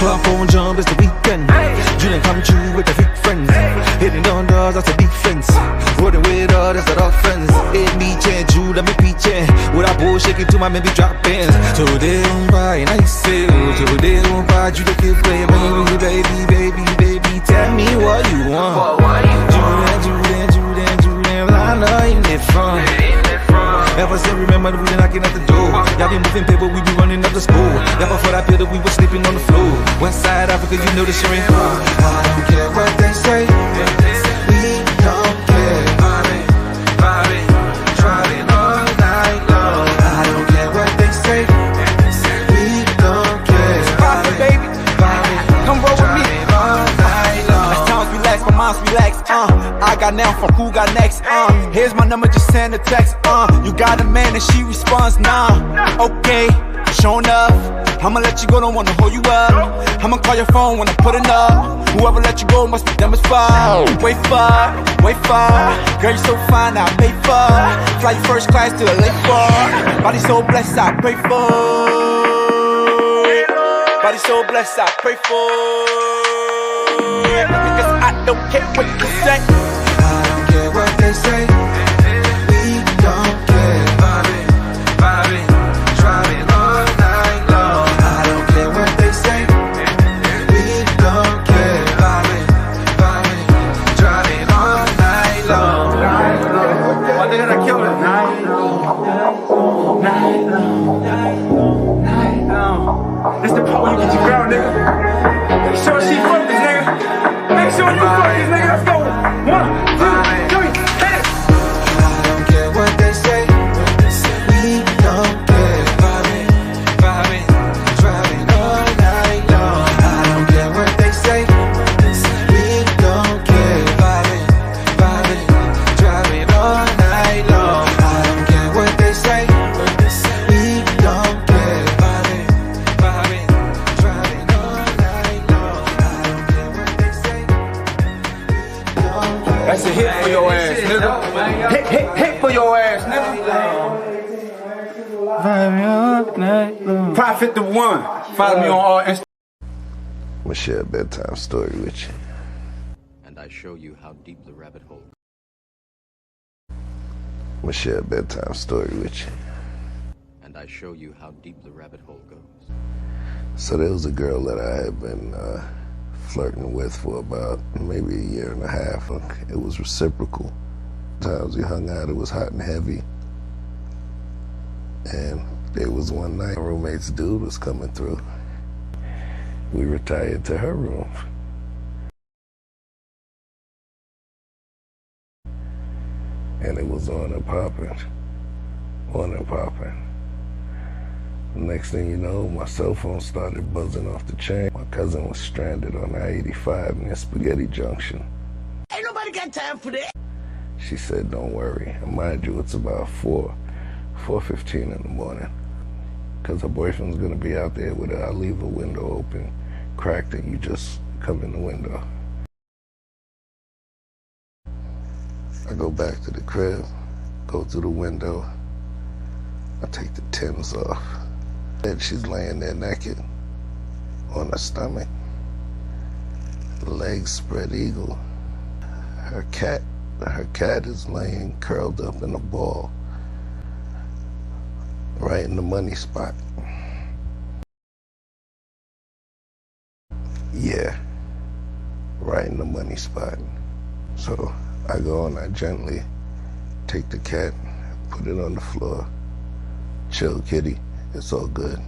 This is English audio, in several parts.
Her phone jump, it's the weekend. Dream come true with the freak friends. Hitting on doors, that's a defense. Rolling with her, that's the offense. It me change, you let me peach. With a bull shaking to my maybe drop ins. So they don't buy, and I say, so they don't buy, you the kid play, baby, tell me what you want. Julian, I know you need fun. Ever since remember we been knocking at the door. Y'all been moving paper, we be running up the school. Y'all before that pillar, we was sleeping on the floor. West side Africa, you know the shit ain't hard. I don't care what they say. We don't care. Driving all night long. I don't care what they say. We don't care. Pop it, baby. Come roll with me. All night long. As times relax, my mind's relaxed. I got now from who got next. Here's my number, just send a text. You got a man and she responds, nah. Okay, showing up. I'ma let you go, don't wanna hold you up. I'ma call your phone when I put it up. Whoever let you go must be dumb as fuck. Wait for. Girl, you so fine, I'll pay for. Fly you first class to the lake for. Body so blessed, I pray for. Body so blessed, I pray for. Because I don't care what you say. I don't care what they say. We don't care. Driving all night long. I don't care what they say. We don't care. Driving all night long. My nigga, I killed it. Night long. This the part where you get your girl, nigga. Make sure she focused, nigga. Make sure you focus, nigga. Let's go. 1, 2, 3, hit it. I don't care what they say. We don't care. Driving all night long. I don't care what they say. We don't care. Driving all night long. I don't care what they say. We don't care. Driving all night long. I don't care what they say. We don't care. That's a hit for your ass, nigga. Hit for your ass, nigga. Profit the one. Follow me on all Instagram. I'm gonna share a bedtime story with you. And I show you how deep the rabbit hole. I'm gonna share a bedtime story with you. And I show you how deep the rabbit hole goes. So there was a girl that I had been flirting with for about maybe a year and a half. It was reciprocal. Times we hung out, it was hot and heavy. And there was one night, my roommate's dude was coming through. We retired to her room. And it was on and popping. The next thing you know, my cell phone started buzzing off the chain. My cousin was stranded on I-85 near Spaghetti Junction. Ain't nobody got time for that. She said, don't worry. And mind you, it's about 4:15 in the morning. Because her boyfriend's gonna be out there with her. I'll leave a window open, cracked, and you just come in the window. I go back to the crib, go through the window. I take the tins off. And she's laying there naked on her stomach, legs spread eagle. Her cat is laying curled up in a ball, right in the money spot. Yeah, right in the money spot. So I go and I gently take the cat, put it on the floor. Chill, kitty, it's all good.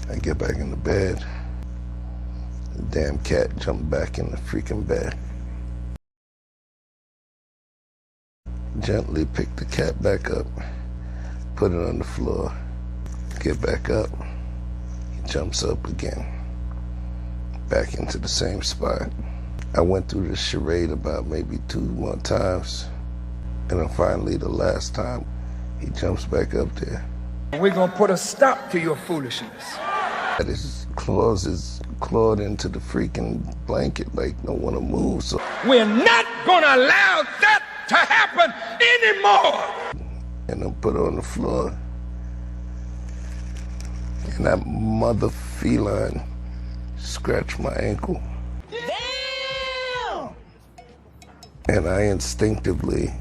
I get back in the bed. The damn cat jumped back in the freaking bed. Gently pick the cat back up, put it on the floor, get back up, he jumps up again, back into the same spot. I went through this charade about maybe 2 more times, and then finally the last time, he jumps back up there. We're gonna put a stop to your foolishness. His claws is clawed into the freaking blanket like don't want to move, so We're not gonna allow that to happen anymore. And I'm put on the floor. And that mother feline scratched my ankle. Damn! And I instinctively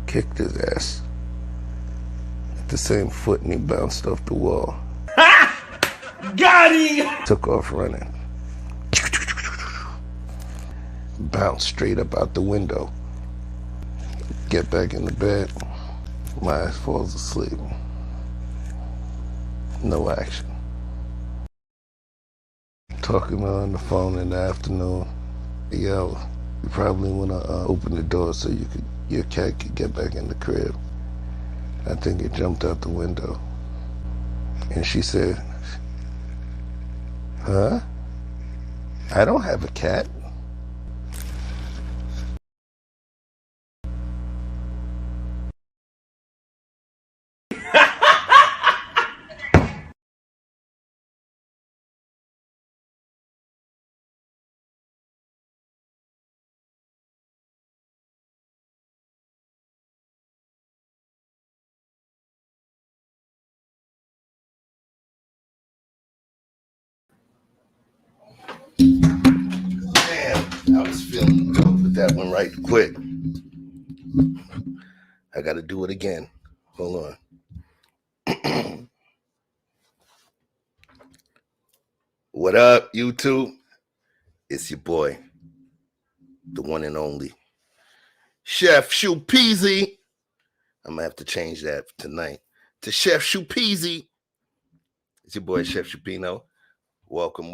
kicked his ass at the same foot, and he bounced off the wall. Got him! Took off running. Bounced straight up out the window. Get back in the bed. My ass falls asleep. No action. Talking on the phone in the afternoon. Yo, you probably want to open the door so your cat could get back in the crib. I think it jumped out the window. And she said, huh? I don't have a cat. Damn, I was feeling good with that one right quick. I got to do it again. Hold on. What up, YouTube? It's your boy, the one and only Chef Shupeezy. I'm gonna have to change that tonight to Chef Shupeezy. It's your boy Chef Shupino. Welcome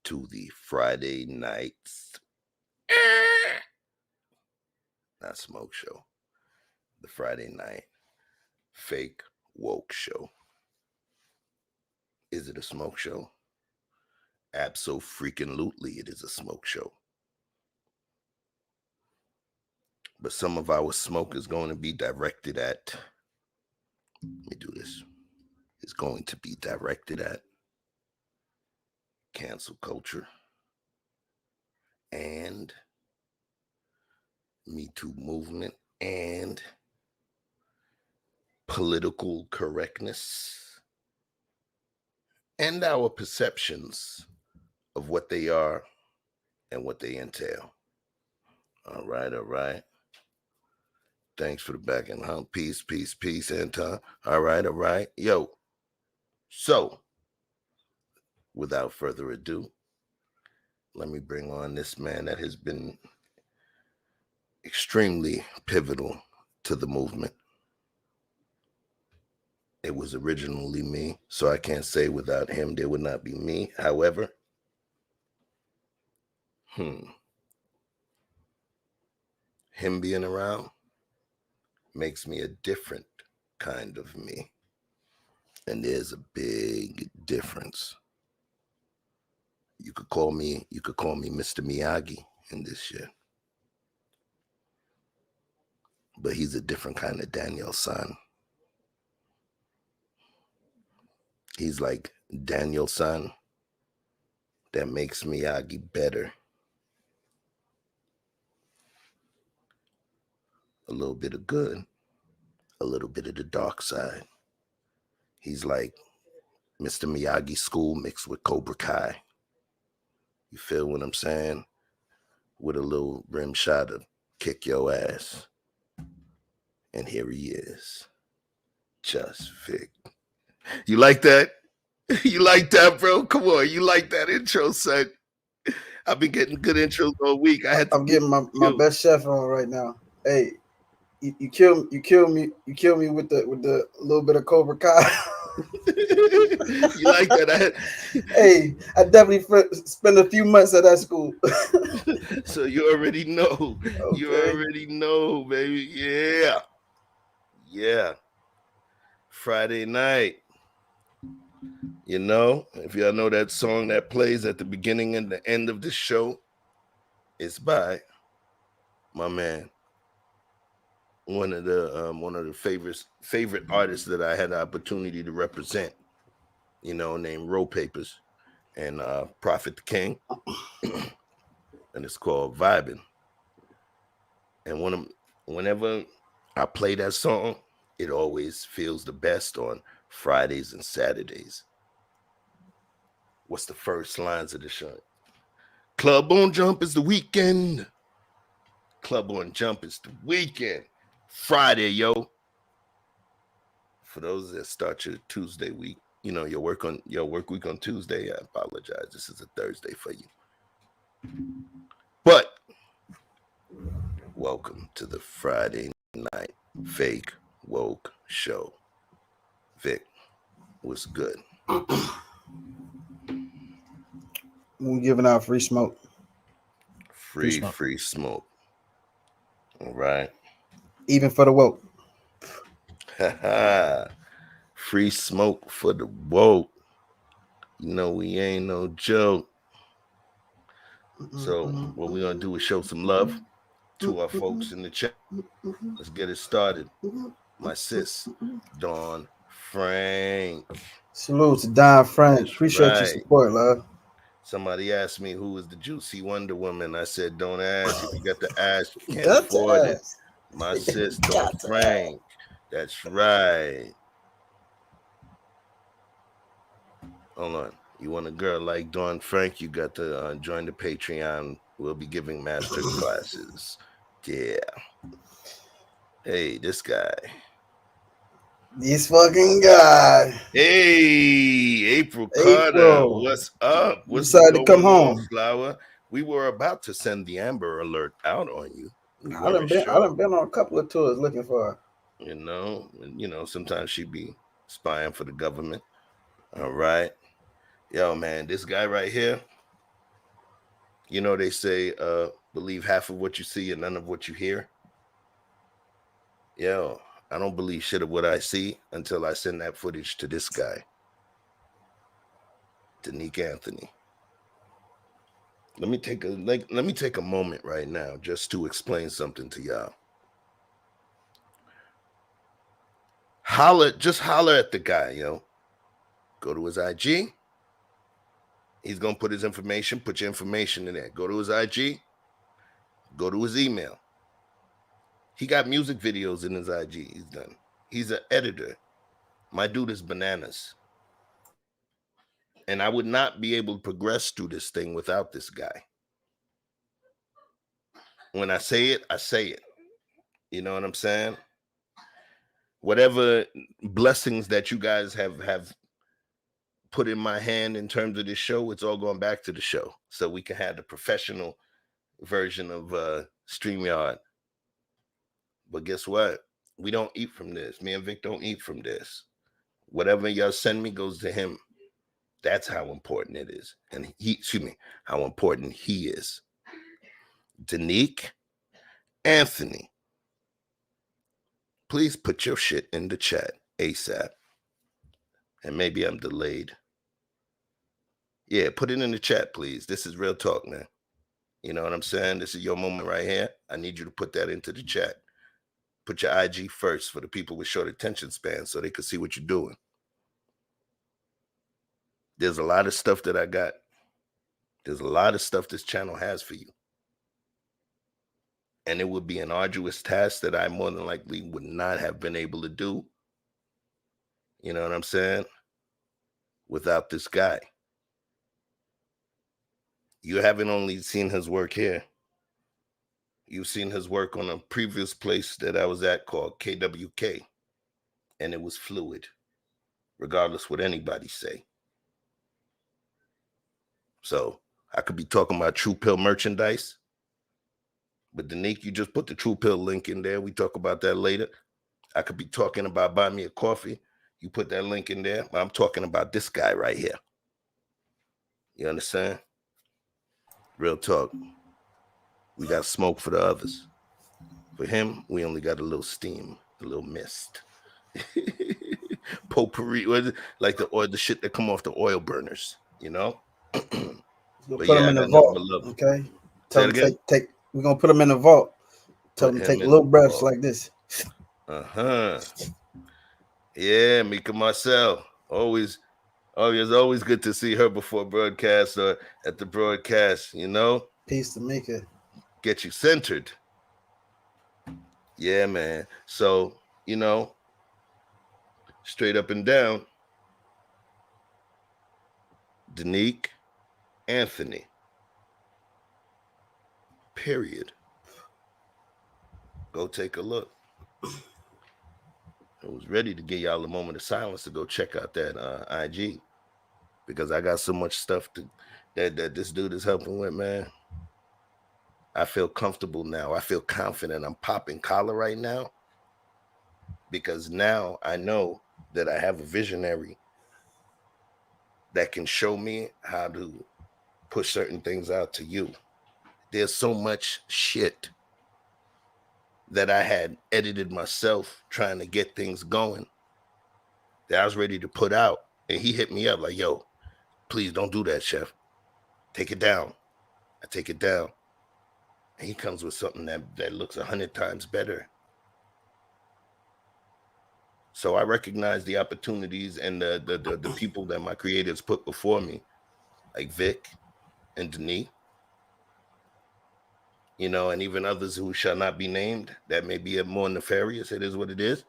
to the Friday nights not smoke show. The Friday night fake woke show. Is it a smoke show? Abso-freaking-lutely, it is a smoke show. But some of our smoke is going to be directed at, let me do this. It's going to be directed at cancel culture and Me Too movement and political correctness and our perceptions of what they are and what they entail. All right. Thanks for the back end, huh? Peace, Anton. All right. Yo, so without further ado, let me bring on this man that has been extremely pivotal to the movement. It was originally me, so I can't say without him there would not be me. However, him being around makes me a different kind of me. And there's a big difference. You could call me Mr. Miyagi in this shit. But he's a different kind of Daniel-san. He's like Daniel-san that makes Miyagi better. A little bit of good, a little bit of the dark side. He's like Mr. Miyagi school mixed with Cobra Kai. You feel what I'm saying? With a little rim shot to kick your ass. And here he is. Just Vic. You like that? You like that, bro? Come on, you like that intro, son? I've been getting good intros all week. I'm getting my best chef on right now. Hey, you kill me with the little bit of Cobra Kai. You like that? Hey, I definitely spent a few months at that school. So you already know. Okay. You already know, baby. Yeah. Friday night. You know, if y'all know that song that plays at the beginning and the end of the show, it's by my man, one of the favorite artists that I had the opportunity to represent, you know, named Roll Papers and Prophet the King. And it's called Vibin'. And whenever I play that song, it always feels the best on Fridays and Saturdays. What's the first lines of the show? Club on Jump is the weekend. Club on Jump is the weekend. Friday, yo. For those that start your Tuesday week, your work week on Tuesday, I apologize. This is a Thursday for you. But welcome to the Friday night fake woke show. Vic, what's good? We're giving out free smoke. Free smoke. All right. Even for the woke. Free smoke for the woke. We ain't no joke. So what we're going to do is show some love to our folks in the chat. Let's get it started. My sis, Dawn Frank. Salute to Don Frank. Appreciate your support, love. Somebody asked me who was the juicy Wonder Woman. I said, don't ask. If you got to ask, you can't afford it. My sis, Dawn Frank. That's right. Hold on. You want a girl like Dawn Frank, you got to join the Patreon. We'll be giving master classes. Yeah. Hey, this guy. This fucking guy. Hey, April Carter. What's up? What's decided to come home, Flower? We were about to send the Amber Alert out on you. I done been on a couple of tours looking for her. Sometimes she be spying for the government. All right. Yo, man, this guy right here, they say believe half of what you see and none of what you hear. Yo, I don't believe shit of what I see until I send that footage to this guy, Danique Anthony. Let me take a moment right now just to explain something to y'all. Holler at the guy, yo. Go to his IG. He's gonna put his information. Put your information in there. Go to his IG. Go to his email. He got music videos in his IG. He's done. He's an editor. My dude is bananas. And I would not be able to progress through this thing without this guy. When I say it, I say it. You know what I'm saying? Whatever blessings that you guys have put in my hand in terms of this show, it's all going back to the show. So we can have the professional version of StreamYard. But guess what? We don't eat from this. Me and Vic don't eat from this. Whatever y'all send me goes to him. That's how important it is. And how important he is. Danique Anthony, please put your shit in the chat ASAP. And maybe I'm delayed. Yeah, put it in the chat, please. This is real talk, man. You know what I'm saying? This is your moment right here. I need you to put that into the chat. Put your IG first for the people with short attention spans so they can see what you're doing. There's a lot of stuff that I got. There's a lot of stuff this channel has for you. And it would be an arduous task that I more than likely would not have been able to do. You know what I'm saying? Without this guy. You haven't only seen his work here. You've seen his work on a previous place that I was at called KWK. And it was fluid, regardless what anybody say. So I could be talking about True Pill merchandise. But Danique, you just put the True Pill link in there. We talk about that later. I could be talking about buy me a coffee. You put that link in there. But I'm talking about this guy right here. You understand? Real talk. We got smoke for the others. For him, we only got a little steam, a little mist. Potpourri, like the shit that come off the oil burners, you know? But put them in the vault, okay? Tell them take. We're gonna put them in the vault. Tell them to take little breaths like this. Yeah, Mika Marcel. Always good to see her before broadcast or at the broadcast, you know? Peace to Mika. Get you centered. Yeah, man. So, straight up and down. Danique Anthony. Period. Go take a look. I was ready to give y'all a moment of silence to go check out that IG, because I got so much stuff that this dude is helping with, man. I feel comfortable now. I feel confident. I'm popping collar right now because now I know that I have a visionary that can show me how to push certain things out to you. There's so much shit that I had edited myself trying to get things going that I was ready to put out. And he hit me up like, yo, please don't do that, chef. Take it down. I take it down. And he comes with something that looks 100 times better. So I recognize the opportunities and the people that my creators put before me, like Vic and Denis, you know, and even others who shall not be named. That may be more nefarious. It is what it is.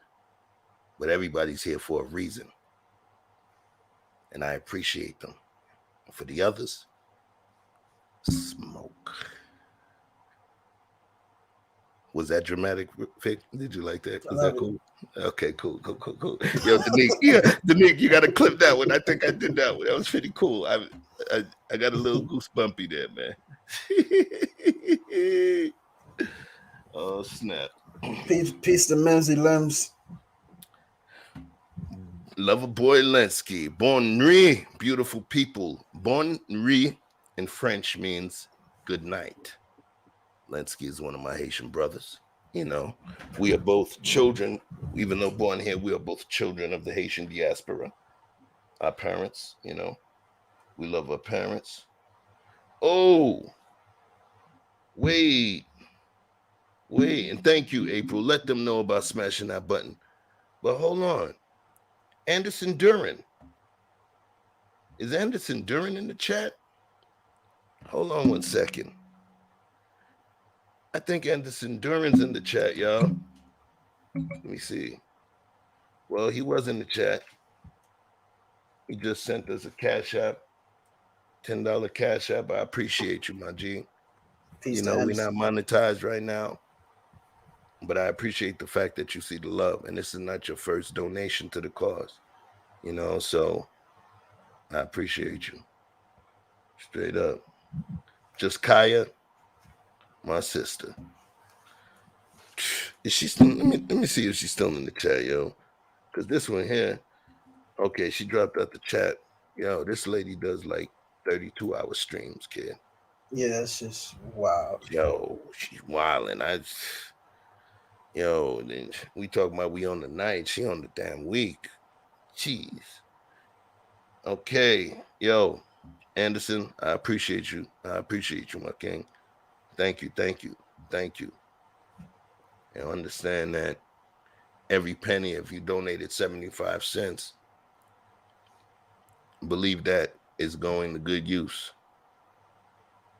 But everybody's here for a reason. And I appreciate them. And for the others, smoke. Was that dramatic, Vic? Did you like that? Was that cool? Okay, cool. Yo, Danique, you got to clip that one. I think I did that one. That was pretty cool. I got a little goosebumpy there, man. Oh, snap. Peace to Menzie Limbs. Loverboy Lenski. Bon nuit, beautiful people. Bon nuit in French means good night. Lenski is one of my Haitian brothers. You know, we are both children, even though born here, we are both children of the Haitian diaspora. Our parents, you know, we love our parents. Oh, wait. And thank you, April. Let them know about smashing that button. But hold on. Anderson Duran. Is Anderson Duran in the chat? Hold on 1 second. I think Anderson Duran's in the chat, y'all. Let me see. Well, he was in the chat. He just sent us a cash app, $10 cash app. I appreciate you, my G. Peace, you know, we're not monetized right now, but I appreciate the fact that you see the love. And this is not your first donation to the cause, you know, so I appreciate you. Straight up. Just Kaya, my sister. Is she still? Let me see if she's still in the chat, yo. Because this one here, okay, she dropped out the chat. Yo, this lady does like 32-hour streams, kid. Yeah, that's just wow. Yo, she's wilding. Then we talk about we on the night. She on the damn week. Jeez. Okay, yo, Anderson, I appreciate you. I appreciate you, my king. Thank you. And understand that every penny, if you donated 75 cents, believe that is going to good use,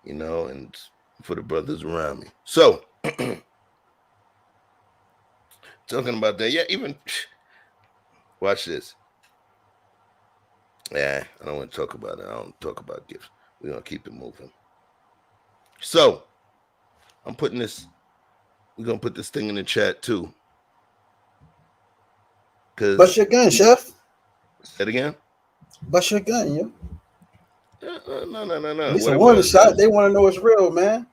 you know, and for the brothers around me. So, talking about that, yeah, even, watch this. Yeah, I don't want to talk about it. I don't talk about gifts. We're going to keep it moving. So, we're going to put this thing in the chat too. Bust your gun, chef. Say it again. Bust your gun, yo. No. It's a warning shot. They want to know it's real, man.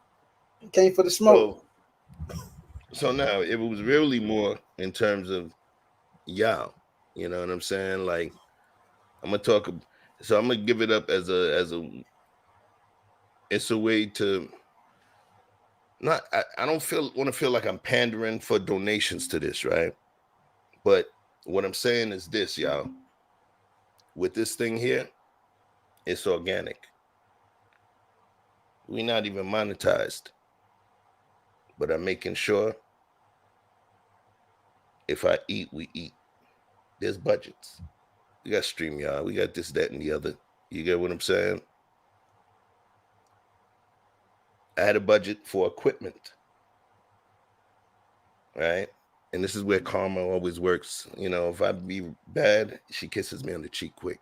It came for the smoke. So now it was really more in terms of y'all. You know what I'm saying? Like, I'm gonna talk. So I'm gonna give it up as a. It's a way to. Not. I don't want to feel like I'm pandering for donations to this, right? But what I'm saying is this, y'all. With this thing here, it's organic. We're not even monetized, but I'm making sure if I eat, we eat. There's budgets. We got StreamYard. We got this, that, and the other. You get what I'm saying? I had a budget for equipment, right? And this is where karma always works. You know, if I be bad, she kisses me on the cheek quick.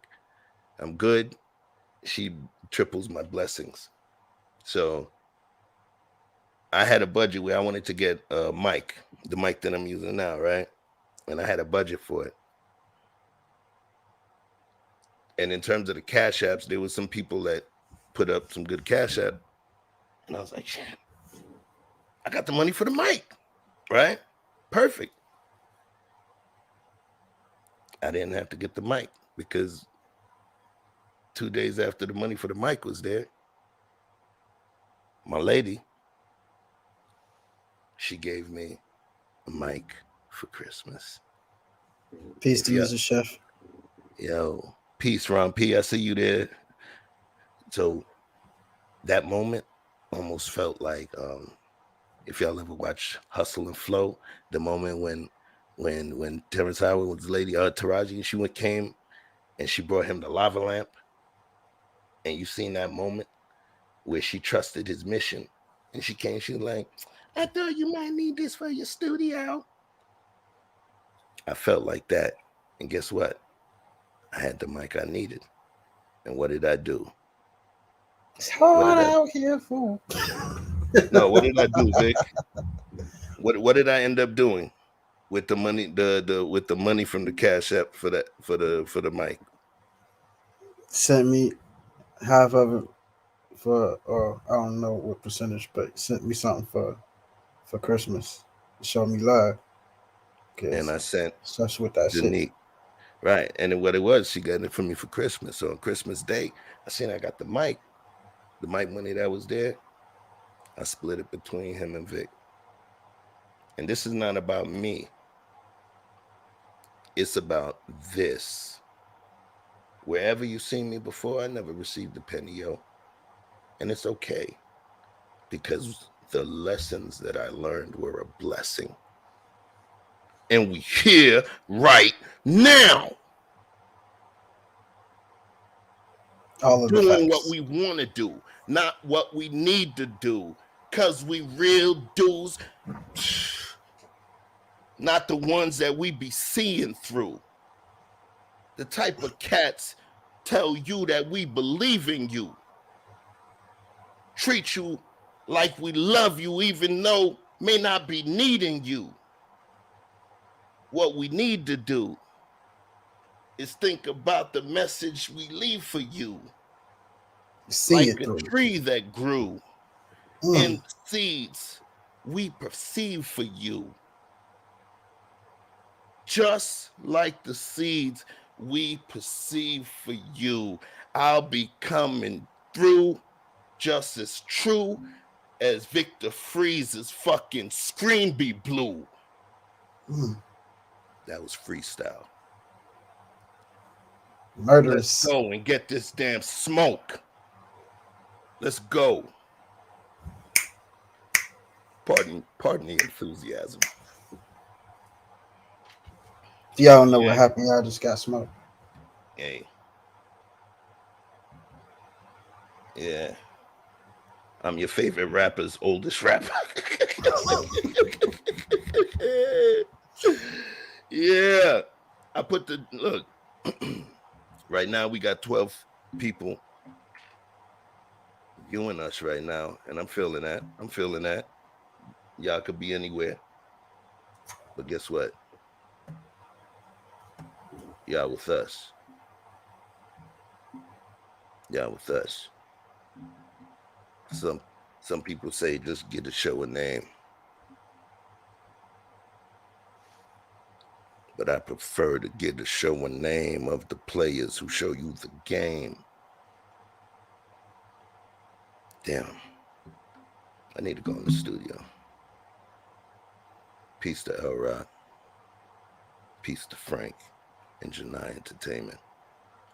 I'm good, she triples my blessings. So I had a budget where I wanted to get a mic, the mic that I'm using now, right? And I had a budget for it. And in terms of the cash apps, there was some people that put up some good cash app. And I was like, shit, I got the money for the mic, right? Perfect. I didn't have to get the mic because 2 days after the money for the mic was there, my lady, she gave me a mic for Christmas. Peace to Mr. Chef. Yo, peace, Ron P. I see you there. So that moment almost felt like, if y'all ever watch Hustle and Flow, the moment when Terrence Howard was lady Taraji, she came and she brought him the lava lamp, and you seen that moment where she trusted his mission, and she came, she was like, I thought you might need this for your studio. I felt like that, and guess what? I had the mic I needed, and what did I do? It's hard out here, fool. No, what did I do, Vic? What did I end up doing with the money? With the money from the Cash App for the mic. Sent me half of it for, or I don't know what percentage, but sent me something for Christmas. Show me love. And I sent such with that Janique. shit. Right. And then what it was, she got it for me for Christmas. So on Christmas Day, I seen I got the mic money that was there. I split it between him and Vic. And this is not about me. It's about this. Wherever you seen me before, I never received a penny, yo. And it's okay. Because the lessons that I learned were a blessing. And we here right now. All of doing what we want to do, not what we need to do. Because we real dudes, not the ones that we be seeing through. The type of cats tell you that we believe in you. Treat you like we love you, even though may not be needing you. What we need to do is think about the message we leave for you. See like a tree that grew in seeds we perceive for you. Just like the seeds we perceive for you, I'll be coming through just as true as Victor Freeze's fucking screen be blue. That was freestyle. Murderous. Let's go and get this damn smoke. Let's go. Pardon the enthusiasm. Y'all don't know what happened. Y'all just got smoked. Hey. Yeah. I'm your favorite rapper's oldest rapper. Yeah. I put the look. Right now we got 12 people viewing us right now, and I'm feeling that. Y'all could be anywhere. But guess what? Y'all with us. Some people say just get a show a name. But I prefer to get a show a name of the players who show you the game. Damn. I need to go in the studio. Peace to El Rod. Peace to Frank and Janai Entertainment.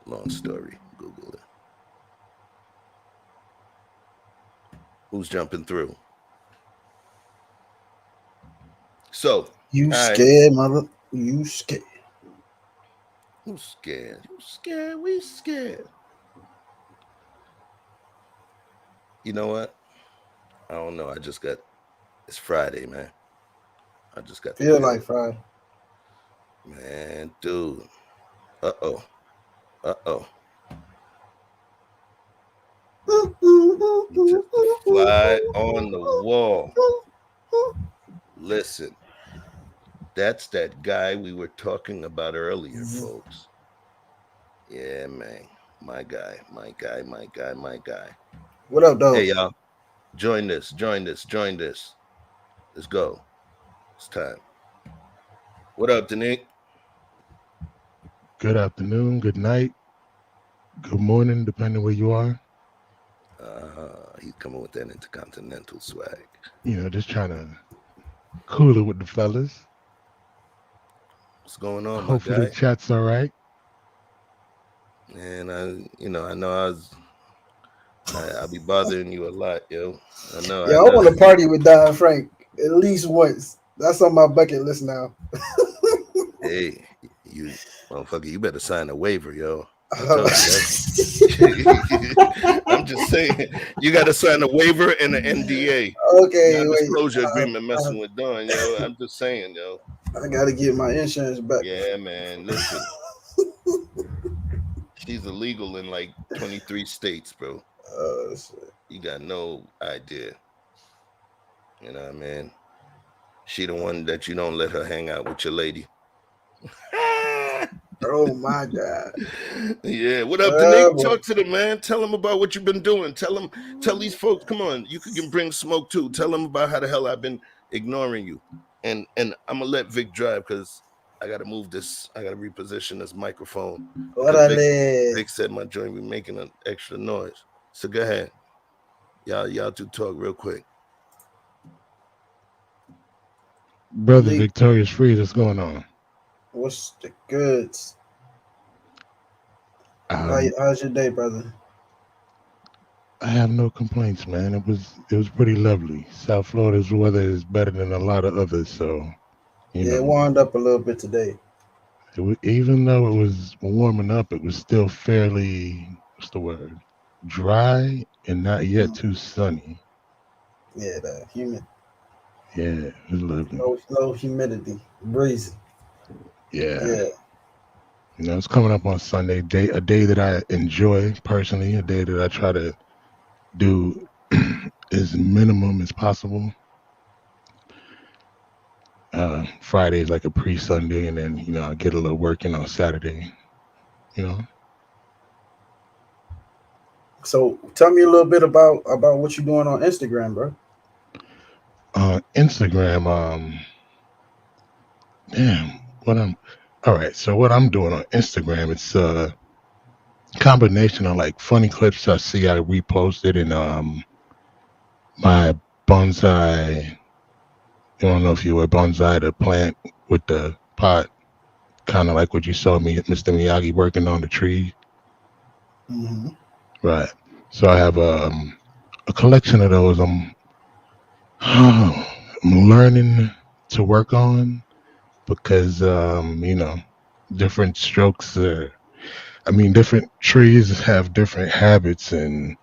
Long story. Google it. Who's jumping through? So. You scared, mother? You scared. Who's scared? You scared? We scared. You know what? I don't know. It's Friday, man. I just got the Feel feeling. like fried. Man, dude. Uh-oh. Uh-oh. Just a fly on the wall. Listen, that's that guy we were talking about earlier, folks. Yeah, man. My guy, my guy, my guy, my guy. What up, though? Hey, y'all. Join this, join this, join this. Let's go. It's time. What up, Danique? Good afternoon, good night, good morning, depending where you are. He's coming with that intercontinental swag. Just trying to cool it with the fellas. What's going on, my Hopefully the guy? chat's all right. And I know I'll be bothering you a lot, yo. I Yeah, I know. want to party with Don Frank at least once. That's on my bucket list now. Hey, you motherfucker, you better sign a waiver, yo. I told you that. I'm just saying, you got to sign a waiver and an NDA, Okay, wait. non-disclosure agreement, messing with Dawn, yo. I'm just saying, yo. I got to get my insurance back. Yeah, man. Listen, she's illegal in like 23 states, bro. Shit. You got no idea. You know what I mean? She the one that you don't let her hang out with your lady. Oh my God. Yeah. What up, Danique? Talk to them, man. Tell them about what you've been doing. Tell these folks, come on, you can bring smoke too. Tell them about how the hell I've been ignoring you. And I'm gonna let Vic drive because I gotta move this, I gotta reposition this microphone. Vic said my joint be making an extra noise. So go ahead. Y'all two talk real quick. Brother Victorious Freeze, what's going on? What's the goods? How's your day, brother? I have no complaints, man. It was pretty lovely. South Florida's weather is better than a lot of others, so it warmed up a little bit today. Even though it was warming up, it was still fairly, what's the word, dry and not yet too sunny. Yeah, the humid. Yeah, it was lovely. No humidity, breezy. Yeah. It's coming up on Sunday, a day that I enjoy personally, a day that I try to do as minimum as possible. Friday is like a pre-Sunday, and then I get a little working on Saturday. So tell me a little bit about what you're doing on Instagram, bro. Instagram, damn, what I'm doing on Instagram, it's a combination of like funny clips I see I reposted in my bonsai. I don't know if you were bonsai, the plant with the pot, kind of like what you saw me, Mr. Miyagi, working on the tree. Mm-hmm. Right. So I have a collection of those. I'm learning to work on because different strokes. Different trees have different habits, and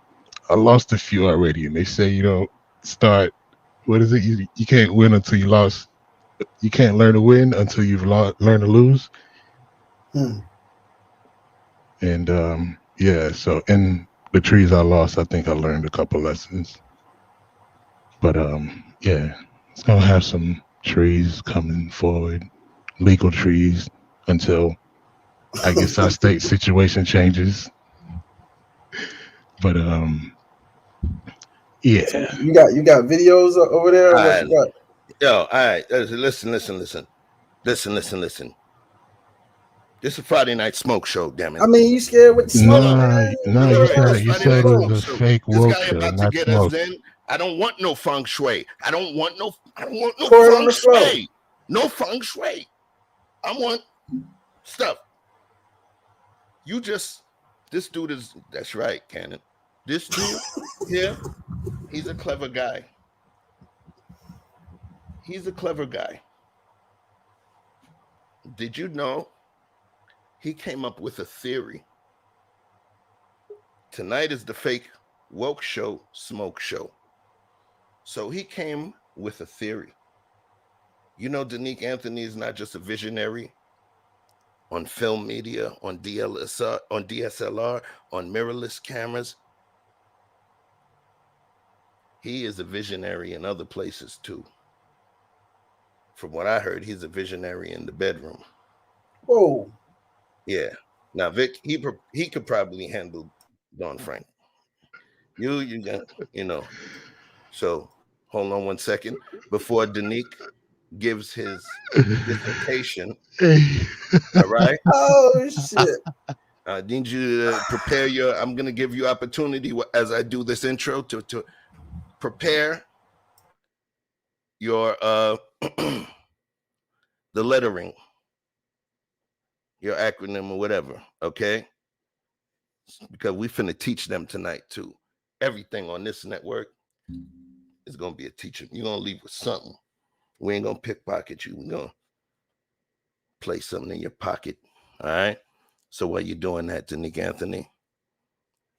I lost a few already. And they say you don't start. What is it? You can't win until you lost. You can't learn to win until you've learned to lose. And so in the trees I lost, I think I learned a couple lessons. But it's gonna have some trees coming forward, legal trees, until I guess our state situation changes. But yeah. So you got videos over there? What you got? Yo, all right. Listen. This is a Friday night smoke show, damn it. I mean, you scared with the smoke? No, you said it was a fake woke show, not smoke. I don't want no feng shui. I don't want no Pour feng shui. No feng shui. I want stuff. This dude that's right, Cannon. This dude here, he's a clever guy. He's a clever guy. Did you know he came up with a theory? Tonight is the fake woke show, smoke show. So he came with a theory. You know, Danique Anthony is not just a visionary on film media, on DSLR, on mirrorless cameras. He is a visionary in other places too. From what I heard, he's a visionary in the bedroom. Whoa. Yeah. Now, Vic, he could probably handle Don Frank. You got, you know. So hold on one second before Danique gives his dissertation. All right. Oh shit. I need you to prepare your. I'm going to give you opportunity as I do this intro to prepare your the lettering, your acronym or whatever. Okay, because we finna teach them tonight too. Everything on this network is gonna be a teacher. You're gonna leave with something. We ain't gonna pickpocket you. We're gonna place something in your pocket. All right. So while you're doing that, Danique Anthony,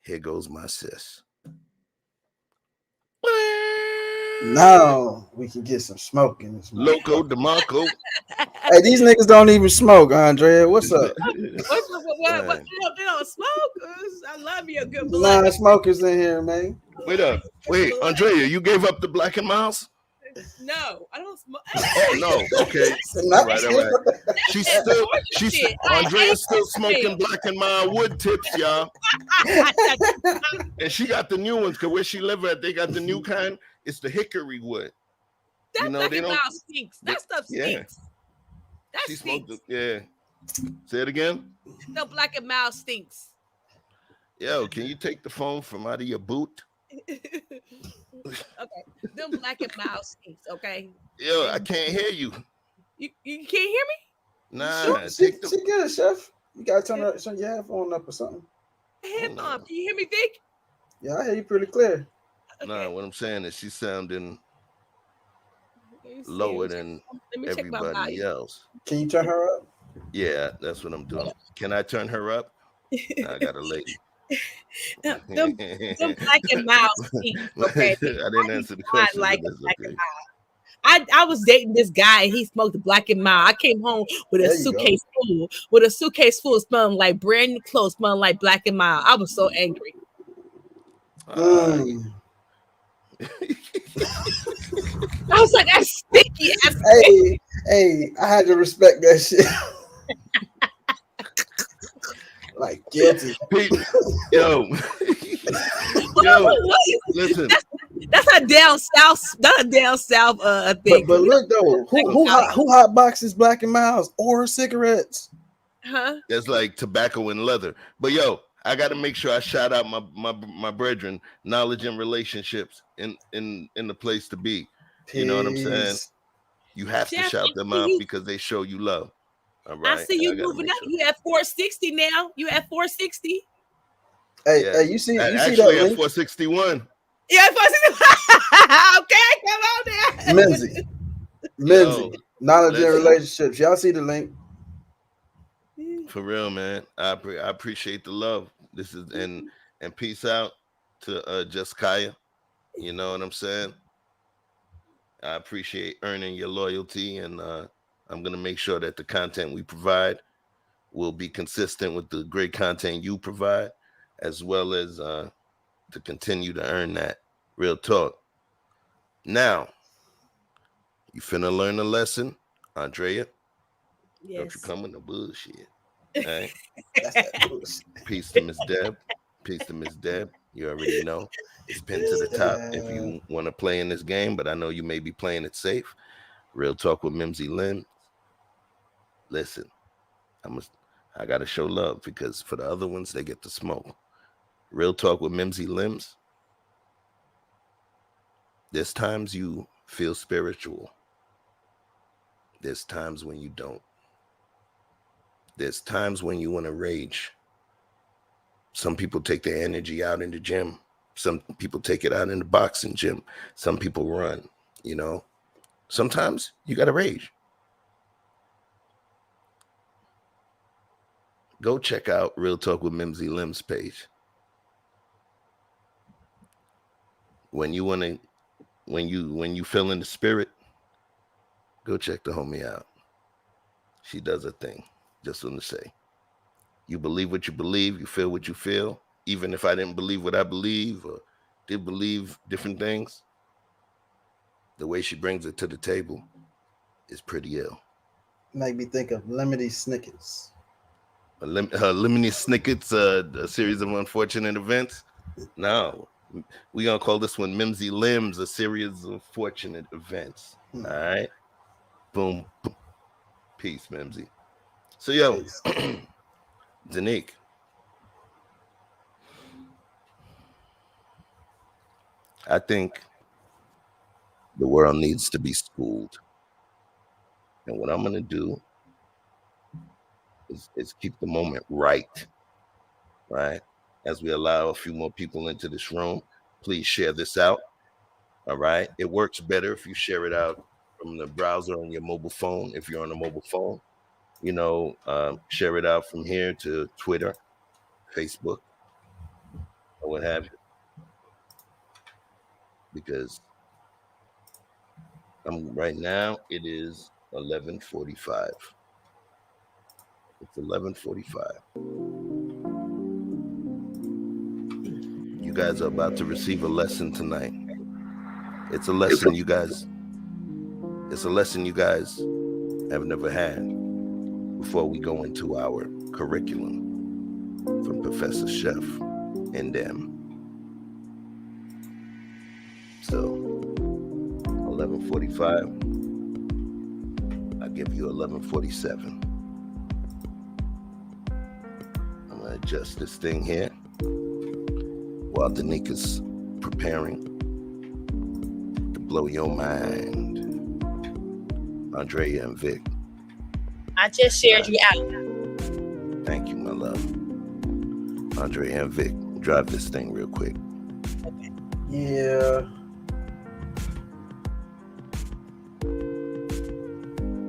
here goes my sis. Now we can get some smoke in this. Loco DeMarco. Hey, these niggas don't even smoke, Andrea. What's up? What? They don't smoke. I love you, good blood. Non-smokers in here, man. Wait up. Wait, Andrea, you gave up the Black and Miles? No, I don't smoke. Oh no. Okay. All right. Andrea's still smoking Black and Mild wood tips, y'all. And she got the new ones because where she live at, they got the new kind. It's the hickory wood. That Black and Mild stinks. That stuff stinks. Yeah. That stinks. Yeah. Say it again. No, Black and Mild stinks. Yo, can you take the phone from out of your boot? Okay, them Black and Mild stinks. Okay. Yo, I can't hear you. You can't hear me? Nah. She good, chef. You gotta turn your headphone up or something. Headphone. Can you hear me, Vic? Yeah, I hear you pretty clear. Okay. Nah, what I'm saying is she's sounding lower than everybody else. Can you turn her up? Yeah, that's what I'm doing. Can I turn her up? I got a lady. them Black and Mild stink. Okay. I didn't answer the question. Like Black and Mild. I was dating this guy and he smoked the Black and Mild. I came home with a suitcase full smelling like brand new clothes, smelling like Black and Mild. I was so angry. Mm. I was like, that's sticky. Hey, I had to respect that shit. Like guilty. Yo, listen. That's a down south. That's a down south thing. But look though, who hot boxes Black and Miles or cigarettes? Huh? That's like tobacco and leather. But yo, I got to make sure I shout out my brethren, knowledge and relationships in the place to be. Peace. You know what I'm saying? You have to shout them out because they show you love. All right. I see you moving up. You at 460 now. You at 460. Hey, you see actually that at link? 461. Yeah, 461. Okay, come on there. Mimsy. Knowledge and relationships. Y'all see the link? For real, man. I appreciate the love. This is and peace out to Just Kaya. You know what I'm saying? I appreciate earning your loyalty, and I'm gonna make sure that the content we provide will be consistent with the great content you provide, as well as to continue to earn that. Real talk. Now, you finna learn a lesson, Andrea. Yes. Don't you come with no bullshit. All right. Peace to Miss Deb. Peace to Miss Deb. You already know. It's pinned to the top if you want to play in this game, but I know you may be playing it safe. Real talk with Mimsy Lynn. Listen, I gotta show love because for the other ones, they get to smoke. Real talk with Mimsy Limbs. There's times you feel spiritual. There's times when you don't. There's times when you want to rage. Some people take their energy out in the gym. Some people take it out in the boxing gym. Some people run, you know. Sometimes you got to rage. Go check out Real Talk with Mimsy Limbs page. When you feel in the spirit, Go check the homie out. She does a thing. Just want to say, you believe what you believe, you feel what you feel. Even if I didn't believe what I believe or did believe different things, the way she brings it to the table is pretty ill. Make me think of Lemony Snickets. Lemony Snickets, a series of unfortunate events. No, we're going to call this one Mimsy Limbs, a series of fortunate events. All right? Boom. Peace, Mimsy. So, yo, Danique. I think the world needs to be schooled. And what I'm going to do is keep the moment right? As we allow a few more people into this room, please share this out. All right. It works better if you share it out from the browser on your mobile phone. If you're on a mobile phone, share it out from here to Twitter, Facebook, or what have you. Because right now it is 11:45. It's 11:45. You guys are about to receive a lesson tonight. It's a lesson you guys have never had before we go into our curriculum from Professor Chef and them. So 11:45. I'll give you 11:47. I'm gonna adjust this thing here while Danique is preparing to blow your mind. Andrea and Vic. I just shared you out. Thank you, my love. Andrea and Vic, drive this thing real quick. Okay. Yeah.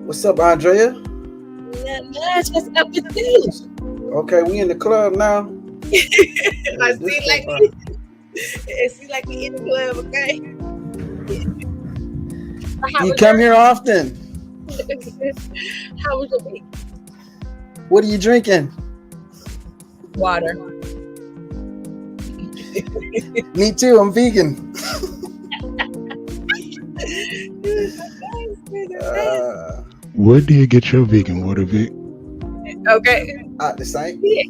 What's up, Andrea? What's up with you? Okay, we in the club now. I see like we in the club, okay? You come here often. How was your week? What are you drinking? Water. Me too, I'm vegan. Where do you get your vegan water, Vic? Okay. Out the same. He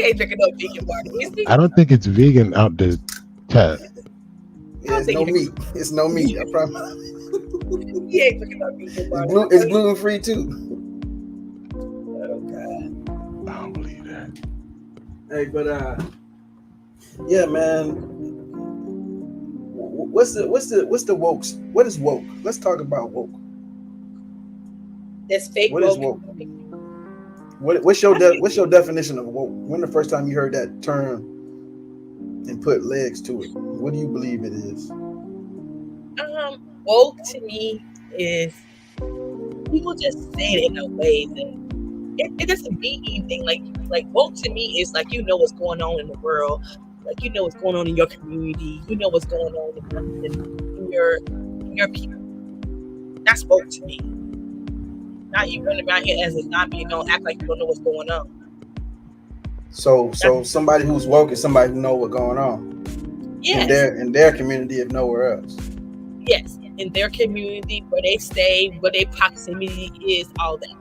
ain't drinking no vegan water, is he? I don't think it's vegan out the tap. Yeah, it's no meat. It's no meat. I promise. He ain't drinking no vegan water. It's gluten free too. Oh God. I don't believe that. Hey, but yeah, man. What's the wokes? What is woke? Let's talk about woke. That's fake. What is woke? What's your definition of woke? When the first time you heard that term and put legs to it? What do you believe it is? Woke to me is people just say it in a way that it doesn't mean anything. Like woke to me is like, you know what's going on in the world, like you know what's going on in your community, you know what's going on in your people. That's woke to me. Not you running around here as a zombie and don't act like you don't know what's going on. So somebody who's woke is somebody who know what's going on. Yes. In their community, if nowhere else. Yes, in their community, where they stay, where their proximity is, all that.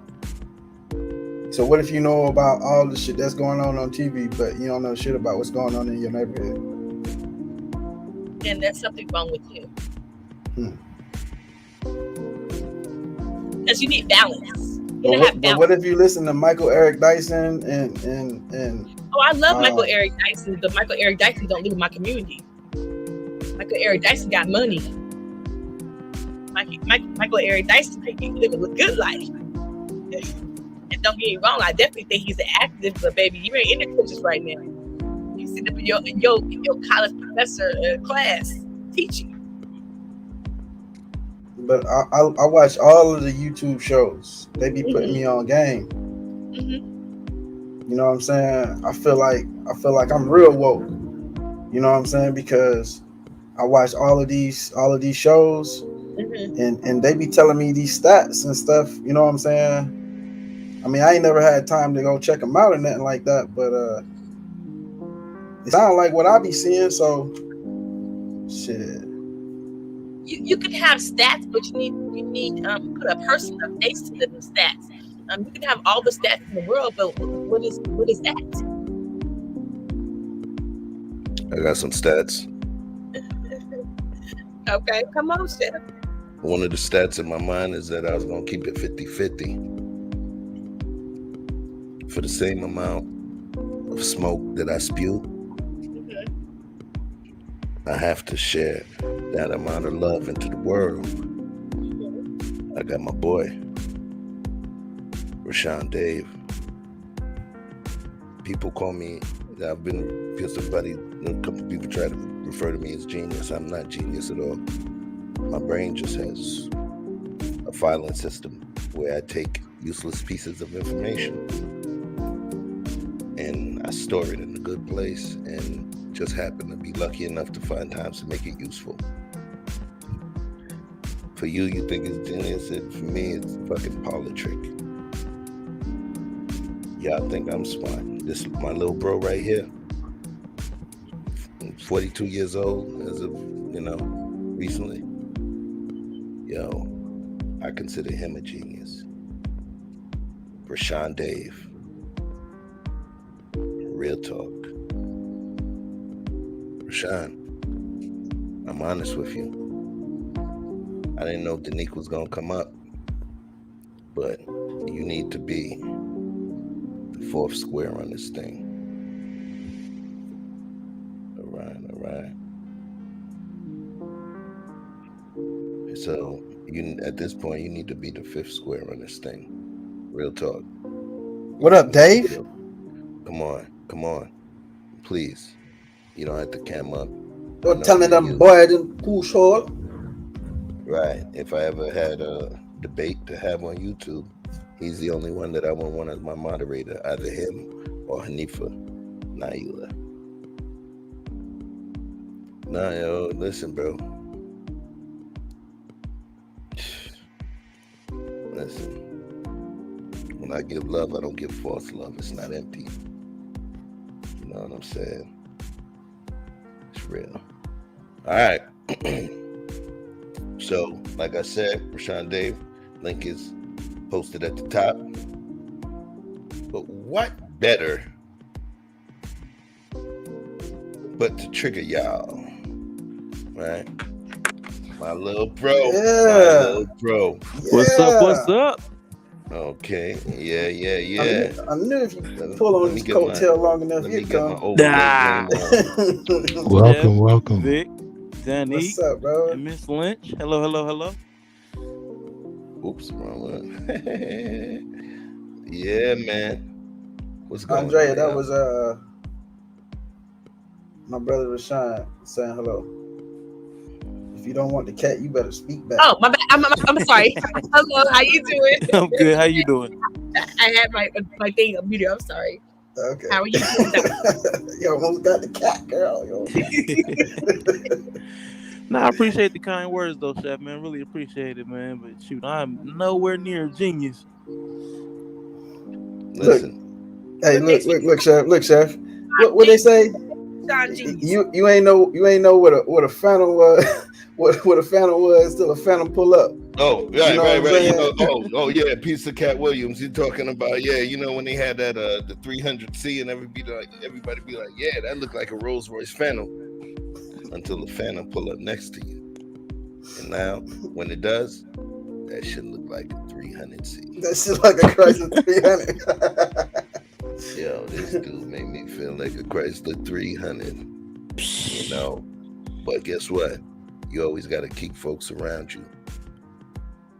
So what if you know about all the shit that's going on TV, but you don't know shit about what's going on in your neighborhood? Then there's something wrong with you. Because you need balance. But what if you listen to Michael Eric Dyson and Oh, I love Michael Eric Dyson, but Michael Eric Dyson don't live in my community. Michael Eric Dyson got money. Michael Eric Dyson think he live a good life. And don't get me wrong, I definitely think he's an activist, but baby, you ain't in the coaches right now. You sit up in your college professor class teaching. But I watch all of the YouTube shows. They be putting me on game. You know what I'm saying? I feel like I'm real woke. You know what I'm saying? Because I watch all of these shows, and they be telling me these stats and stuff. You know what I'm saying? I mean, I ain't never had time to go check them out or nothing like that, but it sounds like what I be seeing. So, shit. You can have stats, but you need put a person, a face to the stats. You can have all the stats in the world, but what is that? I got some stats. Okay, come on, Chef. One of the stats in my mind is that I was going to keep it 50-50. For the same amount of smoke that I spew, I have to share that amount of love into the world. I got my boy, Rashawn Dave. People call me, a couple people try to refer to me as genius. I'm not genius at all. My brain just has a filing system where I take useless pieces of information and I store it in a good place and just happen to be lucky enough to find times to make it useful. For you think it's genius, and for me, it's fucking politrick. Y'all think I'm smart. This is my little bro right here. 42 years old as of, recently. Yo, I consider him a genius. Rashawn Dave. Real talk. Rashawn, I'm honest with you. I didn't know Danique was gonna come up, but you need to be the fourth square on this thing. All right. So at this point, you need to be the fifth square on this thing. Real talk. What up, Dave? Come on. Please. You don't have to cam up. Don't tell me them boy I didn't push hard. Right. If I ever had a debate to have on YouTube, he's the only one that I would want as my moderator, either him or Hanifa Naila. Nah, yo, listen, bro. Listen. When I give love, I don't give false love. It's not empty. You know what I'm saying? It's real. All right. So, like I said, Rashawn Dave, link is posted at the top. But what better but to trigger y'all, right? My little bro. Yeah. What's up? Okay. Yeah. I knew if you pull on his coattail long enough, he'd come. Welcome. Vic, Danique, what's up, bro? and Miss Lynch. Hello. Oops, wrong one. Yeah, man. What's going Andrea, on? that was my brother Rashawn saying hello. If you don't want the cat, you better speak back. Oh, my bad. I'm sorry. Hello, how you doing? I'm good. How you doing? I had my thing muted. I'm sorry. Okay. How are you doing? You almost got the cat, girl. Nah, I appreciate the kind words though, Chef, man. Really appreciate it, man. But shoot, I'm nowhere near a genius. Listen. Look, Chef. What they say? You ain't know what a phantom was. What a phantom was till a phantom pull up. Oh, right. You know, Yeah, Pizza Cat Williams. You're talking about, when they had that the 300C and everybody be like, yeah, that looked like a Rolls Royce Phantom, until the Phantom pull up next to you. And now, when it does, that shit look like a 300C. That shit like a Chrysler 300. Yo, this dude made me feel like a Chrysler 300. But guess what? You always got to keep folks around you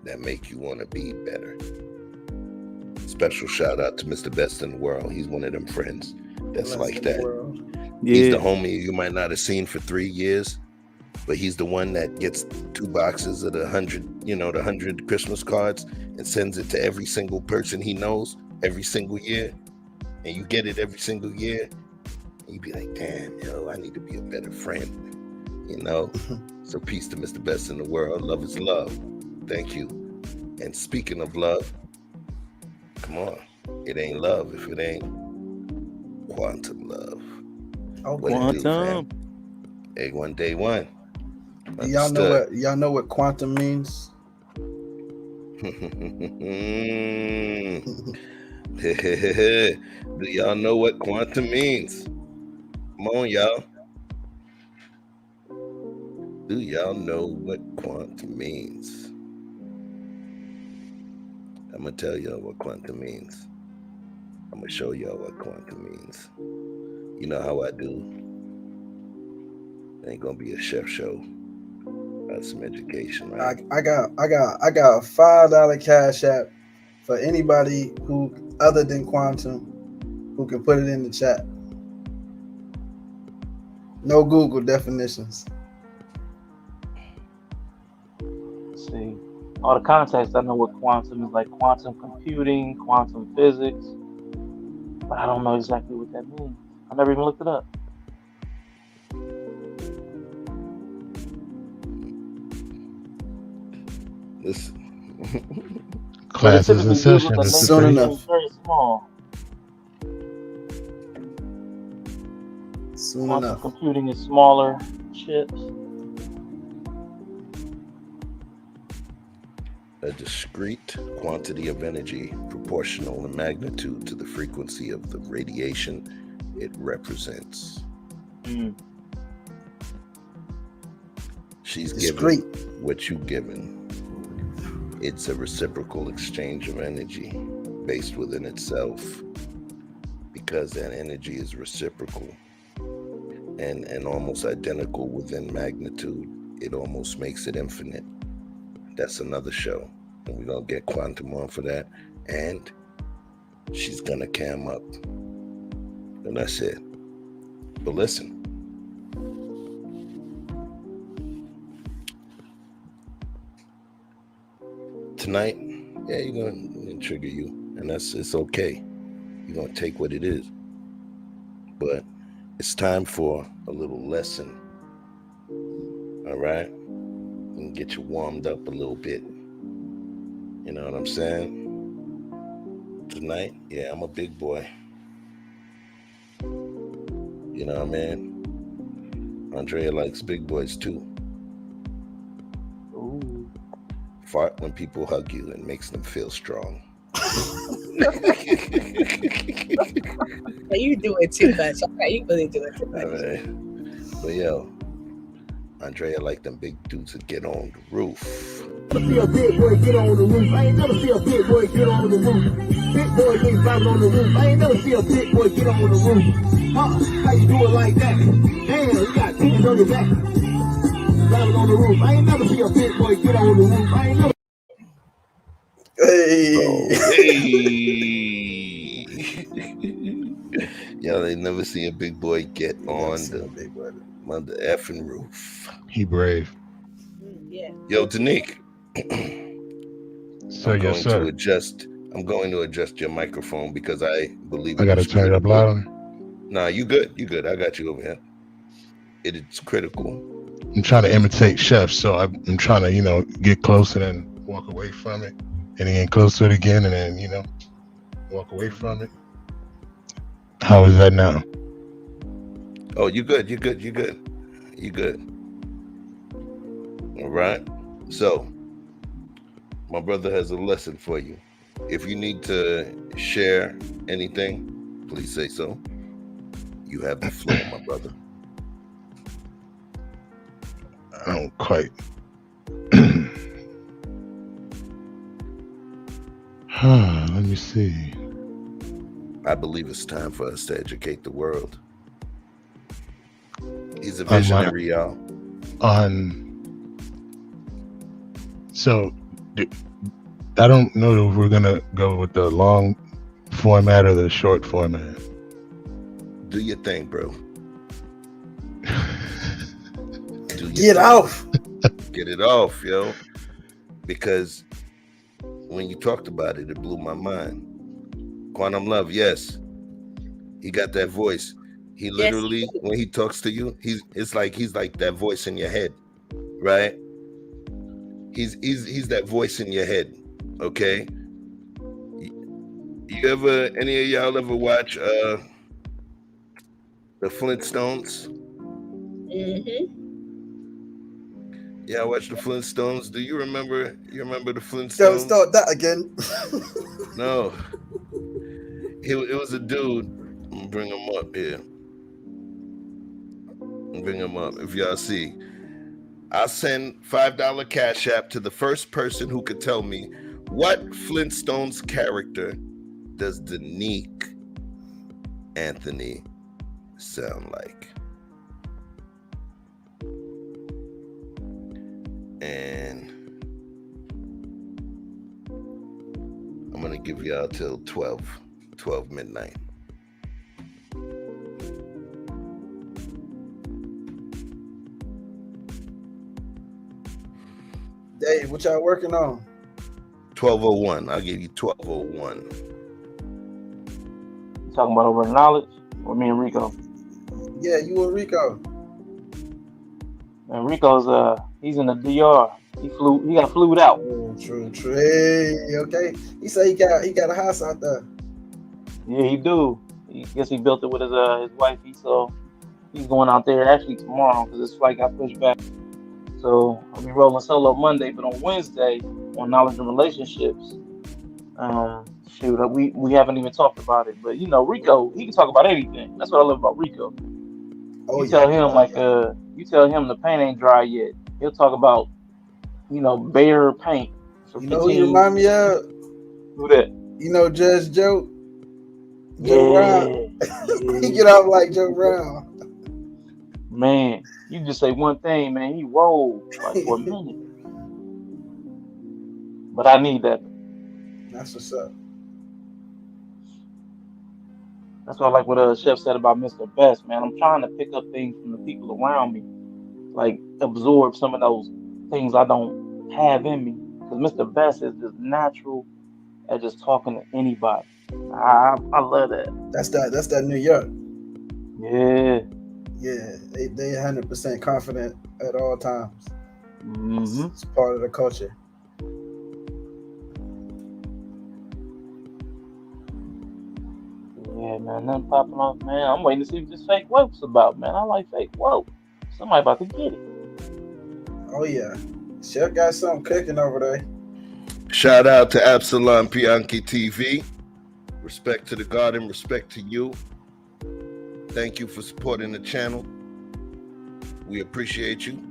that make you want to be better. Special shout out to Mr. Best in the World. He's one of them friends that's like that. Yeah. He's the homie you might not have seen for 3 years, but he's the one that gets 2 boxes of the 100 Christmas cards and sends it to every single person he knows every single year. And you get it every single year. And you be like, damn, I need to be a better friend. You know, so peace to Mr. Best in the world. Love is love. Thank you. And speaking of love, come on. It ain't love if it ain't quantum love. What it do, fam? Egg one, day one. Do y'all know what quantum means? Do y'all know what quantum means? Come on, y'all. Do y'all know what quantum means? I'm going to tell y'all what quantum means. I'm going to show y'all what quantum means. You know how I do. It ain't going to be a chef show. That's some education, right? I got a $5 cash app for anybody who other than quantum who can put it in the chat. No Google definitions. Let's see. All the context, I know what quantum is, like quantum computing, quantum physics, but I don't know exactly what that means. I never even looked it up. This classes in session. Soon enough. Very small. Soon Quantum enough. computing is smaller chips. a discrete quantity of energy proportional in magnitude to the frequency of the radiation it represents. She's Discrete. given what you've given. It's a reciprocal exchange of energy based within itself, because that energy is reciprocal and almost identical within magnitude. It almost makes it infinite. That's another show, and we're gonna get quantum on for that, and she's gonna cam up, and that's it. But listen, tonight, yeah, you're gonna trigger you, and it's okay. You're gonna take what it is, but it's time for a little lesson. All right, and get you warmed up a little bit. You know what I'm saying? Tonight, yeah, I'm a big boy. You know what I mean? Andrea likes big boys too. Ooh. Fart when people hug you and makes them feel strong. You do it too much. Okay, you really do it too much. All right. But yo, Andrea like them big dudes that get on the roof. See a big boy get on the roof. I ain't never see a big boy get on the roof. Big boy ain't driving on the roof. I ain't never see a big boy get on the roof. How you do it like that? Damn, you got chickens on your back. Driving on the roof. I ain't never see a big boy get on the roof. I ain't never. Y'all ain't never seen a big boy get on the effing roof. He brave. Yeah. Yo, Danique. So yes, sir. I'm going to adjust your microphone because I believe I gotta turn it up louder. Nah, you good. You good. I got you over here. It's critical. I'm trying to imitate Chef, so I'm trying to, get closer and walk away from it, and then get close to it again, and then, walk away from it. How is that now? Oh, you good. You good. You good. You good. All right. So, my brother has a lesson for you. If you need to share anything, please say so. You have the floor, my brother. I don't quite. Let me see. I believe it's time for us to educate the world. He's a visionary, y'all. So, I don't know if we're gonna go with the long format or the short format. Do your thing, bro. Get off. Get it off, yo. Because when you talked about it, it blew my mind. Quantum Love, yes. He got that voice. He Yes, he literally, do. when he talks to you, he's like that voice in your head, right? He's that voice in your head. Okay. You ever, any of y'all ever watch the Flintstones? Mm-hmm. Yeah, I watched the Flintstones. Do you remember? You remember the Don't Flintstones? start that again. No. It was a dude. I'm gonna bring him up here. Bring him up. If y'all see, I'll send $5 Cash App to the first person who could tell me what Flintstones character does Danique Anthony sound like. And I'm gonna give y'all till 12 midnight. Dave, what y'all working on? 1201. I'll give you 1201. You talking about over knowledge or me and Rico? Yeah, you and Rico. And Rico's he's in the DR. He got flued out. True. Hey, okay. He said he got a house out there. Yeah, he do. He guess he built it with his wifey, so he's going out there actually tomorrow because his flight got pushed back. So I'll be rolling solo Monday, but on Wednesday on knowledge and relationships. We haven't even talked about it, but you know, Rico, he can talk about anything. That's what I love about Rico. You tell him the paint ain't dry yet. He'll talk about, you know, bare paint. You know who you remind me of? Who that? You know Judge Joe? Joe Brown. He get off like Joe Brown. Man, you just say one thing, man, he rolled like for a minute. But I need that. That's what's up. That's what I like what Chef said about Mr. Best, man. I'm trying to pick up things from the people around me, like absorb some of those things I don't have in me. Because Mr. Best is just natural at just talking to anybody. I love that. That's that New York. Yeah. Yeah, they 100% confident at all times. Mm-hmm. It's part of the culture. Yeah, man, nothing popping off, man. I'm waiting to see what this fake woke's about, man. I like fake woke. Somebody about to get it. Oh yeah, Chef got something cooking over there. Shout out to Absalom Pianki TV. Respect to the garden, respect to you. Thank you for supporting the channel. We appreciate you.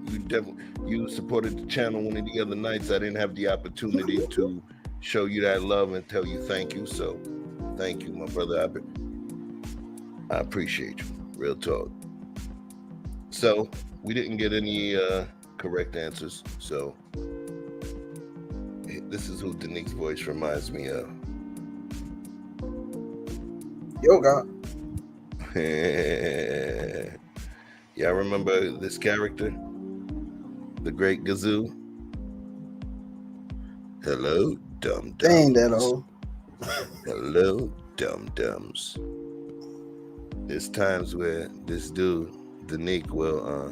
You supported the channel one of the other nights. I didn't have the opportunity to show you that love and tell you thank you. So thank you, my brother. I appreciate you. Real talk. So we didn't get any correct answers. So this is who Danique's voice reminds me of. Yoga. Y'all remember this character? The Great Gazoo? Hello, dum-dums. Dang that old. Hello, dum-dums. There's times where this dude, Danique, will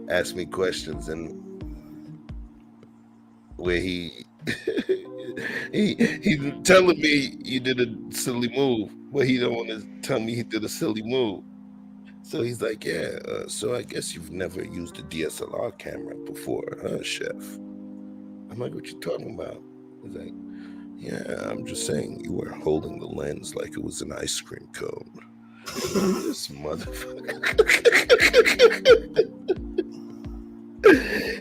ask me questions and where he's telling me you did a silly move, but he don't want to tell me he did a silly move. So he's like, yeah, so I guess you've never used a DSLR camera before, huh, Chef? I'm like, what you talking about? He's like, yeah, I'm just saying you were holding the lens like it was an ice cream cone. This motherfucker.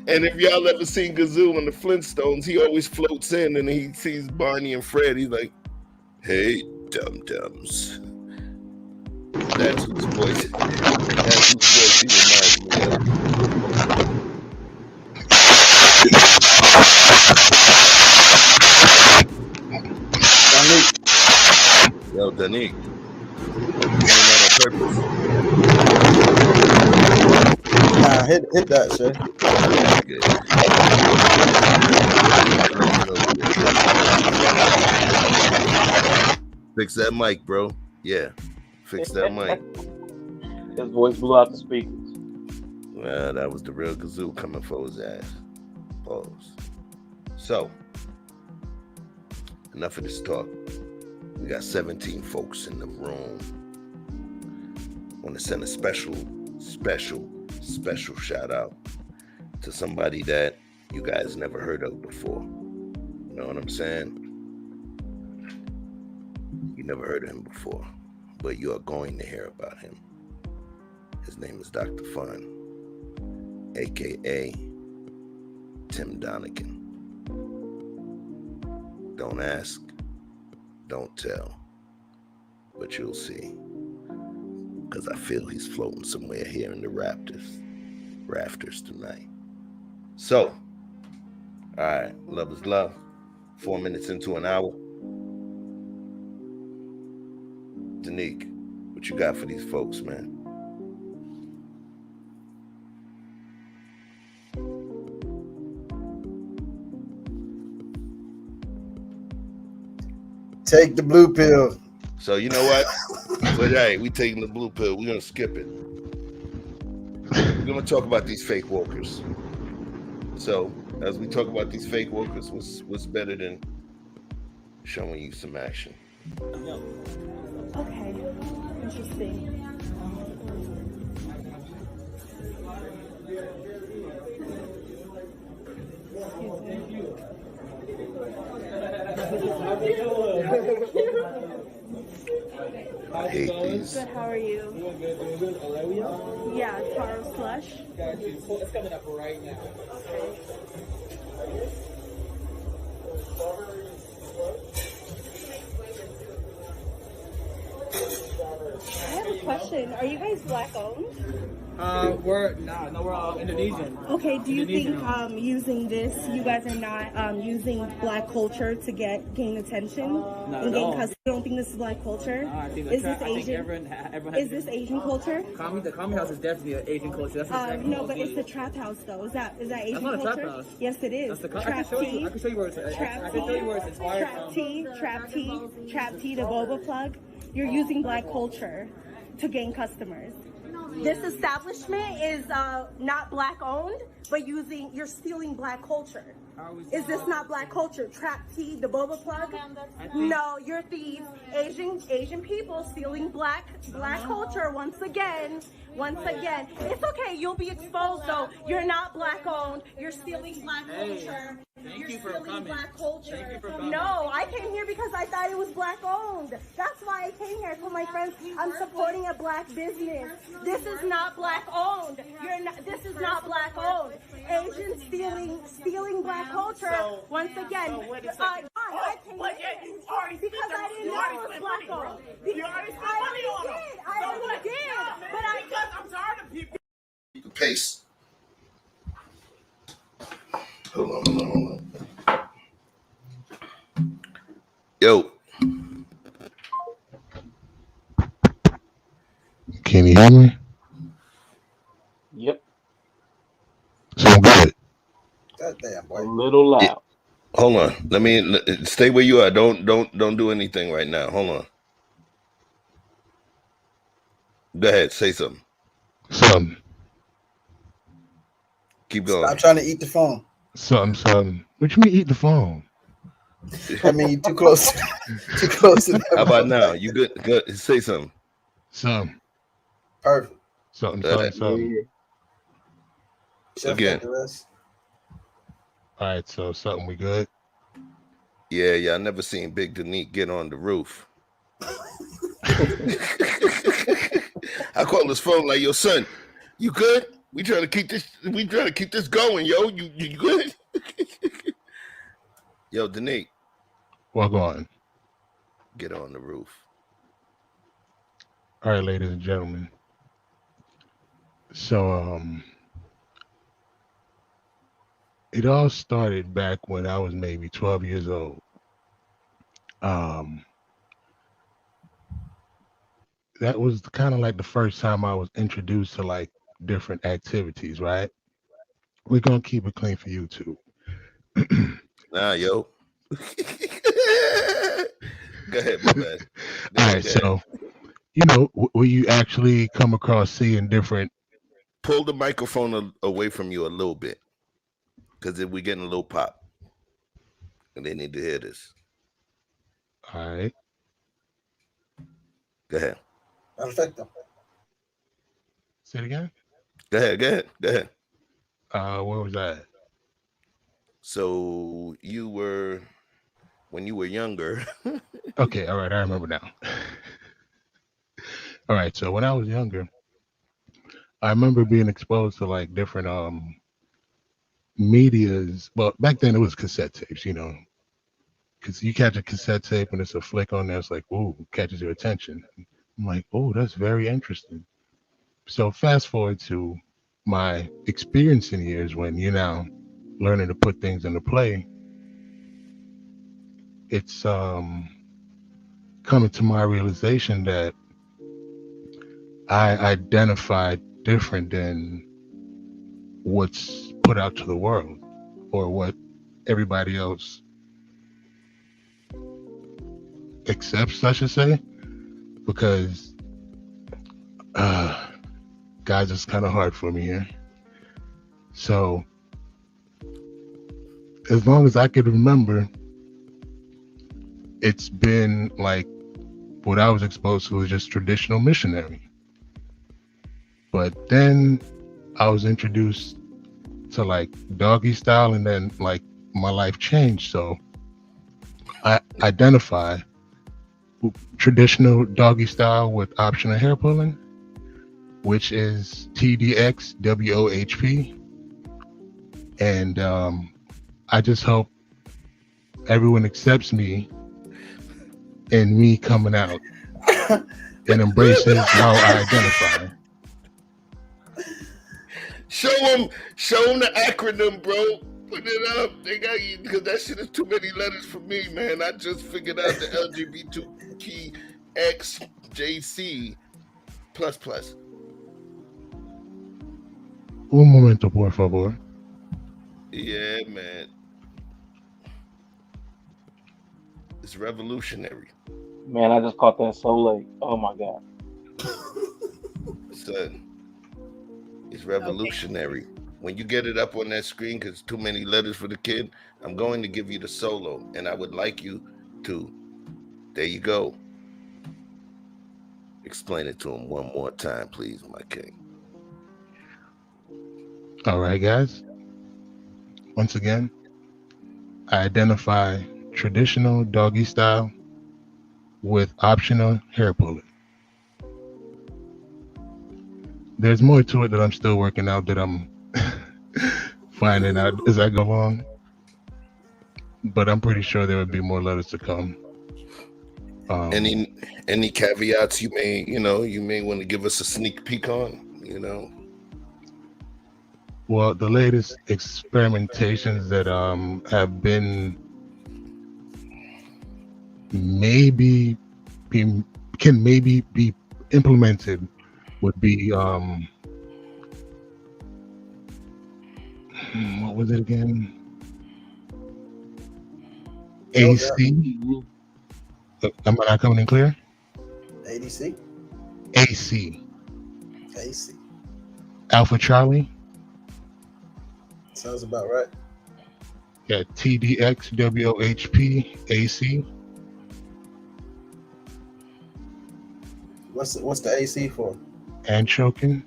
And if y'all ever seen Gazoo on the Flintstones, he always floats in and he sees Barney and Fred. He's like, hey, dum-dums. That's whose voice he reminds me of. Danique. Yo, Danique. Doing that on purpose. Nah, hit that shit. Fix that mic, bro. Yeah. Fix that mic. His voice blew out the speakers. Well, that was the real Kazoo coming for his ass. Pause. So, enough of this talk. We got 17 folks in the room. I want to send a special shout out to somebody that you guys never heard of before. You know what I'm saying? You never heard of him before, but you are going to hear about him. His name is Dr. Fun, aka Tim Donegan. Don't ask, don't tell, but you'll see. Because I feel he's floating somewhere here in the rafters tonight. So, all right, love is love. 4 minutes into an hour. Danique, what you got for these folks, man? Take the blue pill. So you know what? But hey, we taking the blue pill. We're gonna skip it. We're gonna talk about these fake walkers. So as we talk about these fake walkers, what's better than showing you some action? Okay, interesting. I hate these. Good, how are you? Doing good. Olivia? Yeah, Taro Slush. Got you. It's coming up right now. Okay. I have a question. Are you guys black owned? We're Indonesian. Okay, do you think Indonesian. using this, you guys are not using black culture to gain attention and gain customers? You don't think this is black culture? I think Is this I think Asian? everyone Is this Asian culture? The commie house is definitely an Asian culture. That's the second No, but it's the trap house though. Is that Asian That's not a culture? trap house. Yes, it is. That's the I Trap tea. can show you where it's Trap I can show you where it's inspired Trap tea, the boba plug. You're using black culture to gain customers. This establishment is not black owned, but you're stealing black culture. Is this not black culture? Trap tea, the boba plug? No, you're thieves. Asian people stealing black culture once again. It's okay, you'll be exposed though. You're not black owned. You're stealing black culture. Thank you for coming. Black culture. Thank you for coming. No, I came here because I thought it was black owned. That's why I came here. I told my friends I'm supporting a black business. This is not black owned. This is not black owned. Asians stealing black culture once again. I came here because I didn't know it was black owned. You already spent money on them. I already did. But Because I'm tired of people. The pace. Hold on. Yo. Can you hear me? Yep. So good. God damn, A boy. little loud. Hold on. Let me stay where you are. Don't do anything right now. Hold on. Go ahead. Say something. Something. Keep going. Stop trying to eat the phone. Something. What you mean eat the phone? I mean, you too close. Too close. To How about now? You good? Good. Say something. Something. Perfect. Something. Chef Again. got the rest. All right, so something we good? Yeah. I never seen Big Danique get on the roof. I call his phone like, yo, son, you good? We trying to keep this going, yo. You good? Yo, Danique. Walk on. Get on the roof. All right, ladies and gentlemen. So it all started back when I was maybe 12 years old. That was kind of like the first time I was introduced to like different activities, right? We're gonna keep it clean for YouTube. Nah, yo. Go ahead, my man. All right, so where you actually come across seeing different. Pull the microphone away from you a little bit, because we're getting a little pop, and they need to hear this. All right. Go ahead. Perfecto. Say it again. Go ahead. Go ahead. Go ahead. Where was that? So you were when you were younger. Okay. All right. I remember now. All right. So when I was younger, I remember being exposed to like different medias. Well, back then it was cassette tapes. Because you catch a cassette tape and it's a flick on there. It's like, ooh, catches your attention. I'm like, oh, that's very interesting. So fast forward to my experiencing years when you're now learning to put things into play. It's coming to my realization that I identify different than what's put out to the world or what everybody else accepts, I should say, because guys, it's kind of hard for me here. So as long as I could remember, it's been like what I was exposed to was just traditional missionary. But then I was introduced to like doggy style, and then like my life changed. So I identify traditional doggy style with optional hair pulling, which is TDX WOHP. And I just hope everyone accepts me and me coming out and embraces how I identify. Show them the acronym, bro. Put it up. They got you, because that shit is too many letters for me, man. I just figured out the LGBTQXJC plus. Un momento, por favor. Yeah, man. It's revolutionary. Man, I just caught that so late. Oh my god. Son, it's revolutionary. Okay. When you get it up on that screen, because too many letters for the kid, I'm going to give you the solo, and I would like you to. There you go. Explain it to him one more time, please, my king. All right, guys. Once again, I identify traditional doggy style with optional hair pulling. There's more to it that I'm still working out, that I'm finding out as I go along. But I'm pretty sure there would be more letters to come. Any caveats you may want to give us a sneak peek on, Well, the latest experimentations that have been can maybe be implemented would be what was it again? AC. Am I not coming in clear? ADC? AC. AC. Alpha Charlie. Sounds about right. Yeah, TDX WOHP AC. What's the AC for? And choking.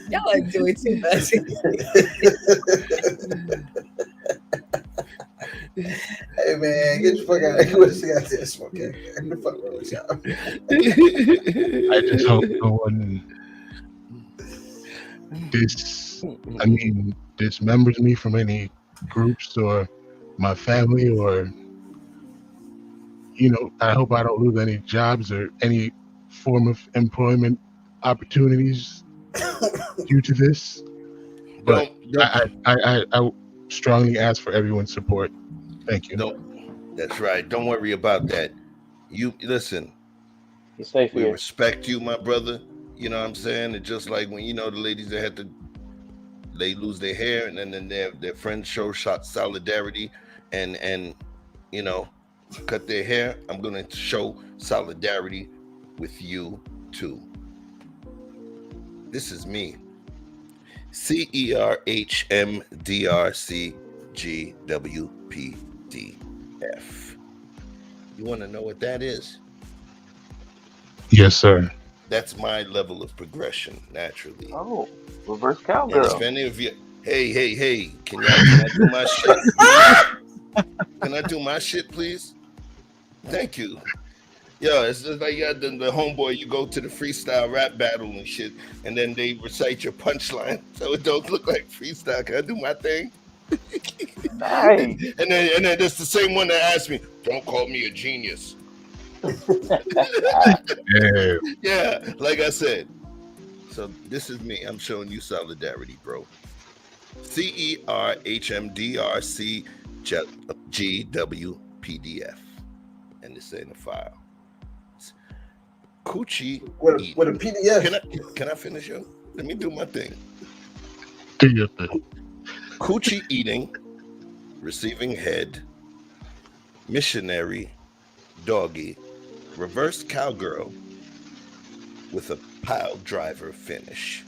Y'all are doing too much. Hey man, get your fuck out of here. What you got this one? Okay. Get the fuck wrong with y'all. I just hope no one dismembers me from any groups or my family, or I hope I don't lose any jobs or any form of employment opportunities due to this. But I strongly ask for everyone's support. Thank you. That's right. Don't worry about that. You listen. You're safe we here. Respect you, my brother. You know what I'm saying? It's just like when the ladies that they lose their hair, and then their friends show solidarity, and cut their hair, I'm going to show solidarity with you too. This is me. CERHMDRCGWPDF. You want to know what that is? Yes, sir. That's my level of progression, naturally. Oh, reverse And if cowgirl. any of you, hey, can I do my shit, please? Can I do my shit, please? Thank you. Yeah, it's just like you got the homeboy, you go to the freestyle rap battle and shit, and then they recite your punchline so it don't look like freestyle. Can I do my thing? Nice. and then there's the same one that asked me, don't call me a genius. Yeah. Yeah, like I said. So this is me. I'm showing you solidarity, bro. CERHMDRCGWPDF. And this ain't a file. Coochie with eating. a PDF. Can I finish it? Let me do my thing. Do your thing. Coochie eating, receiving head, missionary, doggy, reverse cowgirl with a pile driver finish.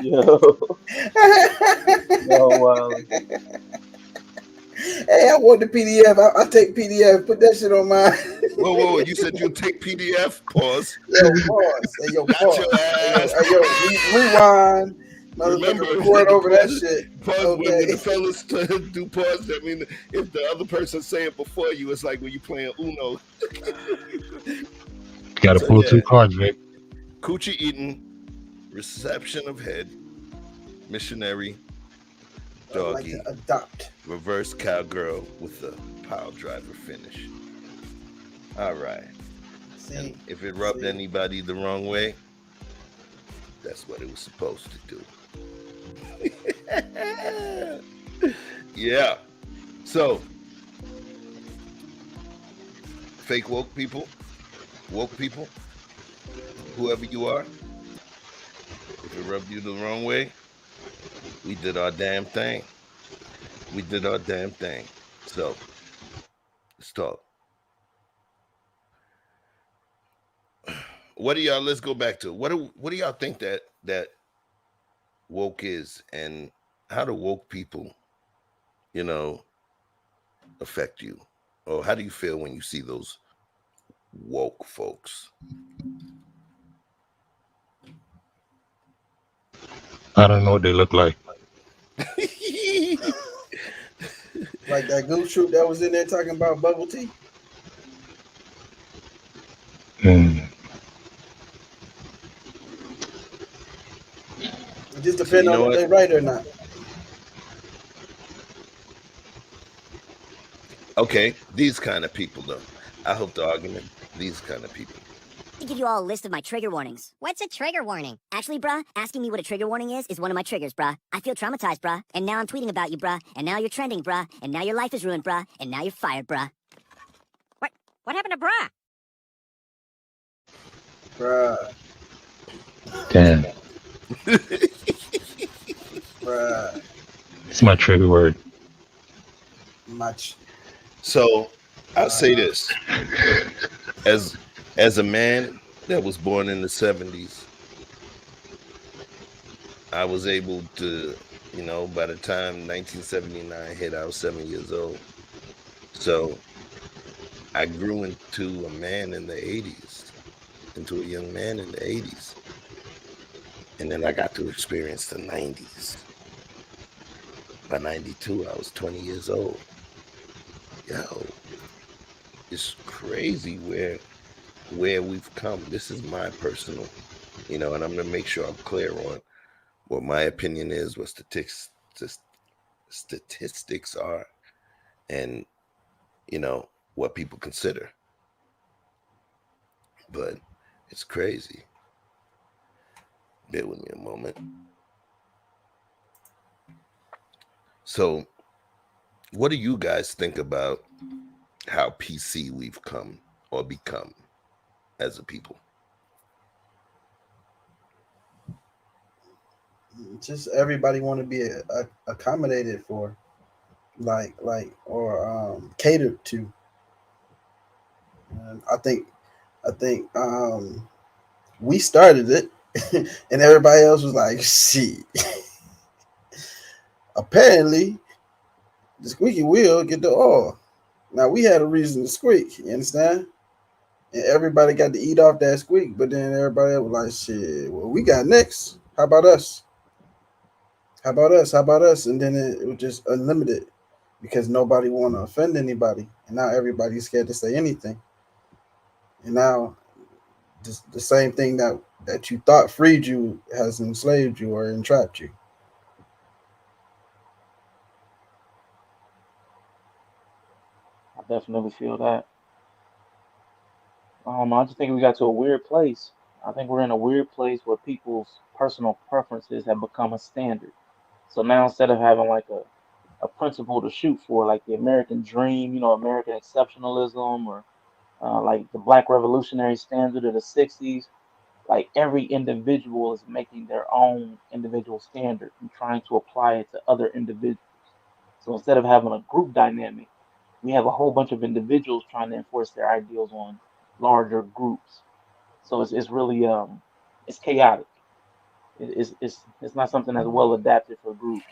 Yo. Wow. Hey, I want the PDF. I take PDF. Put that shit on mine. Whoa. You said you'll take PDF? Pause. Yo, pause. Hey, yo, Got pause. your ass. Hey, yo, rewind. Remember, record over that shit. Pause. Okay. When the fellas do pause, I mean, if the other person say it before you, it's like when you playing Uno. Gotta pull two cards, Vic. Coochie eating, reception of head, missionary, doggy, like adopt. Reverse cowgirl with a pile driver finish. All right. And if it rubbed anybody the wrong way, that's what it was supposed to do. Yeah. So, fake woke people, whoever you are, if it rubbed you the wrong way, we did our damn thing. So, let's talk. What do y'all? Let's go back to what do y'all think that woke is, and how do woke people, affect you, or how do you feel when you see those woke folks? I don't know what they look like. Like that goose troop that was in there talking about bubble tea. It just depends on if they right or not. Okay, these kind of people though. I hope the argument, these kind of people. To give you all a list of my trigger warnings. What's a trigger warning? Actually, bruh, asking me what a trigger warning is one of my triggers, bruh. I feel traumatized, bruh. And now I'm tweeting about you, bruh. And now you're trending, bruh. And now your life is ruined, bruh. And now you're fired, bruh. What happened to bruh? Bruh. Damn. Bruh. It's my trigger word. Much. So I'll say this. As a man that was born in the 70s, I was able to, by the time 1979 hit, I was 7 years old. So I grew into a man in the 80s, into a young man in the 80s. And then I got to experience the 90s. By 92, I was 20 years old. Yo, it's crazy where we've come. This is my personal, and I'm going to make sure I'm clear on what my opinion is, what statistics are, and, what people consider. But it's crazy. Bear with me a moment. So, what do you guys think about how PC we've come or become as a people? Just everybody want to be accommodated for. or catered to. And I think we started it, and everybody else was like, "Shit." Apparently, the squeaky wheel get the oil. Now we had a reason to squeak. You understand? And everybody got to eat off that squeak, but then everybody else was like, "Shit, well, we got next. How about us? How about us? How about us?" And then it was just unlimited because nobody want to offend anybody, and now everybody's scared to say anything. And now just the same thing that you thought freed you has enslaved you or entrapped you. I definitely feel that. I just think we got to a weird place. I think we're in a weird place where people's personal preferences have become a standard. So now instead of having like a principle to shoot for, like the American dream, American exceptionalism, or like the Black Revolutionary Standard of the '60s, like every individual is making their own individual standard and trying to apply it to other individuals. So instead of having a group dynamic, we have a whole bunch of individuals trying to enforce their ideals on larger groups. So it's really it's chaotic. It's not something that's well adapted for groups.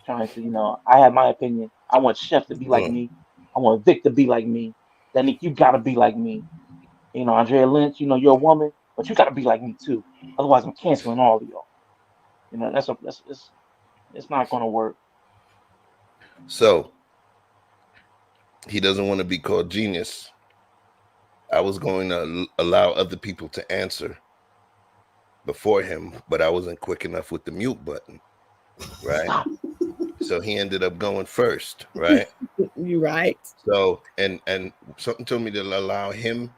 Trying to, I have my opinion. I want Chef to be like Mm. me. I want Vic to be like me. Then you gotta be like me. Andrea Lynch, you're a woman, but you gotta be like me too. Otherwise, I'm canceling all of y'all. That's it's not gonna work. So he doesn't want to be called genius. I was going to allow other people to answer before him, but I wasn't quick enough with the mute button, right? Stop. So he ended up going first, right? You're right. So and something told me to allow him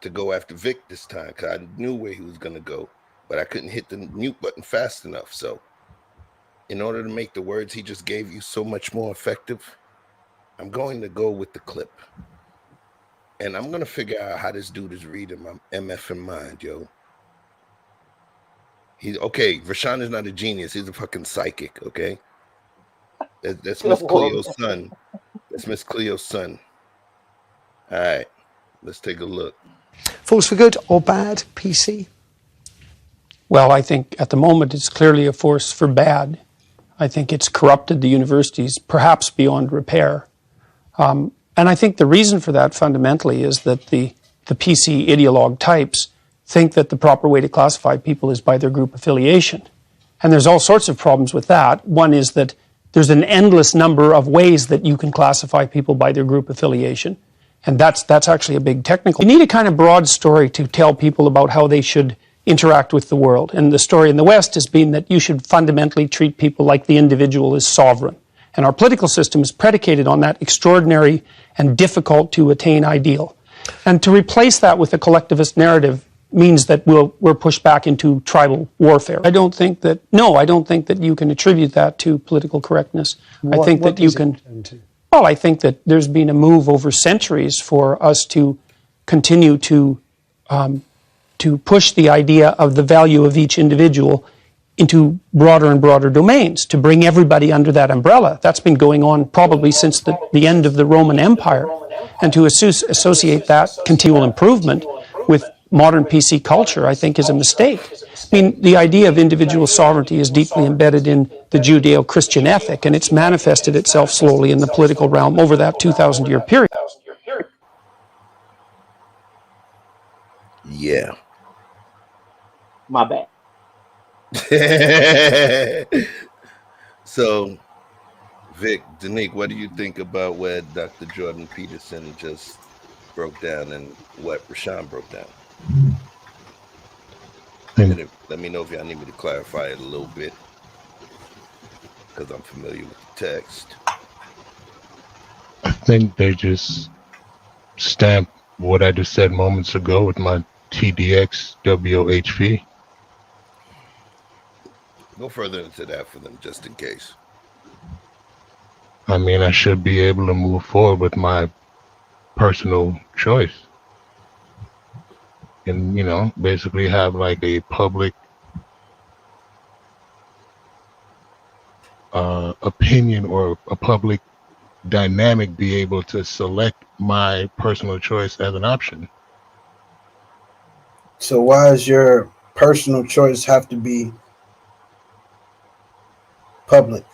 to go after Vic this time because I knew where he was gonna go, but I couldn't hit the mute button fast enough. So in order to make the words he just gave you so much more effective, I'm going to go with the clip. And I'm gonna figure out how this dude is reading my MFing mind, yo. He's okay. Rashawn is not a genius. He's a fucking psychic. Okay, that's Miss Cleo's son. That's Miss Cleo's son. All right, let's take a look. Force for good or bad, PC? Well, I think at the moment it's clearly a force for bad. I think it's corrupted the universities, perhaps beyond repair. And I think the reason for that fundamentally is that the PC ideologue types think that the proper way to classify people is by their group affiliation. And there's all sorts of problems with that. One is that there's an endless number of ways that you can classify people by their group affiliation. And that's actually a big technical. You need a kind of broad story to tell people about how they should interact with the world. And the story in the West has been that you should fundamentally treat people like the individual is sovereign. And our political system is predicated on that extraordinary and difficult to attain ideal. And to replace that with a collectivist narrative means that we're pushed back into tribal warfare. I don't think that you can attribute that to political correctness. I think that you can. Well, I think that there's been a move over centuries for us to continue to push the idea of the value of each individual into broader and broader domains, to bring everybody under that umbrella. That's been going on probably since the end of the Roman Empire. And to associate that continual improvement with modern PC culture, I think, is a mistake. I mean, the idea of individual sovereignty is deeply embedded in the Judeo-Christian ethic, and it's manifested itself slowly in the political realm over that 2,000-year period. Yeah. My bad. So, Vic, Danique, what do you think about where Dr. Jordan Peterson just broke down and what Rashawn broke down? Let me know if y'all need me to clarify it a little bit, because I'm familiar with the text. I think they just stamped what I just said moments ago with my TDX WOHP. Go further into that for them, just in case. I mean, I should be able to move forward with my personal choice. And, basically have like a public opinion or a public dynamic be able to select my personal choice as an option. So why does your personal choice have to be public?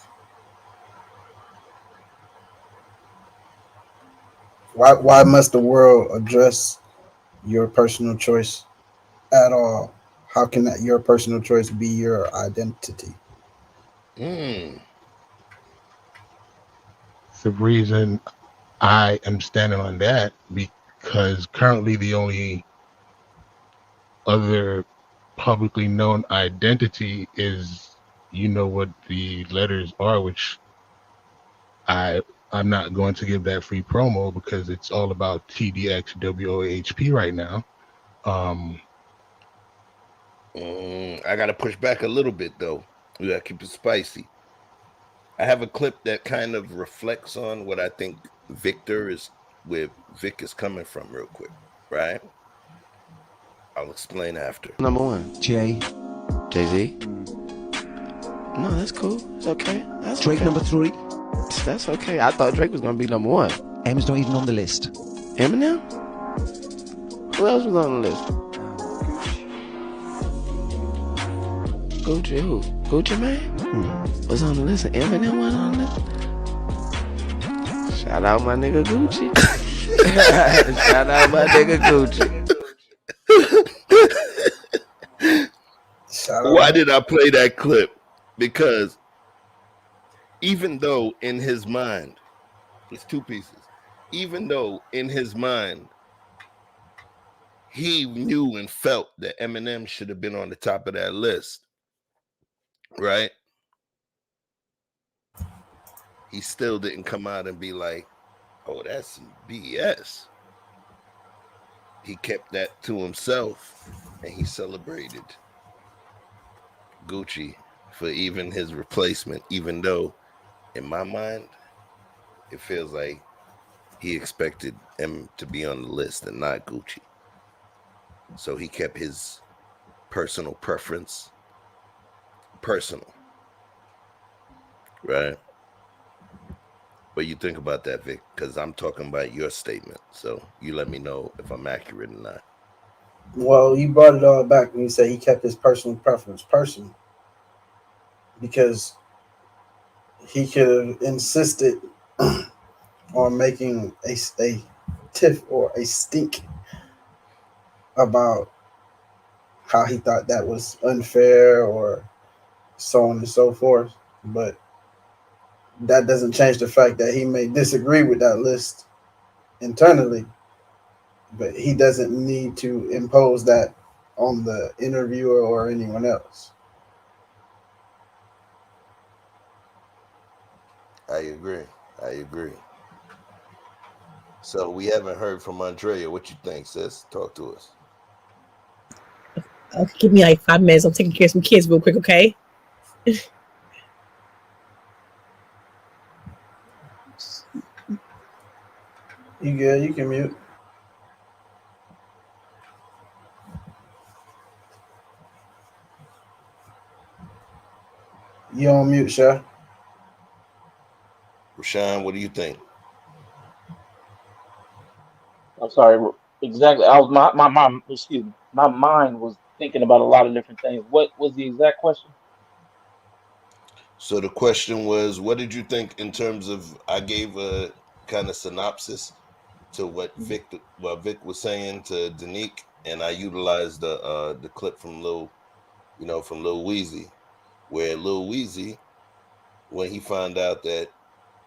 Why must the world address your personal choice at all? How can that your personal choice be your identity? Mm. The reason I am standing on that because currently the only other publicly known identity is what the letters are, which I'm not going to give that free promo because it's all about TDXWOHP right now. I gotta push back a little bit though. We gotta keep it spicy. I have a clip that kind of reflects on what I think where Vic is coming from real quick, right? I'll explain after. Number one. Jay-Z. No, that's cool. It's okay. That's Drake okay. number 3. That's okay. I thought Drake was gonna be number 1. M's not even on the list. Eminem? Who else was on the list? Gucci who? Gucci Mane? Was on the list. Eminem was on the list. Shout out my nigga Gucci. Shout out my nigga Gucci. Why did I play that clip? Because even though in his mind, it's 2 pieces. Even though in his mind, he knew and felt that Eminem should have been on the top of that list, right? He still didn't come out and be like, oh, that's some BS. He kept that to himself and he celebrated Gucci for even his replacement, even though in my mind, it feels like he expected him to be on the list and not Gucci. So he kept his personal preference personal, right? What you think about that, Vic? Because I'm talking about your statement. So you let me know if I'm accurate or not. Well, you brought it all back when you said he kept his personal preference personal, because he could have insisted on making a tiff or a stink about how he thought that was unfair or so on and so forth. But that doesn't change the fact that he may disagree with that list internally, but he doesn't need to impose that on the interviewer or anyone else. I agree. So we haven't heard from Andrea. What you think, sis? Talk to us. Okay, give me like 5 minutes. I'm taking care of some kids real quick, okay? You good? You can mute. You on mute, Sha. Rashawn, what do you think? I'm sorry. Exactly. I was my mind. Excuse me. My mind was thinking about a lot of different things. What was the exact question? So the question was, what did you think in terms of? I gave a kind of synopsis to what Vic was saying to Danique, and I utilized the clip from Lil Weezy, where Lil Weezy, when he found out that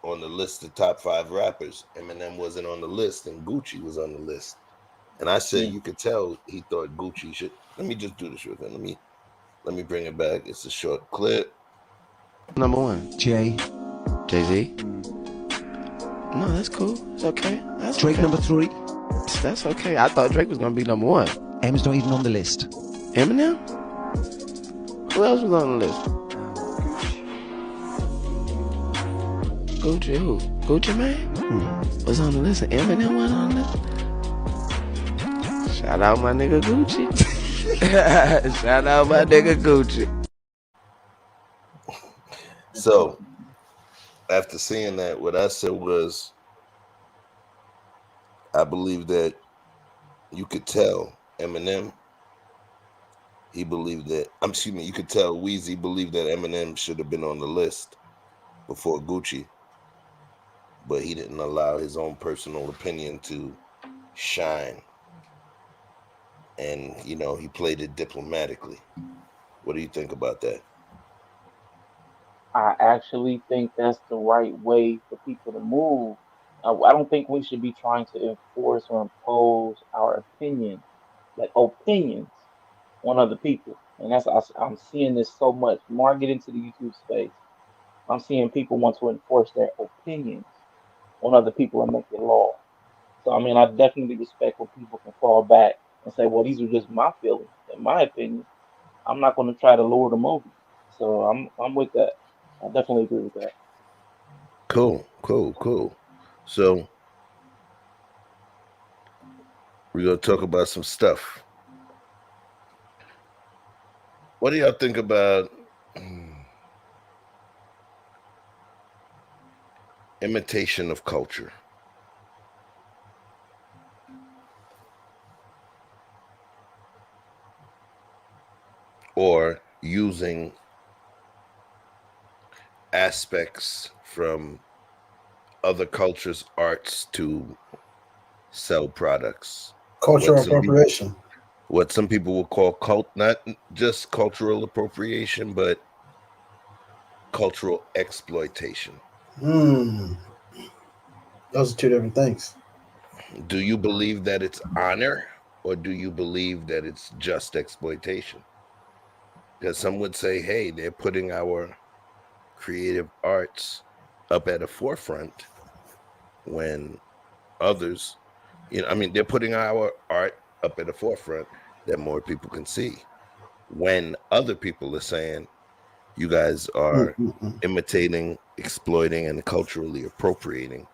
on the list of top 5 rappers, Eminem wasn't on the list and Gucci was on the list. And I said you could tell he thought Gucci should. Let me just do this real quick. Let me bring it back. It's a short clip. Number 1. Jay-Z. No, that's cool. It's okay. That's Drake okay. number 3. That's okay. I thought Drake was gonna be number 1. M's not even on the list. Eminem? Who else was on the list? Gucci who? Gucci Mane? Was on the list. Eminem was on the list. Shout out my nigga Gucci. Shout out my nigga Gucci. So after seeing that, what I said was, I believe that you could tell Eminem. He believed that. Excuse me. You could tell Weezy believed that Eminem should have been on the list before Gucci, but he didn't allow his own personal opinion to shine, and he played it diplomatically. What do you think about that? I actually think that's the right way for people to move. I don't think we should be trying to enforce or impose our opinions, like opinions, on other people. And I'm seeing this so much. The more I get into the YouTube space, I'm seeing people want to enforce their opinions on other people and make it law. So I mean, I definitely respect when people can fall back and say, "Well, these are just my feelings and my opinions. I'm not going to try to lure them over." So I'm with that. I definitely agree with that. Cool, cool, cool. So we're gonna talk about some stuff. What do y'all think about imitation of culture, or using aspects from other cultures' arts to sell products? What Cultural some people, appropriation. what some people will call not just cultural appropriation, but cultural exploitation. Hmm. Those are two different things. Do you believe that it's honor, or do you believe that it's just exploitation? Because some would say, hey, they're putting our creative arts up at a forefront, when others, I mean, they're putting our art up at the forefront that more people can see, when other people are saying you guys are Mm-mm-mm. imitating, exploiting, and culturally appropriating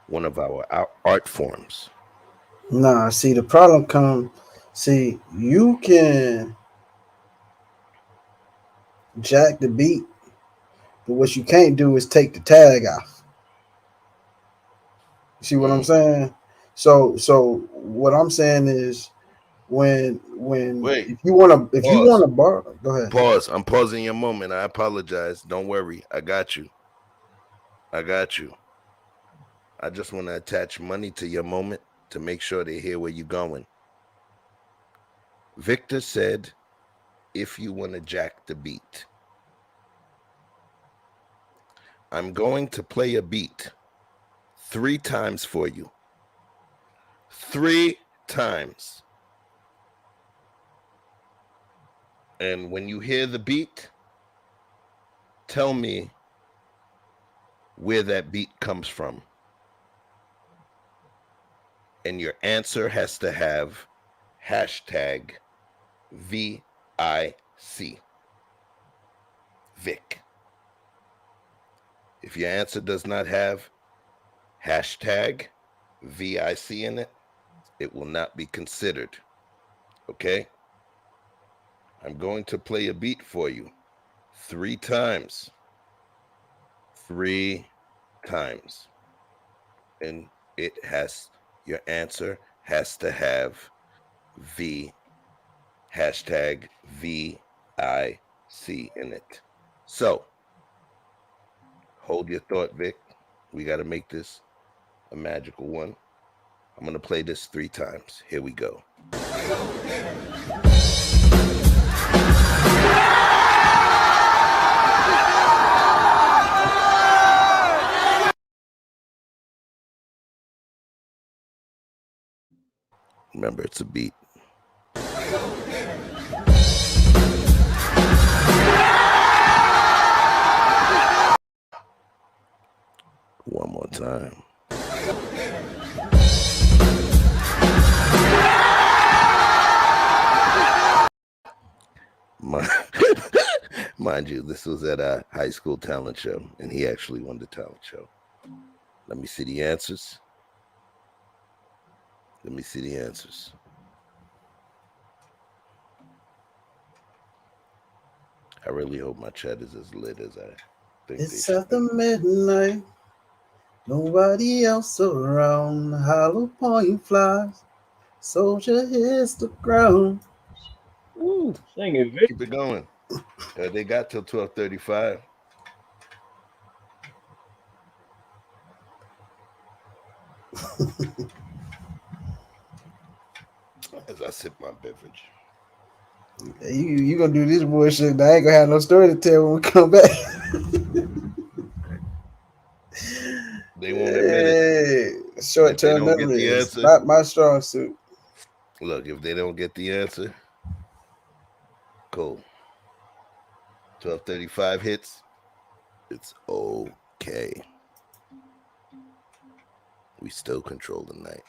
one of our art forms. Nah, see the problem come. See, you can jack the beat, but what you can't do is take the tag off. You see what I'm Mm. saying? So what I'm saying is when Wait, if you wanna pause, borrow, go ahead. pause. I'm pausing your moment. I apologize. Don't worry. I got you. I got you. I just want to attach money to your moment to make sure they hear where you're going. Victor said, if you want to jack the beat, I'm going to play a beat 3 times for you. 3 times. And when you hear the beat, tell me where that beat comes from. And your answer has to have hashtag VIC. Vic. If your answer does not have hashtag VIC in it, it will not be considered. Okay? I'm going to play a beat for you 3 times. 3 times. And your answer has to have V hashtag VIC in it. So hold your thought, Vic. We got to make this a magical one. I'm going to play this 3 times. Here we go. Remember, it's a beat. One more time. Mind you, this was at a high school talent show, and he actually won the talent show. Let me see the answers. Let me see the answers. I really hope my chat is as lit as I It's after midnight. Nobody else around. Hollow point flies. Soldier hits the ground. Woo. Sing it, Vic. Keep it going. They got till 12:35. As I sip my beverage. You gonna do this bullshit? I ain't gonna have no story to tell when we come back. They won't admit it. Hey, short If they term don't get memory the is answer, not my strong suit. look, if they don't get the answer, cool. 12:35 hits. It's okay. We still control the night.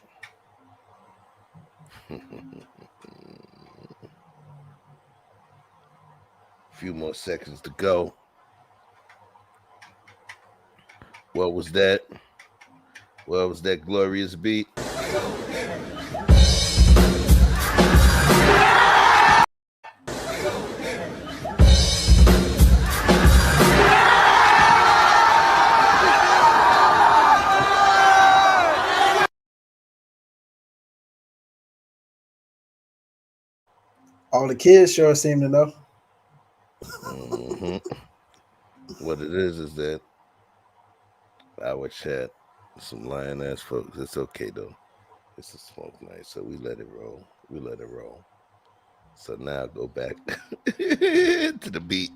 Few more seconds to go. What was that? What was that glorious beat? All the kids sure seem to know. Mm-hmm. What it is that our chat, some lying ass folks. It's okay though. It's a smoke night, so we let it roll. We let it roll. So now go back to the beat.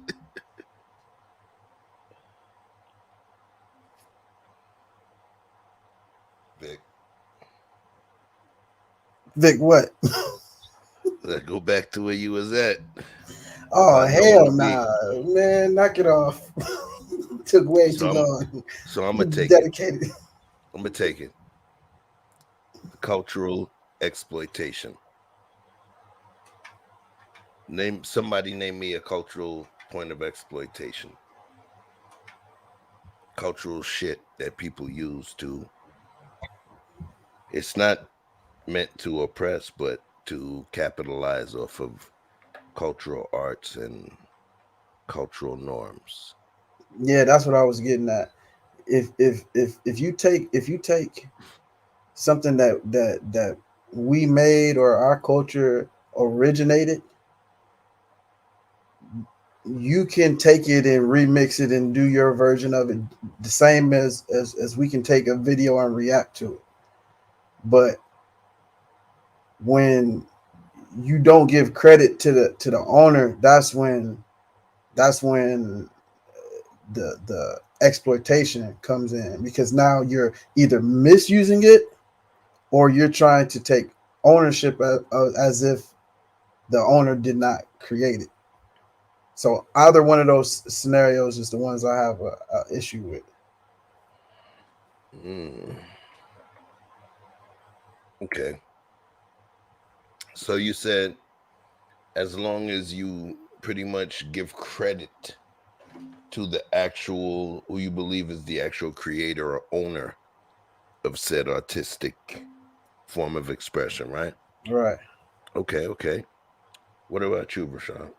Vic. Vic, what? Let's go back to where you was at. Oh hell nah, man! Knock it off. Took way too long. So I'm gonna take dedicated. it. I'm gonna take it. Cultural exploitation. Name me a cultural point of exploitation. Cultural shit that people use to. It's not meant to oppress, but to capitalize off of cultural arts and cultural norms. Yeah, that's what I was getting at. If you take something that we made or our culture originated, you can take it and remix it and do your version of it, the same as we can take a video and react to it. But when you don't give credit to the owner, that's when the exploitation comes in, because now you're either misusing it or you're trying to take ownership as if the owner did not create it. So either one of those scenarios is the ones I have a issue with. Okay. So you said as long as you pretty much give credit to the actual, who you believe is the actual creator or owner of said artistic form of expression, right? Right. Okay. What about you, Rashawn?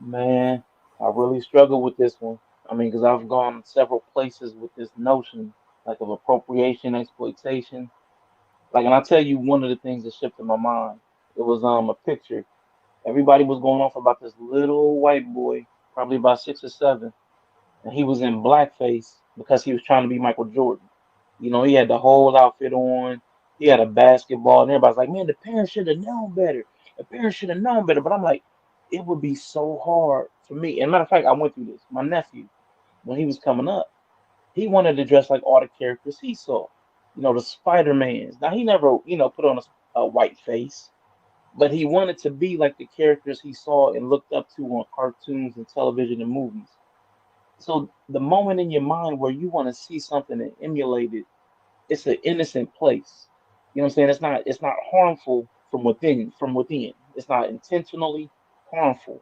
Man, I really struggle with this one. I mean, because I've gone several places with this notion, like of appropriation, exploitation. Like, and I'll tell you one of the things that shifted my mind. It was a picture. Everybody was going off about this little white boy, probably about 6 or 7, and he was in blackface because he was trying to be Michael Jordan. You know, he had the whole outfit on. He had a basketball, and everybody's like, "Man, the parents should have known better. The parents should have known better." But I'm like, it would be so hard for me. And matter of fact, I went through this. My nephew, when he was coming up, he wanted to dress like all the characters he saw. You know, the Spider-Mans. Now he never, put on a white face, but he wanted to be like the characters he saw and looked up to on cartoons and television and movies. So the moment in your mind where you want to see something and emulate it, it's an innocent place. You know what I'm saying? It's not harmful from within. It's not intentionally harmful.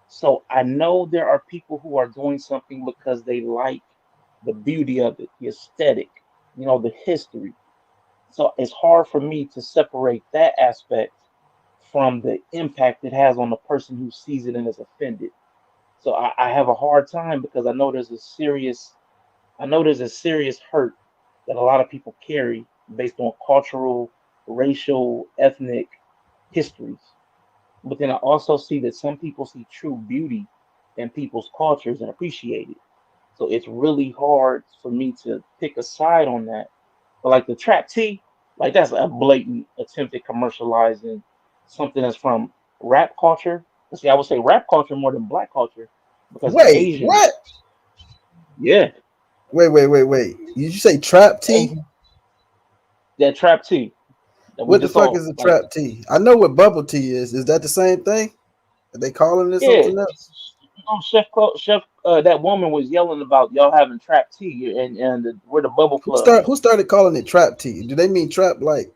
So I know there are people who are doing something because they like the beauty of it, the aesthetic, the history. So it's hard for me to separate that aspect from the impact it has on the person who sees it and is offended. So I have a hard time because I know there's a serious hurt that a lot of people carry based on cultural, racial, ethnic histories. But then I also see that some people see true beauty in people's cultures and appreciate it. So it's really hard for me to pick a side on that. But like the trap T, like that's a blatant attempt at commercializing something that's from rap culture. See, I would say rap culture more than black culture because Wait, Asians, what? yeah, Wait. Did you say trap tea? Asians, that trap T that we What the just fuck saw, is a like, trap tea? I know what bubble tea is. Is that the same thing? Are they calling it yeah, something else? Chef, that woman was yelling about y'all having trap tea and we're the bubble club, Who started calling it trap tea? Do they mean trap like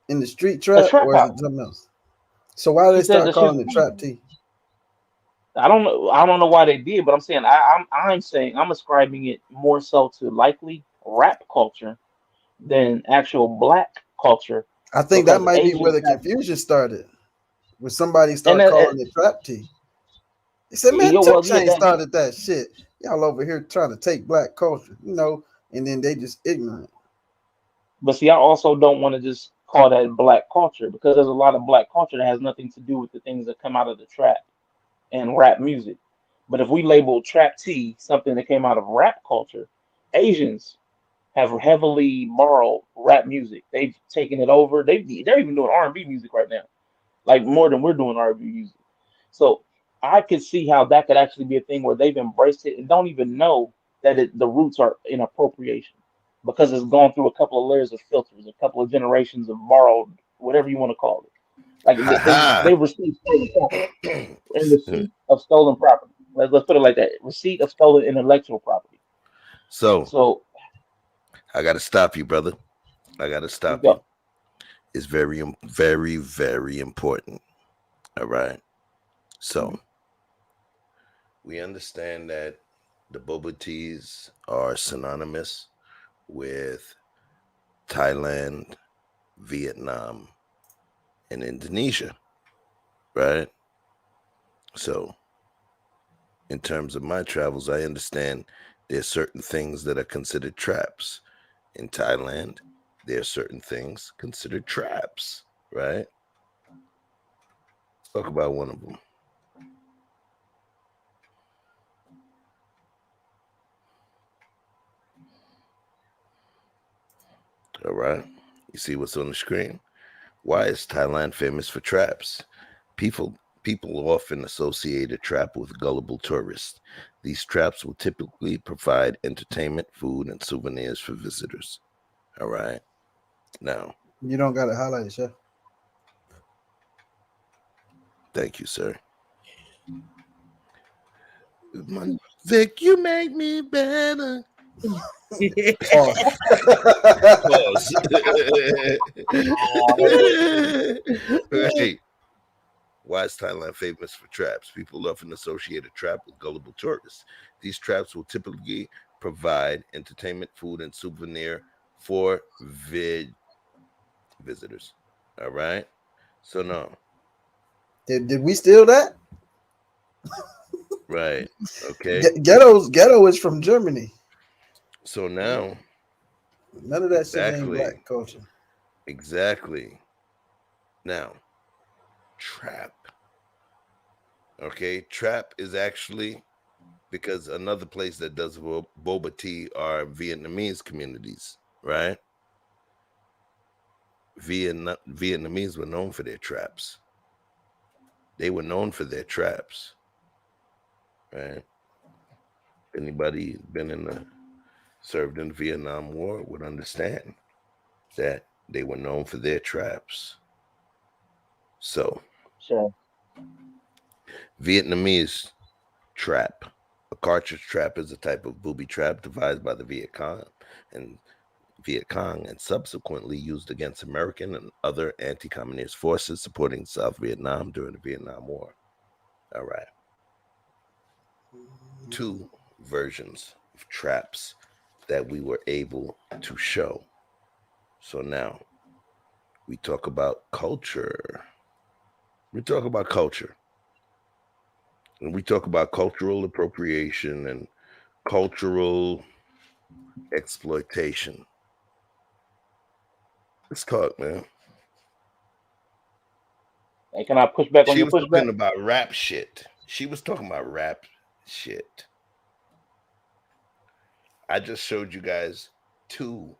in the street a trap, trap or is house. it something else? So why do She they said start that she was calling it trap tea? I don't know why they did, but I'm saying I'm saying I'm ascribing it more so to likely rap culture than actual black culture I think that because might be where Asians the have confusion started. When somebody and start calling it trap tea. They said, man, yo, Two well, yeah, Chain that, started that shit. Y'all over here trying to take black culture, and then they just ignorant. but see, I also don't want to just call that black culture because there's a lot of black culture that has nothing to do with the things that come out of the trap and rap music. But if we label trap T something that came out of rap culture, Asians have heavily borrowed rap music. They've taken it over. They're even doing R&B music right now, like more than we're doing R&B music. So I could see how that could actually be a thing where they've embraced it and don't even know that the roots are in appropriation because it's gone through a couple of layers of filters, a couple of generations of borrowed, whatever you want to call it. Like Ha they ha. received stolen property and receipt of stolen property. Let's put it like that: receipt of stolen intellectual property. So So I gotta stop you, brother. I gotta let's stop you. go. It's very, very important. All right. So we understand that the boba teas are synonymous with Thailand, Vietnam, and Indonesia, right? So, in terms of my travels, I understand there's certain things that are considered traps. In Thailand, there are certain things considered traps, right? Let's talk about one of them. All right. You see what's on the screen? Why is Thailand famous for traps? People often associate a trap with gullible tourists. These traps will typically provide entertainment, food, and souvenirs for visitors. All right. Now, You don't got to highlight it, chef. thank you, sir. Vic, you make me better. Pause. Pause. Right. Why is Thailand famous for traps? People often associate a trap with gullible tourists. These traps will typically provide entertainment, food, and souvenir for visitors. All right. So no. Did we steal that? Right. Okay. Ghetto is from Germany. So now, None of that shit ain't exactly, black culture. exactly. Now, trap. Okay, trap is actually because another place that does boba tea are Vietnamese communities, right? Vietnamese were known for their traps. They were known for their traps, right? Anybody been served in the Vietnam War would understand that they were known for their traps. So, Sure. Vietnamese trap. A cartridge trap is a type of booby trap devised by the Viet Cong and subsequently used against American and other anti-communist forces supporting South Vietnam during the Vietnam War. All right. Two versions of traps that we were able to show. So now we talk about culture. We talk about culture. when we talk about cultural appropriation and cultural exploitation, let's talk, man. And can I push back on She your was talking pushback? about rap shit. She was talking about rap shit. I just showed you guys 2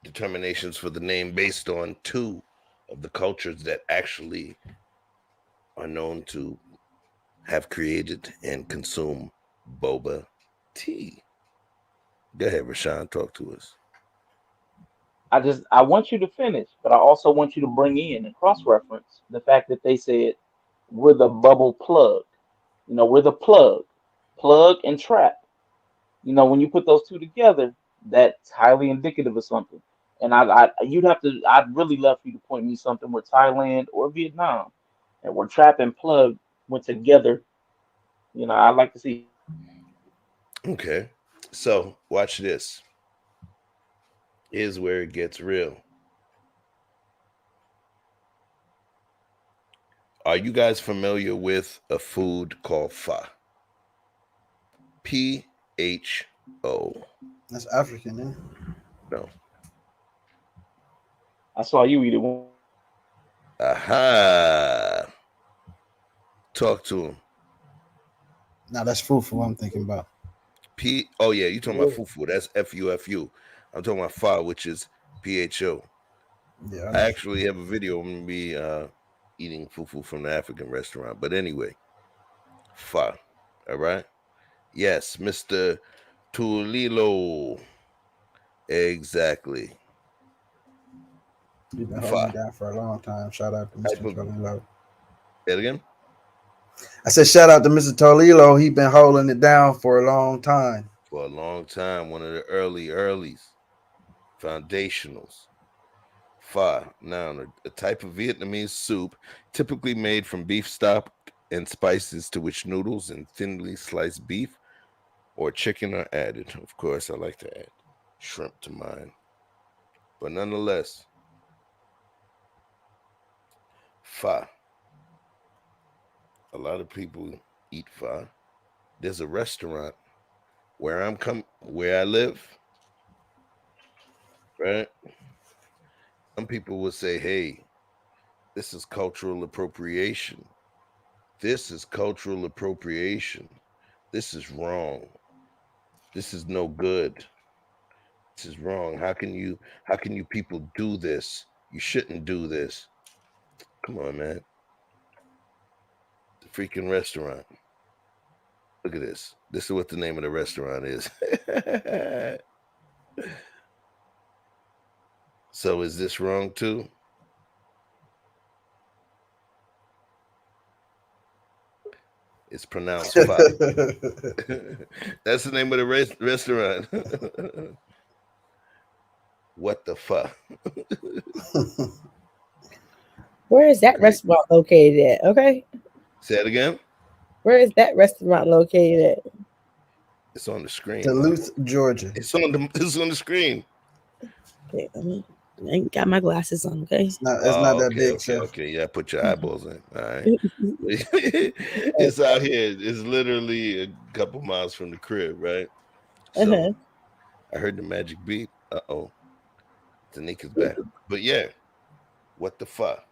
determinations for the name based on 2 of the cultures that actually are known to have created and consume boba tea. Go ahead, Rashawn, talk to us. I want you to finish, but I also want you to bring in and cross-reference the fact that they said we're the bubble plug. We're the plug and trap. When you put those two together, that's highly indicative of something. And I'd really love for you to point me something where Thailand or Vietnam and where trap and plug went together. I'd like to see. Okay, so watch this. Here's where it gets real. Are you guys familiar with a food called pho? PHO. That's African, man. No. I saw you eat it. Aha. Talk to him. Now that's fufu I'm thinking about. Oh yeah, you talking about fufu? That's FUFU. I'm talking about pho, which is PHO. Yeah, I actually have a video of me eating fufu from the African restaurant. But anyway, pho. All right. Yes, Mr. Tulilo. Exactly. You've been holding it down for a long time. Shout out to Mr. Tolilo. Say it again? I said shout out to Mr. Tolilo. He's been holding it down for a long time. For a long time. One of the earlies. Foundationals. Pho. Now, a type of Vietnamese soup typically made from beef stock and spices to which noodles and thinly sliced beef or chicken are added. Of course, I like to add shrimp to mine. But nonetheless, pho. A lot of people eat pho. There's a restaurant where I live, right? Some people will say, hey, this is cultural appropriation. This is cultural appropriation. This is wrong. This is no good. This is wrong. How can you people do this? You shouldn't do this. Come on, man. The freaking restaurant. Look at this. This is what the name of the restaurant is. So is this wrong too? It's pronounced pho. That's the name of the restaurant. What the fuck? Where is that restaurant located at? Okay. Say it again. Where is that restaurant located at? It's on the screen. Duluth, Georgia. It's on the screen. Okay, I ain't got my glasses on. Okay. It's not that big, Chef. Okay. Yeah, put your eyeballs in. All right. It's out here. It's literally a couple miles from the crib, right? So I heard the magic beat. Uh-oh. Tanika's back. But yeah, what the fuck?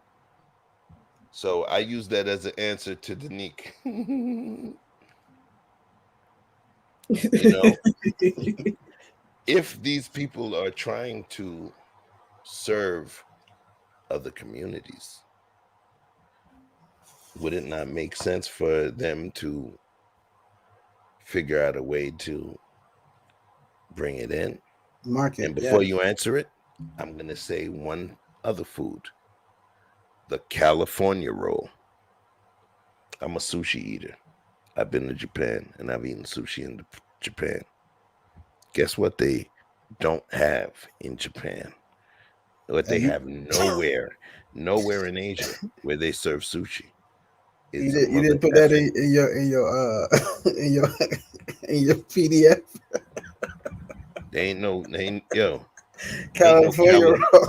So I use that as an answer to Danique. If these people are trying to serve other communities, would it not make sense for them to figure out a way to bring it in? Market. And before you answer it, I'm going to say one other food. The California roll. I'm a sushi eater. I've been to Japan and I've eaten sushi in Japan. Guess what they don't have in Japan? What they have nowhere in Asia where they serve sushi. You didn't put that in your PDF.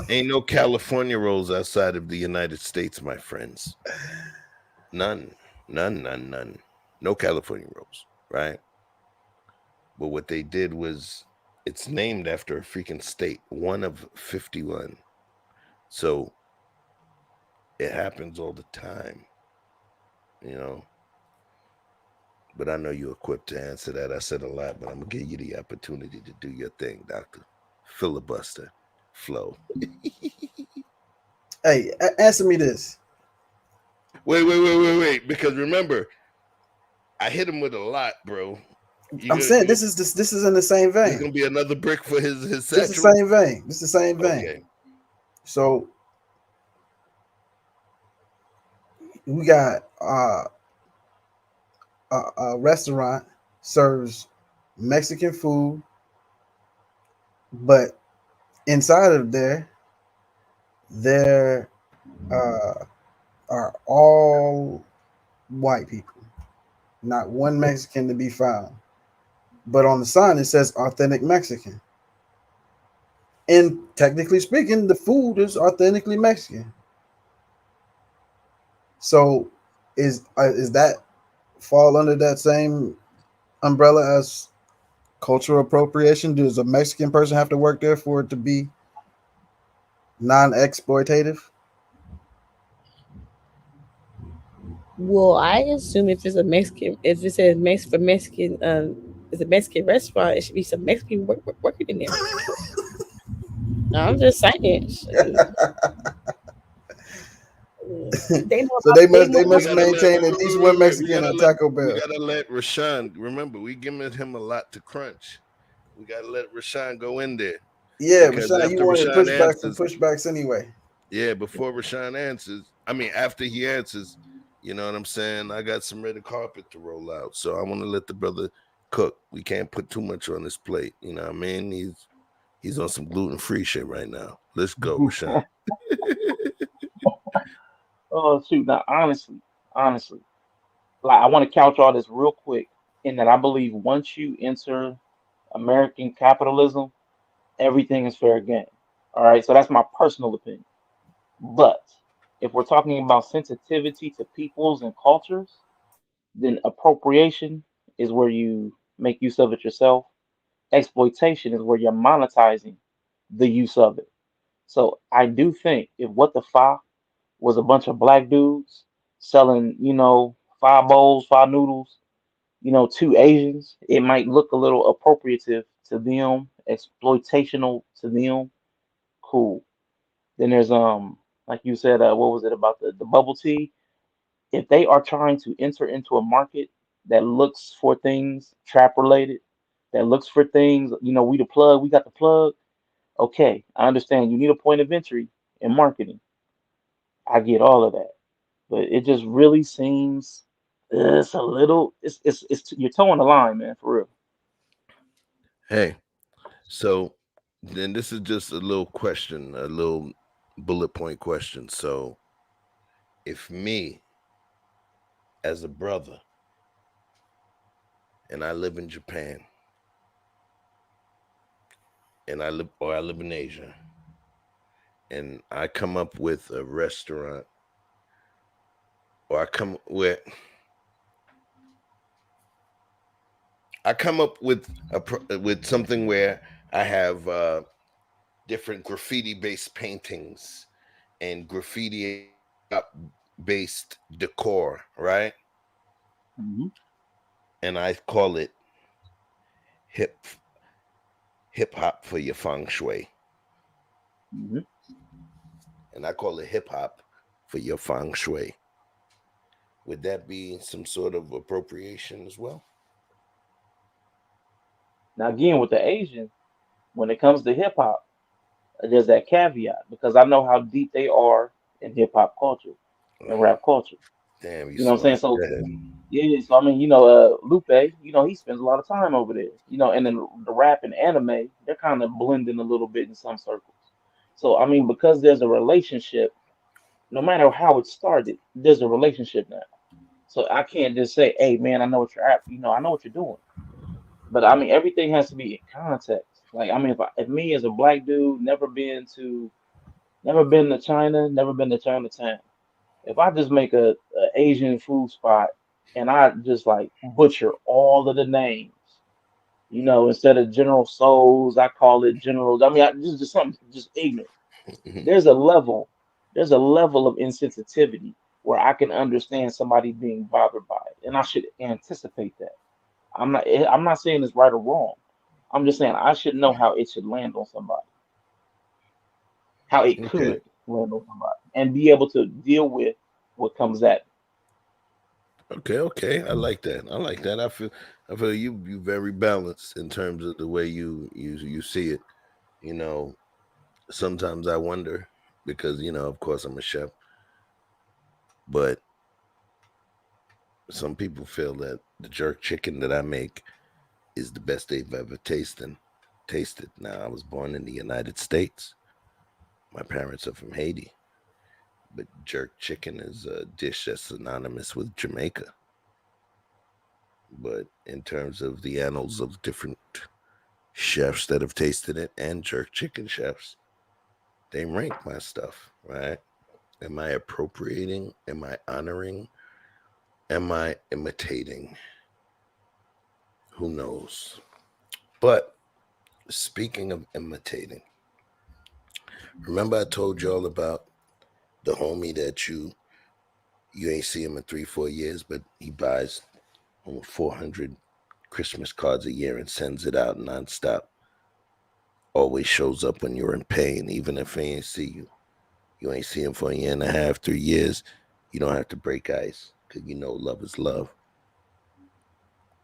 Ain't no California rolls outside of the United States, my friends. None. None. No California rolls, right? But what they did was it's named after a freaking state, one of 51. So it happens all the time, you know. But I know you're equipped to answer that. I said a lot, but I'm gonna give you the opportunity to do your thing, Doctor. Filibuster, flow. Hey, answer me this. Wait. Because remember, I hit him with a lot, bro. I'm saying this is in the same There's vein. gonna be another brick for his This is the satchel. same vein. This is the same vein. Okay. So we got a restaurant serves Mexican food, but inside of there uh, are all white people, not one Mexican to be found. But on the sign it says authentic Mexican. And technically speaking, the food is authentically Mexican. So is that fall under that same umbrella as cultural appropriation? Does a Mexican person have to work there for it to be non-exploitative? Well, I assume if it's a Mexican, if it says Mexican, it's a Mexican restaurant, it should be some Mexican working in there. I'm just saying. They know So about, they know they about must maintain at least one Mexican at Taco We Bell. gotta let Rashawn. Remember, we giving him a lot to crunch. We gotta let Rashawn go in there Yeah, because Rashawn, you after wanted Rashawn pushback for answers, pushbacks anyway. yeah, before Rashawn answers, I mean after he answers, you know what I'm saying? I got some red carpet to roll out, so I want to let the brother cook. We can't put too much on his plate. You know what I mean? He's on some gluten-free shit right now. Let's go, Rashawn. Oh shoot! Now, honestly, like I want to couch all this real quick in that I believe once you enter American capitalism, everything is fair game. All right, so that's my personal opinion. But if we're talking about sensitivity to peoples and cultures, then appropriation is where you make use of it yourself. Exploitation is where you're monetizing the use of it. So I do think if what the fa was a bunch of black dudes selling, five bowls, five noodles, two Asians, it might look a little appropriative to them, exploitational to them. Cool. Then there's like you said, what was it about the bubble tea? If they are trying to enter into a market that looks for things trap related, that looks for things, we the plug, we got the plug. Okay, I understand you need a point of entry in marketing. I get all of that, but it just really seems it's a little, it's you're towing the line, man, for real. Hey, so then this is just a little question, a little bullet point question. So if me as a brother and I live in Japan and I live in Asia and I come up with a restaurant or I come up with with something where I have different graffiti based paintings and graffiti based decor, right? Hmm. And I call it hip hip hop for your feng shui. Hmm. And I call it hip hop for your feng shui. Would that be some sort of appropriation as well? Now again, with the Asian, when it comes to hip hop, there's that caveat because I know how deep they are in hip hop culture and rap culture. Damn, you You know what I'm saying? smart. So Go ahead. yeah, so I mean, Lupe, he spends a lot of time over there. And then the rap and anime, they're kind of blending a little bit in some circles. So I mean, because there's a relationship, no matter how it started, there's a relationship now. So I can't just say, "Hey, man, I know what you're at. I know what you're doing." But I mean, everything has to be in context. Like, I mean, if me as a black dude, never been to China, never been to Chinatown. If I just make a Asian food spot and I just like butcher all of the names, instead of General Souls, I call it General. I mean, just something just ignorant. There's a level, there's a level of insensitivity where I can understand somebody being bothered by it, and I should anticipate that. I'm not saying it's right or wrong. I'm just saying I should know how it should land on somebody, how it Okay. could land on somebody, and be able to deal with what comes at me. Okay. I like that. I feel you very balanced in terms of the way you see it. You know, sometimes I wonder because of course I'm a chef, but some people feel that the jerk chicken that I make is the best they've ever tasted. Now, I was born in the United States. My parents are from Haiti, but jerk chicken is a dish that's synonymous with Jamaica. But in terms of the annals of different chefs that have tasted it and jerk chicken chefs, they rank my stuff, right? Am I appropriating? Am I honoring? Am I imitating? Who knows? But speaking of imitating, remember I told y'all about the homie that you ain't see him in 3-4 years, but he buys almost 400 Christmas cards a year and sends it out nonstop. Always shows up when you're in pain, even if he ain't see you. You ain't see him for a year and a half, 3 years. You don't have to break ice because love is love.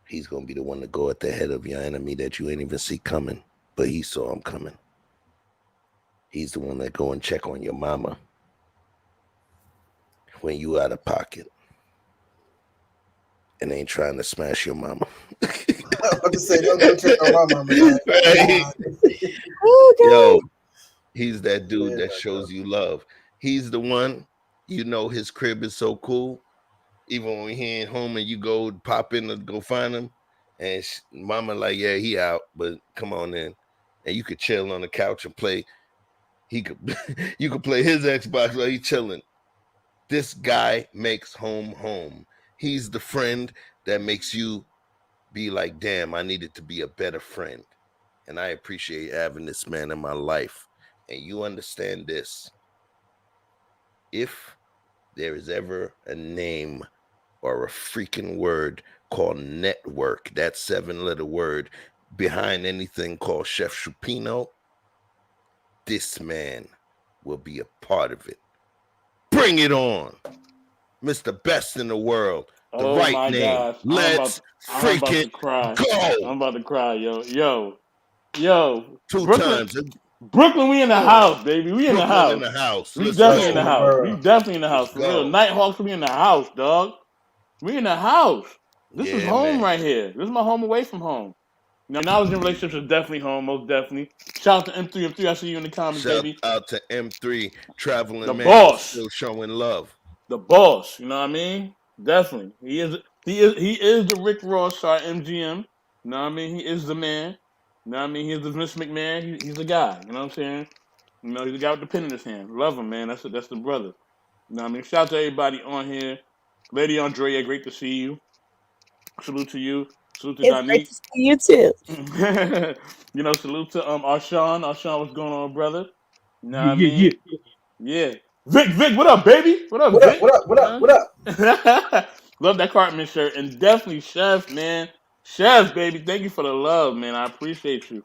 He's gonna be the one to go at the head of your enemy that you ain't even see coming, but he saw him coming. He's the one that go and check on your mama when you out of pocket and ain't trying to smash your mama. I was about to say, don't go check on my mama. Man. Right? Yo, he's that dude that shows you love. He's the one, his crib is so cool. Even when he ain't home and you go pop in to go find him, and mama like, yeah, he out, but come on in. And you could chill on the couch and play. You could play his Xbox while he chilling. This guy makes home. He's the friend that makes you be like, damn, I needed to be a better friend. And I appreciate having this man in my life. And you understand this. If there is ever a name or a freaking word called network, that 7-letter word behind anything called Chef Chupino, this man will be a part of it. Bring it on. Mr. Best in the world. The Oh right my name. gosh. Let's I'm about freaking to cry. go. I'm about to cry, yo. Two Brooklyn, times. Brooklyn, we in the house, baby. We in the Brooklyn in house. the house. We Let's definitely in the go. house. We definitely in the Let's house for real. go. Nighthawks, we in the house, dog. We in the house. This is Yeah, home man. right here. This is my home away from home. Now, I was in relationships is definitely home, most definitely. Shout out to M3. M3, I see you in the comments, Shout baby. out to M3, traveling The man, but boss. still showing love. The boss, you know what I mean? Definitely. He is the Rick Ross, our MGM. You know what I mean? He is the man. You know what I mean? He's the Vince McMahon. He's the guy. You know what I'm saying? He's the guy with the pen in his hand. Love him, man. That's the brother. You know what I mean? Shout out to everybody on here. Lady Andrea, great to see you. Salute to you. Salute to It's great Donique. to see you too. Salute to Arshawn. Arshawn, what's going on, brother? You know what Yeah, I yeah, yeah. mean? Yeah. Vic, what up, baby? What up, What up? Vic? What up? What up? What up? Love that Cartman shirt. And definitely Chef, man. Chef, baby, thank you for the love, man. I appreciate you.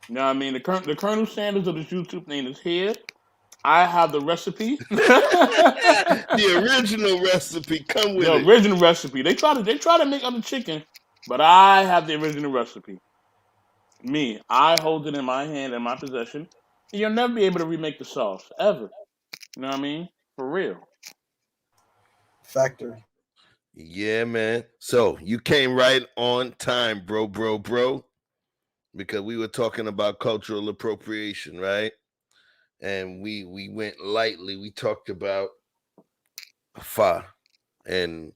You know what I mean? The Colonel Sanders of this YouTube name is here. I have the recipe. The original recipe. Come with The it. original recipe. They try to make other chicken, but I have the original recipe. Me, I hold it in my hand, in my possession. And you'll never be able to remake the sauce ever. You know what I mean? For real. Factory. Yeah, man. So you came right on time, bro, because we were talking about cultural appropriation, right? And we went lightly. We talked about fa and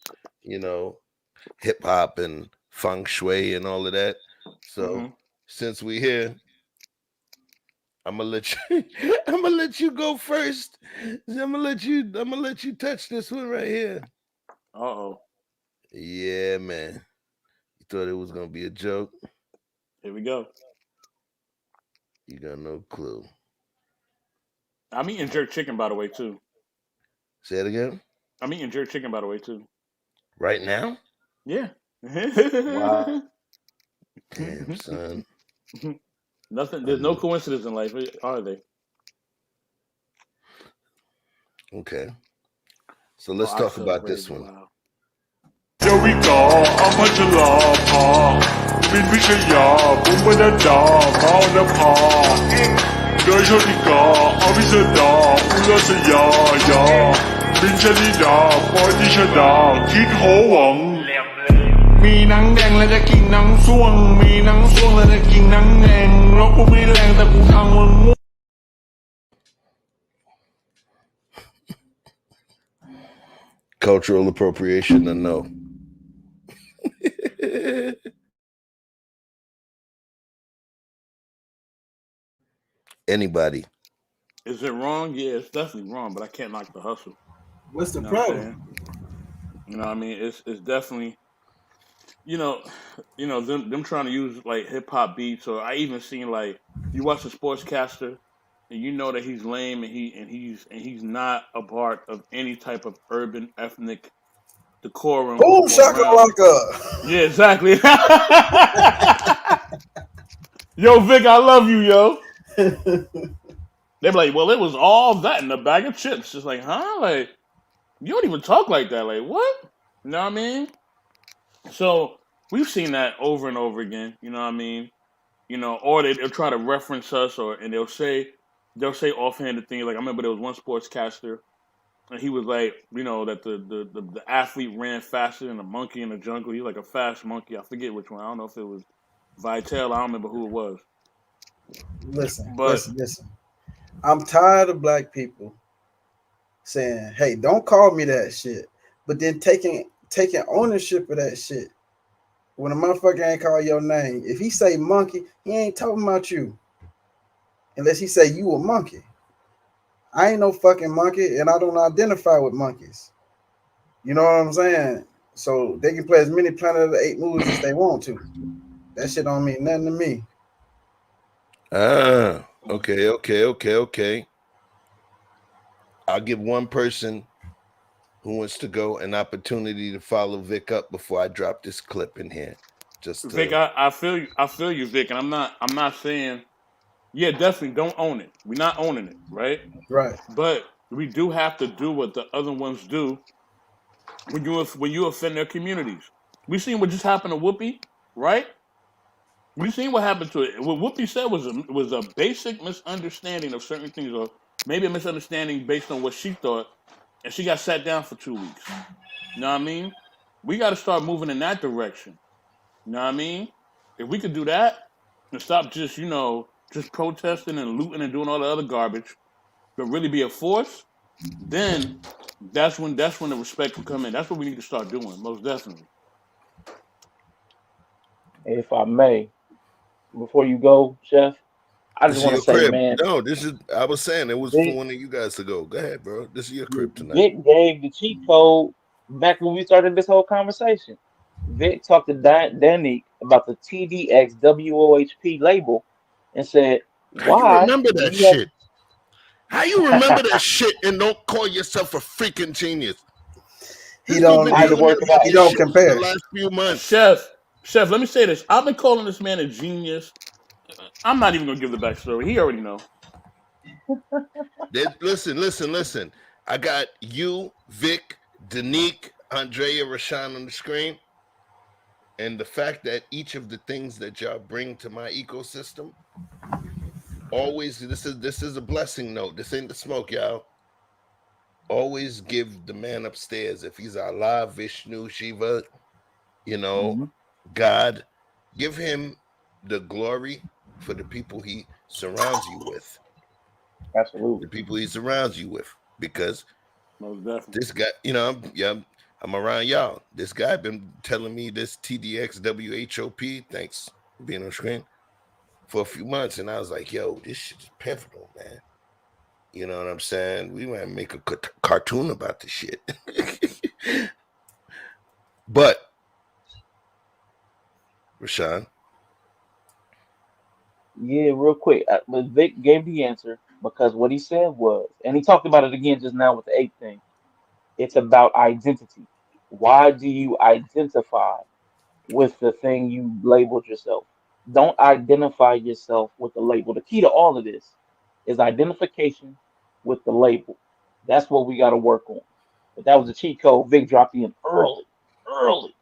hip hop and feng shui and all of that. So Mm-hmm. since we here, I'm gonna let you. I'm gonna let you go first. I'm gonna let you touch this one right here. Uh-oh. Yeah, man. You thought it was gonna be a joke. Here we go. You got no clue. I'm eating jerk chicken, by the way, too. Say it again. I'm eating jerk chicken, by the way, too. Right now? Yeah. Wow. Damn, son. Nothing. There's no coincidence in life, are they? Okay. So Oh, let's talk Oxtail's about ready this to one. wow. ยาวิกาอมัจลาภาบินวิชยาบุมนันดาภานภาโดยชนิกาอวิสดาอุลสยายาบินชนิดาปอยติชดาคิดโหวังมีหนังแดงแล้วจะกินหนังส่วงมีหนังส่วงแล้วจะกินหนังแดงแล้วกูไม่แรงแต่กูทางมึง Cultural appropriation or no? Anybody? Is it wrong? Yeah, it's definitely wrong, but I can't knock the hustle. What's the You know what I'm problem? saying? You know what I mean? It's definitely you know them trying to use like hip hop beats, or I even seen like you watch a sportscaster and you know that he's lame and he's not a part of any type of urban ethnic decorum Boom or realm. shakalaka. Yeah, exactly. Yo, Vic, I love you, yo. They be like, well, it was all that in a bag of chips. Just like, huh? Like, you don't even talk like that. Like, what? You know what I mean? So we've seen that over and over again. You know what I mean? You know, or they'll try to reference us, or and they'll say offhanded things. Like I remember there was one sportscaster, and he was like, you know, that the athlete ran faster than a monkey in the jungle. He's like a fast monkey. I forget which one. I don't know if it was Vital. I don't remember who it was. Listen. But I'm tired of black people saying, "Hey, don't call me that shit," but then taking ownership of that shit. When a motherfucker ain't call your name, if he say monkey, he ain't talking about you. Unless he say you a monkey. I ain't no fucking monkey, and I don't identify with monkeys. You know what I'm saying? So they can play as many Planet of the Apes movies as they want to. That shit don't mean nothing to me. Okay. I'll give one person who wants to go an opportunity to follow Vic up before I drop this clip in here. Just Vic, I feel you, Vic, and I'm not saying, yeah, definitely don't own it. We're not owning it, right? Right. But we do have to do what the other ones do when you offend their communities. We seen what just happened to Whoopi, right? We seen what happened to it. What Whoopi said was a basic misunderstanding of certain things, or maybe a misunderstanding based on what she thought, and she got sat down for 2 weeks. You know what I mean? We got to start moving in that direction. You know what I mean? If we could do that and stop just just protesting and looting and doing all the other garbage, but really be a force, then that's when the respect will come in. That's what we need to start doing, most definitely. If I may, before you go, Chef, I This just is want to your say, crib. man, No, I was saying it was for Vic, one of you guys to go. Go ahead, bro. This is your crib tonight. Vic gave the cheat code back when we started this whole conversation. Vic talked to Danique about the TDX WOHP label and said, How you why remember do that you shit? How you remember that shit and don't call yourself a freaking genius? He This dude don't been I had to telling me work it about out. he this don't shit for the compare. last few months. Chef, let me say this. I've been calling this man a genius. I'm not even gonna give the backstory. He already know. Listen. I got you, Vic, Danique, Andrea, Rashawn on the screen. And the fact that each of the things that y'all bring to my ecosystem, always this is a blessing note. This ain't the smoke, y'all. Always give the man upstairs, if he's Allah, Vishnu, Shiva, Mhm. God, give him the glory for the people he surrounds you with. Absolutely. The people he surrounds you with. Because Most definitely. this guy, I'm around y'all. This guy been telling me this TDX WHOP. Thanks for being on screen. for a few months, and I was like, yo, this shit is pivotal, man. You know what I'm saying? We might make a cartoon about this shit. But Rashawn, Yeah, real quick. But Vic gave the answer because what he said was, and he talked about it again just now with the eighth thing. It's about identity. Why do you identify with the thing you labeled yourself? Don't identify yourself with the label. The key to all of this is identification with the label. That's what we got to work on. But that was a cheat code. Vic dropped in early, early.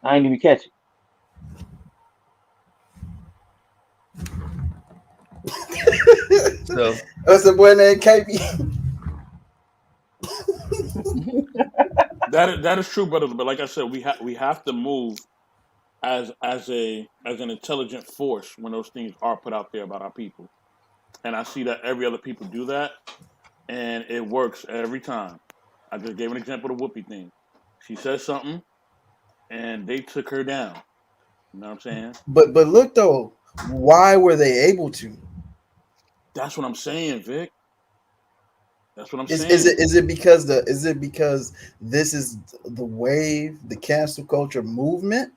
I ain't even catch it. so That's the boy named KB. That is true, brothers. But like I said, we have to move as an intelligent force when those things are put out there about our people. And I see that every other people do that, and it works every time. I just gave an example of the Whoopi thing. She said something, and they took her down. You know what I'm saying? But look though, why were they able to? That's what I'm saying, Vic. That's what I'm Is saying. because this is the wave, the cancel culture movement,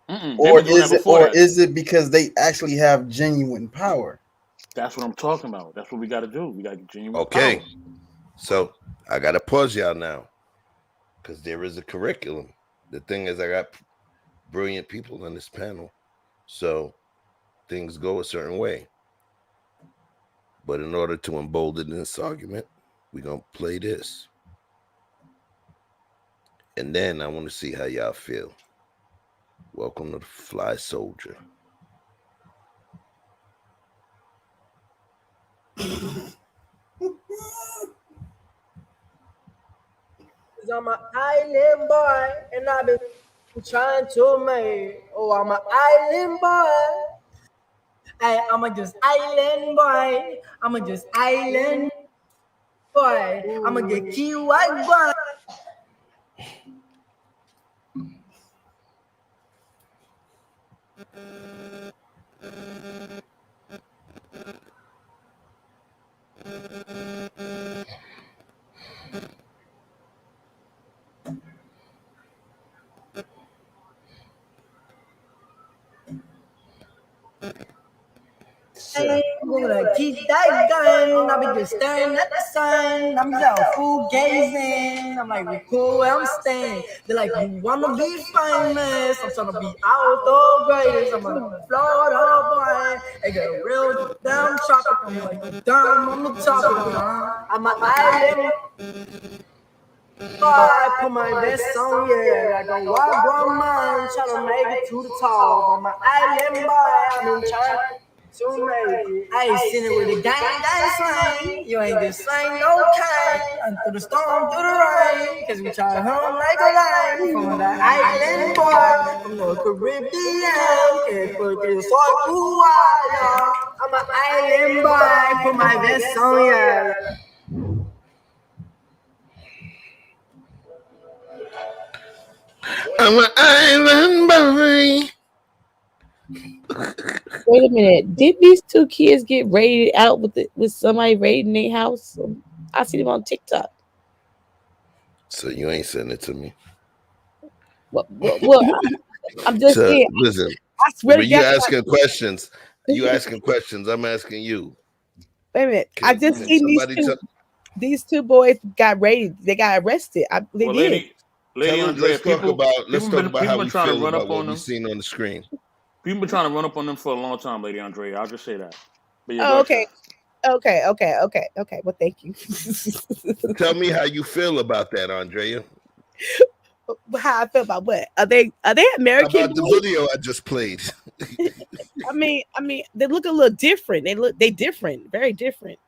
They've or been doing that before that. is it because they actually have genuine power? That's what I'm talking about. That's what we got to do. We got to get genuine okay. power. So I got to pause y'all now because there is a curriculum. The thing is, I got brilliant people on this panel, so things go a certain way. But in order to embolden this argument, we're going to play this. And then I want to see how y'all feel. Welcome to the Fly Soldier. I'm an island boy, and I've been trying to make. Oh, I'm an island boy. I'm a just island boy. I'm a just island boy. I'm a get key white boy. I'm gonna keep that gun. I'll be just staring at the sun. I'm just fool gazing. I'm like, cool where I'm staying. They're like, you wanna be famous? I'm trying to be out the greatest. I'm a Florida boy. I get a real damn tropic. I'm like, damn on the topic. I'm an island. I put my best on, yeah, like a wild man, trying to make it to the top. I'm an island boy, I've been trying to make it. I ain't seen it with a gang slang. You ain't just saying okay. And through the storm, through the rain, cause we try home like a line. From the island boy, from the Caribbean, porque soy cubano. I'm an island boy, put my best on, yeah. I'm an island boy. Wait a minute. Did these two kids get raided out with somebody raiding their house? I see them on TikTok. So you ain't sending it to me. Well, I'm just saying. Listen, I swear to you God, asking questions. You asking questions. I'm asking you. Wait a minute. I just seen these two boys got raided. They got arrested. They did. Lady Andrea, let's talk about how we trying to feel run about up what on we've them. seen on the screen. People been trying to run up on them for a long time, Lady Andrea. I'll just say that. But yeah, Oh, okay. Okay. Well, thank you. Tell me how you feel about that, Andrea. How I feel about what? Are they American? About the video I just played. I mean, they look a little different. They different, very different.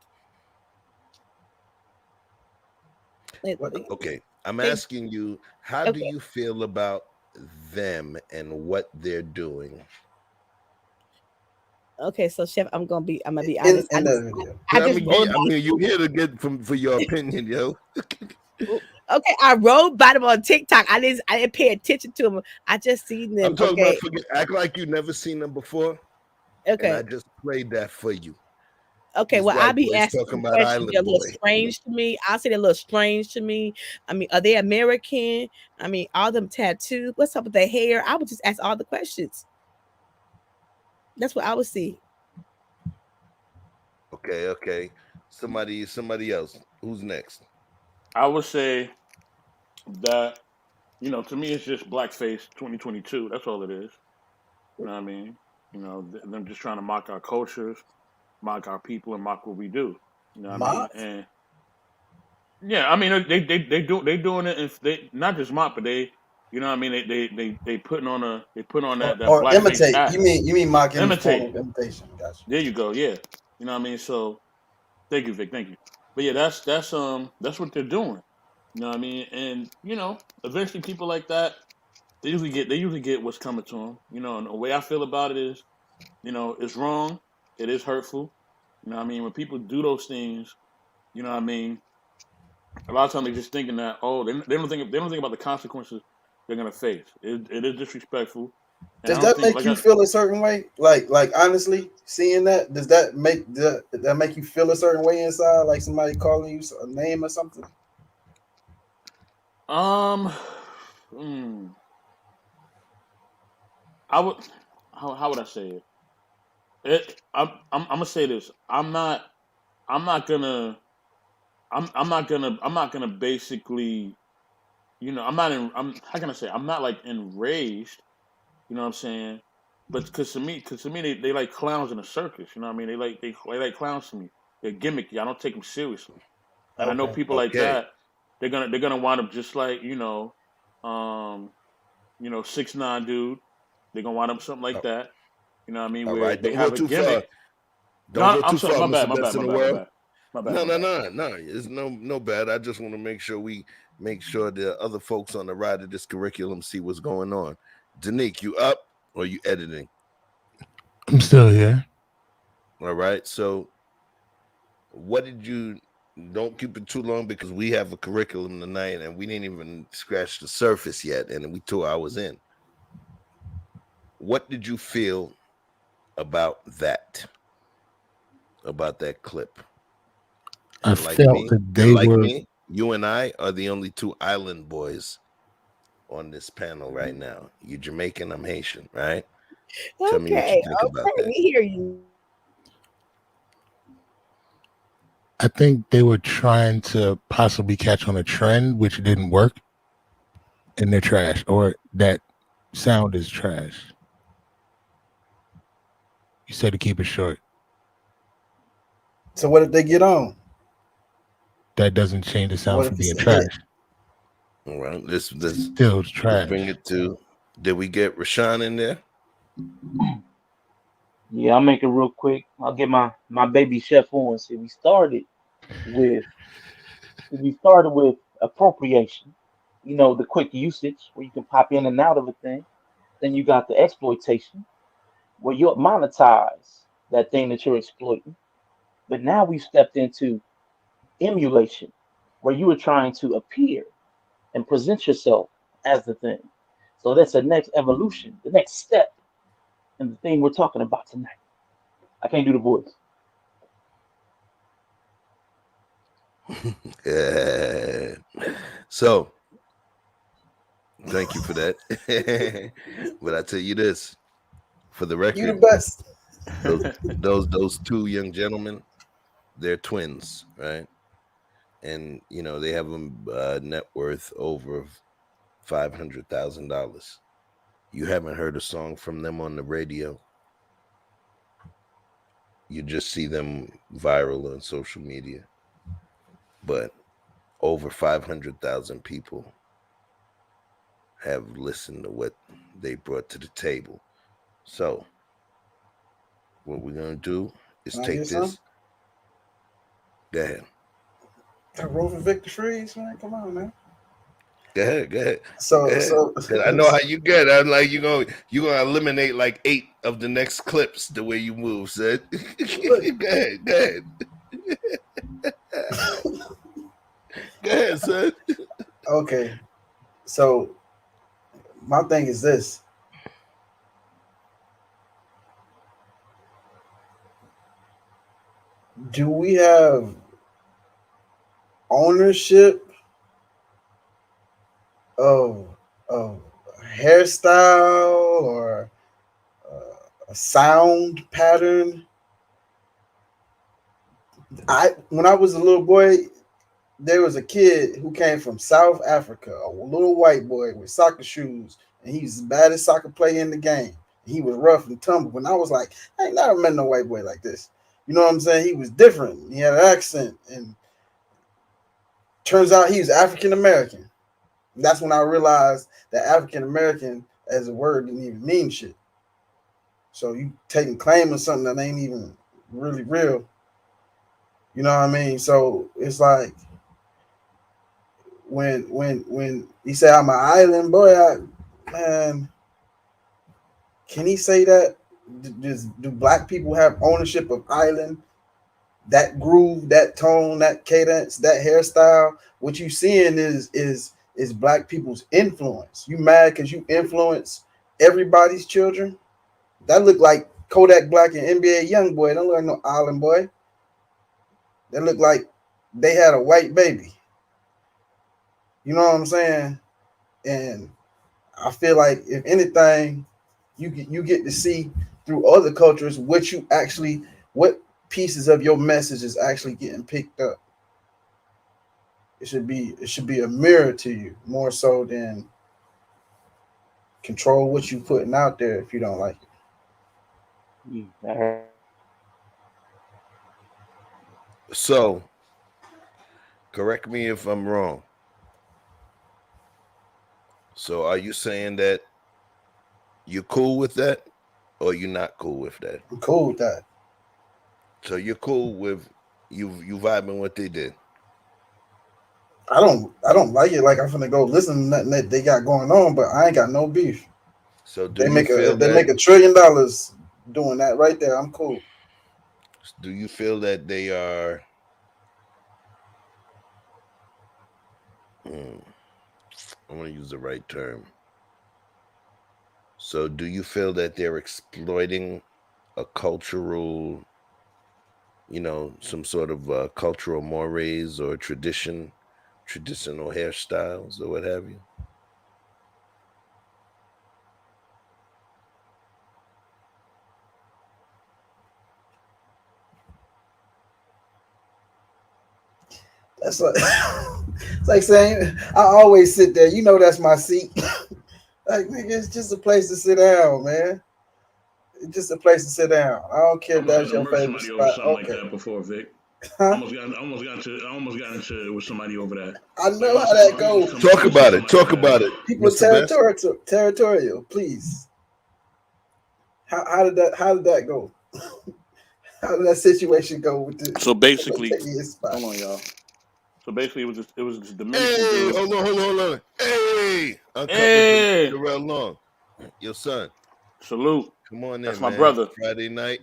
Okay, I'm asking you, how do you feel about them and what they're doing? Okay, so Chef, I'm gonna be honest. You here to get for your opinion, yo. Okay, I rode by them on TikTok. I didn't pay attention to them. I just seen them. I'm talking about act like you never seen them before. And I Okay. just played that for you. Okay, These well, I'll white be boys asking talking some about questions. They're a Island little Boy. strange to me. I'll say they're a little strange to me. I mean, are they American? I mean, all them tattoos. What's up with their hair? I would just ask all the questions. That's what I would see. Okay. Somebody else. Who's next? I would say that to me, it's just blackface 2022. That's all it is. You know what I mean? Them just trying to mock our cultures, mock our people, and mock what we do. You know what I mean? Mock? And yeah, I mean they doing it. If they not just mock, but they, you know what I mean? They put on that Or blackface imitate. hat. You mean mock in the form Imitate. of imitation. Gotcha. There you go. Yeah. You know what I mean? So thank you, Vic. Thank you. But yeah, that's what they're doing. You know what I mean? And eventually people like that they usually get what's coming to them. And the way I feel about it is, it's wrong. It is hurtful. You know what I mean? When people do those things, you know what I mean? A lot of times they're just thinking that, they don't think about the consequences they're gonna face. It is disrespectful, and I Does don't that think make you feel a certain way? Like honestly, seeing that, does that make you feel a certain way inside? Like somebody calling you a name or something? um, hmm, I would how would I say it? I'm gonna say this. I'm not gonna I'm not gonna basically I'm how can I say, I'm not like enraged, you know what I'm saying? But because to me they like clowns in a circus, you know what I mean? They like clowns to me. They're gimmicky. I don't take them seriously. And I know Okay. people like Okay. that, they're gonna wind up just like, um 6ix9ine dude. They're gonna wind up something like that. You know what I mean? All Where right. they Don't go have a too far. gimmick. Don't No, go I'm too sorry, far, my Mr. bad, my Best bad, in my the bad, my world. bad. My bad, No, my no, bad. no, no. It's no bad. I just want to make sure we make sure the other folks on the ride of this curriculum see what's going on. Danique, you up or you editing? I'm still here. All right. So what did you don't keep it too long because we have a curriculum tonight and we didn't even scratch the surface yet, and we 2 hours in. What did you feel about that? About that clip? I And like felt me, that they were. you and I are the only two island boys on this panel right now. You Jamaican, I'm Haitian, right? Tell me what you Okay, think about okay, that. we hear you. I think they were trying to possibly catch on a trend, which didn't work, and they're trash, or that sound is trash. You said to keep it short. So what did they get on? That doesn't change the sound What from if it's being a hit? trash. All right, Still let's bring trash. it to. Did we get Rashawn in there? Yeah, I'll make it real quick. I'll get my baby chef on. See, with we started with appropriation. The quick usage where you can pop in and out of a thing. Then you got the exploitation where you monetize that thing that you're exploiting. But now we've stepped into emulation where you are trying to appear and present yourself as the thing. So that's the next evolution, the next step in the thing we're talking about tonight. I can't do the voice. Yeah. So thank you for that. But I tell you this, for the You the record, best. those two young gentlemen, they're twins, right? And they have a net worth over $500,000. You haven't heard a song from them on the radio. You just see them viral on social media. But over 500,000 people have listened to what they brought to the table. So, what we're going to do is Can I take get some? this. Go ahead. Roll for Victor Freeze, man. Come on, man. Go ahead. Go ahead. So, Go ahead. so 'Cause I know how you get. I'm like you're gonna eliminate like 8 of the next clips the way you move, son. Go ahead. Go ahead. Go ahead, son. okay. So my thing is this. Do we have ownership of of hairstyle or a sound pattern? When I was a little boy, there was a kid who came from South Africa, a little white boy with soccer shoes, and he was the baddest soccer player in the game. He was rough and tumble. When I was like, I ain't never met no white boy like this. You know what I'm saying? He was different. He had an accent, and turns out he was African American. That's when I realized that African American as a word didn't even mean shit. So you taking claim of something that ain't even really real. You know what I mean? So it's like when he said I'm an island boy, man, can he say that? Do black people have ownership of island? That groove, that tone, that cadence, that hairstyle. What you seeing is black people's influence. You mad because you influence everybody's children? That look like Kodak Black and NBA YoungBoy. Don't look like no island boy. That look like they had a white baby. You know what I'm saying? And I feel like if anything, you get to see through other cultures what pieces of your message is actually getting picked up. It should be a mirror to you more so than control what you putting out there if you don't like it. So, correct me if I'm wrong. So, are you saying that you're cool with that, or you're not cool with that? I'm cool with that. So you're cool with you vibing what they did. I don't like it. Like I'm gonna go listen to nothing that they got going on, but I ain't got no beef. So do They you make a feel they that? make $1 trillion doing that right there. I'm cool. Do you feel that they are? I want to use the right term. So, do you feel that they're exploiting a cultural, some sort of cultural mores or traditional hairstyles or what have you? That's like it's like saying I always sit there. You know that's my seat. Like nigga, it's just a place to sit down, man. It's just a place to sit down. I don't care if I that's done your murked favorite somebody over spot. something like Okay. that before, Vic. Huh? I almost got into it with somebody over that. I Like know how that goes. Talk about it. Talk about it, People Mr. Best. territorial, please. How did that go? How did that situation go with the So basically, taking his spot? hold on, y'all. So basically, it was this Dominican Hey, dude. hold on. Hey, uncut with Hey, Darrell Long, your son. salute. Come on That's in, my man. brother. Friday night.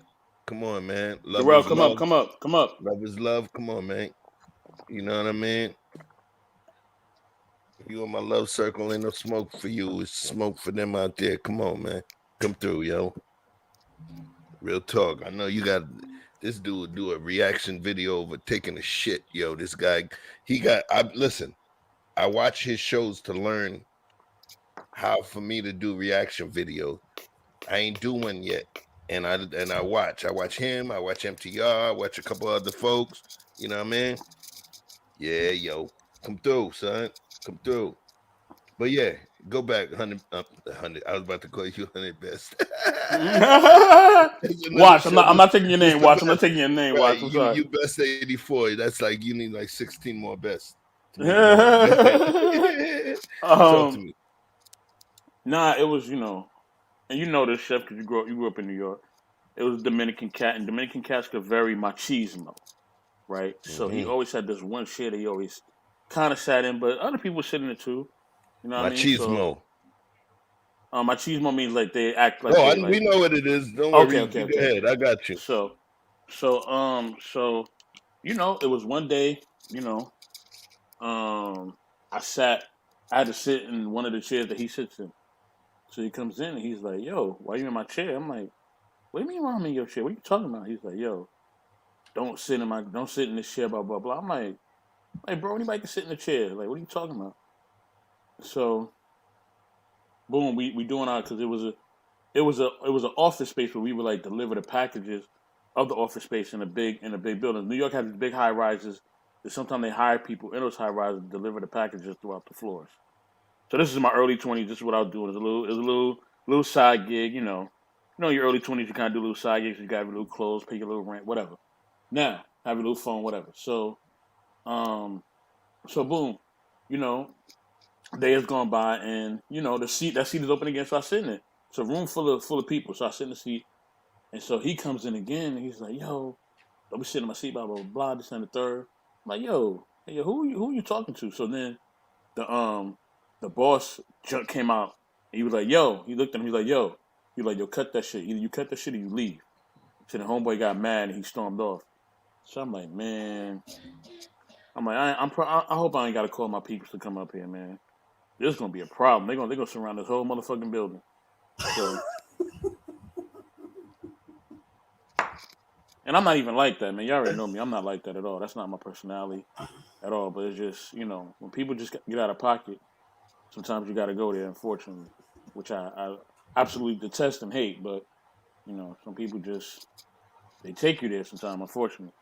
Come on, man. Love Darrell, is come up, love. come up, come up. Love is love. Come on, man. You know what I mean? You in my love circle, ain't no smoke for you. It's smoke for them out there. Come on, man. Come through, yo. Real talk. I know you got this dude do a reaction video over taking a shit, yo. This guy, listen. I watch his shows to learn how for me to do reaction video. I ain't doing yet. And I watch him, I watch MTR, I watch a couple other folks. You know what I mean? Yeah, yo, come through, son, come through. But yeah, go back 100. I was about to call you 100 best. There's another Watch, show, I'm not taking your name. Mr. Watch, I'm not Best. taking your name. Right, Watch, I'm sorry. you best 84. That's like you need like 16 more best to make it 100. Talk to me. Nah, it was and you know this chef because you grew up in New York. It was Dominican cat, and Dominican cats are very machismo, right? So he Mm-hmm. always had this one shit that he always kind of sat in, but other people sit in it too. You know what I mean? So Machismo. machismo means like they act like No, they we like. know what it is. Don't Okay, worry. okay, You go okay. ahead. I got you. So it was one day, I sat, I had to sit in one of the chairs that he sits in. So he comes in and he's like, "Yo, why you in my chair?" I'm like, "What do you mean why I'm in your chair? What are you talking about?" He's like, "Yo, don't sit in this chair, blah blah blah. I'm like, bro, anybody can sit in the chair. Like, what are you talking about? So, boom, we doing our because it was an office space where we would like deliver the packages of the office space in a big building. New York has these big high rises. And sometimes they hire people in those high rises to deliver the packages throughout the floors. So this is my early 20s. This is what I was doing. It's a little side gig. Your early 20s. You kind of do little side gigs. You got your little clothes, pay your little rent, whatever. Now have your little phone, whatever. Um, so boom, you know, day has gone by, and that seat is open again. So I sit in it. It's a room full of people. So I sit in the seat, and so he comes in again, and he's like, "Yo, don't be sitting in my seat, blah blah blah." This and the third. I'm like, "Yo, hey, who are you talking to?" So then the boss came out, and he was like, "Yo," he looked at him, he's like, "Yo," cut that shit. Either you cut that shit or you leave. So the homeboy got mad and he stormed off. So I'm like, man, I hope I ain't got to call my people to come up here, man. This is gonna be a problem. They're gonna surround this whole motherfucking building. So, and I'm not even like that, man. Y'all already know me. I'm not like that at all. That's not my personality at all. But it's just, when people just get out of pocket, sometimes you got to go there. Unfortunately, which I absolutely detest and hate. But some people just they take you there sometimes. Unfortunately.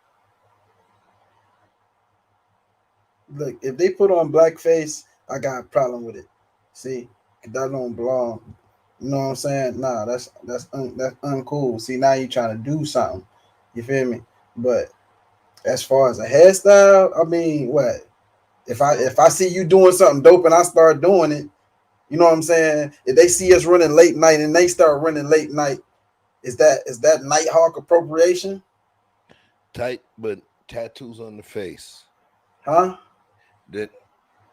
Look, if they put on blackface, I got a problem with it. See, that don't belong. You know what I'm saying? Nah, that's uncool. See, now you trying to do something. You feel me? But as far as a hairstyle, I mean, what? If I see you doing something dope and I start doing it, you know what I'm saying? If they see us running late night and they start running late night, is that Nighthawk appropriation? Tight, but tattoos on the face. Huh?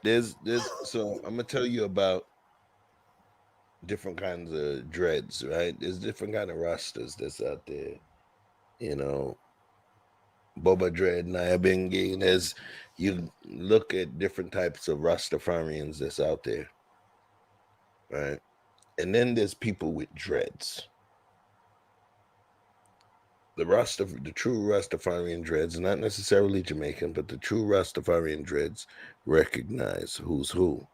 There's so I'm gonna tell you about different kinds of dreads, right? There's different kind of rastas that's out there. Boba dread, Nyabingi, and as you look at different types of Rastafarians that's out there, right? And then there's people with dreads. The true Rastafarian dreads, not necessarily Jamaican, but the true Rastafarian dreads recognize who's who.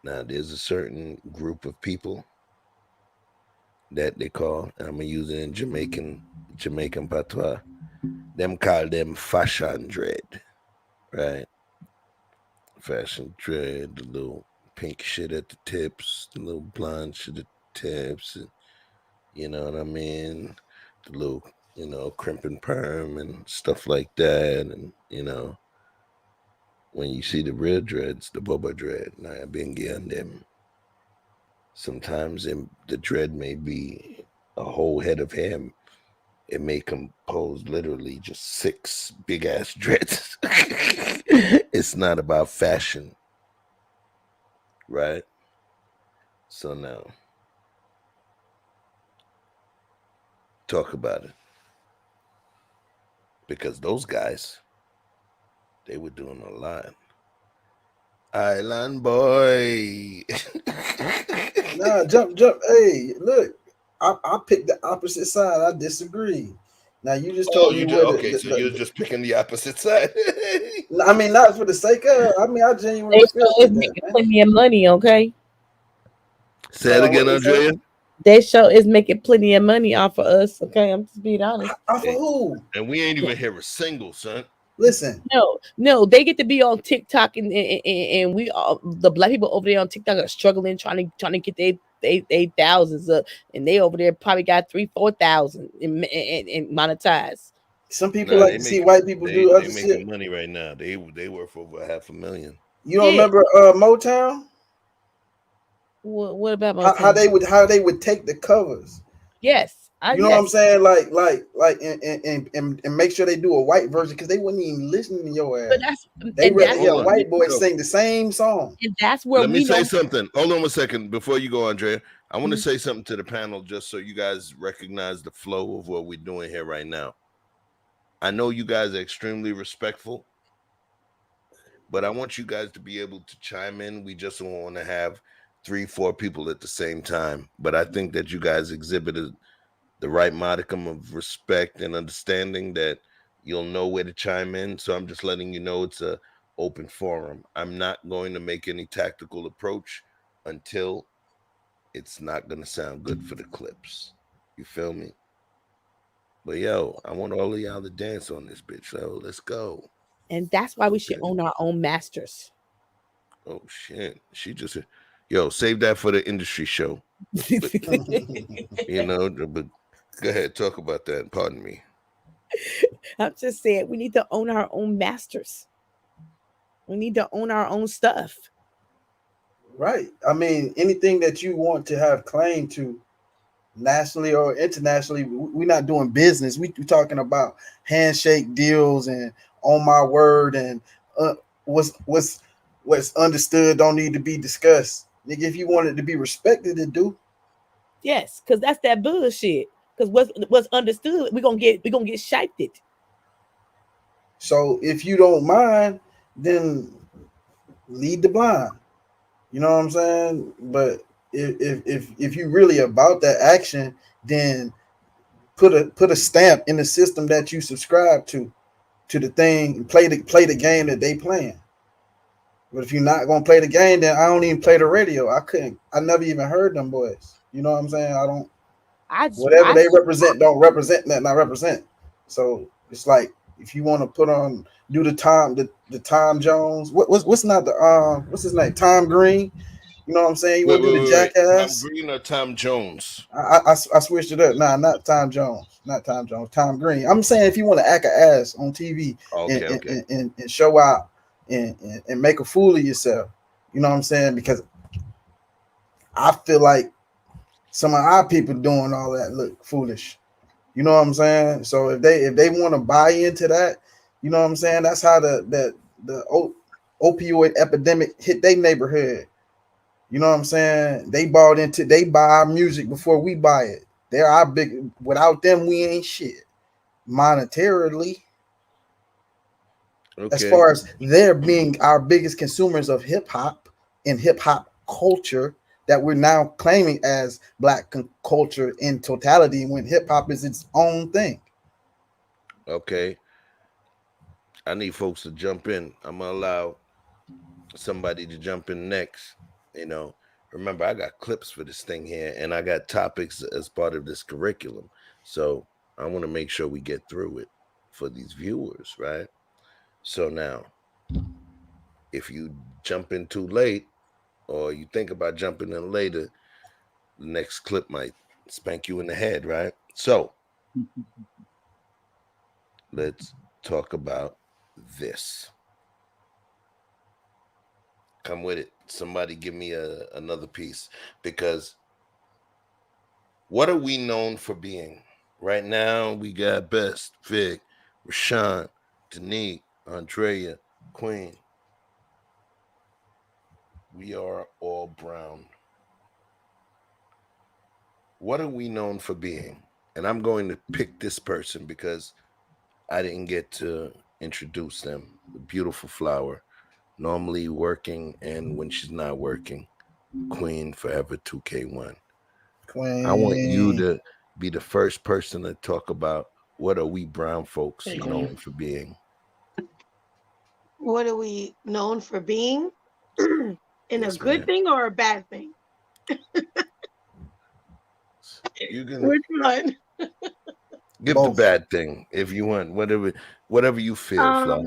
Now, there's a certain group of people that they call, and I'm gonna use it in Jamaican patois. Them call them fashion dread, right? Fashion dread, the little pink shit at the tips, the little blonde shit at the tips, and, you know what I mean? The little, crimping perm and stuff like that, and when you see the real dreads, the boba dread, now I've been getting them. Sometimes the dread may be a whole head of hair. It may compose literally just 6 big ass dreads. It's not about fashion, right? So now, talk about it. Because those guys, they were doing a lot. Island boy. Nah, jump. Hey, look, I picked the opposite side. I disagree. Now you just told me where so you're just picking the opposite side. I mean, not for the sake of. I mean, I genuinely They respect show is that, making man. plenty of money, okay? Say it again, What you say? Andrea. That show is making plenty of money off of us, okay? I'm just being honest. Off of who? And we ain't even hear a single, son. Listen. No, they get to be on TikTok, and we all the black people over there on TikTok are struggling trying to get they thousands up, and they over there probably got 3,000-4,000 in monetized. Some people like to see white people do other they shit. making money right now. They worth over $500,000. You don't remember Motown? What about Motown? How they would take the covers. Yes, you know what I'm saying? Like, and make sure they do a white version because they wouldn't even listen to your ass. They rather hear a white boy sing the same song. And that's where Let me say something. Hold on a second before you go, Andrea. I want to say something to the panel just so you guys recognize the flow of what we're doing here right now. I know you guys are extremely respectful, but I want you guys to be able to chime in. We just don't want to have 3-4 people at the same time. But I think that you guys exhibited the right modicum of respect and understanding that you'll know where to chime in. So I'm just letting you know it's a open forum. I'm not going to make any tactical approach until it's not going to sound good for the clips. You feel me? But yo, I want all of y'all to dance on this bitch. So let's go. And that's why we should own our own masters. Oh shit. She just yo, save that for the industry show. But, you know, but go ahead, talk about that. Pardon me. I'm just saying we need to own our own masters. We need to own our own stuff. Right. I mean, anything that you want to have claim to nationally or internationally, we're not doing business. We're talking about handshake deals and on my word and what's understood don't need to be discussed. Nigga, if you want it to be respected, it do. Yes, because that's that bullshit. Because what's understood, we're gonna get shifted. So if you don't mind, then lead the blind. You know what I'm saying? But if you really about that action, then put a stamp in the system that you subscribe to the thing and play the game that they playing. But if you're not gonna play the game, then I don't even play the radio. I never even heard them boys. You know what I'm saying? I don't. Whatever they represent don't represent that not represent. So it's like if you want to do the Tom Jones. What's not the what's his name? Tom Green. You know what I'm saying? You want to do the Jackass? Tom Green or Tom Jones? I switched it up. Nah, not Tom Jones. Not Tom Jones. Tom Green. I'm saying if you want to act an ass on TV and show out and make a fool of yourself, you know what I'm saying? Because I feel like some of our people doing all that look foolish. You know what I'm saying? So if they want to buy into that, you know what I'm saying? That's how the opioid epidemic hit their neighborhood. You know what I'm saying? They buy our music before we buy it. They're our big. Without them, we ain't shit monetarily. Okay. As far as they're being our biggest consumers of hip hop and hip hop culture that we're now claiming as black culture in totality, when hip hop is its own thing. Okay. I need folks to jump in. I'm gonna allow somebody to jump in next. You know, remember I got clips for this thing here, and I got topics as part of this curriculum. So I want to make sure we get through it for these viewers, right? So now, if you jump in too late, or you think about jumping in later, the next clip might spank you in the head, right? So let's talk about this. Come with it. Somebody give me another piece, because what are we known for being? Right now, we got Best, Vic, Rashawn, Danique, Andrea, Queen. We are all brown. What are we known for being? And I'm going to pick this person because I didn't get to introduce them. The beautiful flower, normally working, and when she's not working, Queen Forever 2K1. Queen. I want you to be the first person to talk about what are we brown folks known for being. What are we known for being? In Yes, a good ma'am. thing or a bad thing? You can Which one? give Both. the bad thing if you want, whatever you feel, Flower.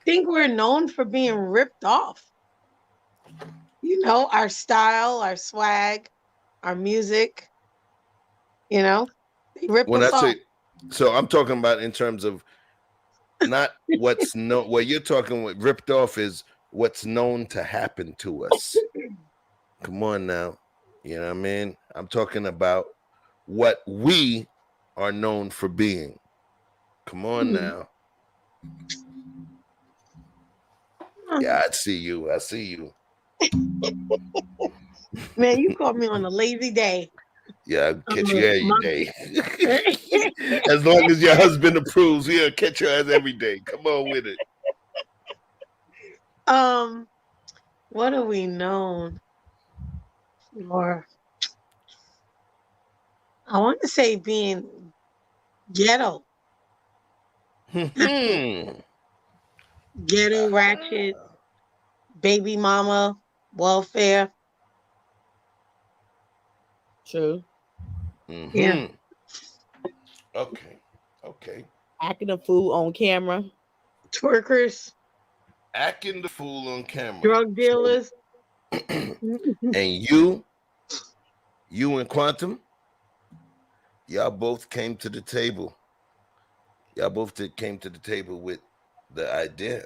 Think we're known for being ripped off. You know, our style, our swag, our music. You know, they rip When us I off. say, so I'm talking about in terms of not what's known. What you're talking with ripped off is what's known to happen to us. Come on now, you know what I mean? I'm talking about what we are known for being. Come on now. Yeah, I see you. I see you. Man, you caught me on a lazy day. Yeah, I'll catch you every my- day. As long as your husband approves, we'll catch your ass every day. Come on with it. What are we known for? I want to say being ghetto. Ghetto, ratchet, baby mama, welfare. True. Yeah. Okay. Okay. Acting a fool on camera. Twerkers, Acting the fool on camera. drug So, dealers. and you and Quantum, y'all both came to the table. Y'all both came to the table with the idea,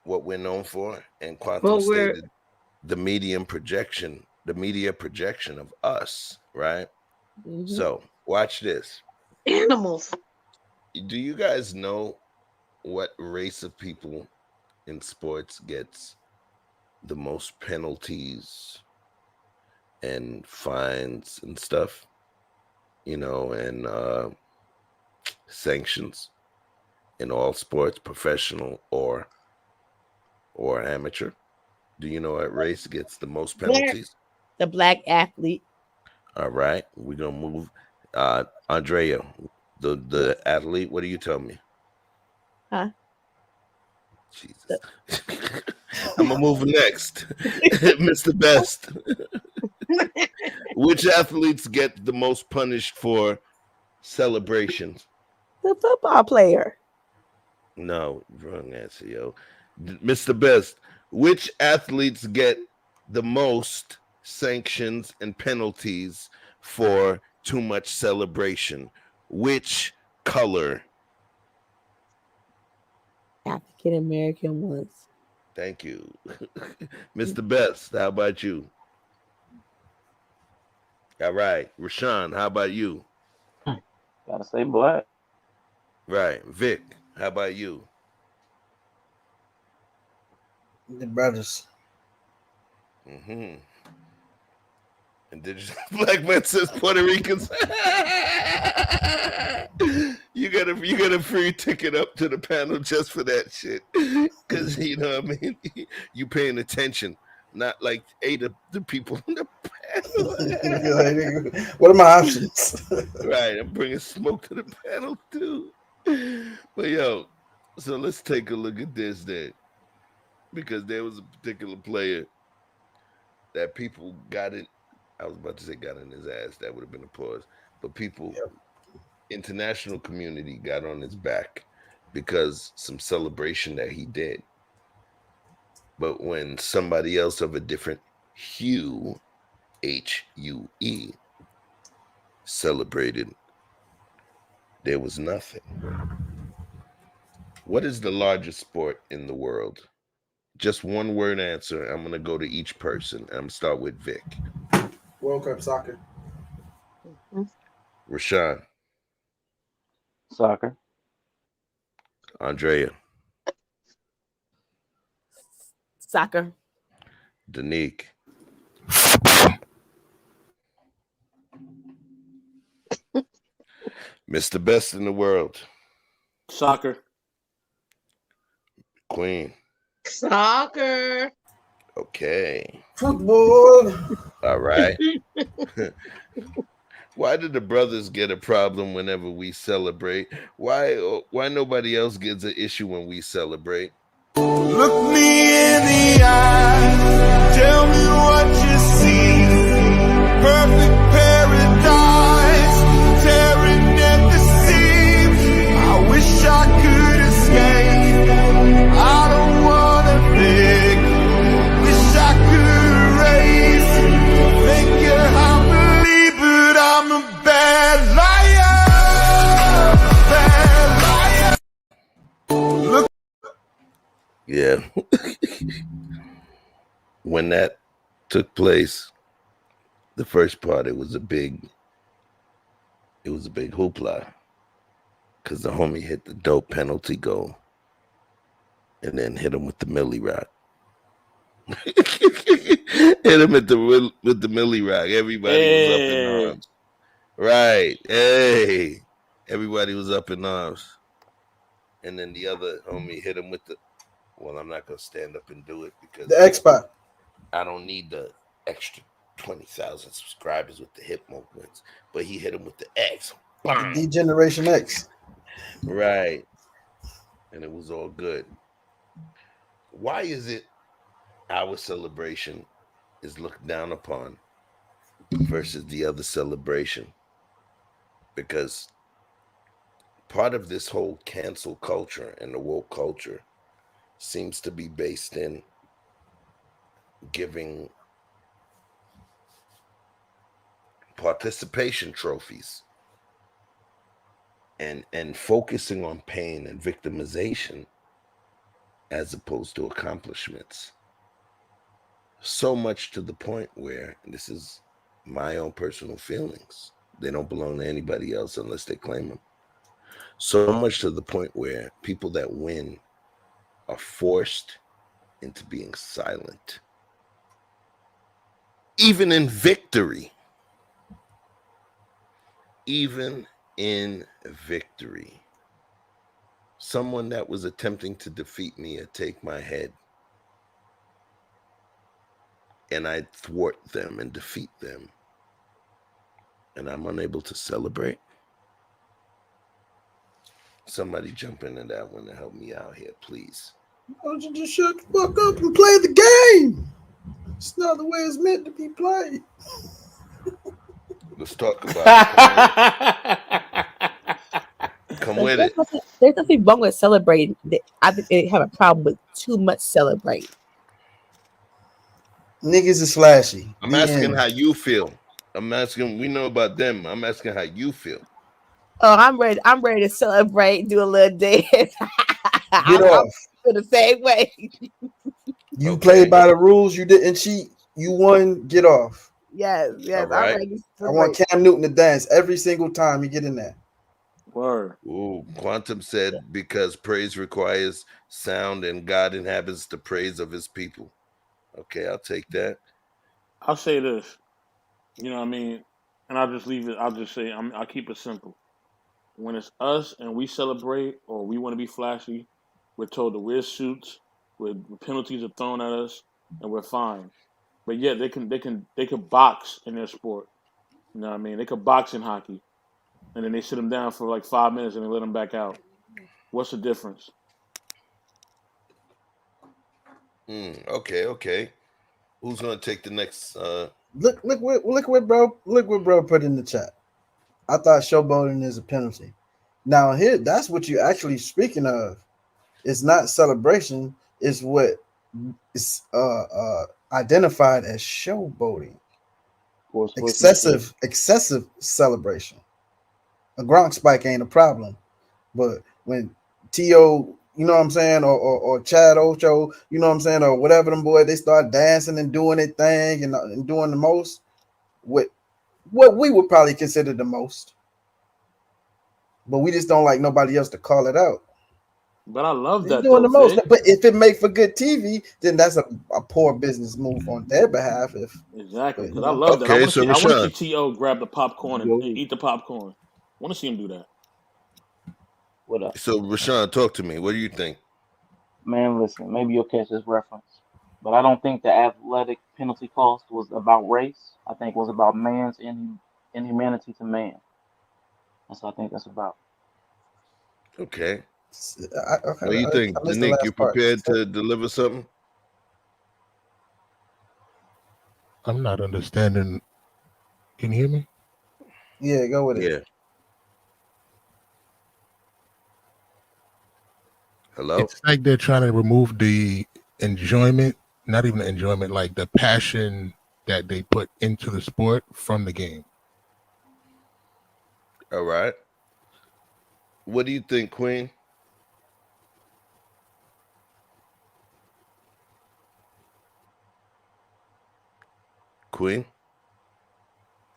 what we're known for, and Quantum But we're stated the media projection of us, right? So watch this. animals. Do you guys know what race of people in sports gets the most penalties and fines and stuff, and sanctions in all sports, professional or amateur? Do you know what race gets the most penalties? The black athlete. All right, we're gonna move. Andrea, the athlete. What do you tell me? Huh? Jesus. I'm gonna move next. Mr. Best. Which athletes get the most punished for celebrations? The football player. No, wrong answer, yo. Mr. Best, which athletes get the most sanctions and penalties for too much celebration? Which color? African American ones. Thank you. Mr. Best, how about you? All right. Rashawn, how about you? Gotta say black. Right. Vic, how about you? The brothers. Mm-hmm. Indigenous black man says Puerto Ricans. You got a free ticket up to the panel just for that shit. Cause you know what I mean? You paying attention. Not like 8 of the people in the panel. What are my options? Right, I'm bringing smoke to the panel too. But yo, so let's take a look at this then, because there was a particular player that people got in. I was about to say got in his ass. That would have been a pause. But people, international community got on his back because some celebration that he did. But when somebody else of a different hue, HUE, celebrated, there was nothing. What is the largest sport in the world? Just one word answer. I'm going to go to each person. I'm going to start with Vic. World Cup soccer. Rashawn. Soccer. Andrea. Soccer. Danique. Mr. Best in the world. Soccer. Queen. Soccer. Okay. Football. All right. Why did the brothers get a problem whenever we celebrate? Why nobody else gets an issue when we celebrate? Look me in the eye, tell me what you see. Perfect paradise, tearing at the seams. I wish I could escape. I don't wanna think. Wish I could erase. Think you're humbly, but I'm a bad liar. Bad liar. Look. Yeah. When that took place, the first part, it was a big hoopla, because the homie hit the dope penalty goal and then hit him with the Millie Rock. Hit him with the Millie Rock. Everybody was up in arms. Right. Hey. Everybody was up in arms. And then the other homie hit him with the, well, I'm not going to stand up and do it because the X-Pac. I don't need the extra 20,000 subscribers with the hip movements, but he hit him with the X. The Bang! D Generation X. Right. And it was all good. Why is it our celebration is looked down upon versus the other celebration? Because part of this whole cancel culture and the woke culture seems to be based in giving participation trophies and focusing on pain and victimization as opposed to accomplishments. So much to the point where, and this is my own personal feelings, they don't belong to anybody else unless they claim them. So much to the point where people that win are forced into being silent. Even in victory. Even in victory. Someone that was attempting to defeat me or take my head, and I thwart them and defeat them, and I'm unable to celebrate. Somebody jump into that one to help me out here, please. Why don't you just shut the fuck up and play the game? It's not the way it's meant to be played. Let's talk about it. Come with it. There's nothing wrong with celebrating. I think they have a problem with too much celebrating. Niggas is flashy. I'm asking how you feel. I'm asking, we know about them. I'm asking how you feel. Oh, I'm ready. I'm ready to celebrate, do a little dance. Get off. Feel the same way. You played by the rules. You didn't cheat. You won. Get off. Yes. All right. I'm ready to I want Cam Newton to dance every single time you get in there. Word. Ooh, Quantum said because praise requires sound and God inhabits the praise of his people. Okay, I'll take that. I'll say this. You know what I mean? And I'll just leave it. I'll just say, I'll keep it simple. When it's us and we celebrate or we want to be flashy, we're told to wear suits, where penalties are thrown at us, and we're fine. But yet they could box in their sport. You know what I mean? They could box in hockey, and then they sit them down for like 5 minutes and they let them back out. What's the difference? Okay. Who's gonna take the next? Look what bro put in the chat. I thought showboating is a penalty. Now here, that's what you actually speaking of. It's not celebration. It's what is identified as showboating. Excessive celebration. A Gronk spike ain't a problem, but when T.O., you know what I'm saying, or Chad Ocho, you know what I'm saying, or whatever them boy, they start dancing and doing their thing and doing the most, what we would probably consider the most, but we just don't like nobody else to call it out. But I love They're that doing though, the most. Vic. But if it make for good TV, then that's a poor business move on their behalf. Exactly, because you I know. love that. Okay, I want to see Rashawn. T.O. grab the popcorn and eat the popcorn. I want to see him do that. What up? So Rashawn, talk to me. What do you think? Man, listen, maybe you'll catch this reference, but I don't think the athletic penalty cost was about race. I think it was about man's inhumanity to man. That's what I think that's about. Okay. Okay, What do you think, I missed the Nick? You last part. prepared to deliver something? I'm not understanding. Can you hear me? Yeah, go with it. Yeah. Hello? It's like they're trying to remove the enjoyment, not even the enjoyment, like the passion that they put into the sport from the game. All right. What do you think, Queen? Queen?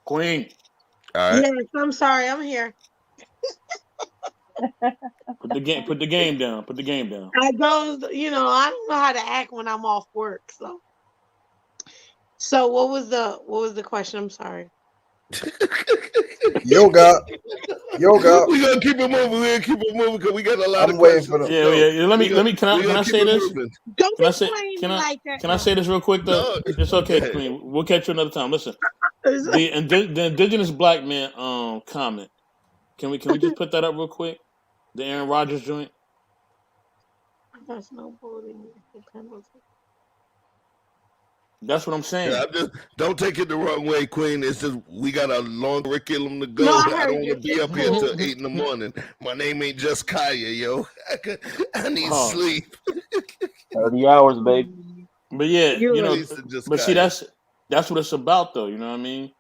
Queen. All right. Yes, I'm sorry, I'm here. Put the game down. Put the game down. I don't, I don't know how to act when I'm off work. So what was the question? I'm sorry. Yoga. Yoga. We gonna keep it moving. We gonna keep it moving because we got a lot I'm of waiting for questions the. to Yeah, go. yeah. Let me. Can I keep say it this? moving. Don't Can I be say? playing Can me I? like that Can I now. say this real quick though? No, It's go okay, ahead. Queen. We'll catch you another time. Listen, the indigenous black man comment. Can we just put that up real quick? The Aaron Rodgers joint. That's no bullying. That's what I'm Yeah, saying. I'm just don't take it the wrong way, Queen. It's just we got a long curriculum to No, go. I I heard don't want you. to be It's up here cool. till 8 in the morning. My name ain't just Kaya, yo. I need Pause. sleep. 30 hours, baby. But yeah, You're right. Please, just but see, Kaya. that's what it's about, though. You know what I mean?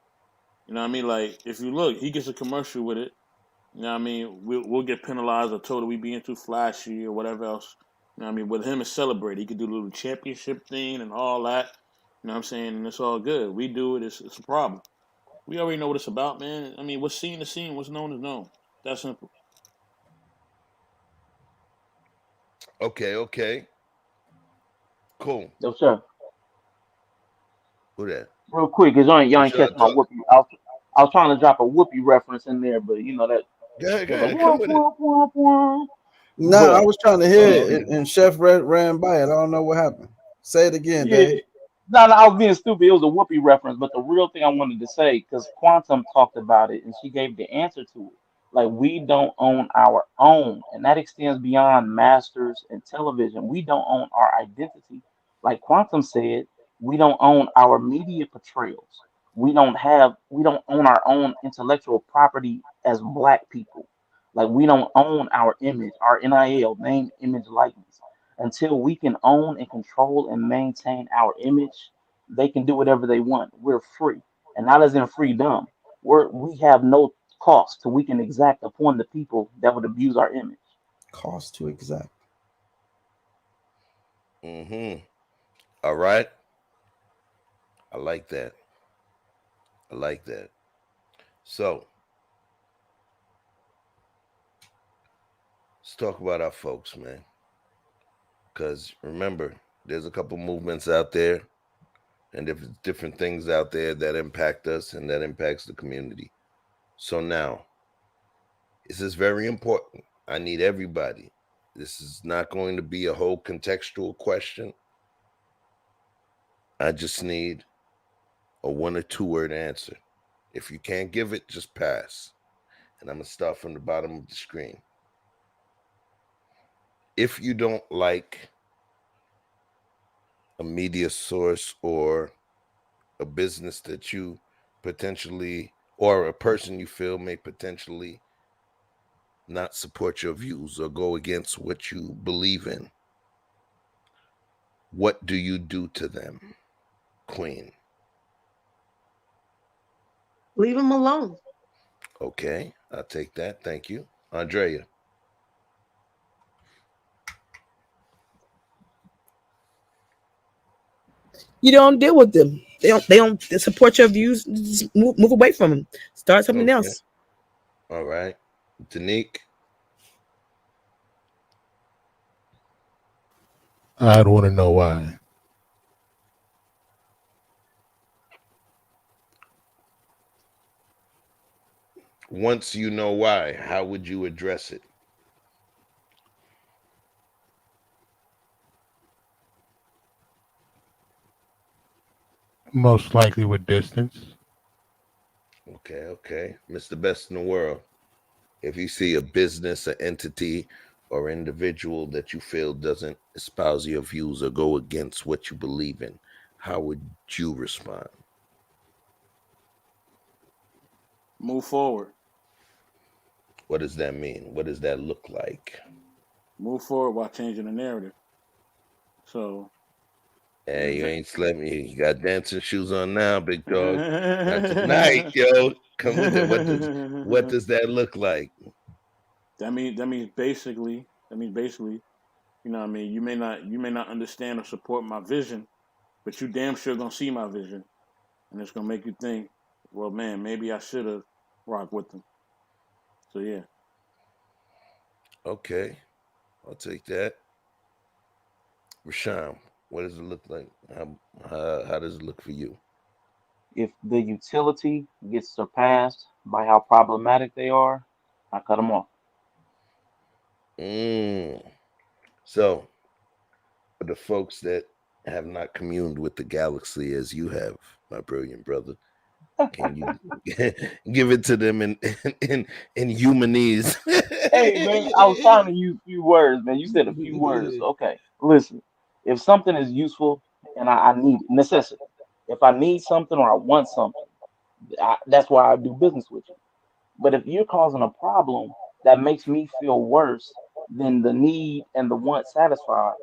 You know what I mean? Like, if you look, he gets a commercial with it. You know what I mean? We'll get penalized or told that we being too flashy or whatever else. You know what I mean? With him, it's celebrated. He could do a little championship thing and all that. You know what I'm saying? And it's all good. We do it. It's a problem. We already know what it's about, man. I mean, what's seen is seen. What's known is known. That simple. Okay. Cool. Yo, sir. Who that? Real quick, cause y'all ain't catch Rashawn, my talk. whoopee. I was trying to drop a whoopee reference in there, but you know that Go it was like ahead. Come womp with it. womp womp womp. Nah, I But was trying to hear Oh, it, and Chef ran by it. I don't know what happened. Say it again, yeah, Dave. no, I was being stupid. It was a whoopee reference, but the real thing I wanted to say, because Quantum talked about it and she gave the answer to it. Like we don't own our own, and that extends beyond masters and television. We don't own our identity. Like Quantum said, we don't own our media portrayals. We don't own our own intellectual property as black people. Like we don't own our image, our NIL, name, image, likeness until we can own and control and maintain our image, they can do whatever they want. We're free. And not as in freedom. We have no cost to we can exact upon the people that would abuse our image. Cost to exact. Mm-hmm. All right. I like that. I like that. So let's talk about our folks, man. Because remember, there's a couple movements out there and different things out there that impact us and that impacts the community. So now, this is very important. I need everybody. This is not going to be a whole contextual question. I just need a 1 or 2 word answer. If you can't give it, just pass. And I'm going to start from the bottom of the screen. If you don't like a media source or a business that you potentially, or a person you feel may potentially not support your views or go against what you believe in, what do you do to them, Queen? Leave them alone. Okay, I'll take that. Thank you. Andrea. You don't deal with them. They don't support your views. Just move away from them. Start something Okay. else. All right. Danique. I'd want to know why. Once you know why, how would you address it? Most likely with distance. Okay. Mr. Best in the world. If you see a business, an entity, or individual that you feel doesn't espouse your views or go against what you believe in, how would you respond? Move forward. What does that mean? What does that look like? Move forward while changing the narrative. So, for Hey, you example, ain't slept me. You got dancing shoes on now, big dog. Not tonight, yo. Come with it. What does that look like? that means basically you know what I mean, you may not understand or support my vision, but you damn sure gonna see my vision, and it's gonna make you think, well, man, maybe I should have rocked with them. So yeah, Okay, I'll take that. Rashawn, what does it look like? How does it look for you? If the utility gets surpassed by how problematic they are, I cut them off. So, for the folks that have not communed with the galaxy as you have, my brilliant brother, can you give it to them in humanese? Hey man, I was trying to use few words, man. You said a few words. Okay, listen. If something is useful and I need necessity, if I need something or I want something, that's why I do business with you. But if you're causing a problem that makes me feel worse than the need and the want satisfies,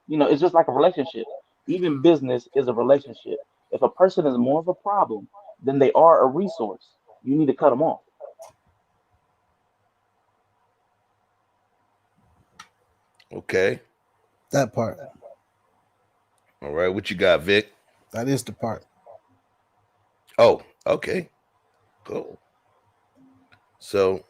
it's just like a relationship. Even business is a relationship. If a person is more of a problem than they are a resource, you need to cut them off. Okay. That part. All right. What you got, Vic? That is the part. Oh, okay. Cool. So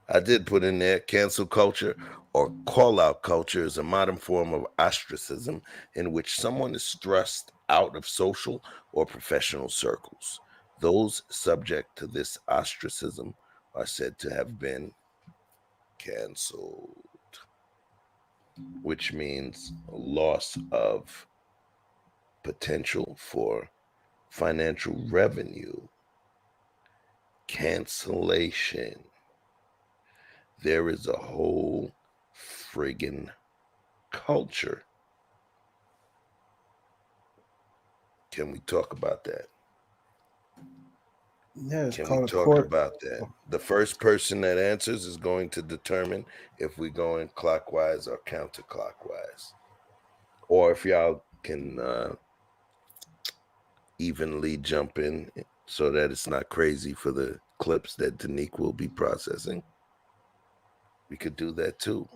I did put in there cancel culture or call out culture is a modern form of ostracism in which someone is thrust out of social or professional circles. Those subject to this ostracism are said to have been canceled, which means a loss of potential for financial revenue, cancellation. There is a whole friggin' culture. Can we talk about that? Yeah, it's Can we called a talk court. about that? The first person that answers is going to determine if we're going clockwise or counterclockwise. Or if y'all can evenly jump in so that it's not crazy for the clips that Danique will be processing. We could do that too.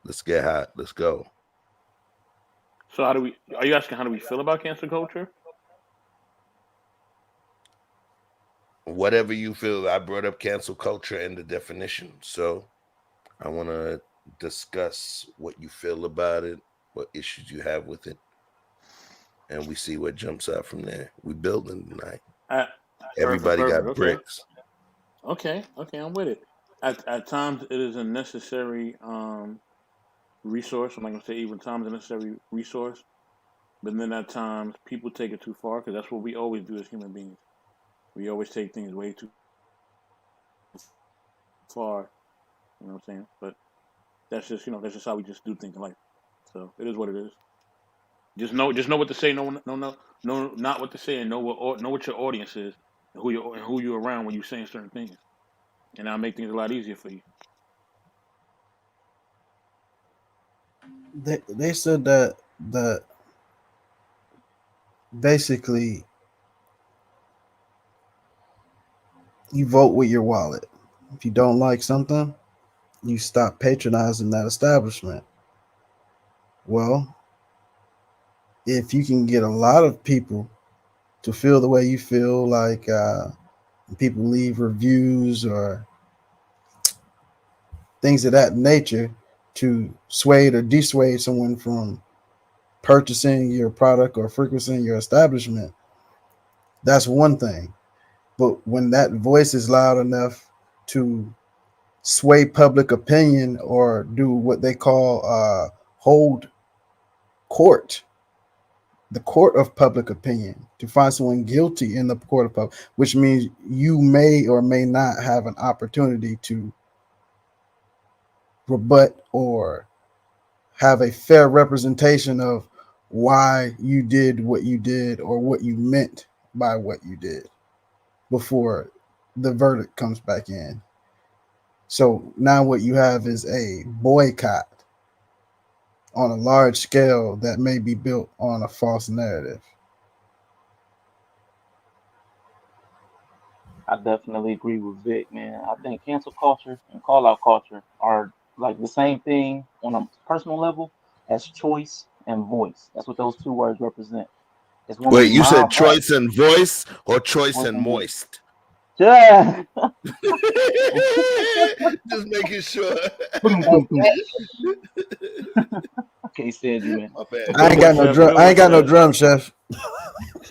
Let's get hot. Let's go. So are you asking how do we feel about cancel culture? Whatever you feel, I brought up cancel culture and the definition. So I want to discuss what you feel about it, what issues you have with it, and we see what jumps out from there. We building tonight. Perfect, Everybody perfect. got Okay. bricks. Okay, I'm with it. At times it is a necessary resource. I'm not gonna say even times a necessary resource, but then at times people take it too far because that's what we always do as human beings. We always take things way too far. You know what I'm saying? But that's just how we just do things in life. So it is what it is. Just know what to say. No, not what to say, and know what your audience is, and who you're around when you're saying certain things, and that'll make things a lot easier for you. They said that basically you vote with your wallet. If you don't like something, you stop patronizing that establishment. Well, if you can get a lot of people to feel the way you feel, like people leave reviews or things of that nature to sway or dissuade someone from purchasing your product or frequenting your establishment, that's one thing. But when that voice is loud enough to sway public opinion or do what they call hold court, the court of public opinion, to find someone guilty in the court of public, which means you may or may not have an opportunity to rebut or have a fair representation of why you did what you did or what you meant by what you did before the verdict comes back in. So now what you have is a boycott on a large scale that may be built on a false narrative. I definitely agree with Vic, man. I think cancel culture and call out culture are like the same thing on a personal level as choice and voice. That's what those two words represent. It's when we Wait, you said mouth up choice and voice or choice voice and and voice. moist? Yeah. Just making sure. Can't stand you, man. My bad. I Good ain't one, got no chef. drum. Good I one, ain't got no chef. drum, chef.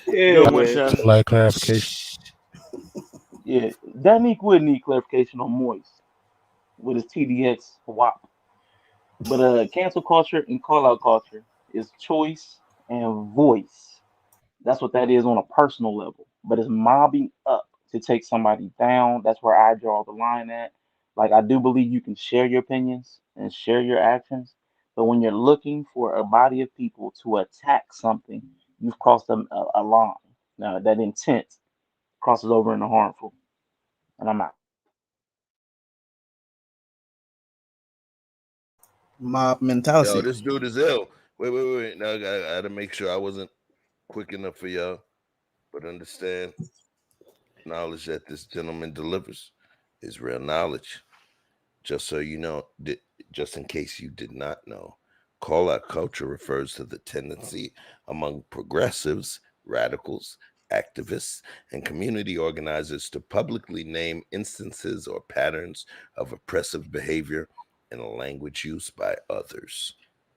Yeah, Good one, man. chef. Slight clarification. Yeah. That need would need clarification on moist. with his TDX WAP. But cancel culture and call out culture is choice and voice. That's what that is on a personal level. But it's mobbing up to take somebody down. That's where I draw the line at. Like I do believe you can share your opinions and share your actions, but when you're looking for a body of people to attack something, you've crossed a line. Now that intent crosses over into harmful, and I'm out. Mob Yo, mentality. this dude is ill. Wait. Now I gotta make sure I wasn't quick enough for y'all, but understand knowledge that this gentleman delivers is real knowledge. Just so you know, just in case you did not know, call out culture refers to the tendency among progressives, radicals, activists, and community organizers to publicly name instances or patterns of oppressive behavior in a language used by others.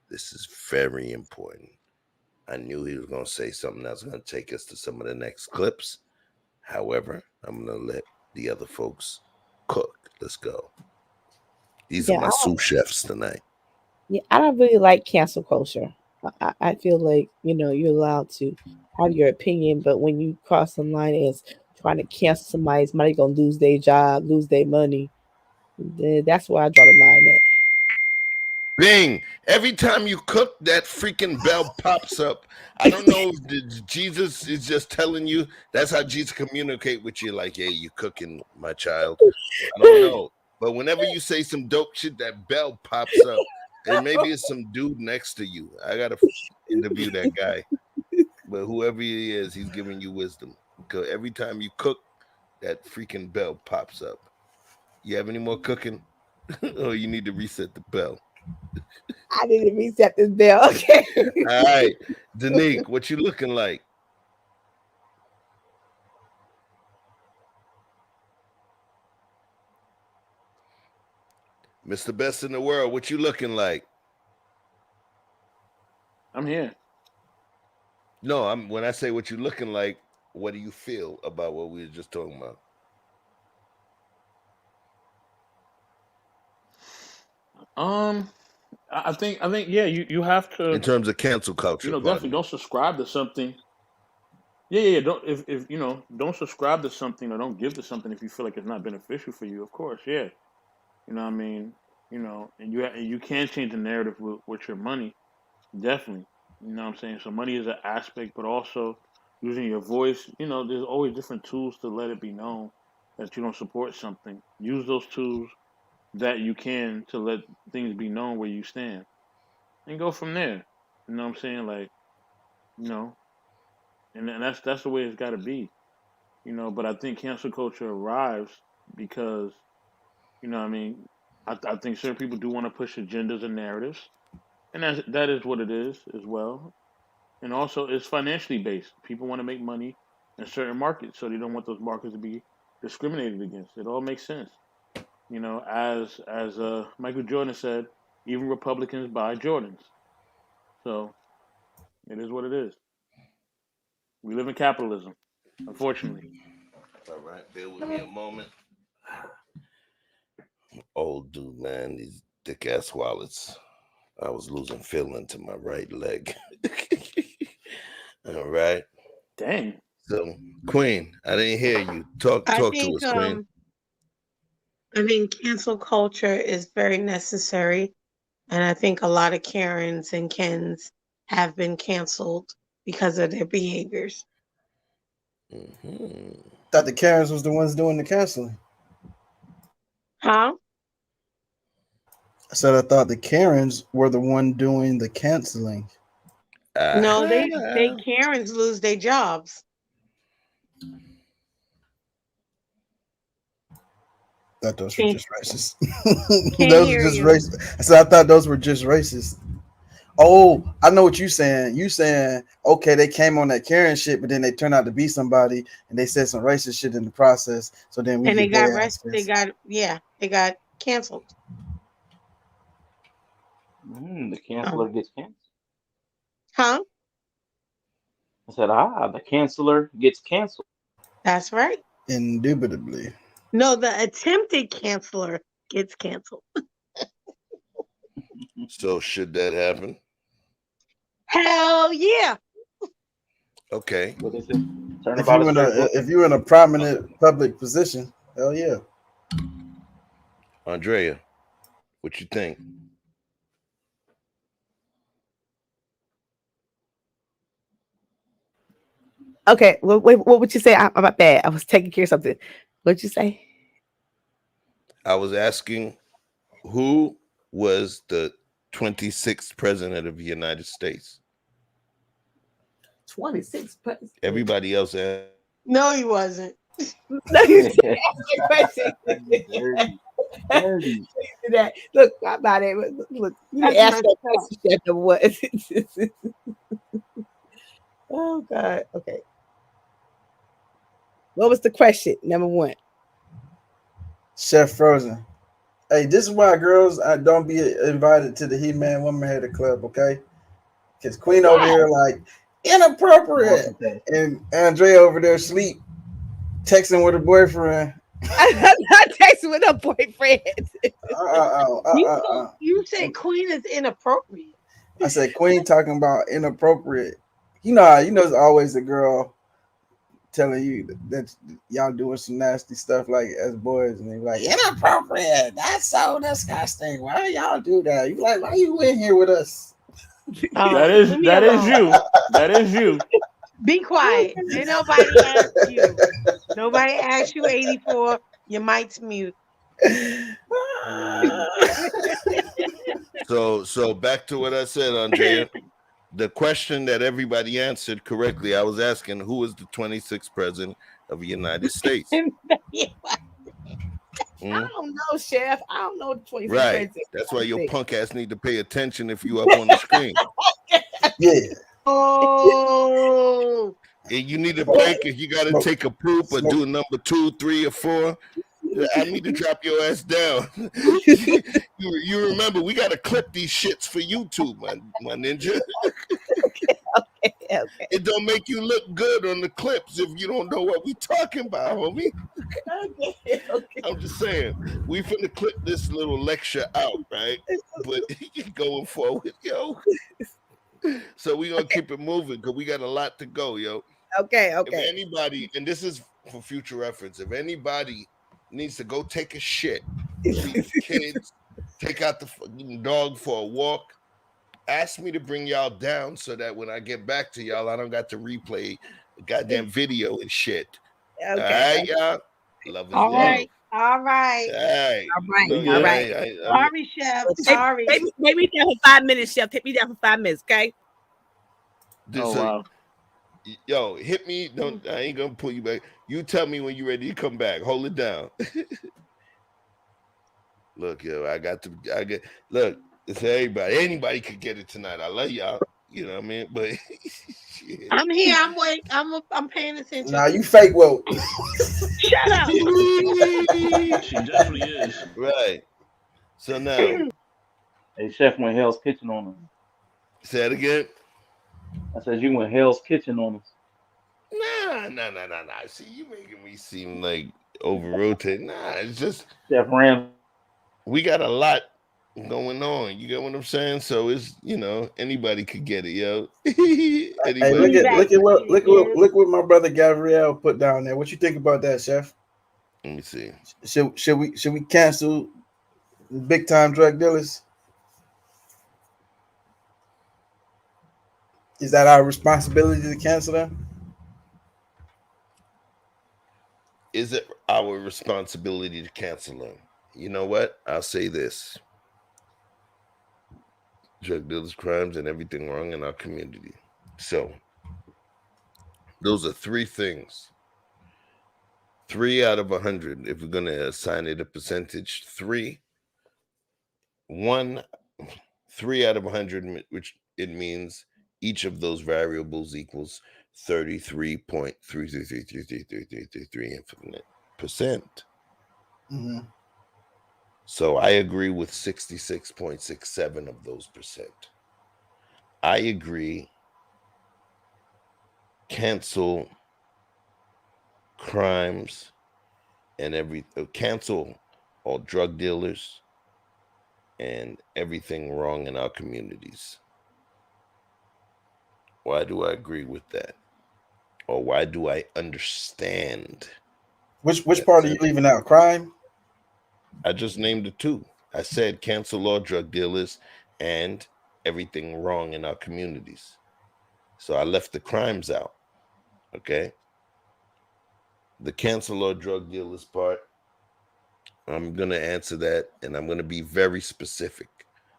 This is very important. I knew he was going to say something that's going to take us to some of the next clips. However, I'm going to let the other folks cook. Let's go. These are Yeah, my sous chefs tonight. yeah, I don't really like cancel culture. I feel like, you're allowed to have your opinion, but when you cross the line as trying to cancel somebody gonna lose their job, lose their money. That's where I draw the line at. Bing! Every time you cook, that freaking bell pops up. I don't know if Jesus is just telling you that's how Jesus communicate with you, like, "Hey, you cooking, my child." I don't know, but whenever you say some dope shit, that bell pops up, and maybe it's some dude next to you. I gotta interview that guy, but whoever he is, he's giving you wisdom because every time you cook, that freaking bell pops up. You have any more cooking, or you need to reset the bell? I need to reset this bell. Okay. All right, Danique, what you looking like? Mr. Best in the world, what you looking like? I'm here. No, I'm when I say what you looking like, what do you feel about what we were just talking about? Um, I think, yeah, you have In to, terms of cancel culture, definitely pardon me. don't subscribe to something. Yeah. Don't if don't subscribe to something or don't give to something if you feel like it's not beneficial for you. Of course, yeah. You know what I mean? And you can change the narrative with your money. Definitely. You know what I'm saying? So money is an aspect, but also using your voice. There's always different tools to let it be known that you don't support something. Use those tools that you can to let things be known where you stand, and go from there. You know what I'm saying? Like, you know, and that's the way it's got to be. But I think cancel culture arrives because what I mean. I think certain people do want to push agendas and narratives, and that is what it is as well. And also, it's financially based. People want to make money in certain markets, so they don't want those markets to be discriminated against. It all makes sense. As Michael Jordan said, even Republicans buy Jordans. So it is what it is. We live in capitalism, unfortunately. All right, bear with me a moment. Old dude, man, these thick ass wallets. I was losing feeling to my right leg. All right. Dang. So, Queen, I didn't hear you. Talk I talk to think us, Queen. I think cancel culture is very necessary, and I think a lot of Karens and Kens have been canceled because of their behaviors. Thought the Karens was the ones doing the canceling. Huh? I said I thought the Karens were the one doing the canceling. No, they Karens lose their jobs. Thought those were Can't, just racist. can't Those are hear just you. racist. I said I thought those were just racist. Oh, I know what you saying. You saying okay, they came on that Karen shit, but then they turned out to be somebody, and they said some racist shit in the process. So then we And they get got their rest. ass canceled. They got canceled. The Oh. canceller gets canceled. Huh? I said, the canceller gets canceled. That's right. Indubitably. No, the attempted canceller gets canceled. So should that happen? Hell yeah. Okay. What is it? Turn If about you a in straight book. a prominent public position, hell yeah. Andrea, what you think? Okay, what would you say? I'm not bad. I was taking care of something. What'd you say? I was asking who was the 26th president of the United States? 26 presidents. Everybody else asked. No, he wasn't. No, you didn't ask the question. Dirty. Dirty. That. Look, I'm not it. Look, you didn't That's ask messed that up. question. Shut the what? Oh God. Okay. What was the question? Number one. Chef Frozen. Hey, this is why girls don't be invited to the He-Man Woman Hater Club, okay? Because Queen over here like inappropriate, and Andrea over there sleep, texting with her boyfriend. I'm not texting with a boyfriend. You say Queen is inappropriate. I said Queen talking about inappropriate. You know, it's always a girl telling you that y'all doing some nasty stuff like as boys, and they're like inappropriate. That's so disgusting. Why y'all do that? You like, why you in here with us? That is you. That is you. Be quiet. Ain't nobody asked you. Nobody asked you 84. Your mic's mute. So back to what I said, Andrea. The question that everybody answered correctly, I was asking who was the 26th president of the United States. I don't know, Chef. I don't know the 26 Right. president. That's why your punk ass need to pay attention if you up on the screen. Yeah. Oh. And you need a break if you got to take a poop or do number 2, 3, or 4. I need to drop your ass down. you remember we got to clip these shits for YouTube, my ninja. Okay. It don't make you look good on the clips if you don't know what we talking about, homie. Okay. I'm just saying, we finna clip this little lecture out, right? But going forward, yo. So we gonna keep it moving because we got a lot to go, yo. Okay. If anybody, and this is for future reference, if anybody needs to go take a shit, feed the kids, take out the fucking dog for a walk, ask me to bring y'all down so that when I get back to y'all, I don't got to replay the goddamn video and shit. Okay. All right, y'all. Love is All love. right. All right. All right. Sorry, Chef. Sorry. Take me down for 5 minutes, Chef. Take me down for 5 minutes, okay? Wow. Yo, hit me. Don't. I ain't gonna pull you back. You tell me when you're ready to come back. Hold it down. Look, yo, I got. Look. It's everybody. Anybody could get it tonight. I love y'all. You know what I mean? But shit. I'm here. I'm awake. I'm paying attention. Nah, you fake woke. Shut up. She definitely is. Right. So now, Hey, Chef went Hell's Kitchen on us. say that again. I said you went Hell's Kitchen on us. Nah. See, you making me seem like over rotate. Nah, it's just Chef Ram. We got a lot going on. You get what I'm saying? So it's anybody could get it, yo. Hey, look what my brother Gabriel put down there. What you think about that, Chef? Let me see. Should we cancel big time drug dealers? Is that our responsibility to cancel them? Is it our responsibility to cancel them? You know what? I'll say this. Drug dealers, crimes, and everything wrong in our community. So, those are 3 things. 3 out of 100, if we're going to assign it a percentage. 3 out of 100, which it means each of those variables equals 33.333333% Mm-hmm. So I agree with 66.67 of those percent. I agree. Cancel crimes and cancel all drug dealers, and everything wrong in our communities. Why do I agree with that? Or why do I understand? Which part are you leaving out? Crime? I just named the two. I said cancel all drug dealers and everything wrong in our communities. So I left the crimes out. Okay. The cancel all drug dealers part, I'm going to answer that, and I'm going to be very specific.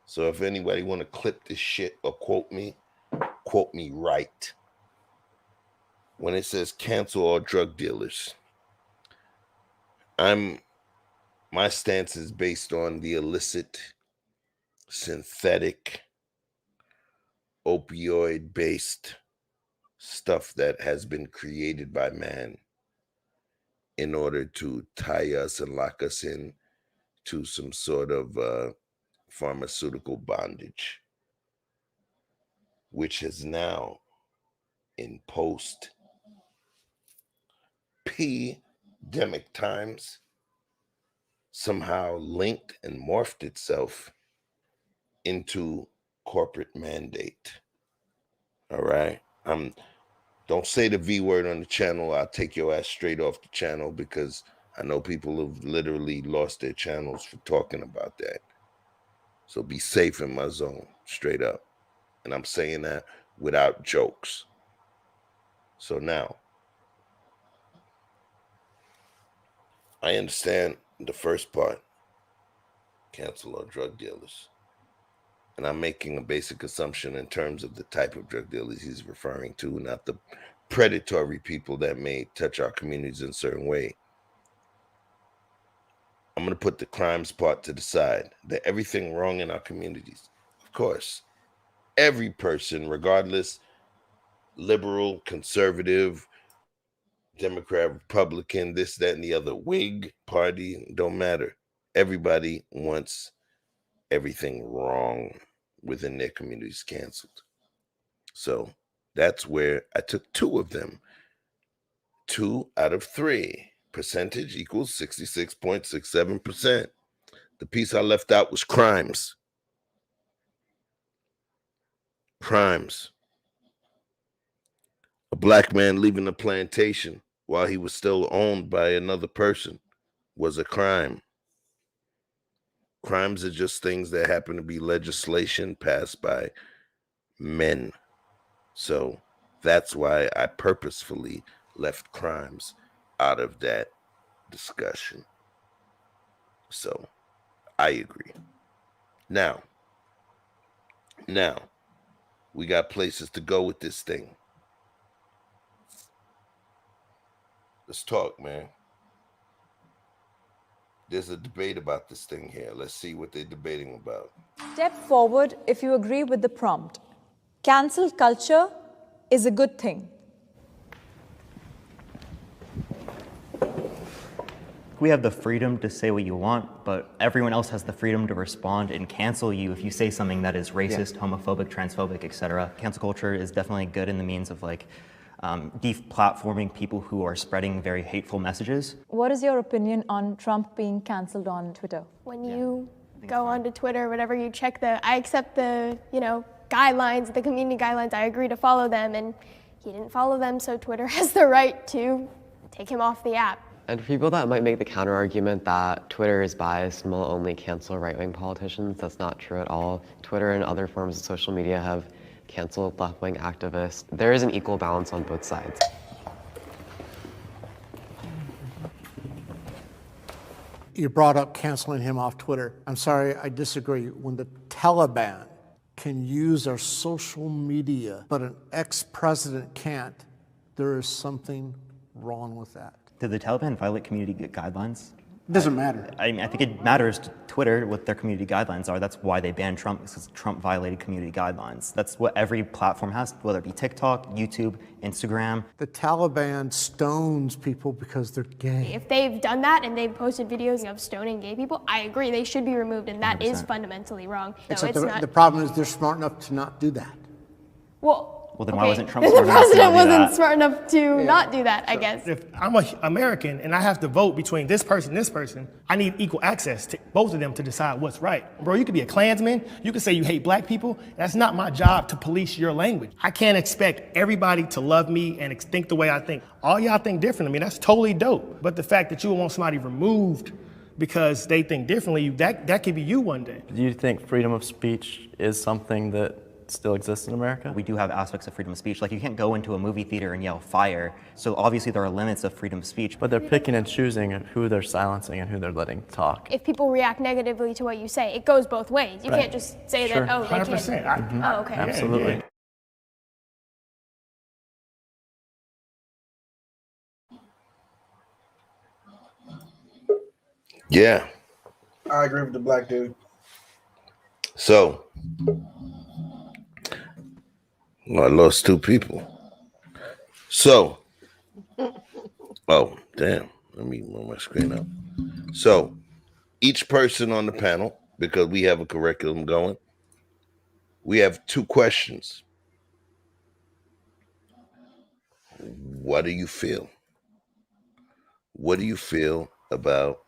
So if anybody want to clip this shit or quote me right. When it says cancel all drug dealers, my stance is based on the illicit, synthetic, opioid-based stuff that has been created by man in order to tie us and lock us in to some sort of pharmaceutical bondage, which has now, in post-pandemic times, somehow linked and morphed itself into corporate mandate. All right. Don't say the V word on the channel. I'll take your ass straight off the channel, because I know people have literally lost their channels for talking about that. So be safe in my zone, straight up. And I'm saying that without jokes. So now, I understand the first part, cancel all drug dealers. And I'm making a basic assumption in terms of the type of drug dealers he's referring to, not the predatory people that may touch our communities in a certain way. I'm going to put the crimes part to the side. That everything wrong in our communities. Of course, every person, regardless, liberal, conservative, Democrat, Republican, this, that, and the other, Whig party, don't matter. Everybody wants everything wrong within their communities canceled. So that's where I took two of them. 2 out of 3. Percentage equals 66.67%. The piece I left out was crimes. Crimes. A black man leaving a plantation while he was still owned by another person was a crime. Crimes are just things that happen to be legislation passed by men. So that's why I purposefully left crimes out of that discussion. So I agree. Now, we got places to go with this thing. Let's talk, man. There's a debate about this thing here. Let's see what they're debating about. Step forward if you agree with the prompt. Cancel culture is a good thing. We have the freedom to say what you want, but everyone else has the freedom to respond and cancel you if you say something that is racist, homophobic, transphobic, etc. Cancel culture is definitely good in the means of deplatforming people who are spreading very hateful messages. What is your opinion on Trump being cancelled on Twitter? When you go onto Twitter, whatever, you check I accept the, guidelines, the community guidelines, I agree to follow them, and he didn't follow them, so Twitter has the right to take him off the app. And for people that might make the counter argument that Twitter is biased and will only cancel right-wing politicians, that's not true at all. Twitter and other forms of social media have canceled left-wing activists. There is an equal balance on both sides. You brought up canceling him off Twitter. I'm sorry, I disagree. When the Taliban can use our social media, but an ex-president can't, there is something wrong with that. Did the Taliban violate community guidelines? It doesn't matter. I think it matters to Twitter what their community guidelines are. That's why they banned Trump, because Trump violated community guidelines. That's what every platform has, whether it be TikTok, YouTube, Instagram. The Taliban stones people because they're gay. If they've done that and they've posted videos of stoning gay people, I agree, they should be removed, and that 100%. Is fundamentally wrong. Except the problem is they're smart enough to not do that. Well, Well, then why wasn't Trump the smart enough to president not do wasn't that? smart enough to not do that, I guess. If I'm an American and I have to vote between this person, I need equal access to both of them to decide what's right. Bro, you could be a Klansman, you could say you hate black people. That's not my job to police your language. I can't expect everybody to love me and think the way I think. All y'all think different. I mean, that's totally dope. But the fact that you want somebody removed because they think differently, that could be you one day. Do you think freedom of speech is something that still exists in America? We do have aspects of freedom of speech. Like, you can't go into a movie theater and yell fire. So obviously there are limits of freedom of speech. But they're picking and choosing who they're silencing and who they're letting talk. If people react negatively to what you say, it goes both ways. You Right. can't just say Sure. that, oh, they 100%. can't. Oh, okay. Absolutely. Yeah. I agree with the black dude. So, well, I lost two people. So, oh, damn. Let me move my screen up. So, each person on the panel, because we have a curriculum going, we have two questions. What do you feel? What do you feel about,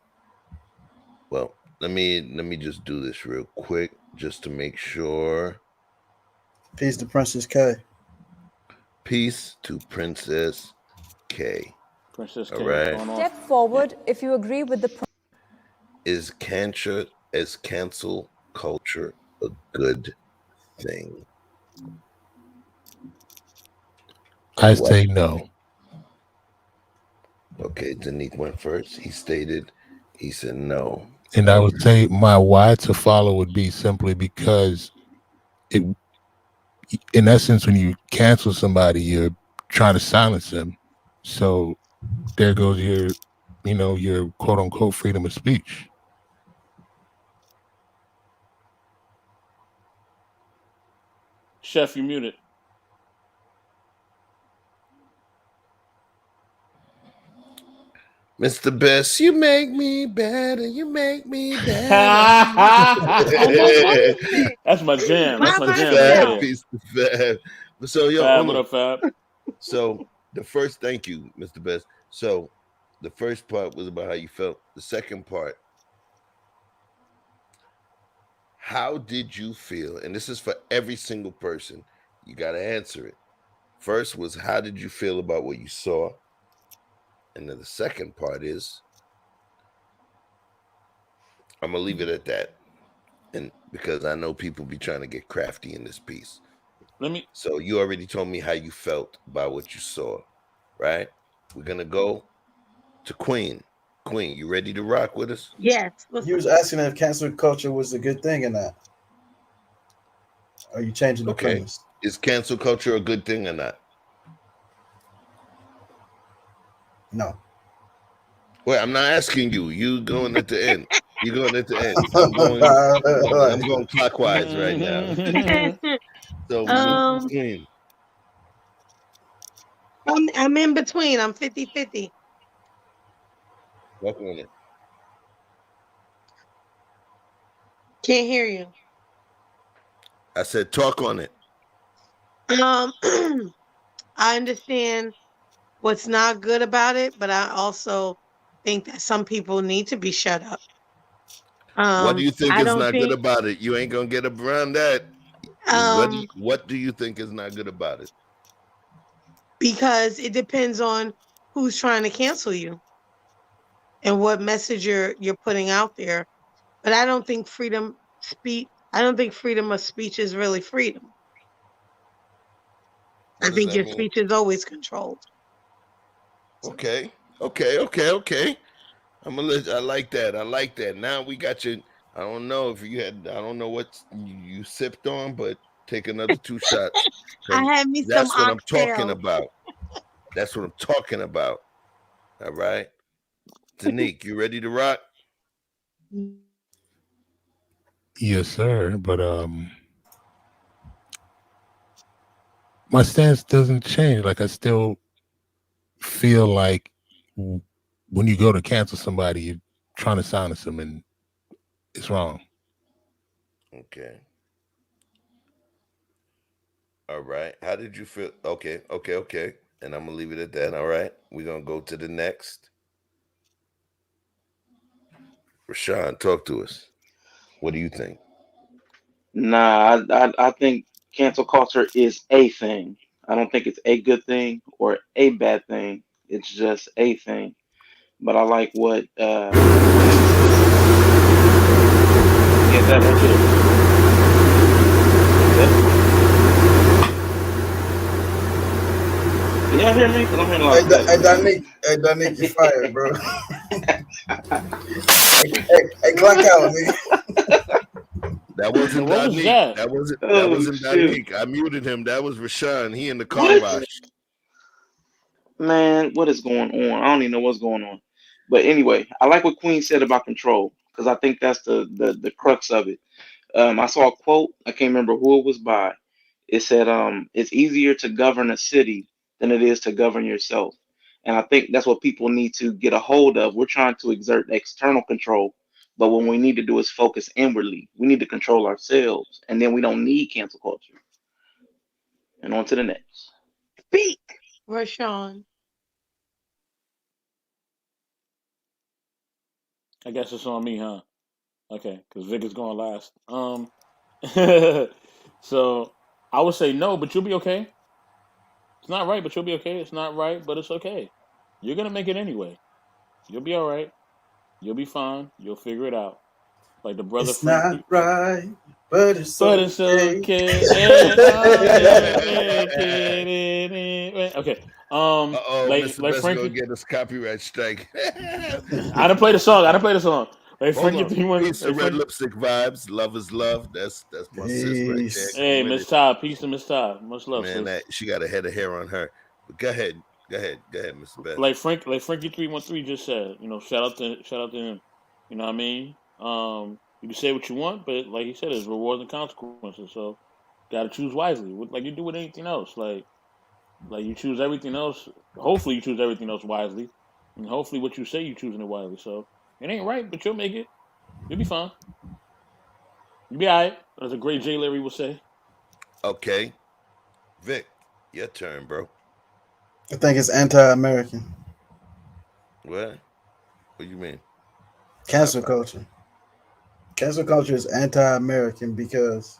well, let me just do this real quick just to make sure. Peace to Princess K. Peace to Princess K. Princess All K, right. what's going on? Step forward if you agree with the Is cancel culture a good thing? I say no. Okay, Danique went first. He said no. And I would say my why to follow would be simply because it, in essence, when you cancel somebody, you're trying to silence them. So there goes your quote unquote freedom of speech. Chef, you muted. Mr. Best, you make me better. You make me better. That's my jam. That's my jam. Fab, Right peace to Fab. So, yo, Fab, hold what on. up, Fab? So, the first, thank you, Mr. Best. So, the first part was about how you felt. The second part, how did you feel? And this is for every single person. You got to answer it. First was, how did you feel about what you saw? And then the second part is, I'm going to leave it at that. And because I know people be trying to get crafty in this piece. So you already told me how you felt about what you saw, right? We're going to go to Queen. Queen, you ready to rock with us? Yes. You was asking if cancel culture was a good thing or not. Are you changing the premise? Is cancel culture a good thing or not? No. Wait, I'm not asking you. You going at the end. You going at the end. I'm going clockwise right now. So, Queen. I'm in between. I'm 50-50. Walk on it. Can't hear you. I said talk on it. I understand what's not good about it, but I also think that some people need to be shut up. What do you think I is don't not good think, about it? You ain't gonna get around that. What do you think is not good about it? because it depends on who's trying to cancel you and what message you're putting out there. But I don't think freedom of speech is really freedom. I think your speech is always controlled. Okay. I like that. Now we got you. I don't know if you had. I don't know what you sipped on, but take another 2 shots. I had me That's some what I'm talking oxtail. about. That's what I'm talking about. All right, Danique, you ready to rock? Yes, sir. But my stance doesn't change. Like, I still feel like when you go to cancel somebody, you're trying to silence them, and it's wrong. Okay. All right. How did you feel? Okay. And I'm gonna leave it at that. All right. We're gonna go to the next. Rashawn, talk to us. What do you think? Nah, I think cancel culture is a thing. I don't think it's a good thing or a bad thing. It's just a thing. But I like what Queen said. Yeah, that right there. Yep. Can y'all hear me? Because I'm hearing a lot of static. Hey, Donique, you fired, bro. hey, clock out, nigga. That wasn't What was Donique. that? That Oh wasn't shoot! Donique. I muted him. That was Rashawn. He in the car What? wash. Man, what is going on? I don't even know what's going on. But anyway, I like what Queen said about control because I think that's the crux of it. I saw a quote. I can't remember who it was by. It said, "It's easier to govern a city than it is to govern yourself." And I think that's what people need to get a hold of. We're trying to exert external control, but what we need to do is focus inwardly. We need to control ourselves, and then we don't need cancel culture. And on to the next. Speak, Rashawn. I guess it's on me, huh? Okay, because Vic is going last. So I would say no, but you'll be okay. It's not right, but you'll be okay. It's not right, but it's okay. You're gonna make it anyway. You'll be all right. You'll be fine. You'll figure it out. Like the brother It's not Frankie. right, but it's But it's okay. okay. And I'm gonna make it anyway. Okay. Uh-oh, Mr. Like Best gonna Frankie. get us copyright strike. I done played the song. I done played the song. Like Hold Frankie on. 3-1. Peace Like of red Frankie. lipstick vibes. Love is love. That's my sis right there. Peace. Hey, Come with Miss it. Todd. Peace to Miss Todd. Much love, Man, sis. that she got a head of hair on her. But go ahead, Mr. Best. Like Frankie 313 just said, shout out to him. You know what I mean? You can say what you want, but like he said, there's rewards and consequences. So gotta choose wisely. Like you do with anything else. Like you choose everything else. Hopefully you choose everything else wisely, and hopefully what you say you choosing it wisely. So it ain't right, but you'll make it. You'll be fine. You'll be alright. As a great Jay Larry would say. Okay. Vic, your turn, bro. I think it's anti-American. What? What do you mean? Cancel culture. Cancel culture is anti-American because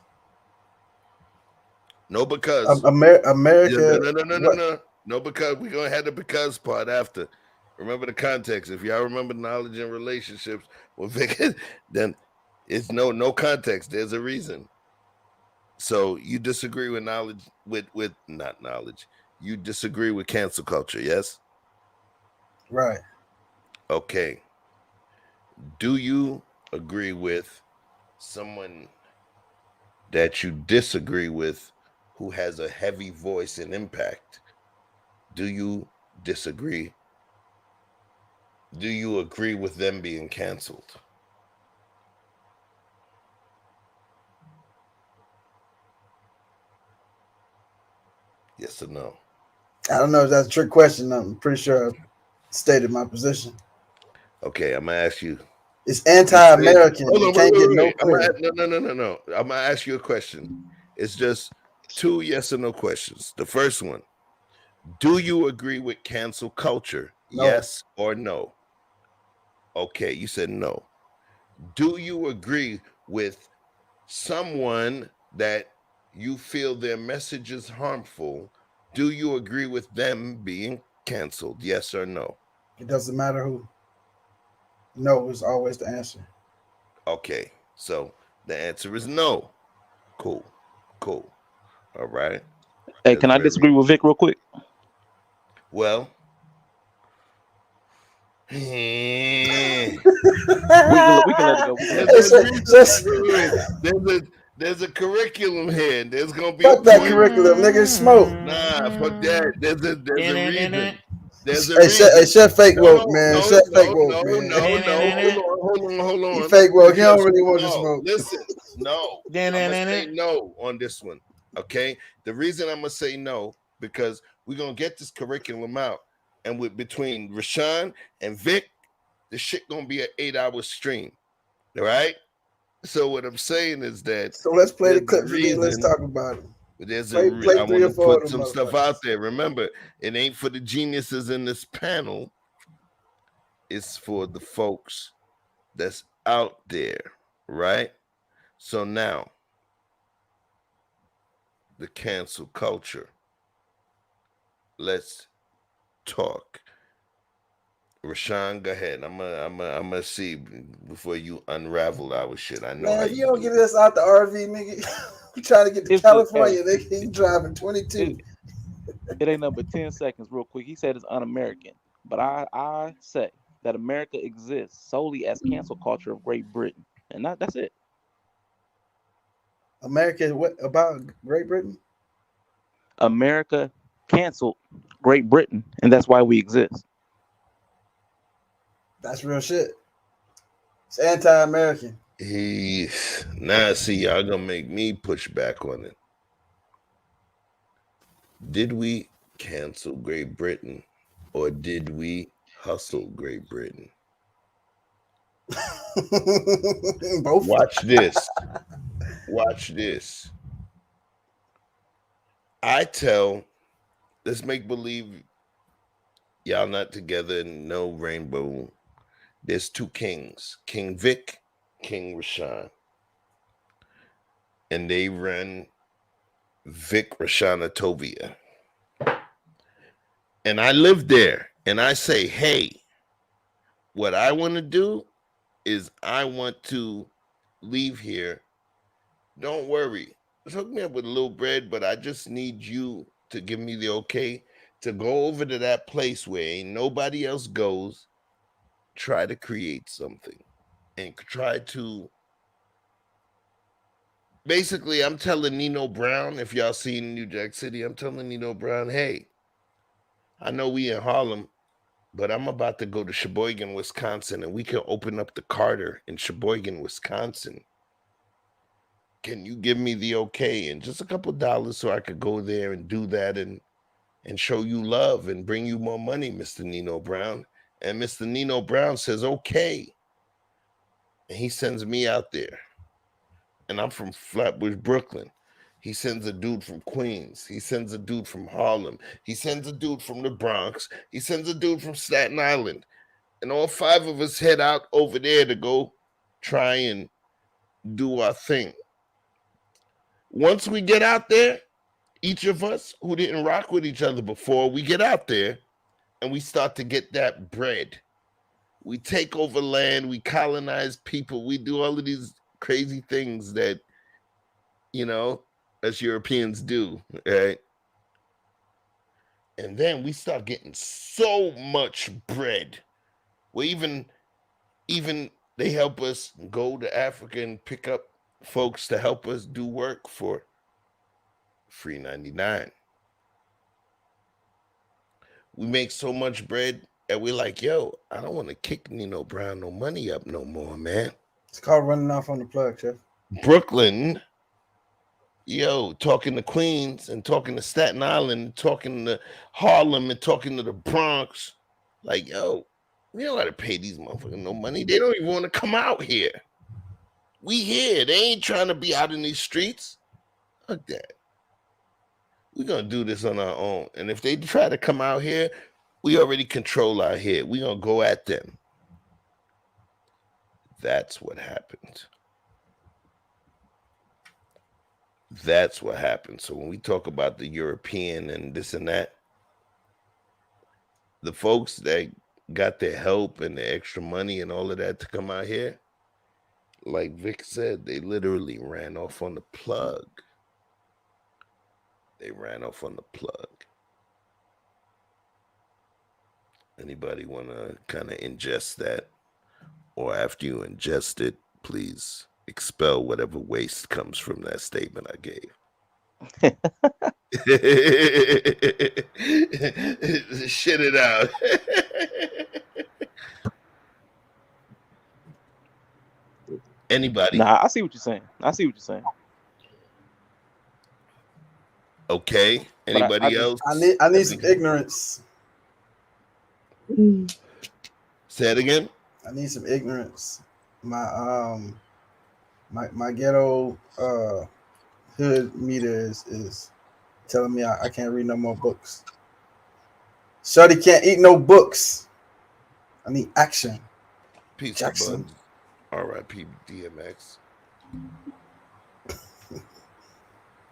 No, because yeah, America. What? no, because we're gonna have the because part after. Remember the context. If y'all remember knowledge and relationships with Vic, then it's no context. There's a reason. So you disagree with knowledge with not knowledge. You disagree with cancel culture, yes? Right. Okay. Do you agree with someone that you disagree with who has a heavy voice and impact? Do you disagree? Do you agree with them being canceled? Yes or no? I don't know if that's a trick question. I'm pretty sure I've stated my position. Okay, I'm gonna ask you. It's anti-American. Hold It on, can't get no wait. clearer. No. I'm gonna ask you a question. It's just 2 yes or no questions. The first one: do you agree with cancel culture? No. Yes or no? Okay, you said no. Do you agree with someone that you feel their message is harmful? Do you agree with them being canceled? Yes or no? It doesn't matter who. No is always the answer. Okay, so the answer is no. Cool. All right. Hey, That's can I disagree with Vic real quick? well. We can let it go. We can let it go. There's a curriculum here. There's gonna be Fuck a that point. curriculum, nigga. Smoke. Nah, fuck that. There's a reason. There's a Hey, reason. Chef Fake Woke, man. Chef Fake Woke, man. Hold on. You fake woke. You don't Because really want to smoke. listen, no. I'm gonna say no on this one. Okay. The reason I'm gonna say no because we're gonna get this curriculum out, and between Rashawn and Vic, the shit gonna be an 8-hour stream. All right. So what I'm saying is that So let's play the there's a clip again. Let's reason. talk about it. But there's Play I 3 want or to 4 put of them some stuff out motherfuckers. there. Remember, it ain't for the geniuses in this panel. It's for the folks that's out there, right? So now, the cancel culture. Let's talk. Rashawn, go ahead. I'm gonna see before you unravel our shit. I know Man, how if you you don't do. get us out the RV, nigga, we trying to get to It's the California. They keep driving 22. it ain't number 10 seconds, real quick. He said it's un-American, but I say that America exists solely as cancel culture of Great Britain, and that's it. America, what about Great Britain? America canceled Great Britain, and that's why we exist. That's real shit. It's anti-American. Now see, y'all gonna make me push back on it. Did we cancel Great Britain, or did we hustle Great Britain? Both. Watch this. Watch this. I tell, let's make believe y'all not together, no rainbow. There's 2 kings, King Vic, King Rashawn. And they run Vic Rashanatovia. And I live there, and I say, hey, what I want to do is I want to leave here. Don't worry. Hook me up with a little bread, but I just need you to give me the okay to go over to that place where ain't nobody else goes, try to create something, and try to. Basically, I'm telling Nino Brown, if y'all seen New Jack City, I'm telling Nino Brown, hey, I know we in Harlem, but I'm about to go to Sheboygan, Wisconsin, and we can open up the Carter in Sheboygan, Wisconsin. Can you give me the okay and just a couple dollars so I could go there and do that and show you love and bring you more money, Mr. Nino Brown? And Mr. Nino Brown says, okay. And he sends me out there. And I'm from Flatbush, Brooklyn. He sends a dude from Queens. He sends a dude from Harlem. He sends a dude from the Bronx. He sends a dude from Staten Island. And all 5 of us head out over there to go try and do our thing. Once we get out there, each of us who didn't rock with each other before, we get out there and we start to get that bread. We take over land, we colonize people, we do all of these crazy things that, us Europeans do, right? And then we start getting so much bread. Well, even they help us go to Africa and pick up folks to help us do work for free 99. We make so much bread that we're like, yo, I don't want to kick Nino Brown no money up no more, man. It's called running off on the plug, Chef. Brooklyn, talking to Queens and talking to Staten Island, talking to Harlem and talking to the Bronx. Like, yo, we don't got to pay these motherfuckers no money. They don't even want to come out here. We here. They ain't trying to be out in these streets. Fuck that. We're going to do this on our own. And if they try to come out here, we already control our head. We're going to go at them. That's what happened. That's what happened. So when we talk about the European and this and that, the folks that got their help and the extra money and all of that to come out here, like Vic said, they literally ran off on the plug. They ran off on the plug. Anybody want to kind of ingest that? Or after you ingest it, please expel whatever waste comes from that statement I gave. Shit it out. Anybody? Nah, I see what you're saying. Okay. Anybody else? I need some ignorance. Say it again. I need some ignorance. My ghetto hood meter is telling me I can't read no more books. Shorty can't eat no books. I need action. Peace of Jackson. buns. R.I.P. DMX.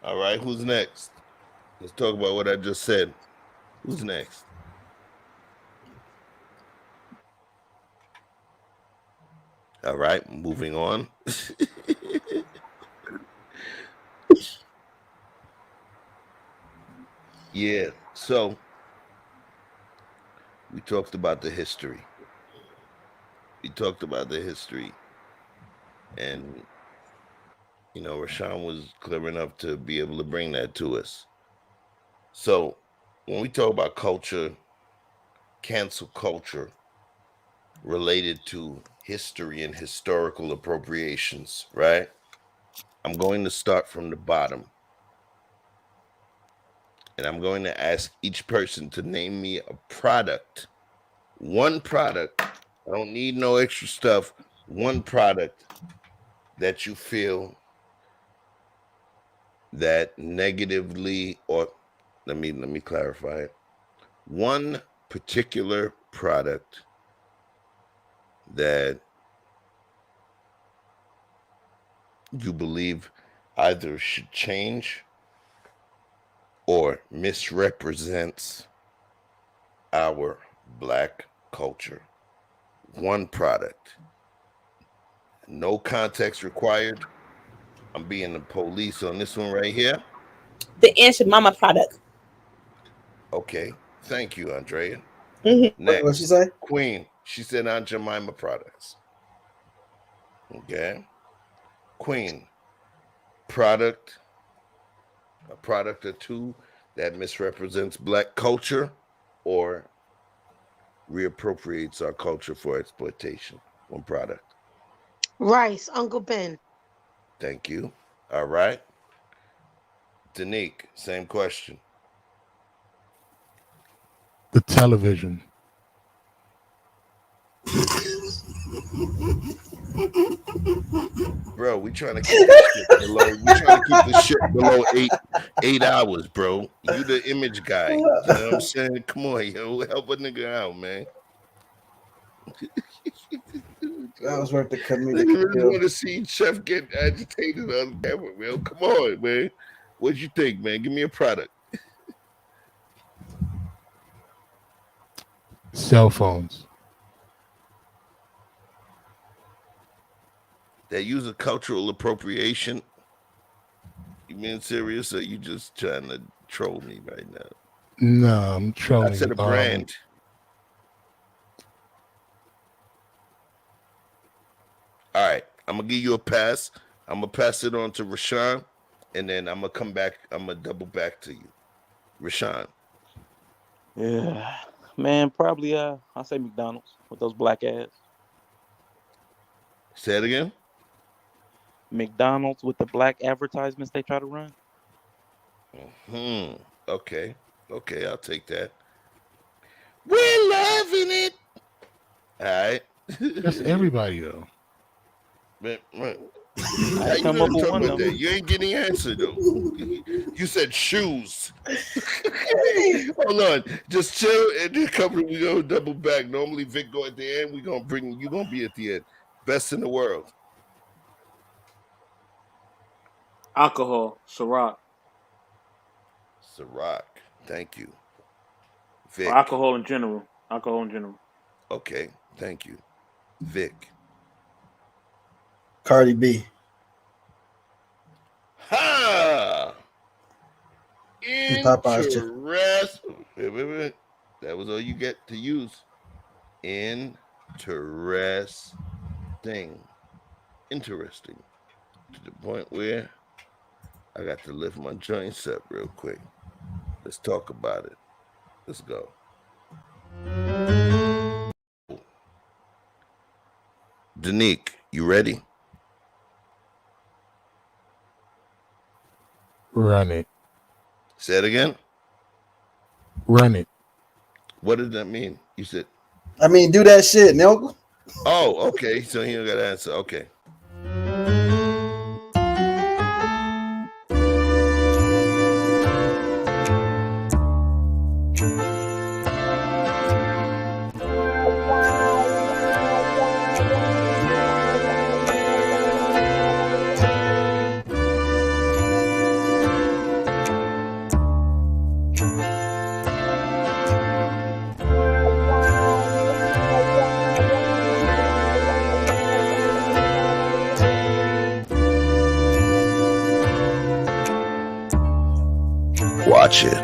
All right, who's next? Let's talk about what I just said. Who's next? All right, moving on. Yeah, so we talked about the history. And Rashawn was clever enough to be able to bring that to us. So when we talk about culture, cancel culture related to history and historical appropriations, right? I'm going to start from the bottom. And I'm going to ask each person to name me a product. One product. I don't need no extra stuff. One product that you feel that negatively, or let me clarify it. One particular product that you believe either should change or misrepresents our Black culture. One product. No context required. I'm being the police on this one right here. The Aunt Mama product. Okay. Thank you, Andrea. Mm-hmm. Next. What she say? Queen. She said Aunt Jemima products. Okay. Queen. Product. A product or two that misrepresents Black culture or reappropriates our culture for exploitation. One product. Rice, Uncle Ben. Thank you. All right. Danique, same question. The television. Bro, we trying to keep this shit below. We trying to keep this shit below 8 hours, bro. You the image guy. You know what I'm saying? Come on, yo, help a nigga out, man. That was worth the comedic. I really want to see Chef get agitated on camera, man. Come on, man. What'd you think, man? Give me a product. Cell phones. That use a cultural appropriation. You being serious, or you just trying to troll me right now? No, I'm trolling. I said a brand. All right, I'm gonna give you a pass. I'm gonna pass it on to Rashawn, and then I'm gonna come back. I'm gonna double back to you, Rashawn. Yeah, man, probably I'll say McDonald's with those black ads. Say it again. McDonald's with the black advertisements they try to run. Okay, I'll take that. We're loving it. All right. That's everybody though. Man, I come up with one of them. You ain't getting the answer though. You said shoes. Hold on, just chill and then come. We go double back. Normally Vic go at the end. We gonna bring you. Gonna be at the end. Best in the world. Alcohol, Ciroc. Ciroc. Thank you. Vic. Or alcohol in general. Okay. Thank you. Vic. Cardi B. Ha! Popeye's Wait. That was all you get to use. Interesting. To the point where I got to lift my joints up real quick. Let's talk about it. Let's go. Danique, you ready? Run it. Say it again. Run it. What did that mean? You said. I mean, do that shit, Nelgo. Oh, okay. So he don't got to answer. Okay. Watch it.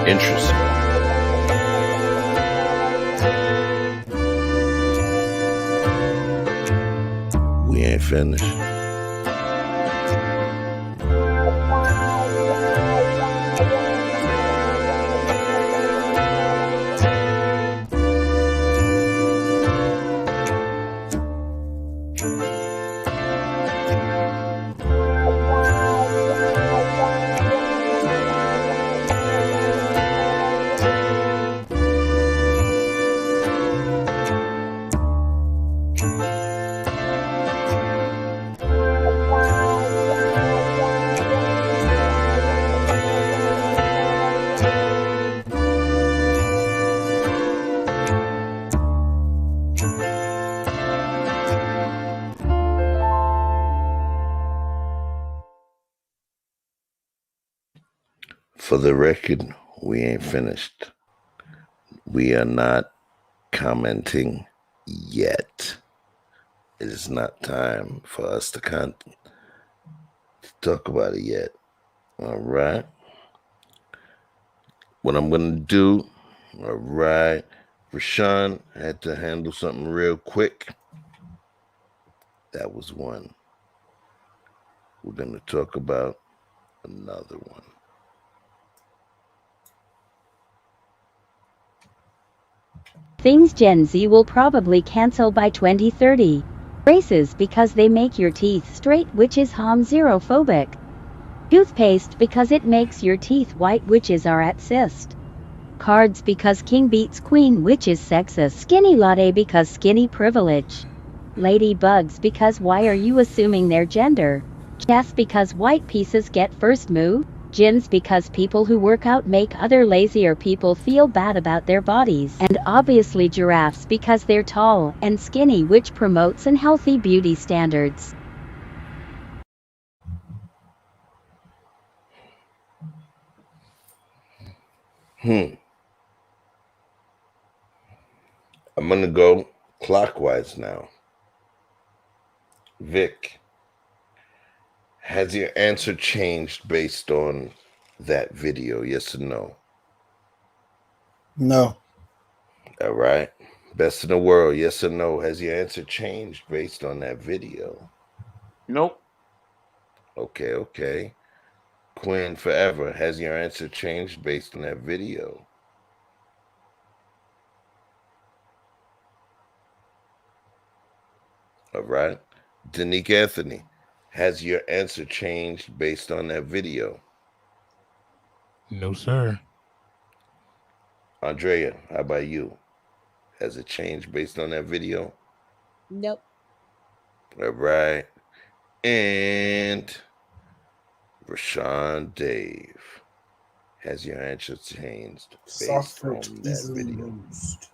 Interesting. We ain't finished. For the record, we ain't finished. We are not commenting yet. It is not time for us to talk about it yet. All right. What I'm going to do, all right, Rashawn had to handle something real quick. That was one. We're going to talk about another one. Things Gen Z will probably cancel by 2030. Braces because they make your teeth straight, which is homozerophobic. Toothpaste because it makes your teeth white, witches are at cyst. Cards because king beats queen, which is sexist. Skinny latte because skinny privilege. Ladybugs because why are you assuming their gender? Chess because white pieces get first move. Gyms because people who work out make other lazier people feel bad about their bodies. And obviously giraffes because they're tall and skinny, which promotes unhealthy beauty standards. I'm going to go clockwise now. Vic, has your answer changed based on that video? Yes or no? No. All right. Best in the world, yes or no? Has your answer changed based on that video? Nope. Okay. Quinn Forever, has your answer changed based on that video? All right. Danique Anthony, has your answer changed based on that video? No, sir. Andrea, how about you? Has it changed based on that video? Nope. All right. And Rashawn Dave, has your answer changed based Soft on fruit that easily video? bruised.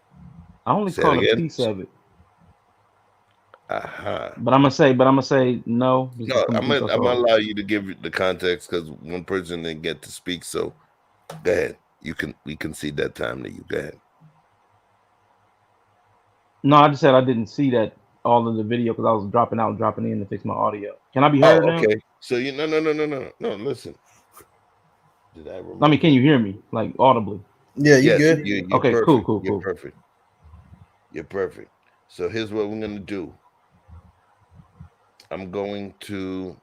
I only Say it caught a again. piece of it. Aha. But I'm gonna say no. Just No, from the I'm piece gonna I saw. allow you to give the context because one person didn't get to speak. So go ahead. We concede that time to you. Go ahead. No, I just said I didn't see that all of the video because I was dropping out and dropping in to fix my audio. Can I be heard now? Okay. So you no. Listen. Did I remove I mean, can it? you hear me like audibly? Yeah, you Yes, good. you're Okay, perfect. cool. You're perfect. You're perfect. So here's what we're gonna do. I'm going to.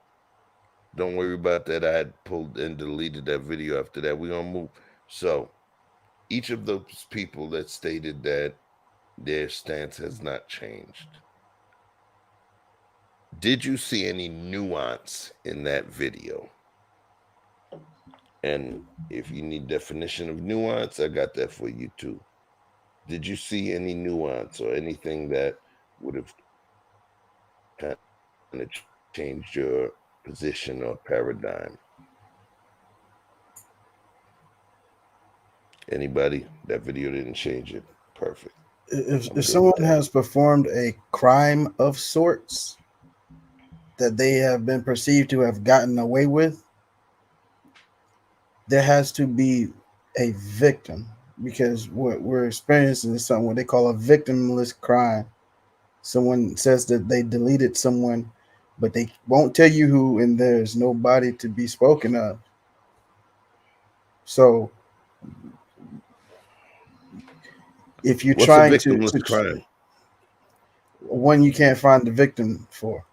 Don't worry about that. I had pulled and deleted that video after that. We're gonna move. So each of those people that stated that their stance has not changed. Did you see any nuance in that video? And if you need definition of nuance, I got that for you too. Did you see any nuance or anything that would have kind of changed your position or paradigm? Anybody? That video didn't change it. Perfect. If someone has performed a crime of sorts that they have been perceived to have gotten away with, there has to be a victim, because what we're experiencing is something what they call a victimless crime. Someone says that they deleted someone but they won't tell you who, and there's nobody to be spoken of. So if you're What's a trying victimless crime? one you can't find the victim for.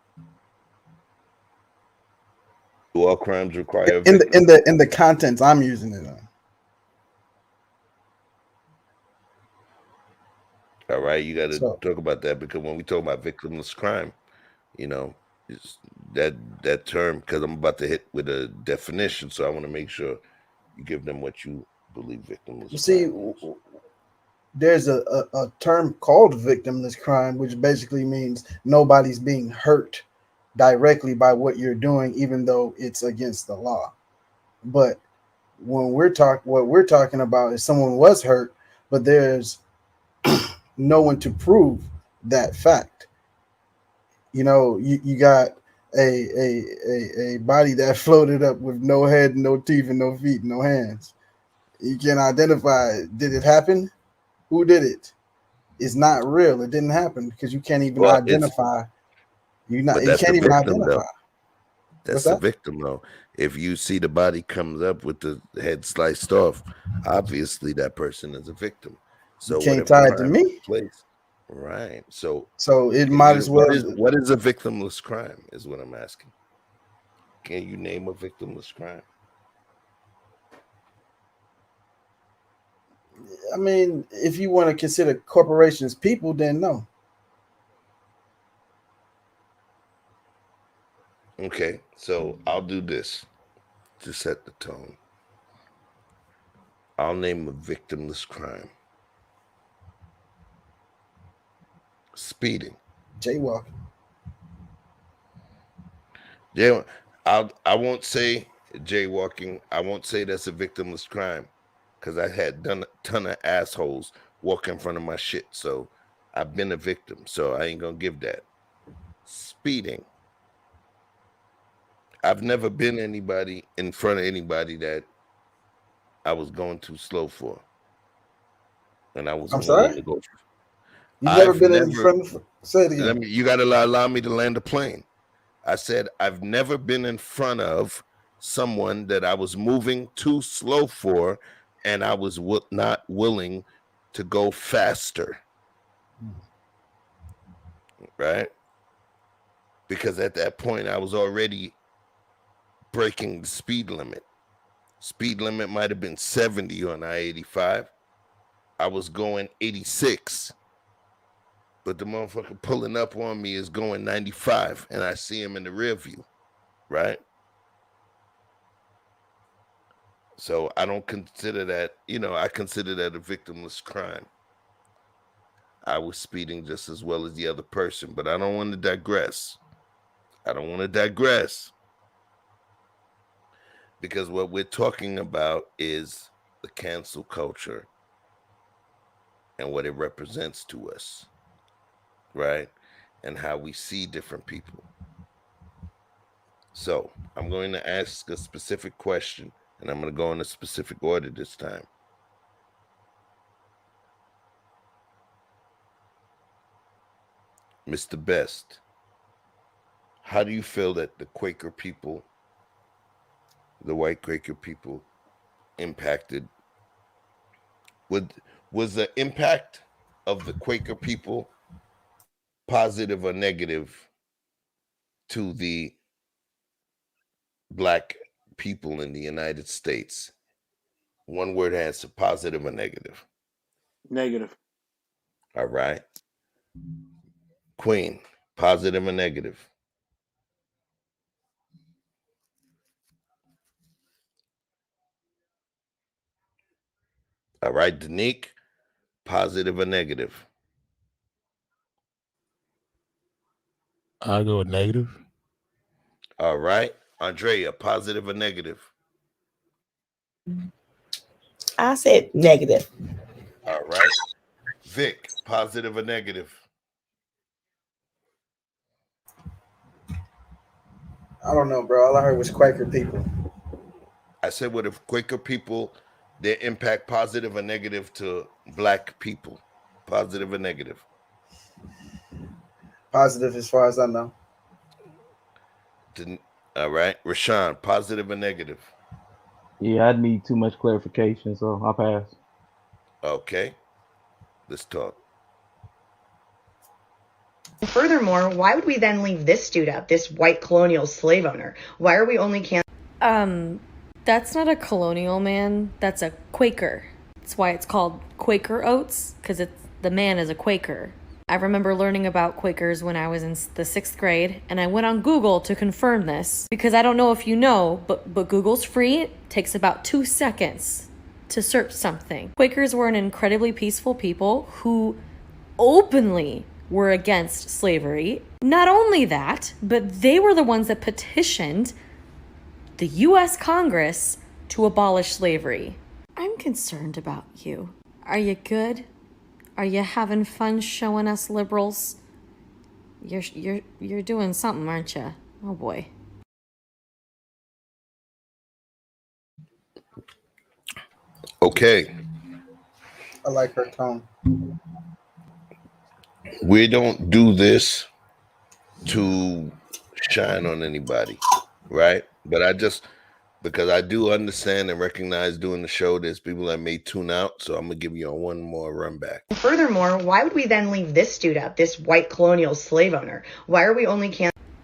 Do all crimes require a In victim? the contents I'm using it on. All right, you got to So talk about that, because when we talk about victimless crime, you know, it's that term, because I'm about to hit with a definition, so I want to make sure you give them what you believe victimless you see, crime is. there's a term called victimless crime, which basically means nobody's being hurt directly by what you're doing, even though it's against the law. But when what we're talking about is someone was hurt, but there's no one to prove that fact. You got a body that floated up with no head, no teeth, and no feet, no hands. You can identify, did it happen? Who did it? It's not real. It didn't happen because you can't even Well, it's identify. but You that's the can't even victim identify. though. What's That's the that? victim though. If you see the body comes up with the head sliced off, obviously that person is a victim. You So can't whatever tie it to crime took me. place, right? So So it can might you as well. what is a victimless crime? Is what I'm asking. Can you name a victimless crime? I mean, if you want to consider corporations people, then no. Okay, so I'll do this to set the tone. I'll name a victimless crime. Speeding. Jaywalking. Yeah, I won't say jaywalking. I won't say that's a victimless crime, because I had done a ton of assholes walk in front of my shit. So I've been a victim. So I ain't gonna give that. Speeding. I've never been anybody in front of anybody that I was going too slow for, and I I'm wasn't willing sorry. to go. You've never I've been in never. front of. Say it Let again. me. You gotta allow me to land a plane. I said I've never been in front of someone that I was moving too slow for, and I was not willing to go faster, right? Because at that point I was already breaking the speed limit. Speed limit might have been 70 on I-85. I was going 86, but the motherfucker pulling up on me is going 95, and I see him in the rear view, right? So I don't consider that, I consider that a victimless crime. I was speeding just as well as the other person, but I don't want to digress. Because what we're talking about is the cancel culture and what it represents to us, right? And how we see different people. So I'm going to ask a specific question, and I'm going to go in a specific order this time. Mr. Best, how do you feel that the Quaker people, the white Quaker people, impacted? Was the impact of the Quaker people positive or negative to the black people in the United States? One word answer: positive or negative? Negative. All right. Queen, positive or negative? All right. Danique, positive or negative? I go with negative. All right. Andrea, positive or negative? I said negative. All right. Vic, positive or negative? I don't know, bro. All I heard was Quaker people. I said, what if Quaker people, their impact positive or negative to black people? Positive or negative? Positive, as far as I know. All right, Rashawn, positive or negative? Yeah, I need too much clarification, so I'll pass. Okay, let's talk. Furthermore, why would we then leave this dude out, this white colonial slave owner? Why are we only That's not a colonial man, that's a Quaker. That's why it's called Quaker Oats, because the man is a Quaker. I remember learning about Quakers when I was in the 6th grade, and I went on Google to confirm this, because I don't know if you know, but Google's free. It takes about 2 seconds to search something. Quakers were an incredibly peaceful people who openly were against slavery. Not only that, but they were the ones that petitioned the U.S. Congress to abolish slavery. I'm concerned about you. Are you good? Are you having fun showing us liberals? You're doing something, aren't you? Oh boy. Okay, I like her tone. we don't do this to shine on anybody, right? But because I do understand and recognize doing the show, there's people that may tune out, so I'm gonna give you one more run back. Furthermore, why would we then leave this dude out, this white colonial slave owner? Why are we only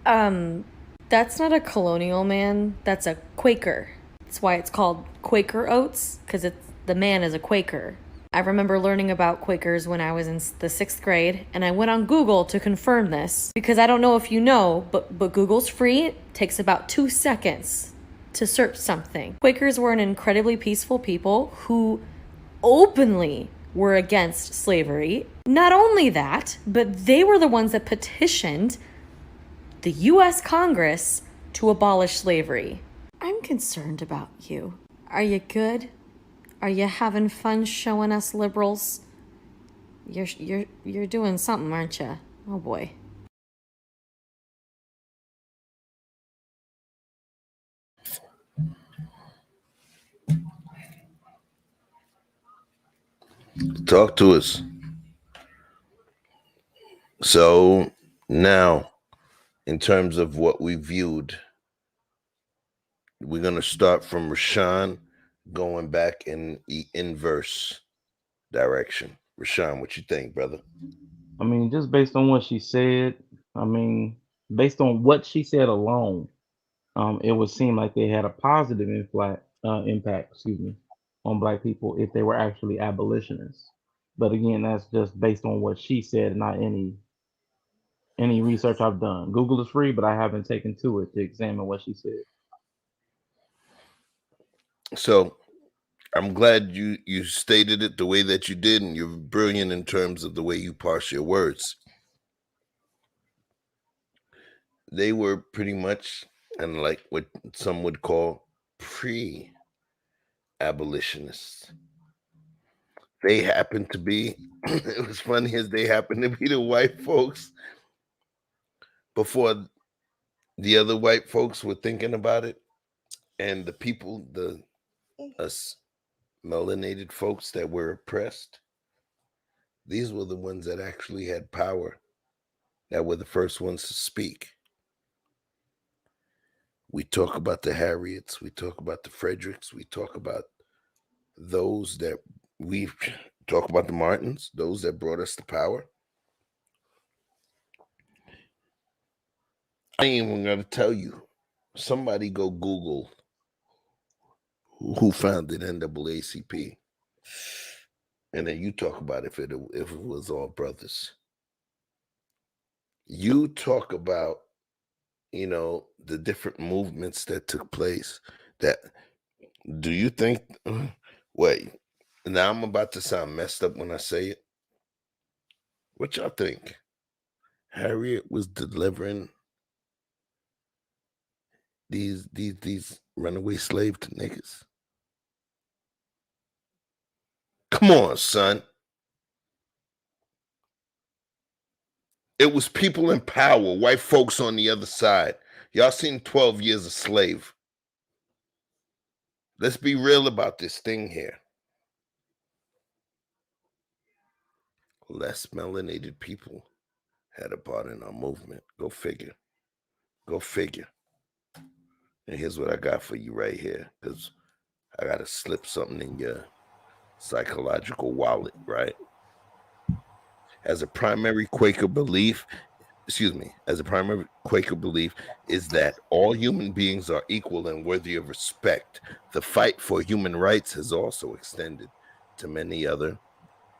That's not a colonial man, that's a Quaker. That's why it's called Quaker Oats, because the man is a Quaker. I remember learning about Quakers when I was in the 6th grade, and I went on Google to confirm this, because I don't know if you know, but Google's free. It takes about 2 seconds to search something. Quakers were an incredibly peaceful people who openly were against slavery. Not only that, but they were the ones that petitioned the U.S. Congress to abolish slavery. I'm concerned about you. Are you good? Are you having fun showing us liberals? You're doing something, aren't you? Oh boy. Talk to us. So now, in terms of what we viewed, we're gonna start from Rashawn, going back in the inverse direction. Rashawn, what you think, brother? I mean, just based on what she said, I mean, based on what she said alone, it would seem like they had a positive impact, excuse me, on black people if they were actually abolitionists. But again, that's just based on what she said, not any research I've done. Google is free, but I haven't taken to it to examine what she said. So I'm glad you stated it the way that you did, and you're brilliant in terms of the way you parse your words. They were pretty much, and like what some would call pre-abolitionists. They happened to be, it was funny as they happened to be the white folks before the other white folks were thinking about it. And the people, us melanated folks that were oppressed, these were the ones that actually had power, that were the first ones to speak. We talk about the Harriets, we talk about the Fredericks, we talk about those that we talk about the Martins, those that brought us to power. I ain't even gonna tell you. Somebody go Google who founded NAACP, and then you talk about if it was all brothers. You talk about the different movements that took place. That do you think? Wait, now I'm about to sound messed up when I say it. What y'all think? Harriet was delivering these runaway slave niggas. Come on, son. It was people in power, white folks on the other side. Y'all seen 12 Years a Slave. Let's be real about this thing here. Less melanated people had a part in our movement. Go figure. Go figure. And here's what I got for you right here, because I got to slip something in your psychological wallet, right? As a primary Quaker belief is that all human beings are equal and worthy of respect. The fight for human rights has also extended to many other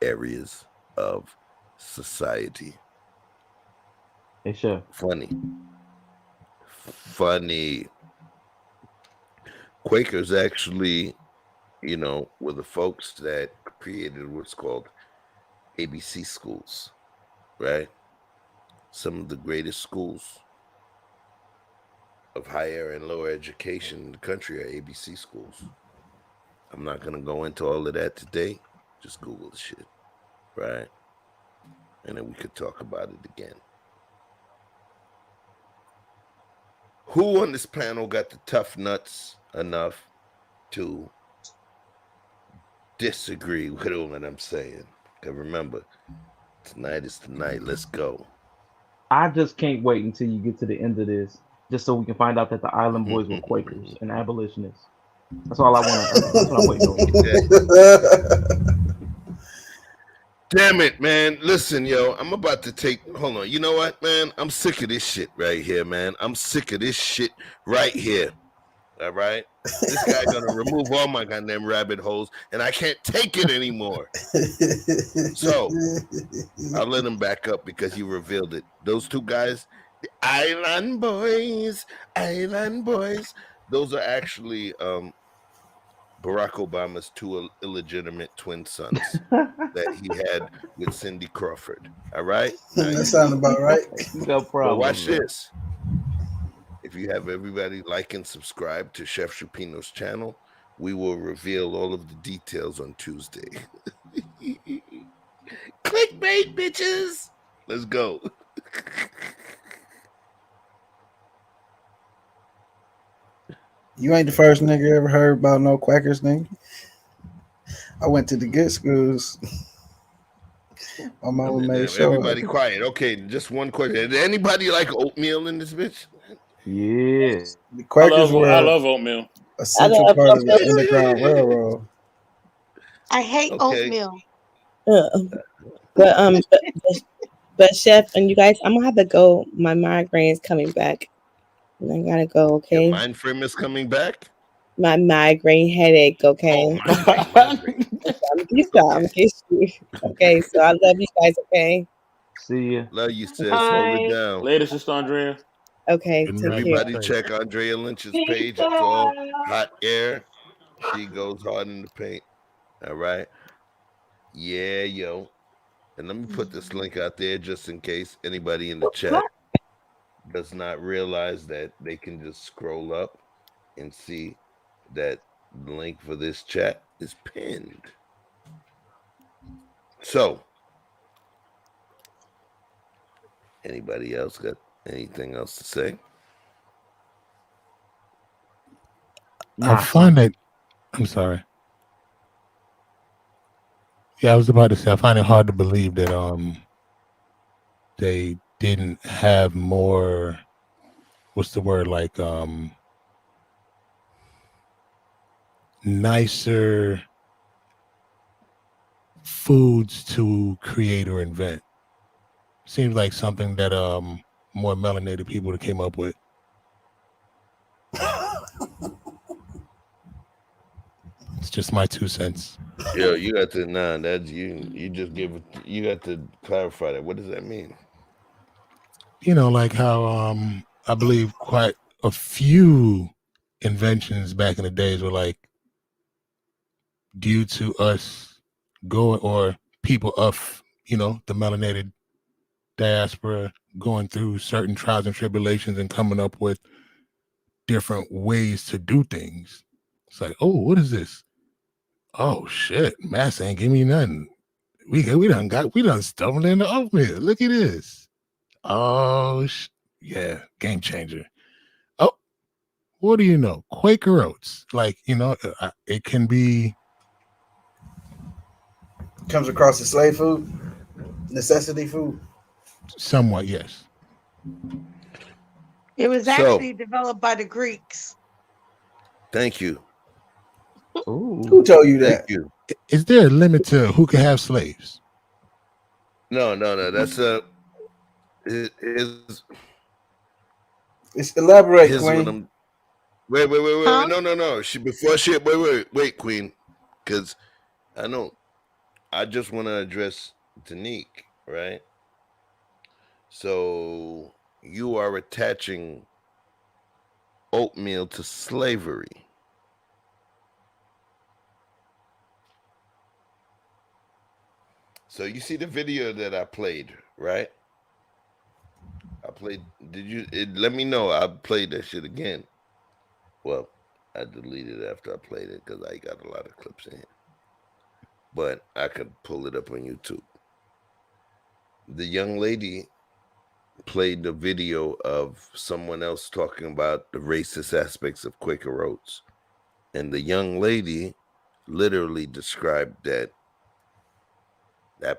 areas of society. Hey, Chef. Funny. Quakers actually, were the folks that created what's called ABC schools, right? Some of the greatest schools of higher and lower education in the country are ABC schools. I'm not going to go into all of that today. Just Google the shit, right? And then we could talk about it again. Who on this panel got the tough nuts enough to disagree with what I'm saying? Because remember, tonight is the night. Let's go. I just can't wait until you get to the end of this, just so we can find out that the Island Boys were Quakers and abolitionists. That's all I want to. That's what I'm waiting on. Damn it, man. Listen, yo, I'm about to take. Hold on. You know what, man? I'm sick of this shit right here, man. I'm sick of this shit right here. All right? This guy gonna remove all my goddamn rabbit holes, and I can't take it anymore. So I'll let him back up because you revealed it. Those two guys, the Island Boys, those are actually Barack Obama's two illegitimate twin sons that he had with Cindy Crawford. All right? That sounds about right. No problem. But watch this. If you have everybody like and subscribe to Chef Chupino's channel, we will reveal all of the details on Tuesday. Clickbait, bitches. Let's go. You ain't the first nigga ever heard about no Quakers, nigga. I went to the good schools. My mama made sure. Everybody quiet. Okay, just one question. Did anybody like oatmeal in this bitch? Yeah. The Quakers I love oatmeal. A central part of the Underground Railroad. I hate oatmeal. But Chef and you guys, I'm gonna have to go. My migraine's coming back. I gotta go. Okay. Your mind frame is coming back. My migraine headache. Okay. Okay. So I love you guys. Okay. See ya. Love you, sis. Hold it down. Later, Sister Andrea. Okay. Everybody check Andrea Lynch's page. It's all hot air. She goes hard in the paint. All right. Yeah, yo. And let me put this link out there just in case anybody in the chat does not realize that they can just scroll up and see that the link for this chat is pinned. So, anybody else got anything else to say? I find it. I'm sorry. Yeah, I was about to say I find it hard to believe that they didn't have more. What's the word, like nicer foods to create or invent. Seems like something that more melanated people came up with. It's just my 2 cents. Yo, you got to that's you just give it, you got to clarify that. What does that mean? You know, like how I believe quite a few inventions back in the days were like due to us going, or people of, the melanated diaspora going through certain trials and tribulations and coming up with different ways to do things. It's like, oh, what is this? Oh shit, Massa ain't give me nothing. We done stumbled into oatmeal. Look at this. Oh yeah, game changer. Oh, what do you know? Quaker oats. Like, it can be. Comes across as slave food, necessity food. Somewhat, yes. It was actually developed by the Greeks. Thank you. Who told you Thank that? you. Is there a limit to who can have slaves? No. That's his. It's elaborate, Here's what Queen. I'm. Wait. Huh? No. Wait, Queen, because I know. I just want to address Danique, right? So you are attaching oatmeal to slavery. So you see the video that I played, right? I played. Did you? Let me know. I played that shit again. Well, I deleted it after I played it because I got a lot of clips in here. But I could pull it up on YouTube. The young lady played the video of someone else talking about the racist aspects of Quaker Oats. And the young lady literally described that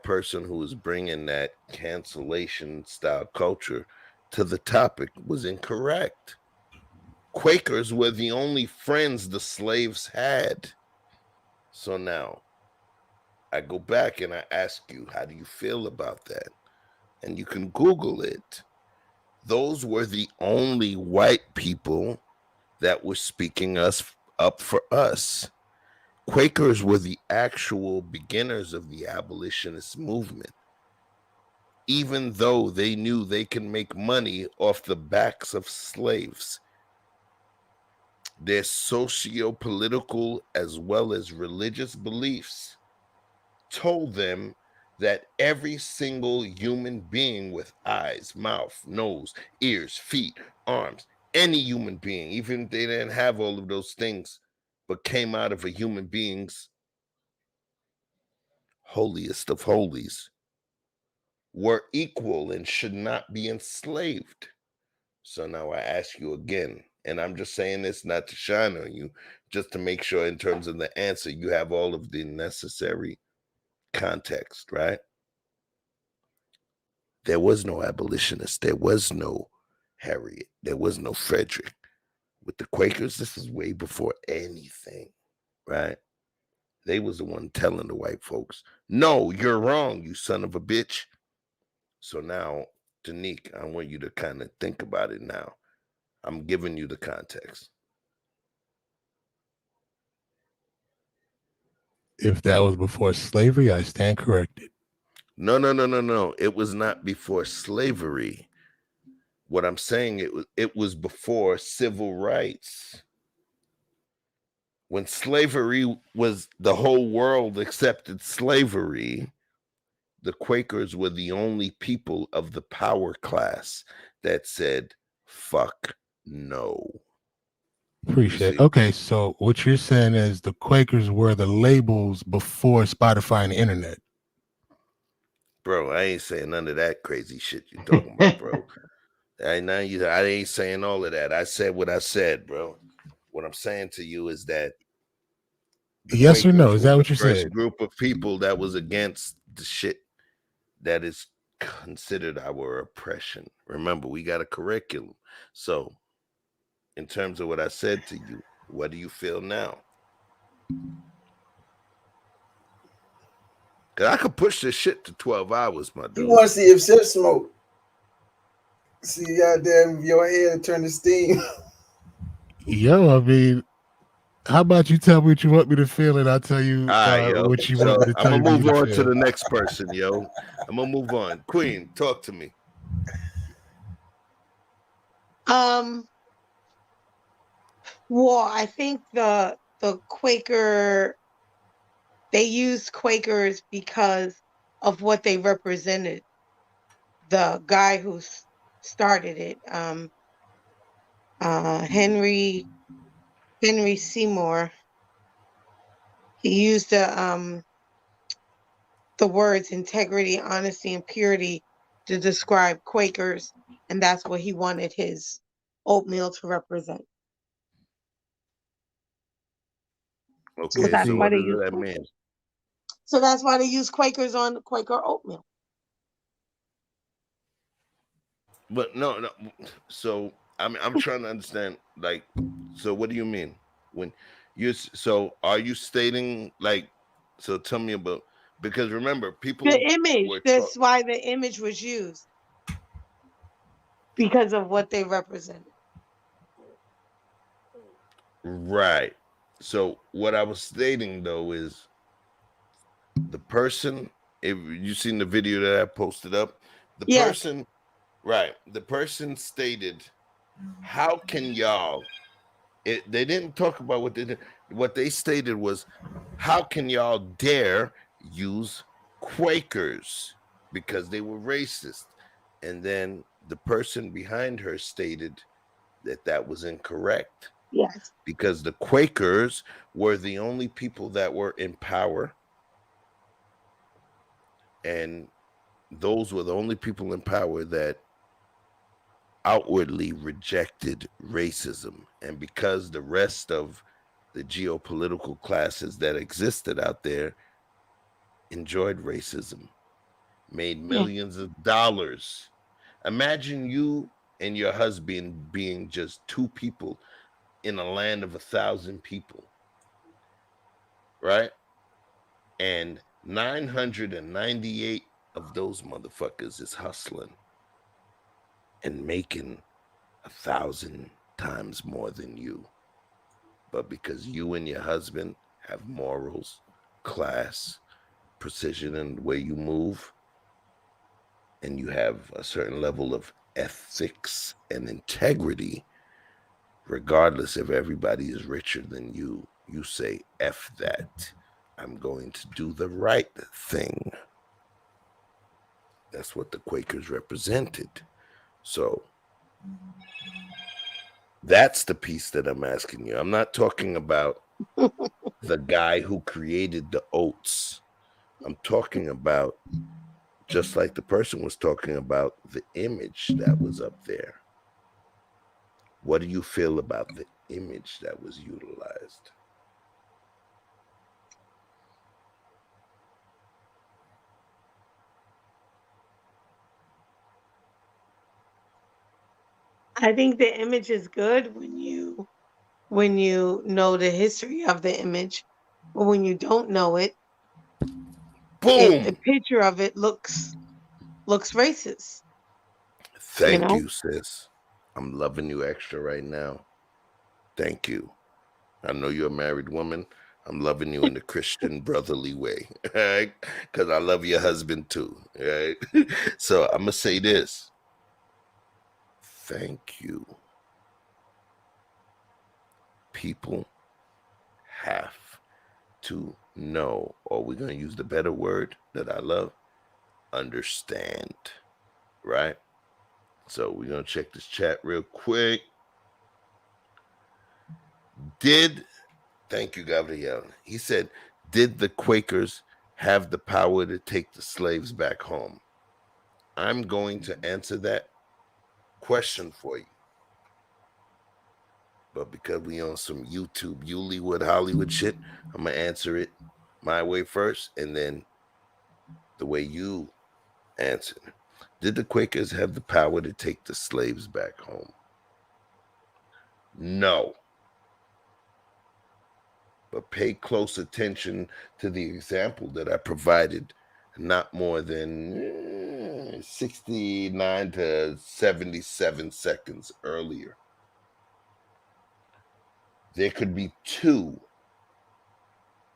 person who was bringing that cancellation style culture to the topic was incorrect. Quakers were the only friends the slaves had. So now I go back and I ask you, how do you feel about that? And you can Google it. Those were the only white people that were speaking us up for us. Quakers were the actual beginners of the abolitionist movement, even though they knew they can make money off the backs of slaves. Their socio-political as well as religious beliefs told them that every single human being with eyes, mouth, nose, ears, feet, arms, any human being, even if they didn't have all of those things, but came out of a human being's holiest of holies, were equal and should not be enslaved. So now I ask you again, and I'm just saying this not to shine on you, just to make sure in terms of the answer, you have all of the necessary context, right? There was no abolitionist. There was no Harriet. There was no Frederick. With the Quakers, this is way before anything, right? They was the one telling the white folks, no, you're wrong, you son of a bitch. So now, Danique, I want you to kind of think about it now. I'm giving you the context. If that was before slavery, I stand corrected. No. It was not before slavery. What I'm saying, it was before civil rights. When slavery was, the whole world accepted slavery, the Quakers were the only people of the power class that said, fuck no. Appreciate it. Okay, so what you're saying is the Quakers were the labels before Spotify and the internet. Bro, I ain't saying none of that crazy shit you're talking about, bro. I ain't saying all of that. I said what I said, bro. What I'm saying to you is that the Yes or no? Quakers Is were that the what you first said? group of people that was against the shit that is considered our oppression. Remember, we got a curriculum. So, in terms of what I said to you, what do you feel now? Cause I could push this shit to 12 hours, my dude. You want to see if Sip smoke? See, goddamn, your head turn to steam. Yo, I mean, how about you tell me what you want me to feel, and I'll tell you All right, yo. what you So want me to I'm tell gonna you move to on to feel. the next person, yo. I'm gonna move on. Queen, talk to me. Well, I think the Quaker, they used Quakers because of what they represented. The guy who started it, Henry Seymour, he used the words integrity, honesty, and purity to describe Quakers, and that's what he wanted his oatmeal to represent. So Okay, that's so why what they does use that Quakers. mean? So that's why they use Quakers on Quaker oatmeal. But no. So I'm trying to understand, like, so what do you mean? when so are you stating like, so tell me about, because remember people The image. were That's why the image was used because of what they represented. right. So what I was stating though is the person, if you seen the video that I posted up, the Yes. person, right, the person stated, how can y'all, they didn't talk about what they did. What they stated was, how can y'all dare use Quakers because they were racist? And then the person behind her stated that that was incorrect Yes. because the Quakers were the only people that were in power, and those were the only people in power that outwardly rejected racism. And because the rest of the geopolitical classes that existed out there enjoyed racism, made millions of dollars. Imagine you and your husband being just two people in a land of 1,000 people, right? And 998 of those motherfuckers is hustling and making 1,000 times more than you. But because you and your husband have morals, class, precision in the way you move, and you have a certain level of ethics and integrity, regardless if everybody is richer than you, you say, F that. I'm going to do the right thing. That's what the Quakers represented. So that's the piece that I'm asking you. I'm not talking about the guy who created the oats. I'm talking about, just like the person was talking about, the image that was up there. What do you feel about the image that was utilized? I think the image is good when you know the history of the image, but when you don't know it, the Boom! picture of it looks racist. Thank know? you, sis. I'm loving you extra right now. Thank you. I know you're a married woman. I'm loving you in the Christian brotherly way, right? Because I love your husband too, right? So I'm going to say this. Thank you. People have to know, or we're going to use the better word that I love, understand, right? So we're going to check this chat real quick. Thank you, Gabriel. He said, did the Quakers have the power to take the slaves back home? I'm going to answer that question for you. But because we on some YouTube, Hollywood shit, I'm going to answer it my way first, and then the way you answer. Did the Quakers have the power to take the slaves back home? No. But pay close attention to the example that I provided not more than 69 to 77 seconds earlier. There could be two,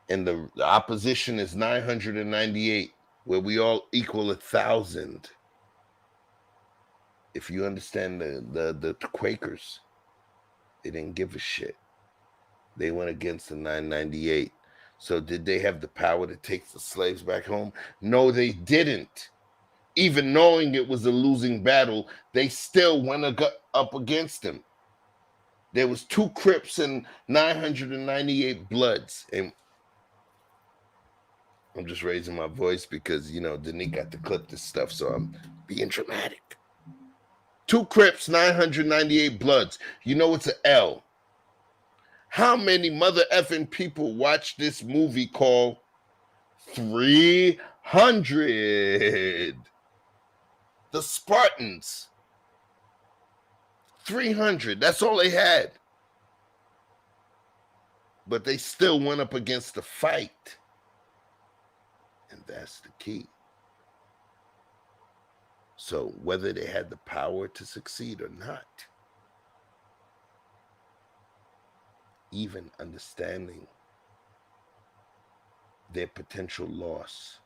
and the opposition is 998, where we all equal 1,000. If you understand the Quakers, they didn't give a shit. They went against the 998. So did they have the power to take the slaves back home? No, they didn't. Even knowing it was a losing battle, they still went up against them. There was 2 Crips and 998 Bloods. And I'm just raising my voice because, Denis got to clip this stuff, so I'm being dramatic. 2 Crips, 998 Bloods. You know it's an L. How many mother effing people watch this movie called 300? The Spartans. 300. That's all they had. but they still went up against the fight. And that's the key. So whether they had the power to succeed or not, even understanding their potential loss,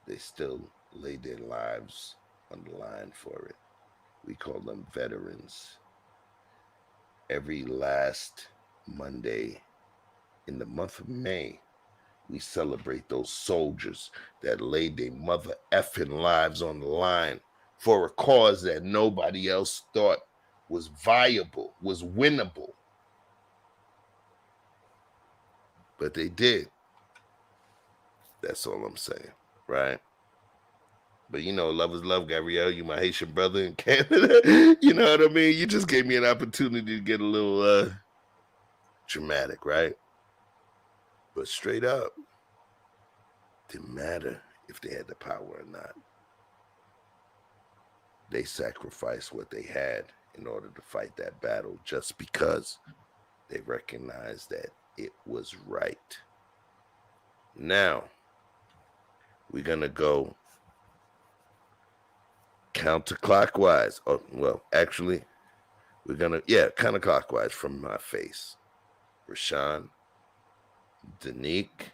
they still laid their lives on the line for it. We call them veterans. Every last Monday in the month of May, we celebrate those soldiers that laid their mother effing lives on the line for a cause that nobody else thought was viable, was winnable. But they did. That's all I'm saying, right? But you know, love is love, Gabrielle. You my Haitian brother in Canada. You know what I mean? You just gave me an opportunity to get a little dramatic, right? But straight up, didn't matter if they had the power or not. They sacrificed what they had in order to fight that battle just because they recognized that it was right. Now, we're going to go counterclockwise. Oh, well, actually, we're going to, counterclockwise from my face. Rashawn, Danique,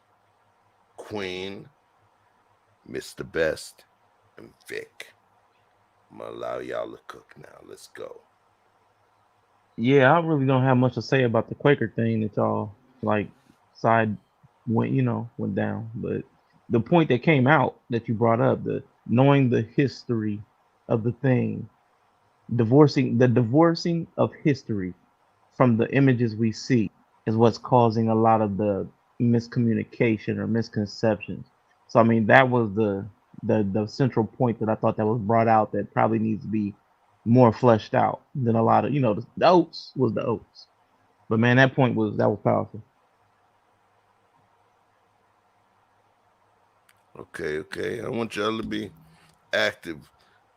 Queen, Mr. Best, and Vic. I'm going to allow y'all to cook now. Let's go. Yeah, I really don't have much to say about the Quaker thing that y'all like went down. But the point that came out that you brought up, the knowing the history of the thing, divorcing of history from the images we see is what's causing a lot of the miscommunication or misconceptions. So I mean that was the central point that I thought that was brought out that probably needs to be more fleshed out than a lot of the oats was the oats. But man, that was powerful. Okay. I want y'all to be active.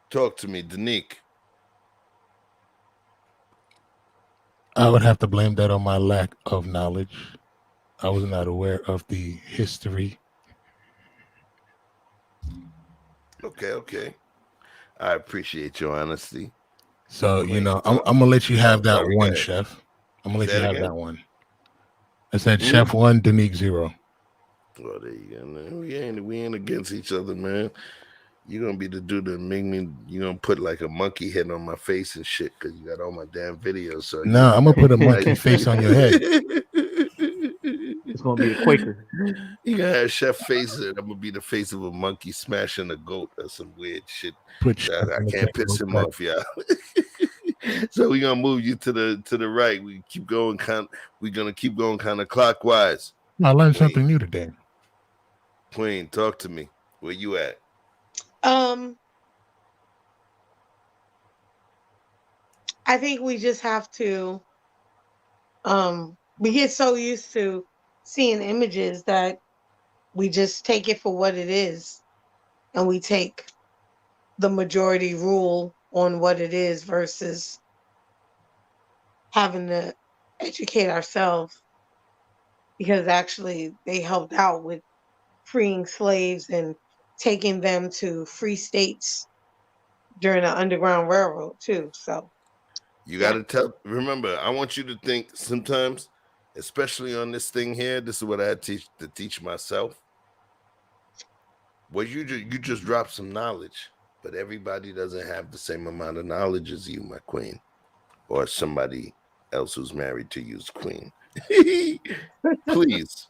Talk to me, Danique. I would have to blame that on my lack of knowledge. I was not aware of the history. Okay. I appreciate your honesty. So, Queen, I'm gonna let you have that sorry, one, Chef. I'm gonna let Say you that have again? that one. I said Chef 1, Danique 0. Well, there you go, man. We ain't against each other, man. You're gonna be the dude that make me. You're gonna put like a monkey head on my face and shit because you got all my damn videos. So No, I'm gonna put a monkey face on your head. It's gonna be the Quaker. You gonna have Chef face it. I'm gonna be the face of a monkey smashing a goat or some weird shit. Put Chef I on the can't piss him off, y'all. So we're gonna move you to the right. We keep going we're gonna keep going kind of clockwise. I learned something new today. Queen, talk to me. Where you at? I think we just have to we get so used to seeing images that we just take it for what it is, and we take the majority rule on what it is versus having to educate ourselves, because actually they helped out with freeing slaves and taking them to free states during the Underground Railroad too. So You gotta remember, I want you to think sometimes, especially on this thing here, this is what I had to teach myself. Well, you just drop some knowledge, but everybody doesn't have the same amount of knowledge as you, my queen, or somebody else who's married to you's queen. Please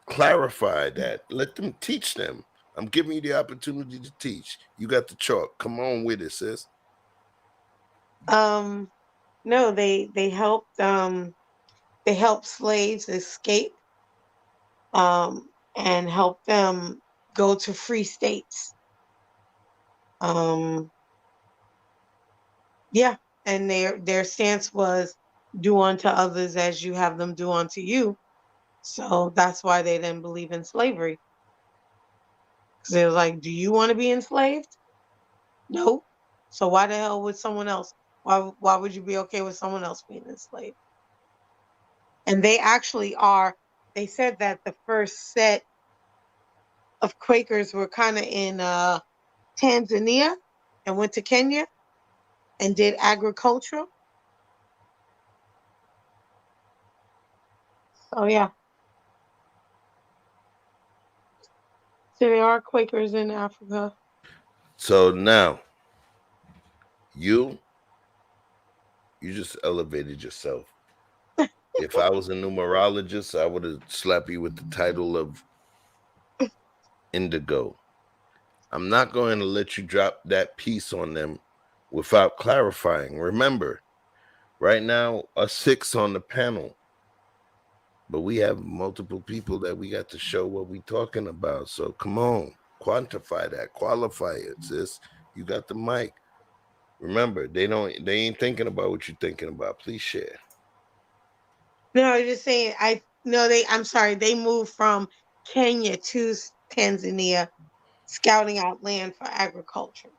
clarify that. Let them teach them. I'm giving you the opportunity to teach. You got the chalk. Come on with it, sis. no, they helped slaves escape and help them go to free states. Yeah, and their stance was do unto others as you have them do unto you. So that's why they didn't believe in slavery. Because they were like, do you want to be enslaved? No. So why the hell would someone else? Why would you be okay with someone else being enslaved? And they actually are, they said that the first set of Quakers were kind of in Tanzania and went to Kenya and did agricultural. So yeah. So there are Quakers in Africa. So now, you just elevated yourself. If I was a numerologist, I would have slapped you with the title of indigo. I'm not going to let you drop that piece on them without clarifying. Remember, right now, a 6 on the panel, but we have multiple people that we got to show what we talking about. So come on, quantify that, qualify it, sis. You got the mic. Remember, they ain't thinking about what you're thinking about. Please share. No, I was just saying, I'm sorry, they moved from Kenya to Tanzania, scouting out land for agriculture.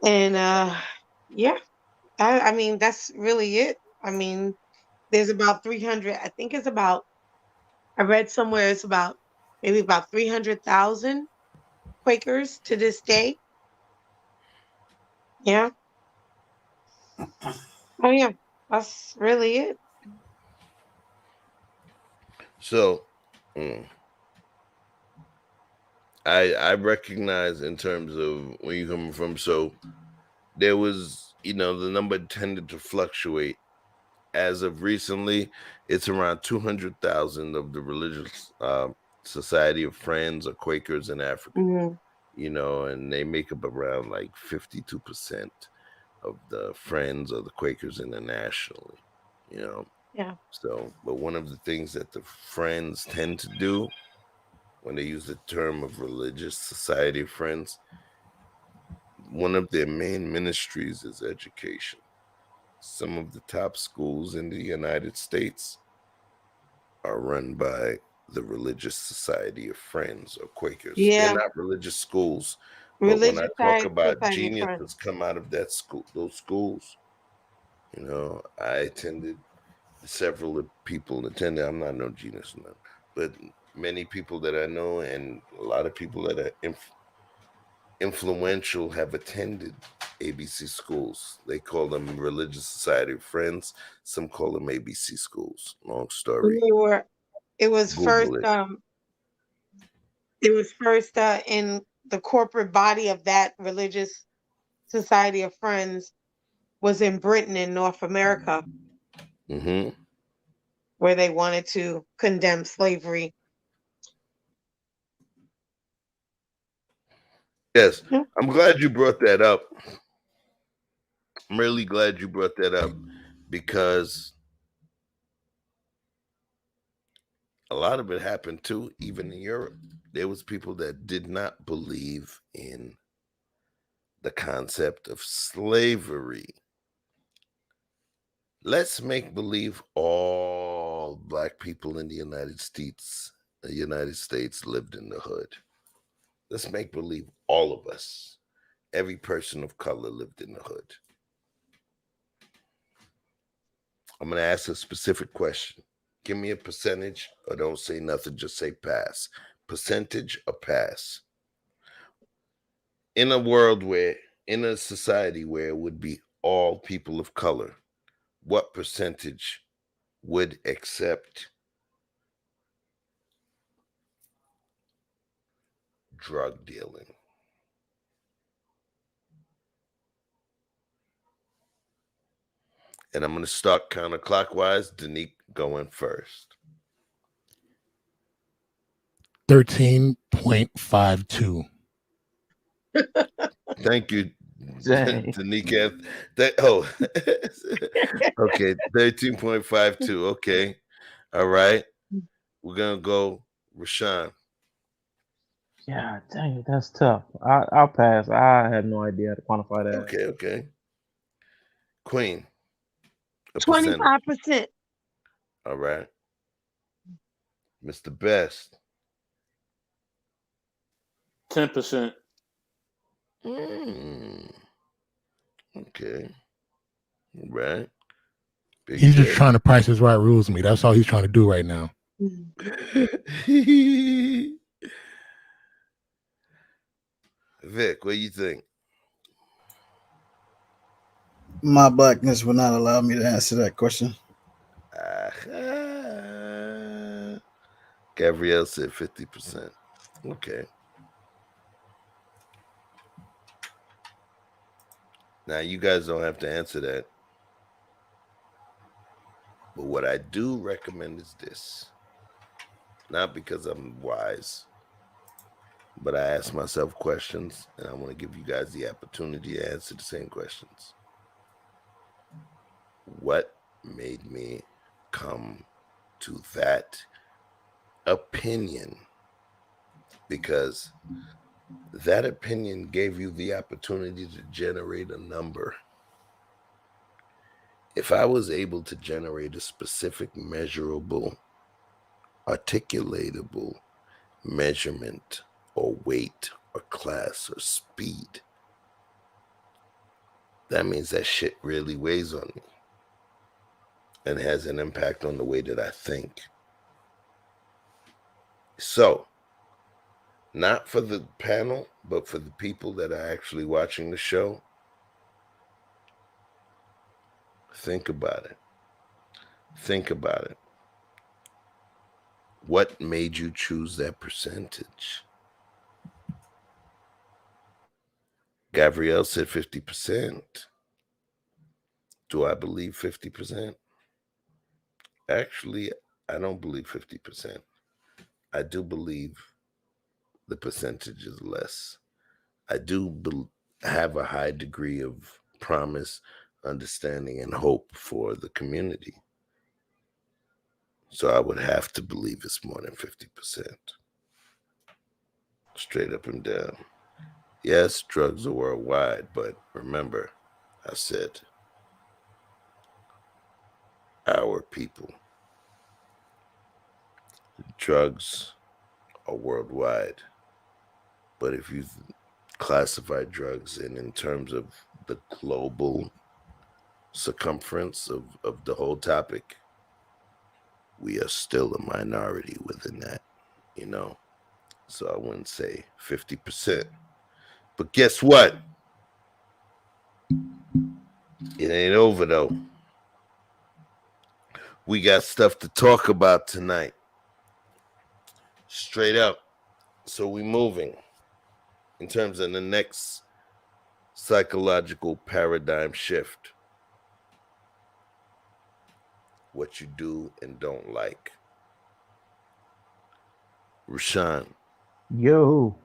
And yeah, I mean, that's really it. I mean, there's about 300, I think it's about, I read somewhere it's about maybe about 300,000 Quakers to this day. Yeah. Oh yeah, that's really it. So I recognize in terms of where you're coming from. So there was, the number tended to fluctuate. As of recently, it's around 200,000 of the religious Society of Friends or Quakers in Africa. And they make up around like 52% of the Friends or the Quakers internationally. Yeah. So, but one of the things that the Friends tend to do when they use the term of religious society of friends, one of their main ministries is education. Some of the top schools in the United States are run by the Religious Society of Friends or Quakers. They're Yeah. not religious schools, but when I talk about geniuses come out of that school, those schools, I attended several people attended. I'm not no genius, but many people that I know and a lot of people that are influential have attended ABC schools. They call them Religious Society of Friends. Some call them ABC schools. Long story. It was first Google it. In the corporate body of that Religious Society of Friends was in Britain in North America, where they wanted to condemn slavery. Yes, I'm glad you brought that up. I'm really glad you brought that up because a lot of it happened too, even in Europe. There was people that did not believe in the concept of slavery. Let's make believe all black people in the United States lived in the hood. Let's make believe all of us, every person of color lived in the hood. I'm going to ask a specific question. Give me a percentage or don't say nothing, just say pass. Percentage or pass. In a society where it would be all people of color, what percentage would accept drug dealing? And I'm going to start counterclockwise. Danique going first. 13.52. Thank you, Dang. Danique. Okay, 13.52. Okay, all right. We're gonna go, Rashawn. Yeah, dang, that's tough. I'll pass. I have no idea how to quantify that. Okay. Queen. 25%. All right. Mr. Best. 10%. Okay. All right. Big He's just J. trying to price his right rules me. That's all he's trying to do right now. Vic, what do you think? My blackness will not allow me to answer that question. Gabrielle said 50%. Okay. Now, you guys don't have to answer that. But what I do recommend is this. Not because I'm wise, but I ask myself questions, and I want to give you guys the opportunity to answer the same questions. What made me come to that opinion? Because that opinion gave you the opportunity to generate a number. If I was able to generate a specific, measurable, articulatable measurement or weight or class or speed, that means that shit really weighs on me and has an impact on the way that I think. So, not for the panel, but for the people that are actually watching the show, think about it. Think about it. What made you choose that percentage? Gabrielle said 50%. Do I believe 50%? Actually, I don't believe 50%. I do believe the percentage is less. I do have a high degree of promise, understanding, and hope for the community. So I would have to believe it's more than 50%. Straight up and down. Yes, drugs are worldwide, but remember, I said our people. Drugs are worldwide. But if you classify drugs in terms of the global circumference of the whole topic, we are still a minority within that, you know? So I wouldn't say 50%. But guess what? It ain't over though. We got stuff to talk about tonight. Straight up. So we moving in terms of the next psychological paradigm shift. What you do and don't like. Rashawn. Yo.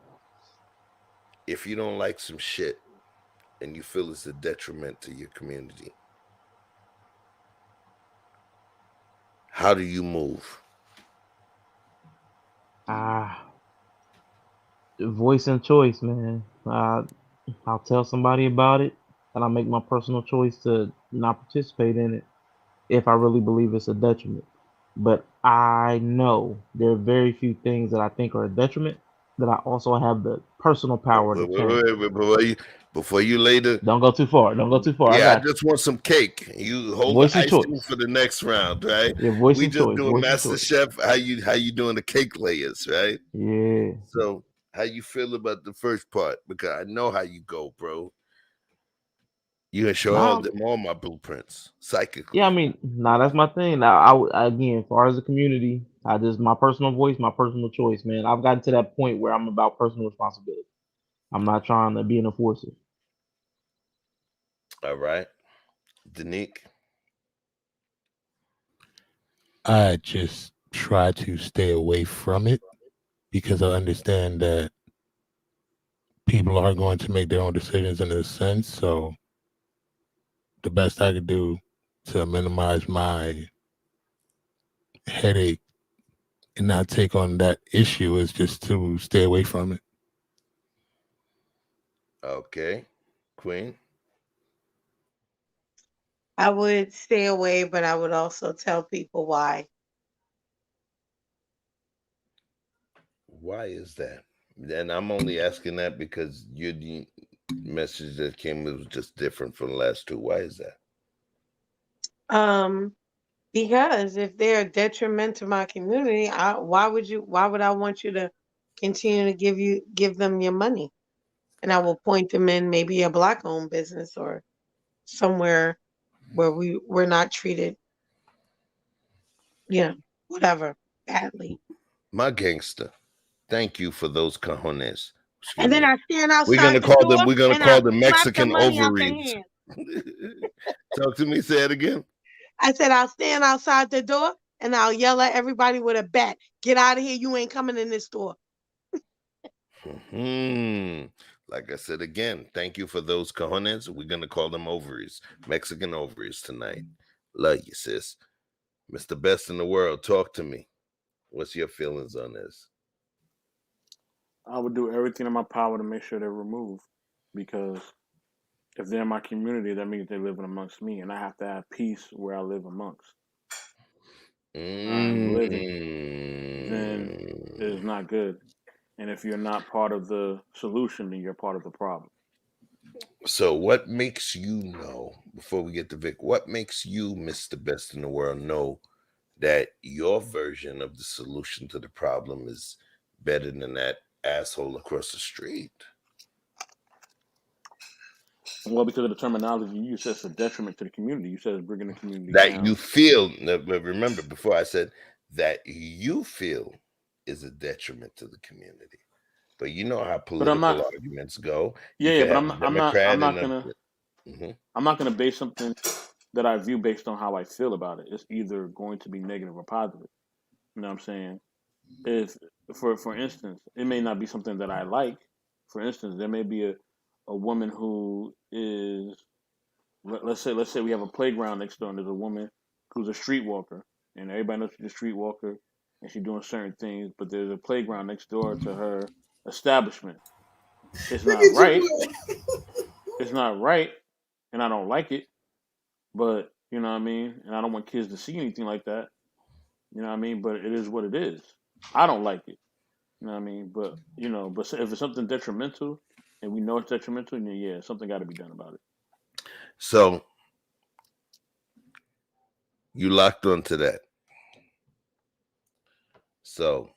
If you don't like some shit and you feel it's a detriment to your community, how do you move? Voice and choice, man. I'll tell somebody about it, and I'll make my personal choice to not participate in it if I really believe it's a detriment. But I know there are very few things that I think are a detriment that I also have the personal power to change. Before you later. Don't go too far. Don't go too far. Yeah, I got you. just want some cake. You hold Voice the and icing choice. for the next round, right? Yeah, voice We and just choice. doing Voice and Master choice. Chef. How you doing the cake layers, right? Yeah. So how you feel about the first part? Because I know how you go, bro. You can show them all my blueprints psychically. Yeah, I mean, that's my thing. Now, again, as far as the community, I just my personal voice, my personal choice, man. I've gotten to that point where I'm about personal responsibility. I'm not trying to be an enforcer. All right, Danique. I just try to stay away from it because I understand that people are going to make their own decisions in a sense. So the best I could do to minimize my headache and not take on that issue is just to stay away from it. Okay, Queen. I would stay away, but I would also tell people why. Why is that? And I'm only asking that because the message that came was just different from the last two. Why is that? Because if they're a detriment to my community, why would I want you to continue to give them your money? And I will point them in maybe a black owned business or somewhere where we're not treated, whatever, badly. My gangster, thank you for those cojones. Excuse And then me. I stand We're outside gonna the call them. door We're gonna and I call them slap the Mexican money out the ovaries. hand. Talk to me. Say it again. I said I'll stand outside the door and I'll yell at everybody with a bat. Get out of here. You ain't coming in this store. Like I said again, thank you for those cojones. We're gonna call them ovaries, Mexican ovaries tonight. Love you, sis. Mr. Best in the World, talk to me. What's your feelings on this? I would do everything in my power to make sure they're removed, because if they're in my community, that means they're living amongst me, and I have to have peace where I live amongst. I'm living, then it's not good. And if you're not part of the solution, then you're part of the problem. So, what makes you know, before we get to Vic, what makes you, Mr. Best in the World, know that your version of the solution to the problem is better than that asshole across the street? Well, because of the terminology you use, it's a detriment to the community. You said it's bringing the community That down. you feel, but remember, before I said that you feel is a detriment to the community. But you know how political arguments go. Yeah, but I'm not gonna base something that I view based on how I feel about it. It's either going to be negative or positive. You know what I'm saying? If for instance, it may not be something that I like. For instance, there may be a woman who is, let's say we have a playground next door and there's a woman who's a streetwalker, and everybody knows she's a streetwalker and she's doing certain things, but there's a playground next door to her establishment. It's Look not at right. you. It's not right, and I don't like it. But you know what I mean, and I don't want kids to see anything like that. You know what I mean? But it is what it is. I don't like it. You know what I mean? But but if it's something detrimental, and we know it's detrimental, then yeah, something got to be done about it. So you locked onto that. So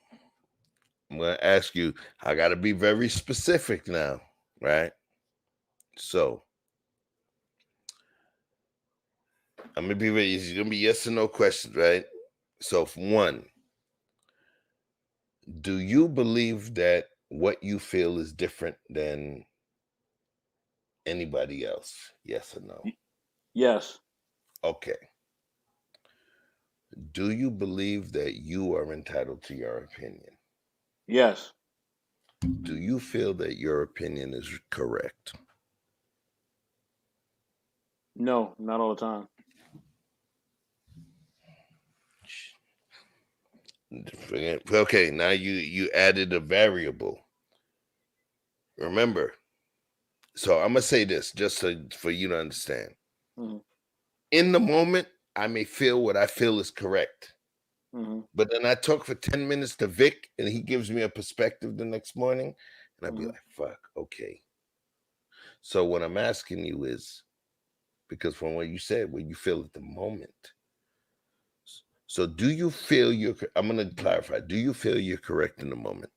I'm going to ask you, I got to be very specific now, right? So I'm going to be very easy. It's going to be yes or no questions, right? So for one, do you believe that what you feel is different than anybody else? Yes or no? Yes. Okay. Do you believe that you are entitled to your opinion? Yes. Do you feel that your opinion is correct? No, not all the time. Okay, now you added a variable. Remember, so I'm gonna say this just for you to understand. Mm-hmm. In the moment, I may feel what I feel is correct, but then I talk for 10 minutes to Vic, and he gives me a perspective the next morning, and I'd be like, "Fuck, okay." So what I'm asking you is, because from what you said, what you feel at the moment. So do you feel I'm going to clarify. Do you feel you're correct in the moment?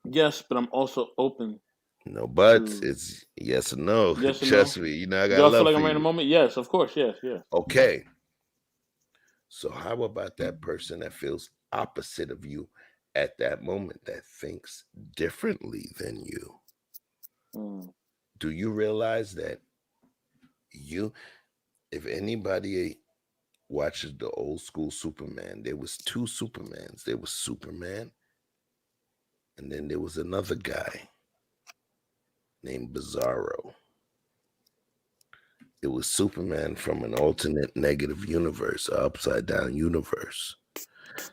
Yes, but I'm also open. No, but it's yes or no. Yes or Trust no? me, you know I got Do I love feel like for I'm right in you. the moment? Yes, of course. Yes, yes. Okay. So how about that person that feels opposite of you at that moment, that thinks differently than you? Do you realize that if anybody watches the old school Superman, there was two Supermans. There was Superman, and then there was another guy named Bizarro. It was Superman from an alternate negative universe, an upside down universe.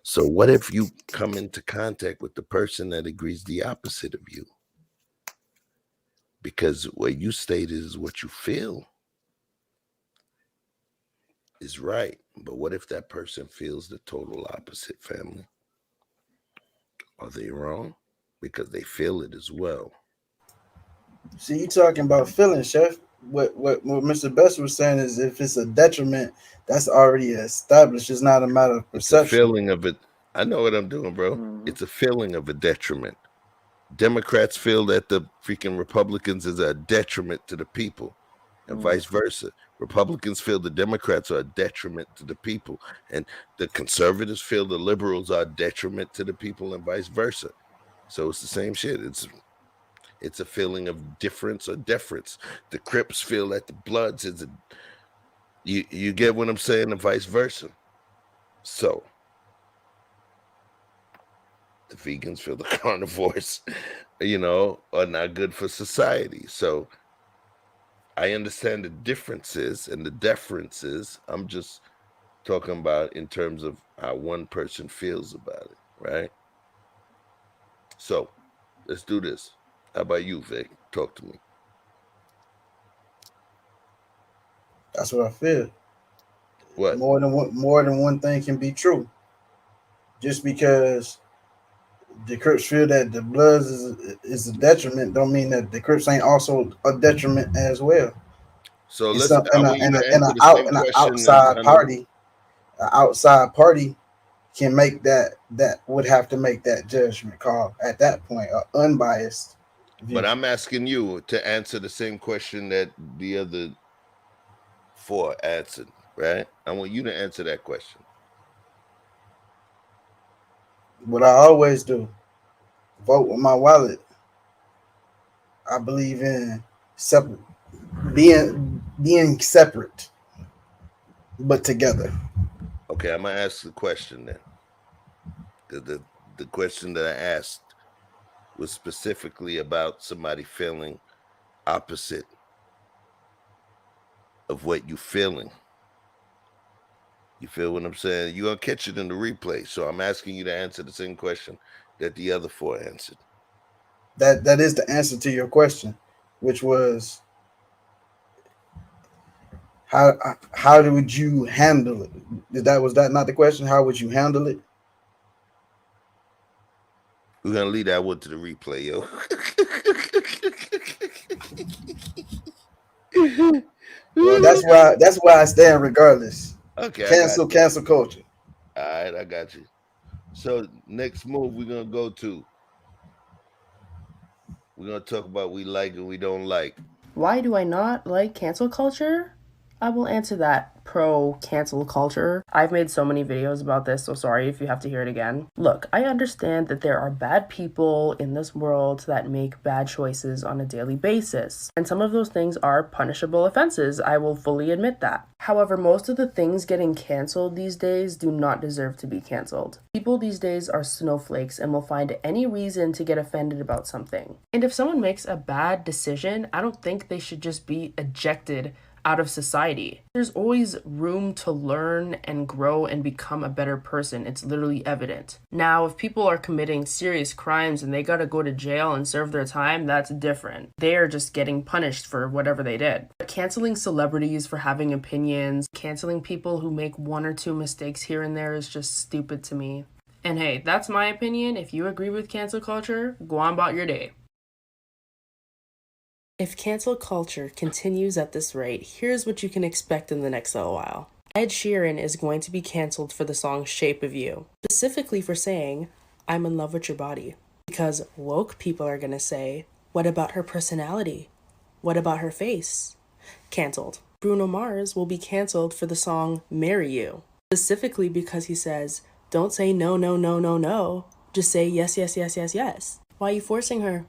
So what if you come into contact with the person that agrees the opposite of you? Because what you stated is what you feel is right. But what if that person feels the total opposite, family? Are they wrong? Because they feel it as well. See, you talking about feelings, Chef. what Mr. Best was saying is if it's a detriment, that's already established. It's not a matter of It's a perception. feeling of it. I know what I'm doing, bro. It's a feeling of a detriment. Democrats feel that the freaking Republicans is a detriment to the people, and vice versa. Republicans feel the Democrats are a detriment to the people, and the conservatives feel the liberals are a detriment to the people, and vice versa. So it's the same shit. It's a feeling of difference or deference. The Crips feel that the Bloods is a you get what I'm saying, and vice versa. So the vegans feel the carnivores, are not good for society. So I understand the differences and the differences. I'm just talking about in terms of how one person feels about it, right? So let's do this. How about you, Vic? Talk to me. That's what I feel. What? More than one thing can be true. Just because the Crips feel that the Bloods is a detriment, don't mean that the Crips ain't also a detriment as well. So It's listen, I want you to answer the same an question and outside kind of. party, an outside party can make that would have to make that judgment call at that point, unbiased view. But I'm asking you to answer the same question that the other four answered, right? I want you to answer that question. What I always do, vote with my wallet. I believe in separate, being separate, but together. Okay, I'm gonna ask the question then. The question that I asked was specifically about somebody feeling opposite of what you feeling. You feel what I'm saying? You're gonna catch it in the replay. So I'm asking you to answer the same question that the other four answered. That is the answer to your question, which was how would you handle it? Was that not the question? How would you handle it? We're gonna leave that one to the replay, yo. Well, that's why I stand regardless. Okay, I got you. Cancel culture. All right, I got you. So next move we're gonna go to. We're gonna talk about we like and we don't like. Why do I not like cancel culture? I will answer that. Pro cancel culture. I've made so many videos about this, so sorry if you have to hear it again. Look, I understand that there are bad people in this world that make bad choices on a daily basis, and some of those things are punishable offenses. I will fully admit that. However, most of the things getting canceled these days do not deserve to be canceled. People these days are snowflakes and will find any reason to get offended about something. And if someone makes a bad decision, I don't think they should just be ejected out of society. There's always room to learn and grow and become a better person. It's literally evident. Now, if people are committing serious crimes and they gotta go to jail and serve their time, that's different. They are just getting punished for whatever they did. But canceling celebrities for having opinions, canceling people who make one or two mistakes here and there is just stupid to me. And hey, that's my opinion. If you agree with cancel culture, go on about your day. If cancel culture continues at this rate, here's what you can expect in the next little while. Ed Sheeran is going to be canceled for the song Shape of You, specifically for saying, "I'm in love with your body." Because woke people are going to say, "What about her personality? What about her face?" Canceled. Bruno Mars will be canceled for the song Marry You, specifically because he says, "Don't say no, no, no, no, no. Just say yes, yes, yes, yes, yes." Why are you forcing her?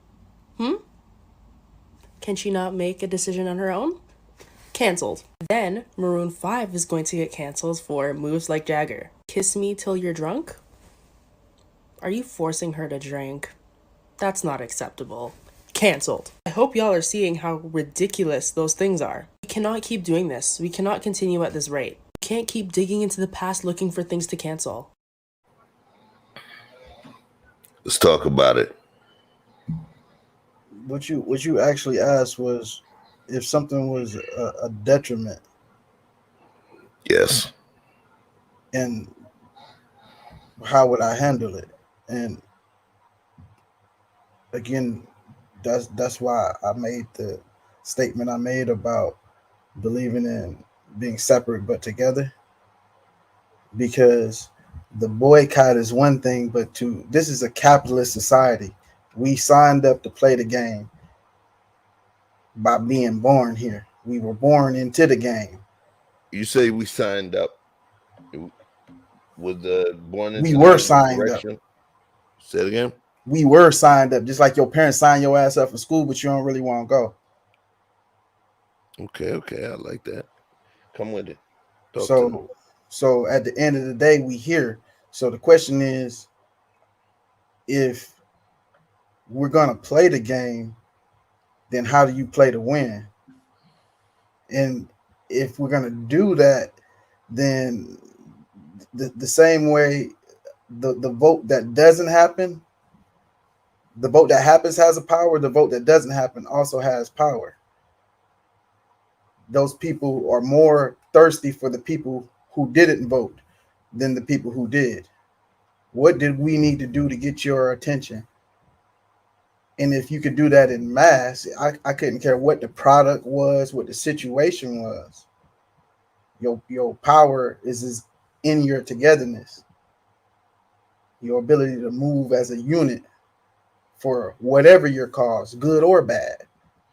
Can she not make a decision on her own? Canceled. Then Maroon 5 is going to get canceled for moves like Jagger. Kiss me till you're drunk? Are you forcing her to drink? That's not acceptable. Canceled. I hope y'all are seeing how ridiculous those things are. We cannot keep doing this. We cannot continue at this rate. We can't keep digging into the past looking for things to cancel. Let's talk about it. What you actually asked was if something was a detriment. Yes. And how would I handle it? And again, that's why I made the statement I made about believing in being separate but together, because the boycott is one thing, but to this is a capitalist society. We signed up to play the game by being born here. We were born into the game. You say we signed up. Was born We into the were game the signed up. correction? Say it again. We were signed up, just like your parents sign your ass up for school, but you don't really want to go. Okay, I like that. Come with it. Talk to me. So at the end of the day, we here. So the question is, if we're gonna play the game, then how do you play to win? And if we're gonna do that, then the same way the vote that doesn't happen, the vote that happens has a power. The vote that doesn't happen also has power. Those people are more thirsty for the people who didn't vote than the people who did. What did we need to do to get your attention? And if you could do that in mass, I couldn't care what the product was, what the situation was. Your power is in your togetherness, your ability to move as a unit for whatever your cause, good or bad,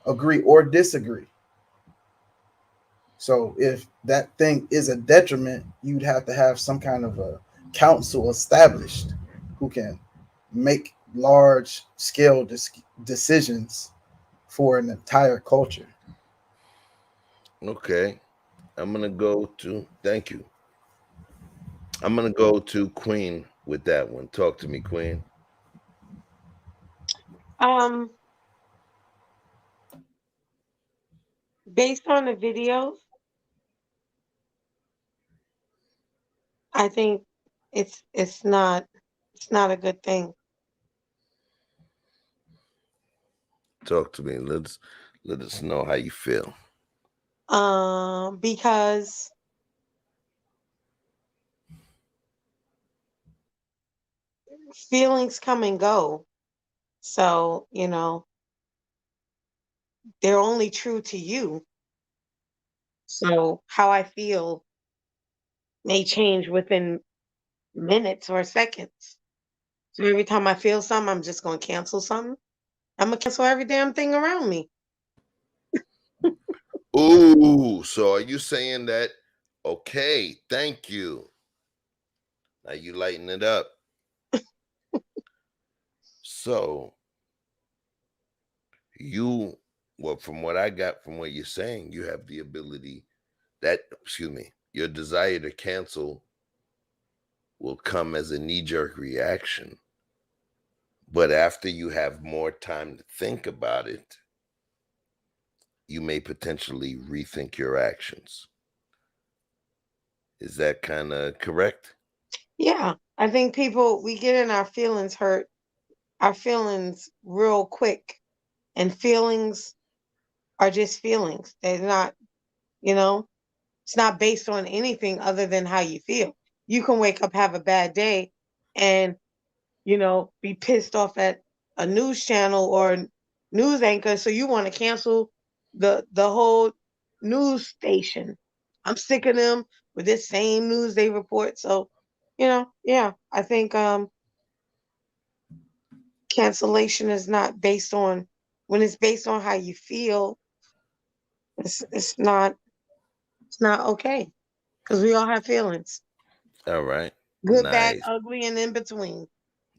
agree or disagree. So if that thing is a detriment, you'd have to have some kind of a council established who can make large scale decisions for an entire culture. Okay. I'm gonna go to thank you. I'm gonna go to Queen with that one. Talk to me, Queen. Um, Based on the videos, I think it's not a good thing. Talk to me. Let us know how you feel. Because feelings come and go. So, they're only true to you. So how I feel may change within minutes or seconds. So every time I feel something, I'm just going to cancel something. I'm going to cancel every damn thing around me. Ooh, so are you saying that? Okay, thank you. Now you lighten it up. So well, from what I got from what you're saying, you have the ability your desire to cancel will come as a knee-jerk reaction. But after you have more time to think about it, you may potentially rethink your actions. Is that kind of correct? Yeah, I think we get in our feelings hurt, our feelings real quick. And feelings are just feelings. They're not, it's not based on anything other than how you feel. You can wake up, have a bad day, and, be pissed off at a news channel or news anchor. So you want to cancel the whole news station. I'm sick of them with this same news they report. So, yeah, I think cancellation is not based on when it's based on how you feel. It's not okay because we all have feelings, All right. good, bad, Nice. ugly, and in between.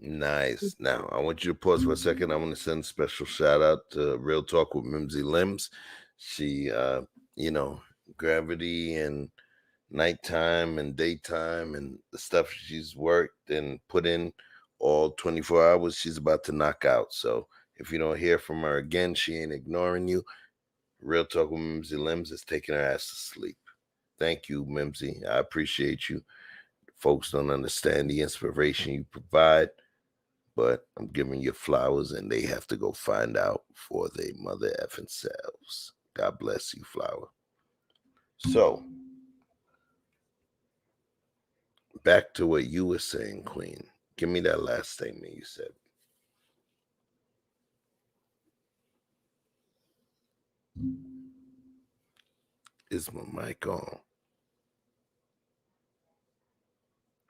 Nice. Now, I want you to pause for a second. I want to send a special shout out to Real Talk with Mimsy Limbs. She, gravity and nighttime and daytime and the stuff she's worked and put in all 24 hours, she's about to knock out. So if you don't hear from her again, she ain't ignoring you. Real Talk with Mimsy Limbs is taking her ass to sleep. Thank you, Mimsy. I appreciate you. Folks don't understand the inspiration you provide, but I'm giving you flowers and they have to go find out for their mother effing selves. God bless you, Flower. So, back to what you were saying, Queen. Give me that last statement you said. Is my mic on?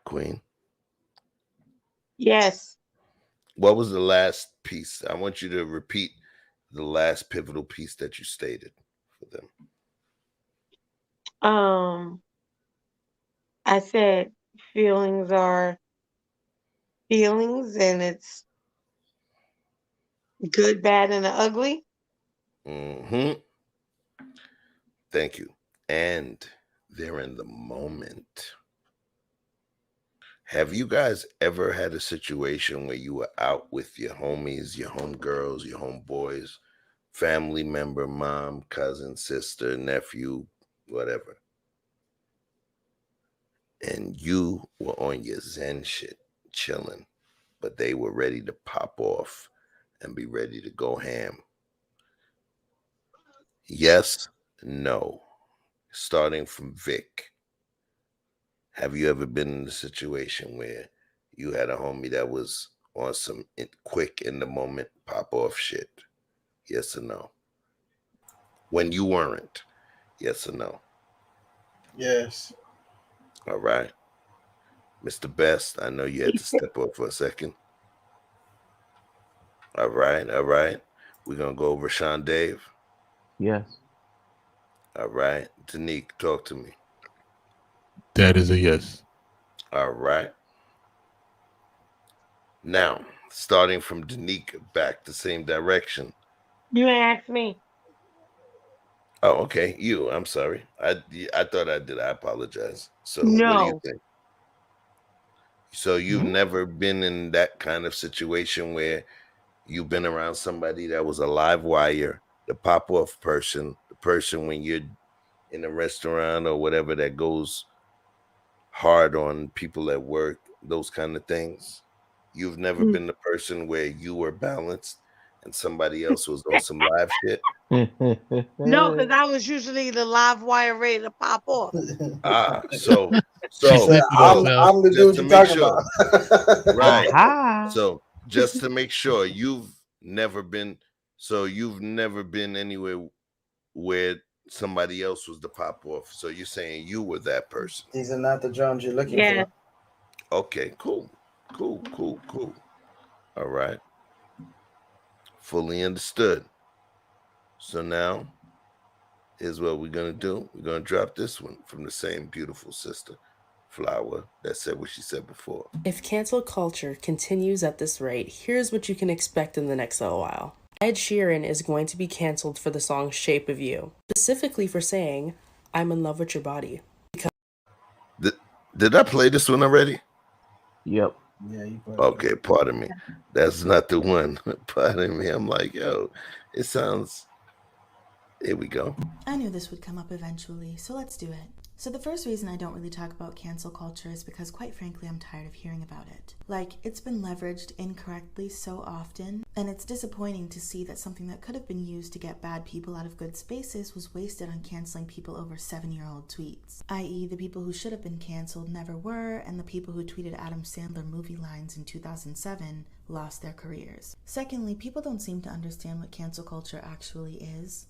Queen? Yes. What was the last piece? I want you to repeat the last pivotal piece that you stated for them. I said feelings are feelings, and it's good, bad, and the ugly. Mm-hmm. Thank you. And they're in the moment. Have you guys ever had a situation where you were out with your homies, your homegirls, your homeboys, family member, mom, cousin, sister, nephew, whatever, and you were on your Zen shit, chilling, but they were ready to pop off and be ready to go ham? Yes, no. Starting from Vic. Have you ever been in a situation where you had a homie that was on some quick in the moment pop off shit? Yes or no? When you weren't? Yes or no? Yes. All right. Mr. Best, I know you had to step up for a second. All right, all right. We're going to go over Sean Dave. Yes. All right. Danique, talk to me. That is a yes. All right. Now, starting from Danique back the same direction. You asked me. Oh, okay. You. I'm sorry. I thought I did. I apologize. So, what do you No. think? So, you've never been in that kind of situation where you've been around somebody that was a live wire, the pop off person, the person when you're in a restaurant or whatever that goes hard on people at work, those kind of things. You've never been the person where you were balanced and somebody else was on some live shit. No, because I was usually the live wire ready to pop off. So I'm the just dude to you're make talking sure, about. right? Aha. So just to make sure, you've never been anywhere where somebody else was the pop off. So you're saying you were that person. These are not the Jones you're looking Yeah. for. Okay, cool. All right. Fully understood. So now, here's what we're going to do. We're going to drop this one from the same beautiful sister, Flower, that said what she said before. If cancel culture continues at this rate, here's what you can expect in the next little while. Ed Sheeran is going to be canceled for the song Shape of You, specifically for saying, I'm in love with your body. Did I play this one already? Yep. Yeah, you played Okay, pardon me. That's not the one. Pardon me. I'm like, yo, it sounds... Here we go. I knew this would come up eventually, so let's do it. So the first reason I don't really talk about cancel culture is because, quite frankly, I'm tired of hearing about it. Like, it's been leveraged incorrectly so often, and it's disappointing to see that something that could have been used to get bad people out of good spaces was wasted on canceling people over 7-year-old tweets. I.e., the people who should have been canceled never were, and the people who tweeted Adam Sandler movie lines in 2007 lost their careers. Secondly, people don't seem to understand what cancel culture actually is.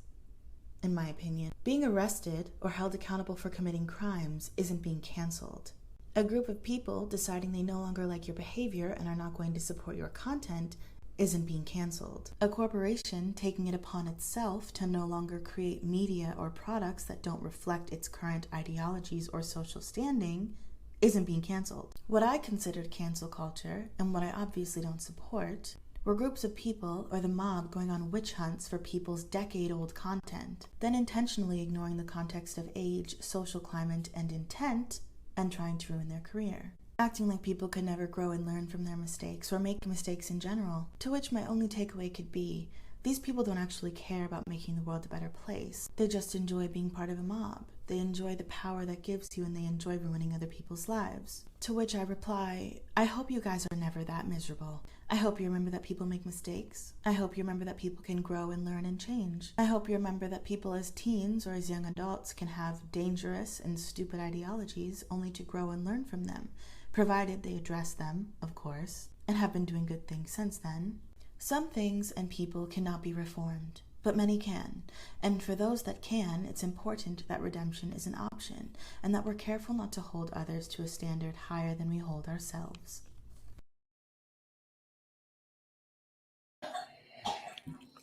In my opinion, being arrested or held accountable for committing crimes isn't being canceled. A group of people deciding they no longer like your behavior and are not going to support your content isn't being canceled. A corporation taking it upon itself to no longer create media or products that don't reflect its current ideologies or social standing isn't being canceled. What I considered cancel culture, and what I obviously don't support, were groups of people or the mob going on witch hunts for people's decade-old content, then intentionally ignoring the context of age, social climate, and intent, and trying to ruin their career. Acting like people could never grow and learn from their mistakes, or make mistakes in general, to which my only takeaway could be, these people don't actually care about making the world a better place. They just enjoy being part of a mob. They enjoy the power that gives you, and they enjoy ruining other people's lives. To which I reply, I hope you guys are never that miserable. I hope you remember that people make mistakes. I hope you remember that people can grow and learn and change. I hope you remember that people as teens or as young adults can have dangerous and stupid ideologies only to grow and learn from them, provided they address them, of course, and have been doing good things since then. Some things and people cannot be reformed. but many can. And for those that can, it's important that redemption is an option and that we're careful not to hold others to a standard higher than we hold ourselves.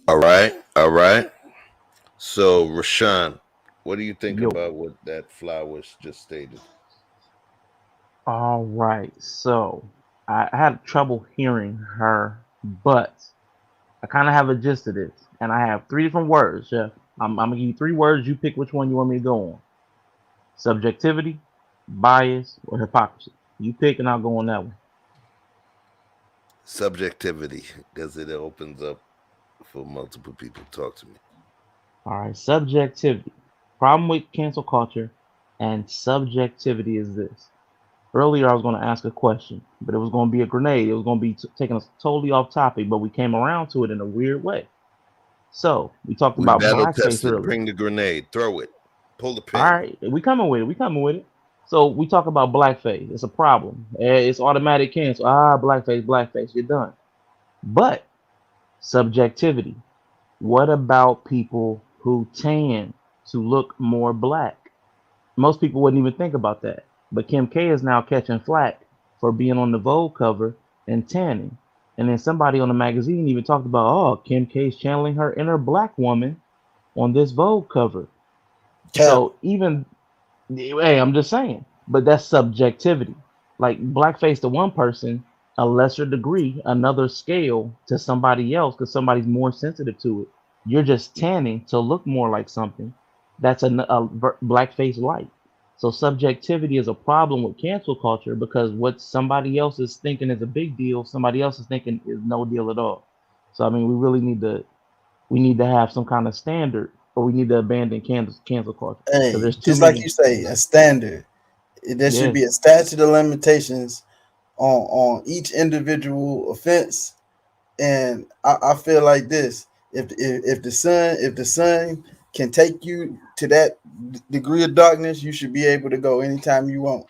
All right. So, Rashawn, what do you think Yo. about what that Flowers just stated? All right. So I had trouble hearing her, but I kind of have a gist of this, and I have three different words. Chef, I'm gonna give you three words. You pick which one you want me to go on: subjectivity, bias, or hypocrisy. You pick, and I'll go on that one. Subjectivity, because it opens up for multiple people to talk to me. All right, subjectivity. Problem with cancel culture and subjectivity is this. Earlier, I was going to ask a question, but it was going to be a grenade. It was going to be taking us totally off topic, but we came around to it in a weird way. So we talked We about battle blackface tested. earlier. Bring the grenade. Throw it. Pull the pin. All right, we coming with it. We coming with it. So we talk about blackface. It's a problem. It's automatic cancel. Blackface. You're done. But subjectivity. What about people who tan to look more black? Most people wouldn't even think about that. But Kim K is now catching flack for being on the Vogue cover and tanning. And then somebody on the magazine even talked about, oh, Kim K's channeling her inner black woman on this Vogue cover. So even, hey, I'm just saying, but that's subjectivity. Like blackface to one person, a lesser degree, another scale to somebody else because somebody's more sensitive to it. You're just tanning to look more like something. That's blackface light. So subjectivity is a problem with cancel culture because what somebody else is thinking is a big deal, somebody else is thinking is no deal at all. So I mean, we really need to have some kind of standard, or we need to abandon cancel culture because Hey, there's too just like many. you say, a standard. There should Yeah, be a statute of limitations on each individual offense. And I feel like this: if the sun can take you to that degree of darkness, you should be able to go anytime you want.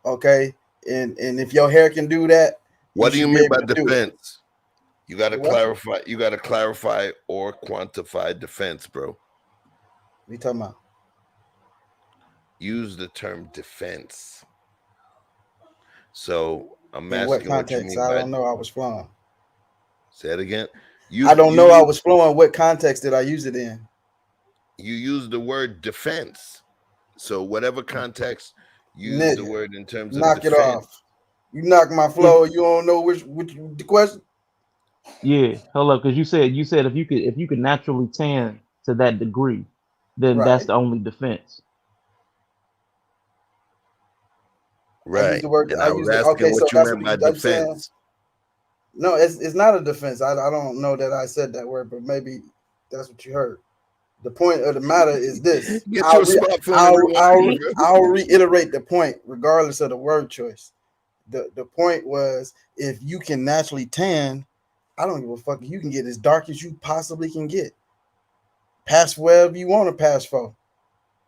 Okay, and if your hair can do that, you What do you should be mean able by to do it. defense? You got to What? clarify. You got to clarify or quantify defense, bro. What you talking about? Use the term defense. So I'm In what asking what you context? mean I by. don't know. I was flowing. Say it again. I don't know. I was flowing. What context did I use it in? You use the word defense. So whatever context, use the Nigga, word in terms of knock it defense. off. You knock my flow. You don't know which the question. yeah. Hold up, because you said if you could naturally tan to that degree, then that's Right. the only defense. I use Right. the word. And I I was use it. Okay, asking so what you that's what meant by I'm saying. defense. No, it's not a defense. I don't know that I said that word, but maybe that's what you heard. The point of the matter is this. Get your smartphone and rewind, bro. I'll reiterate the point, regardless of the word choice. The point was, if you can naturally tan, I don't give a fuck. You can get as dark as you possibly can get. Pass wherever you want to pass for.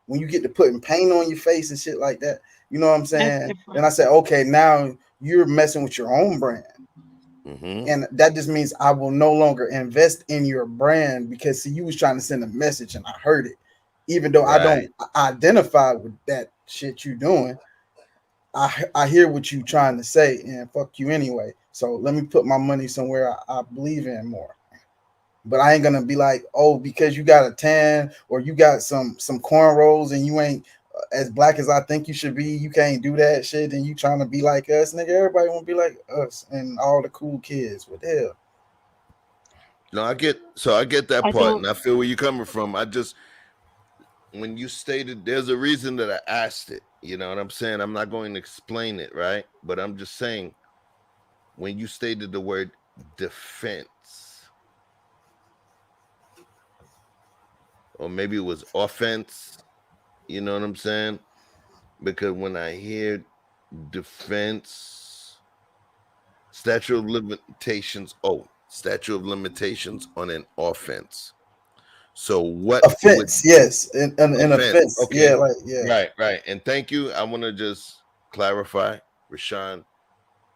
When you get to putting paint on your face and shit like that, you know what I'm saying? Then I said, okay, now you're messing with your own brand. Mm-hmm. And that just means I will no longer invest in your brand because see, you was trying to send a message and I heard it. Even though I don't identify with that shit you doing, I hear what you trying to say and fuck you anyway. So let me put my money somewhere I believe in more. But I ain't gonna be like, oh, because you got a tan or you got some cornrows and you ain't as black as I think you should be, you can't do that shit and you trying to be like us, nigga. Everybody want to be like us and all the cool kids. What the hell? No, I get that I part, don't. and I feel where you're coming from. I just when you stated there's a reason that I asked it. You know what I'm saying? I'm not going to explain it, right? But I'm just saying when you stated the word defense, or maybe it was offense, you know what I'm saying? Because when I hear defense, statute of limitations on an offense. So what Offense, yes, an offense, Okay, yeah, like yeah. right. And thank you. I want to just clarify, Rashawn,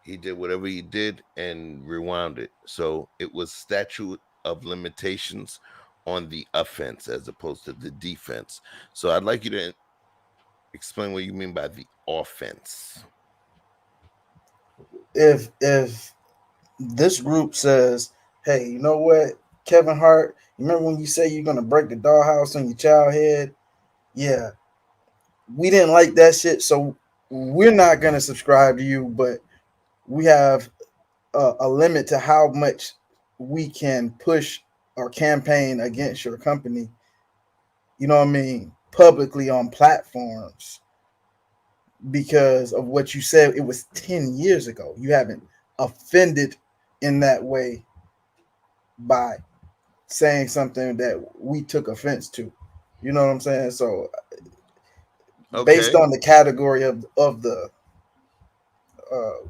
he did whatever he did and rewound it. So it was statute of limitations on the offense as opposed to the defense. So I'd like you to explain what you mean by the offense. If this group says, hey, you know what, Kevin Hart, remember when you say you're gonna break the dollhouse on your child head? Yeah, we didn't like that shit, so we're not gonna subscribe to you, but we have a limit to how much we can push or campaign against your company, you know what I mean, publicly on platforms because of what you said. It was 10 years ago. You haven't offended in that way by saying something that we took offense to. You know what I'm saying? So based on the category of the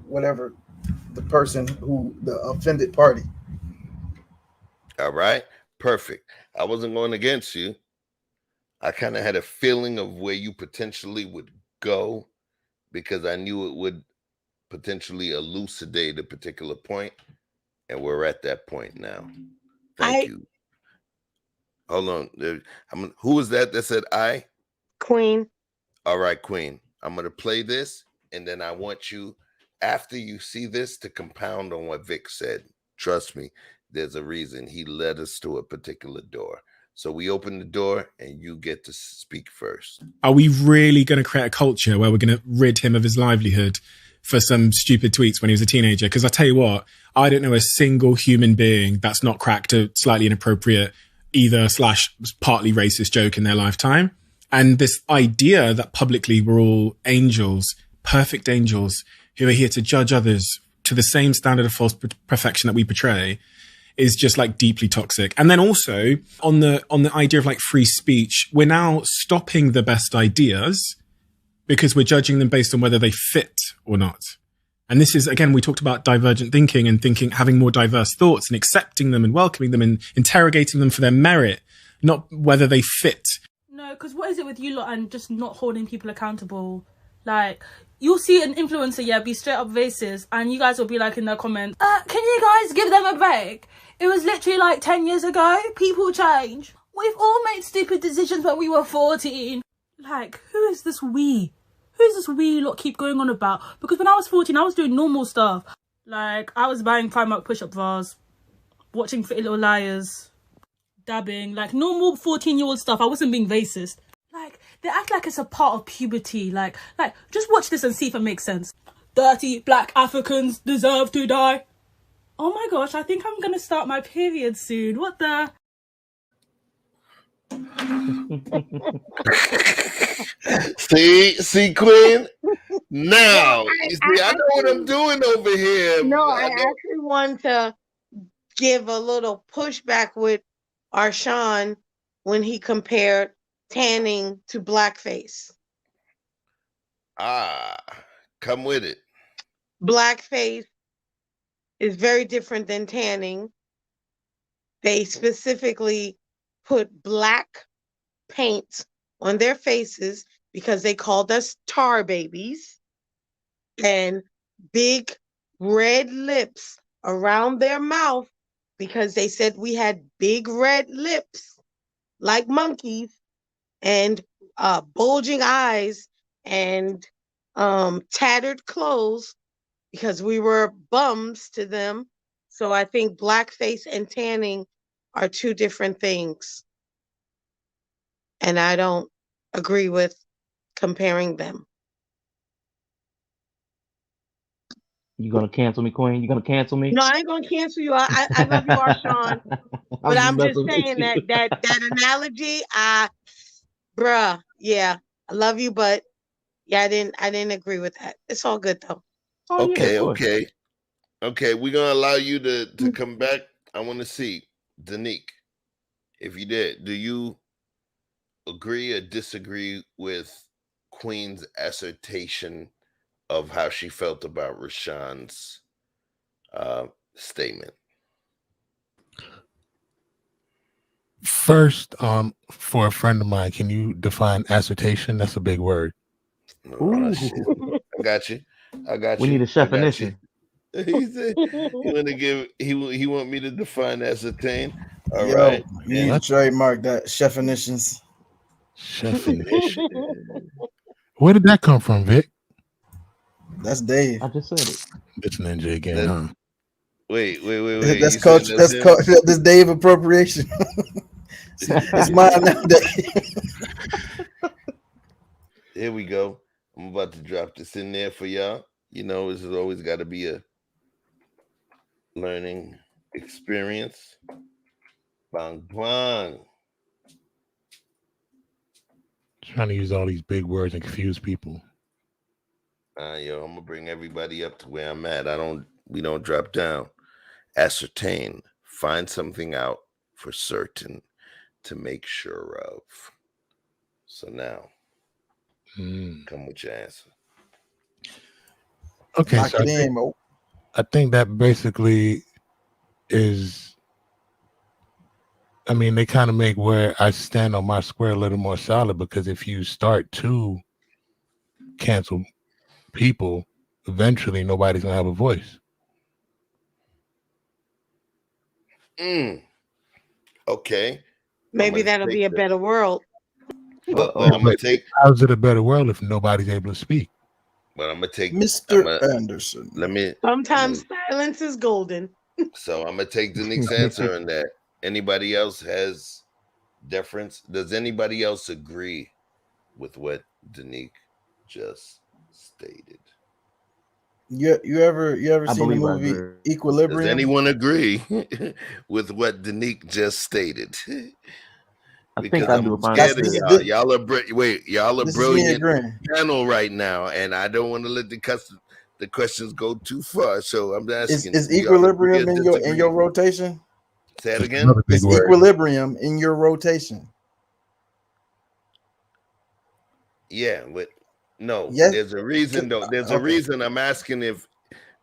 whatever the person who the offended party. All right, perfect. I wasn't going against you. I kind of had a feeling of where you potentially would go because I knew it would potentially elucidate a particular point, and we're at that point now. Thank you. Hold on. Who was that said I? Queen. All right, Queen. I'm going to play this, and then I want you, after you see this, to compound on what Vic said. Trust me, there's a reason he led us to a particular door. So we open the door, and you get to speak first. Are we really going to create a culture where we're going to rid him of his livelihood for some stupid tweets when he was a teenager? Because I tell you what, I don't know a single human being that's not cracked a slightly inappropriate either / partly racist joke in their lifetime. And this idea that publicly we're all angels, perfect angels, who are here to judge others to the same standard of false perfection that we portray is just like deeply toxic. And then also on the idea of like free speech, we're now stopping the best ideas because we're judging them based on whether they fit or not. And this is, again, we talked about divergent thinking and having more diverse thoughts and accepting them and welcoming them and interrogating them for their merit, not whether they fit. No, because what is it with you lot and just not holding people accountable? Like, you'll see an influencer, be straight up racist, and you guys will be like in their comments, can you guys give them a break? It was literally like 10 years ago. People change. We've all made stupid decisions when we were 14. Like, who is this we? Who is this we lot keep going on about? Because when I was 14, I was doing normal stuff. Like, I was buying Primark push-up bras, watching Pretty Little Liars, dabbing, like normal 14-year-old stuff. I wasn't being racist. Like, they act like it's a part of puberty. Like, just watch this and see if it makes sense. Dirty black Africans deserve to die. Oh my gosh, I think I'm gonna start my period soon. What the? See, Queen? Now, I know what I'm doing over here. No, I actually want to give a little pushback with Arshawn when he compared tanning to blackface. Come with it. Blackface is very different than tanning. They specifically put black paint on their faces because they called us tar babies, and big red lips around their mouth because they said we had big red lips like monkeys, and bulging eyes and tattered clothes because we were bums to them. So I think blackface and tanning are two different things. And I don't agree with comparing them. You gonna cancel me, Queen? You gonna cancel me? No, I ain't gonna cancel you. I love you, Arshawn. But I'm just saying that analogy, bruh, yeah, I love you, but yeah, I didn't agree with that. It's all good though. Oh, Okay, yeah, okay. We're gonna allow you to come back. I want to see, Danique, if you did, do you agree or disagree with Queen's assertion of how she felt about Rashawn's statement? First, for a friend of mine, can you define assertion? That's a big word. Oh, shit. I got you. We need a definition. He said he want me to define ascertain. All Yo, right. you need to trademark that definitions. Definition. Where did that come from, Vic? That's Dave. I just said it. This ninja again, That- huh? Wait. That's You saying culture. that's him? That's Dave appropriation. It's mine now, Dave. Here we go. I'm about to drop this in there for y'all. You know, this has always got to be a learning experience. Bang bang. Trying to use all these big words and confuse people. Yo, I'm gonna bring everybody up to where I'm at. We don't drop down. Ascertain, find something out for certain to make sure of. So now, come with your answer. Okay, Lock so it in, Mo. I think that basically is. I mean, they kind of make where I stand on my square a little more solid, because if you start to cancel people, eventually nobody's gonna have a voice. Okay. Maybe that'll be a better world. But I'm gonna take. How's it a better world if nobody's able to speak? But I'm gonna take Mr. Anderson. Sometimes silence is golden. So I'm gonna take Denique's answer on that. Anybody else has deference? Does anybody else agree with what Denique just stated? You ever I seen the believe I movie agree. Equilibrium? Does anyone agree with what Denique just stated? I Because think I I'm do. If I scared of understood. y'all. Y'all are This is me brilliant agreeing. panel right now, and I don't want to let the questions go too far. So I'm asking: Is do y'all agree or equilibrium in disagree? your rotation? Say that That's again. another big Is word. equilibrium in your rotation? Yeah, but no, Yes. there's a reason though. There's a Okay. reason I'm asking if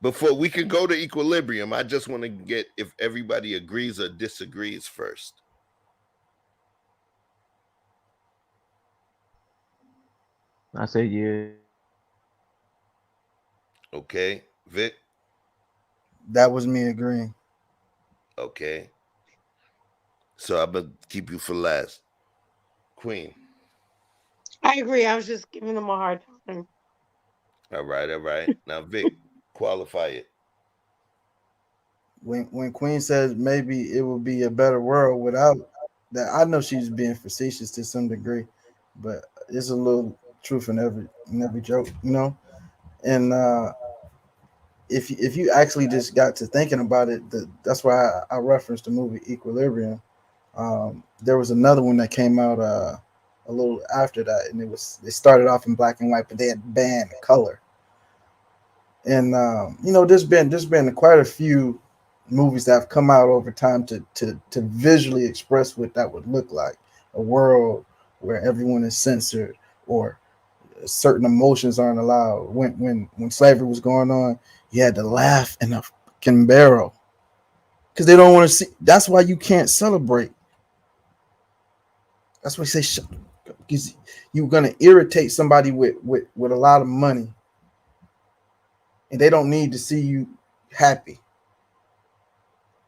before we can go to equilibrium, I just want to get if everybody agrees or disagrees first. I say yeah. Okay, Vic. That was me agreeing. Okay. So I'm gonna keep you for last. Queen. I agree. I was just giving them a hard time. All right. Now Vic, qualify it. When Queen says maybe it would be a better world without that, I know she's being facetious to some degree, but there's a little truth in every joke, you know. And if you actually just got to thinking about it, that's why I referenced the movie Equilibrium. There was another one that came out a little after that, and they started off in black and white, but they had banned color. And there's been quite a few movies that have come out over time to visually express what that would look like, a world where everyone is censored or certain emotions aren't allowed. When slavery was going on, you had to laugh in a fucking barrel because they don't want to see. That's why you can't celebrate. That's why they say because you're gonna irritate somebody with a lot of money, and they don't need to see you happy,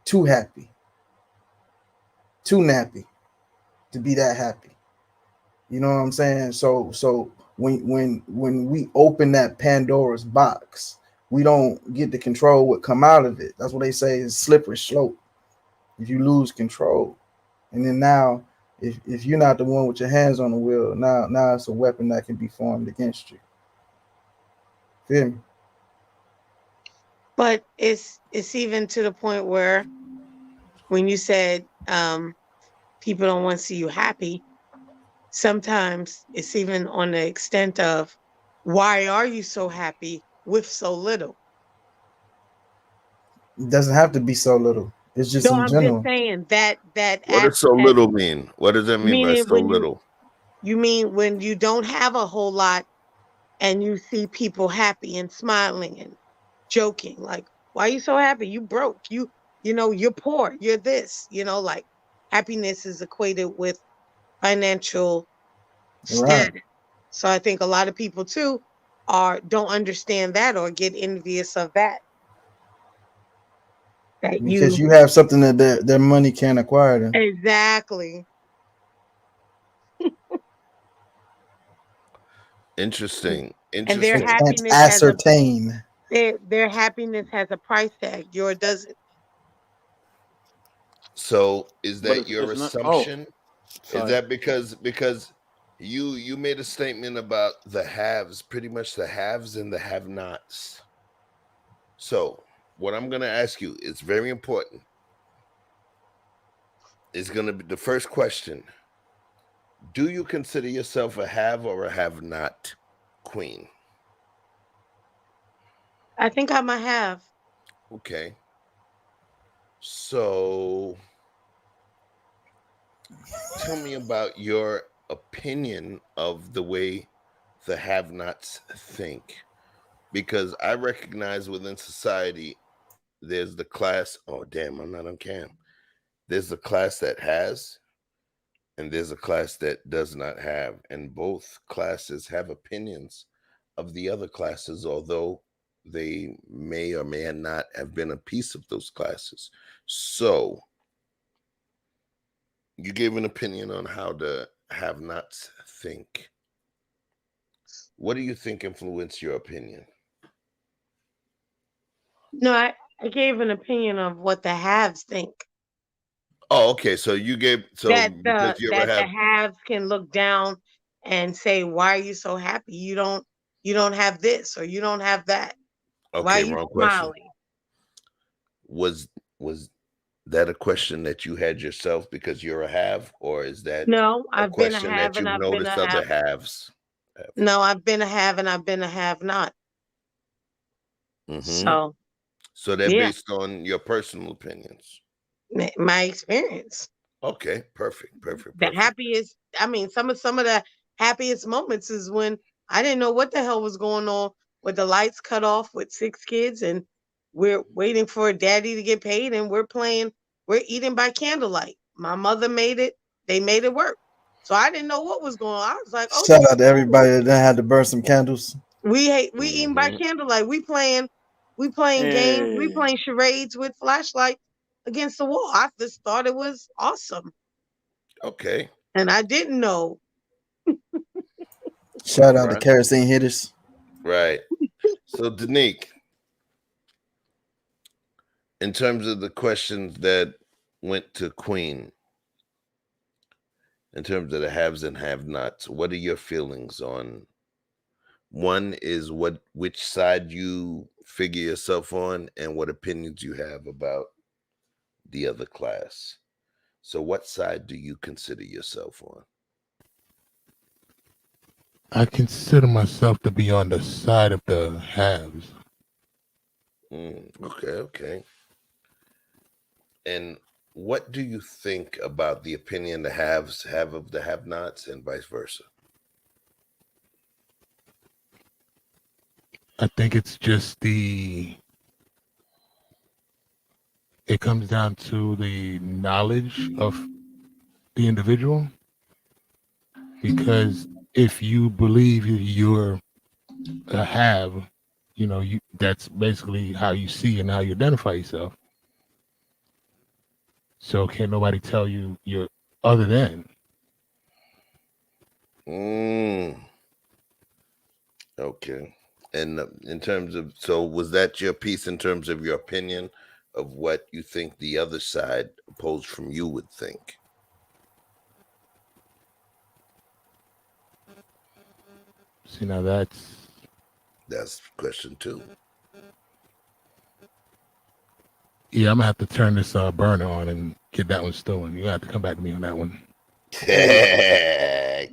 too nappy to be that happy. You know what I'm saying? So when we open that Pandora's box, we don't get to control what come out of it. That's what they say is slippery slope. If you lose control, and then now if you're not the one with your hands on the wheel, now it's a weapon that can be formed against you. Feel me? But it's even to the point where when you said people don't want to see you happy, sometimes it's even on the extent of why are you so happy with so little? It doesn't have to be so little. It's just No, in I'm just general. saying that What does so little mean? What does that mean by meaning so when little? you mean when you don't have a whole lot and you see people happy and smiling and joking, like, why are you so happy? You broke. You're poor. You're this. Like happiness is equated with financial Right. status. So I think a lot of people too don't understand that or get envious of that. that Because you have something that their money can't acquire. Them. exactly. Interesting. And their Interesting. Can't happiness has a ascertain. their happiness has a price tag. Yours doesn't. So is But that your it's not. Oh, assumption? Is sorry. that because you made a statement about the haves, pretty much the haves and the have-nots. So what I'm gonna ask you is very important. Is gonna be the first question. Do you consider yourself a have or a have-not queen? I think I might have. Okay. So tell me about your opinion of the way the have-nots think, because I recognize within society there's the class. Oh damn, I'm not on cam. There's the class that has, and there's a class that does not have, and both classes have opinions of the other classes, although they may or may not have been a piece of those classes. So you gave an opinion on how the have-nots think. What do you think influenced your opinion? No, I gave an opinion of what the haves think. Oh, okay. So you gave because you ever That the have. haves can look down and say, "Why are you so happy? You don't have this or you don't have that. Why Okay, are you wrong question. smiling?" Was that a question that you had yourself because you're a have, or is that No, a I've been a question have that and you've I've been noticed a other have. haves have? No, I've been a have and I've been a have not. Mm-hmm. So So they're yeah, based on your personal opinions. my experience. Okay, perfect. The happiest, I mean, some of the happiest moments is when I didn't know what the hell was going on with the lights cut off with 6 kids and we're waiting for daddy to get paid and we're eating by candlelight. My mother made it, they made it work. So I didn't know what was going on. I was like, oh, Shout this out is to everybody cool. that done had to burn some candles. We eating by Mm-hmm. candlelight. We playing games, we Hey, playing charades with flashlights against the wall. I just thought it was awesome. Okay. And I didn't know. Shout out to Right. kerosene hitters. Right. So Danique, in terms of the questions that went to Queen, in terms of the haves and have-nots, what are your feelings on? One is which side you figure yourself on, and what opinions you have about the other class. So what side do you consider yourself on? I consider myself to be on the side of the haves. Okay. And what do you think about the opinion the haves have of the have-nots and vice versa? I think it's just it comes down to the knowledge of the individual. Because if you believe you're a have, that's basically how you see and how you identify yourself. So can't nobody tell you you're other than. Okay. And in terms of, so was that your piece in terms of your opinion of what you think the other side opposed from you would think? See, now that's question 2. Yeah, I'm gonna have to turn this burner on and get that one stolen. You have to come back to me on that one. Hey,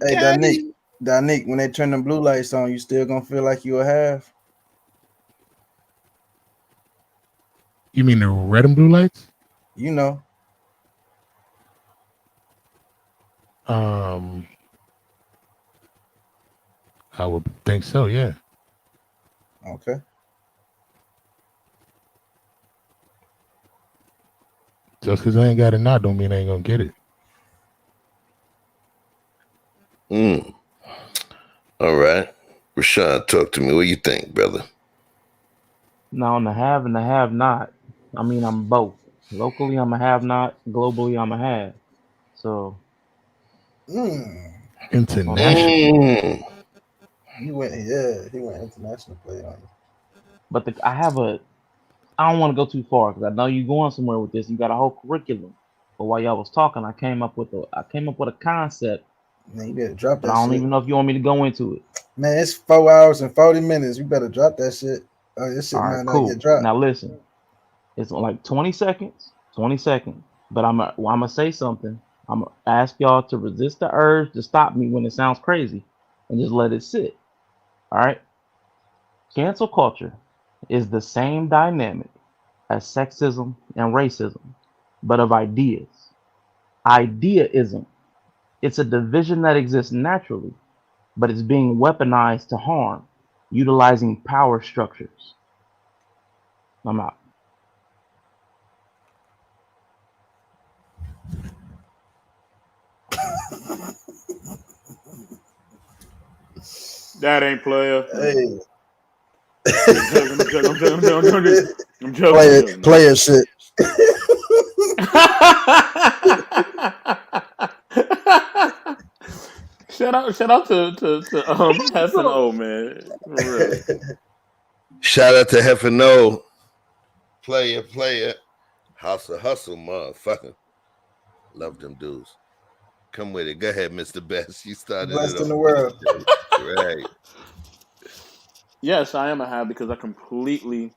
Danique, when they turn them blue lights on, you still gonna feel like you a have? You mean the red and blue lights? You know. I would think so, yeah. Okay. Just because I ain't got it now don't mean I ain't gonna get it. All right. Rashad, talk to me. What do you think, brother? Now on the have and the have not, I mean I'm both. Locally, I'm a have not. Globally, I'm a have. So on that. International. Mm. He went international play on you. But I have a. I don't want to go too far because I know you're going somewhere with this. You got a whole curriculum. But while y'all was talking, I came up with a concept. Man, you better drop But I that don't shit. even know if you want me to go into it. Man, it's 4 hours and 40 minutes. You better drop that shit. Oh, this shit All might right, not get cool. dropped. Now listen, it's like 20 seconds. 20 seconds. But I'm gonna say something. I'm gonna ask y'all to resist the urge to stop me when it sounds crazy, and just let it sit. All right. Cancel culture is the same dynamic as sexism and racism, but of ideas. Ideaism. It's a division that exists naturally, but it's being weaponized to harm, utilizing power structures. I'm out. That ain't player. Hey. I'm joking. I'm joking. I'm joking. I'm joking. I'm joking. I'm joking. I'm joking. Player shit. Shout out to Hef and O, man. For real. Shout out to Hef and No. Player. Hustle, motherfucker. Love them dudes. Come with it. Go ahead, Mr. Best. You started Blessed it in the off. world. Right. Yes, I am a have because I completely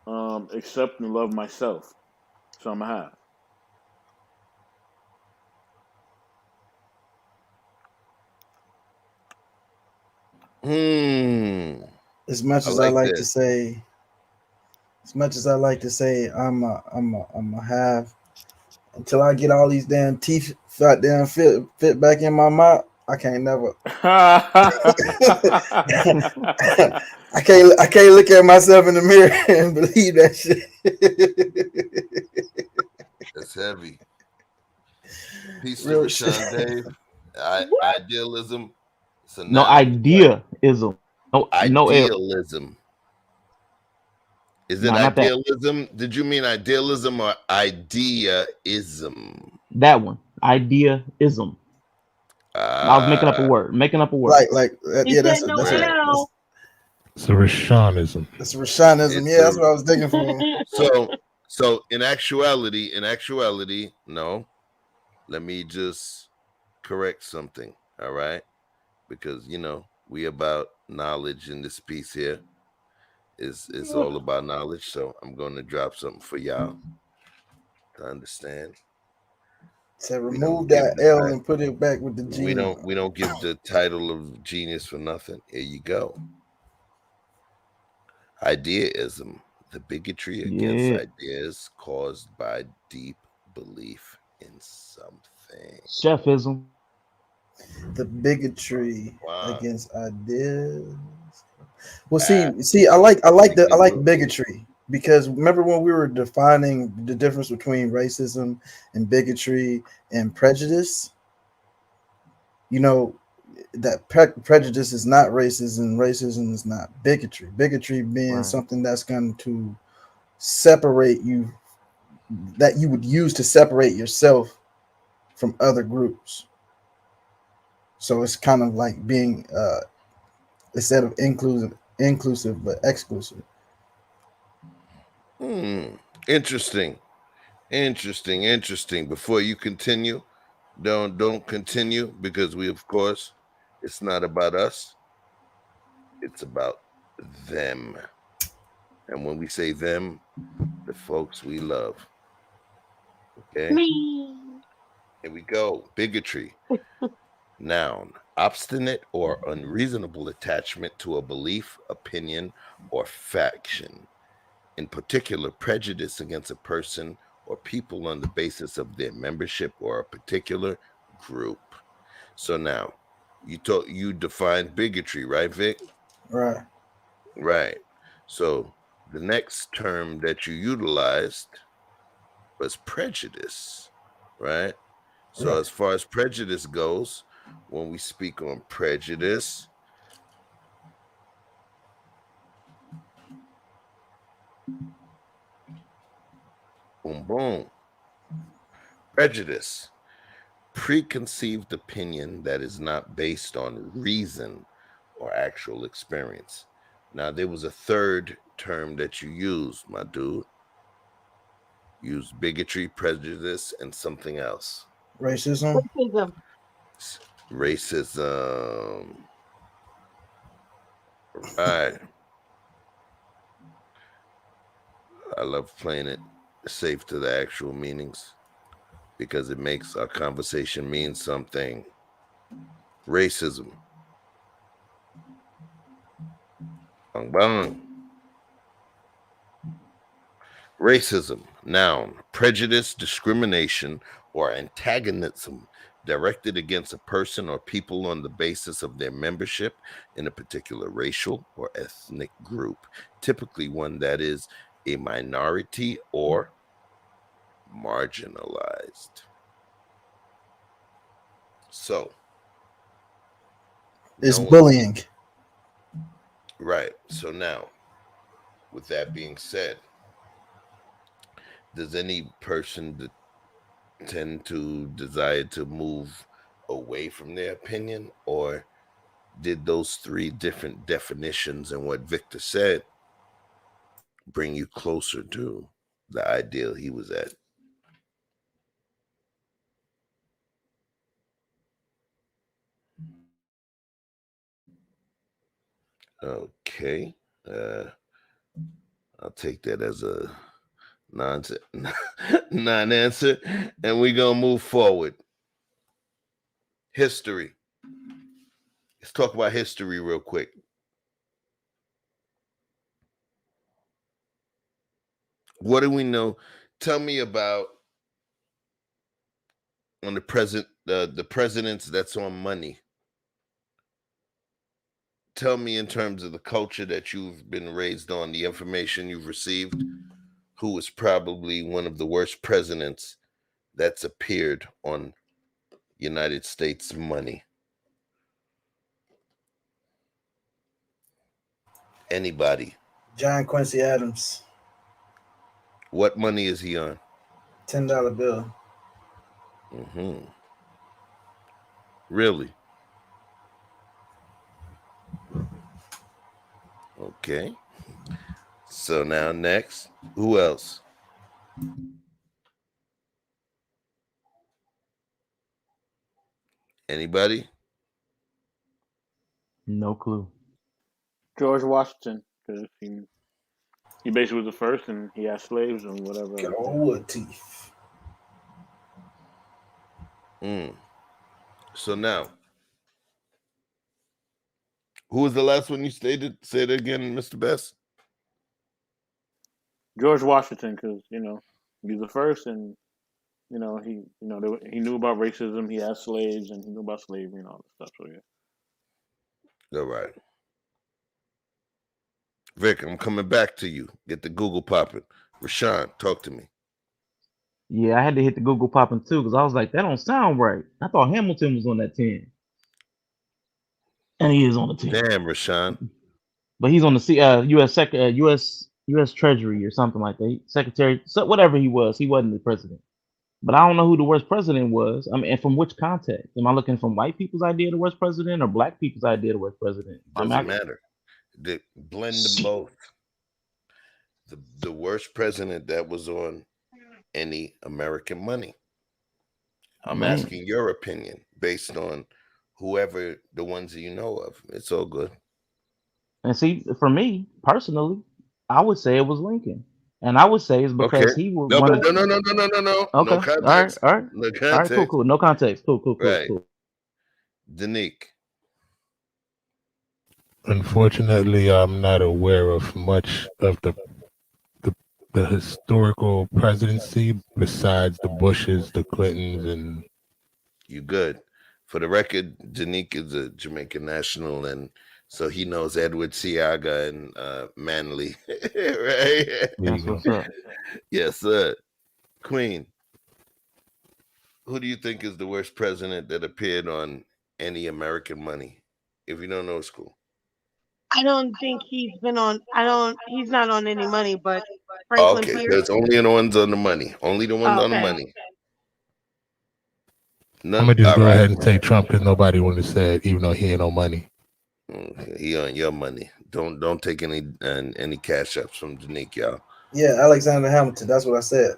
accept and love myself. So I'm a have. As much I as I like like to this. say, I'm a have until I get all these damn teeth fit back in my mouth. I can't never. I can't look at myself in the mirror and believe that shit. That's heavy. Peace to Real Rashawn shit. Dave. Idealism. It's a No noun. ideaism. No L. Idealism. Is it No, not that. idealism? Did you mean idealism or ideaism? That one. Ideaism. I was making up a word. Yeah, that's a It's a Rashanism. that's Rashanism. It's Yeah, that's what I was digging for. So in actuality, no. Let me just correct something. All right, because we about knowledge in this piece here. It's all about knowledge. So I'm going to drop something for y'all to understand. So remove that L and put it back with the G. We don't give the title of genius for nothing. Here you go. Ideaism, the bigotry against ideas caused by deep belief in something. Chefism. The bigotry against ideas. Well, see, I like bigotry because remember when we were defining the difference between racism and bigotry and prejudice. That prejudice is not racism. Racism is not bigotry. Bigotry being something that's going to separate you, that you would use to separate yourself from other groups. So it's kind of like being instead of inclusive but exclusive. Interesting. Before you continue, don't continue because of course it's not about us. It's about them. And when we say them, the folks we love. Okay? Here we go. Bigotry. Noun. Obstinate or unreasonable attachment to a belief, opinion, or faction. In particular, prejudice against a person or people on the basis of their membership or a particular group. So now, you defined bigotry, right, Vic? Right. Right. So the next term that you utilized was prejudice, right? So as far as prejudice goes, when we speak on prejudice, Boom, boom. Prejudice. Preconceived opinion that is not based on reason or actual experience. Now, there was a third term that you used, my dude. Use bigotry, prejudice, and something else. Racism. Racism. Right. I love playing it safe to the actual meanings because it makes our conversation mean something. Racism. Bang, bang. Racism, noun, prejudice, discrimination, or antagonism directed against a person or people on the basis of their membership in a particular racial or ethnic group, typically one that is a minority or marginalized. So, It's bullying. Right. So now, with that being said, does any person tend to desire to move away from their opinion, or did those three different definitions and what Victor said bring you closer to the ideal he was at? Okay. I'll take that as a non-answer, and we're gonna move forward. History. Let's talk about history real quick. What do we know? Tell me about on the presidents that's on money. Tell me in terms of the culture that you've been raised on, the information you've received, who is probably one of the worst presidents that's appeared on United States money. Anybody? John Quincy Adams. What money is he on? $10 bill. Mm-hmm. Really? Okay. So now next, who else? Anybody? No clue. George Washington, because he basically was the first, and he had slaves and whatever. Got all wood teeth. So now, who was the last one you stated? Say it again, Mr. Best. George Washington, because he's the first, and he he knew about racism. He had slaves, and he knew about slavery and all this stuff. So yeah. All right. Vic, I'm coming back to you. Get the Google popping. Rashawn, talk to me. Yeah, I had to hit the Google popping too because I was like, that don't sound right. I thought Hamilton was on that 10. And he is on the 10. Damn, Rashawn. But he's on the U.S. Treasury or something like that. Secretary, so whatever he was, he wasn't the president. But I don't know who the worst president was. I mean, and from which context? Am I looking from white people's idea of the worst president or black people's idea of the worst president? Doesn't matter. They blend them both. The worst president that was on any American money. I'm asking your opinion based on whoever the ones that you know of. It's all good. And see, for me personally, I would say it was Lincoln, and I would say it's because he was No. one. No. Okay, No context. all right. No context. All right, cool. No context. Cool. Right. Danique. Unfortunately, I'm not aware of much of the historical presidency besides the Bushes, the Clintons, and you good. For the record, Danique is a Jamaican national, and so he knows Edward Seaga and Manley, right? That's what's up. Yes, sir. Queen, who do you think is the worst president that appeared on any American money? If you don't know, it's cool. I don't think he's been on. He's not on any money, but Franklin Okay, Pierce. there's only the ones on the money. Only the ones on the Okay. money. I'm None. gonna just All go right. ahead and say Trump because nobody would have said, even though he ain't no money. Okay, he on your money. Don't take any cash ups from Janique, y'all. Yeah, Alexander Hamilton. That's what I said.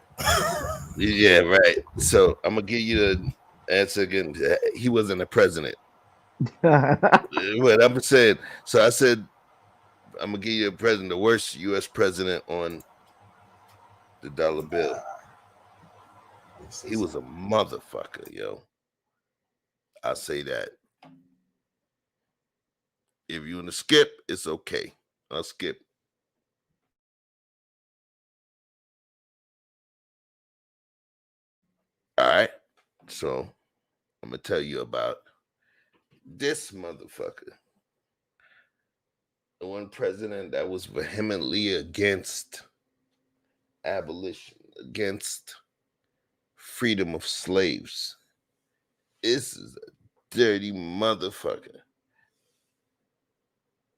Yeah, right. So I'm gonna give you the answer again. He wasn't a president. What I'm saying. So I said I'm gonna give you a president, the worst U.S. president on the dollar bill. He was a motherfucker, yo. I say that. If you want to skip, it's okay. I'll skip. All right. So I'm gonna tell you about this motherfucker. The one president that was vehemently against abolition, against freedom of slaves. This is a dirty motherfucker.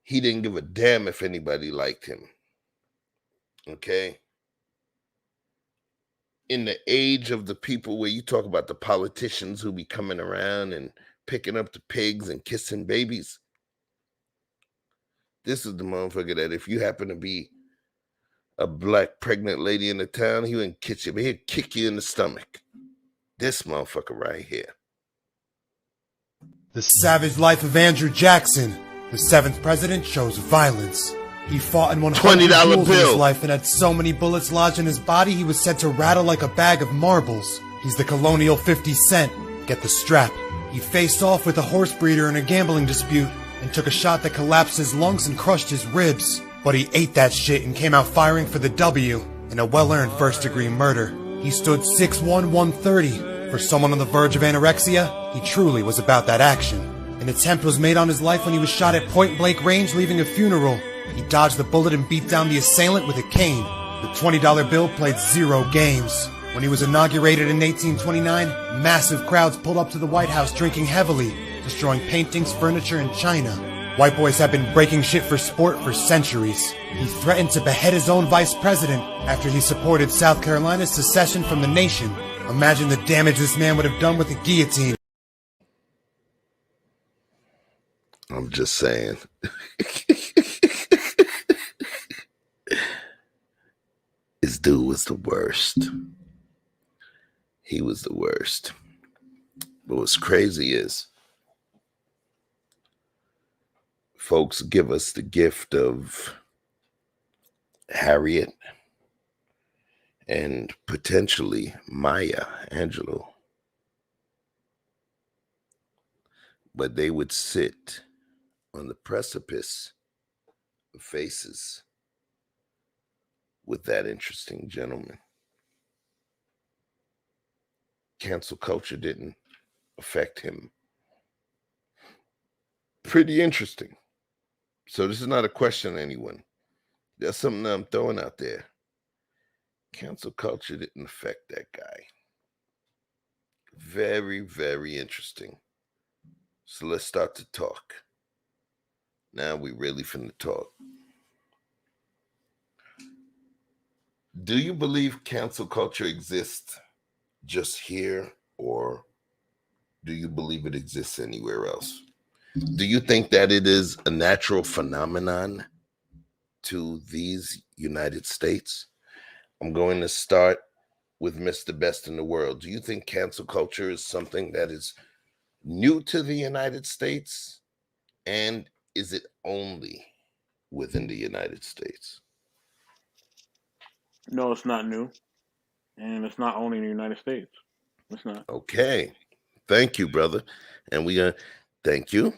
He didn't give a damn if anybody liked him. Okay? In the age of the people where you talk about the politicians who be coming around and picking up the pigs and kissing babies, this is the motherfucker that if you happen to be a black pregnant lady in the town, he wouldn't kiss you, but he'd kick you in the stomach. This motherfucker right here. The savage life of Andrew Jackson, the 7th president, chose violence. He fought in 100 $20 duels in his bill. life and had so many bullets lodged in his body he was said to rattle like a bag of marbles. He's the colonial 50 Cent. Get the strap. He faced off with a horse breeder in a gambling dispute and took a shot that collapsed his lungs and crushed his ribs. But he ate that shit and came out firing for the W in a well-earned first-degree murder. He stood 6'1", 130. For someone on the verge of anorexia, he truly was about that action. An attempt was made on his life when he was shot at point-blank range leaving a funeral. He dodged the bullet and beat down the assailant with a cane. The $20 bill played 0 games. When he was inaugurated in 1829, massive crowds pulled up to the White House drinking heavily, destroying paintings, furniture, and china. White boys have been breaking shit for sport for centuries. He threatened to behead his own vice president after he supported South Carolina's secession from the nation. Imagine the damage this man would have done with a guillotine. I'm just saying. This dude was the worst. He was the worst. But what's crazy is folks give us the gift of Harriet and potentially Maya Angelou. But they would sit on the precipice of faces with that interesting gentleman. Cancel culture didn't affect him. Pretty interesting. So this is not a question to anyone. There's something that I'm throwing out there. Cancel culture didn't affect that guy. Very, very interesting. So let's start to talk. Now we really finna talk. Do you believe cancel culture exists just here, or do you believe it exists anywhere else? Do you think that it is a natural phenomenon to these United States? I'm going to start with Mr. Best in the World. Do you think cancel culture is something that is new to the United States? And is it only within the United States? No, it's not new. And it's not only in the United States. It's not. Okay. Thank you, brother. And thank you.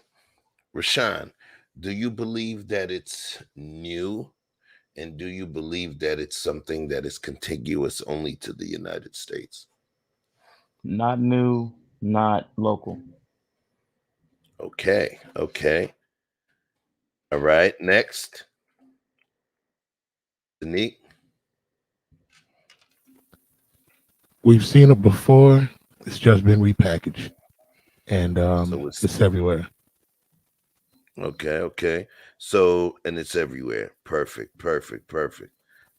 Rashawn, do you believe that it's new? And do you believe that it's something that is contiguous only to the United States? Not new, not local. Okay. Okay. All right. Next. Danique. We've seen it before. It's just been repackaged, and So it's everywhere. Okay. Okay. So, and it's everywhere. Perfect. Perfect. Perfect.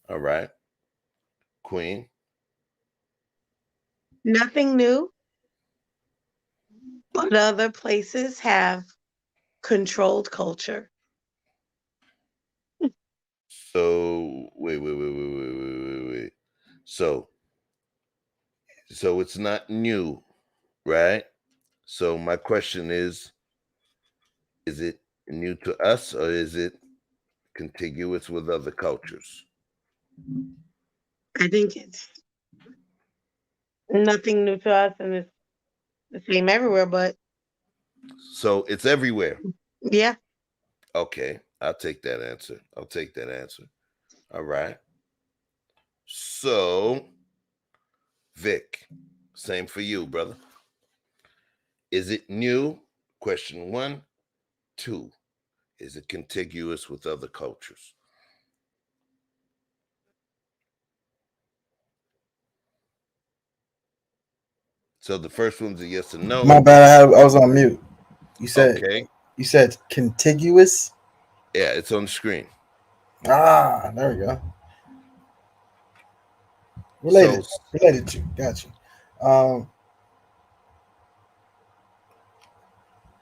All right. Queen. Nothing new, but other places have controlled culture. So wait. So it's not new, right? So my question is it new to us or is it contiguous with other cultures? I think it's nothing new to us and it's the same everywhere, but So it's everywhere. yeah. Okay, I'll take that answer. All right. So, Vic, same for you, brother. Is it new? Question 1. 2. Is it contiguous with other cultures? So the first one's a yes or no. My bad. I was on mute. You said Okay. You said contiguous. Yeah, it's on the screen. Ah, there we go. Related to. Got you.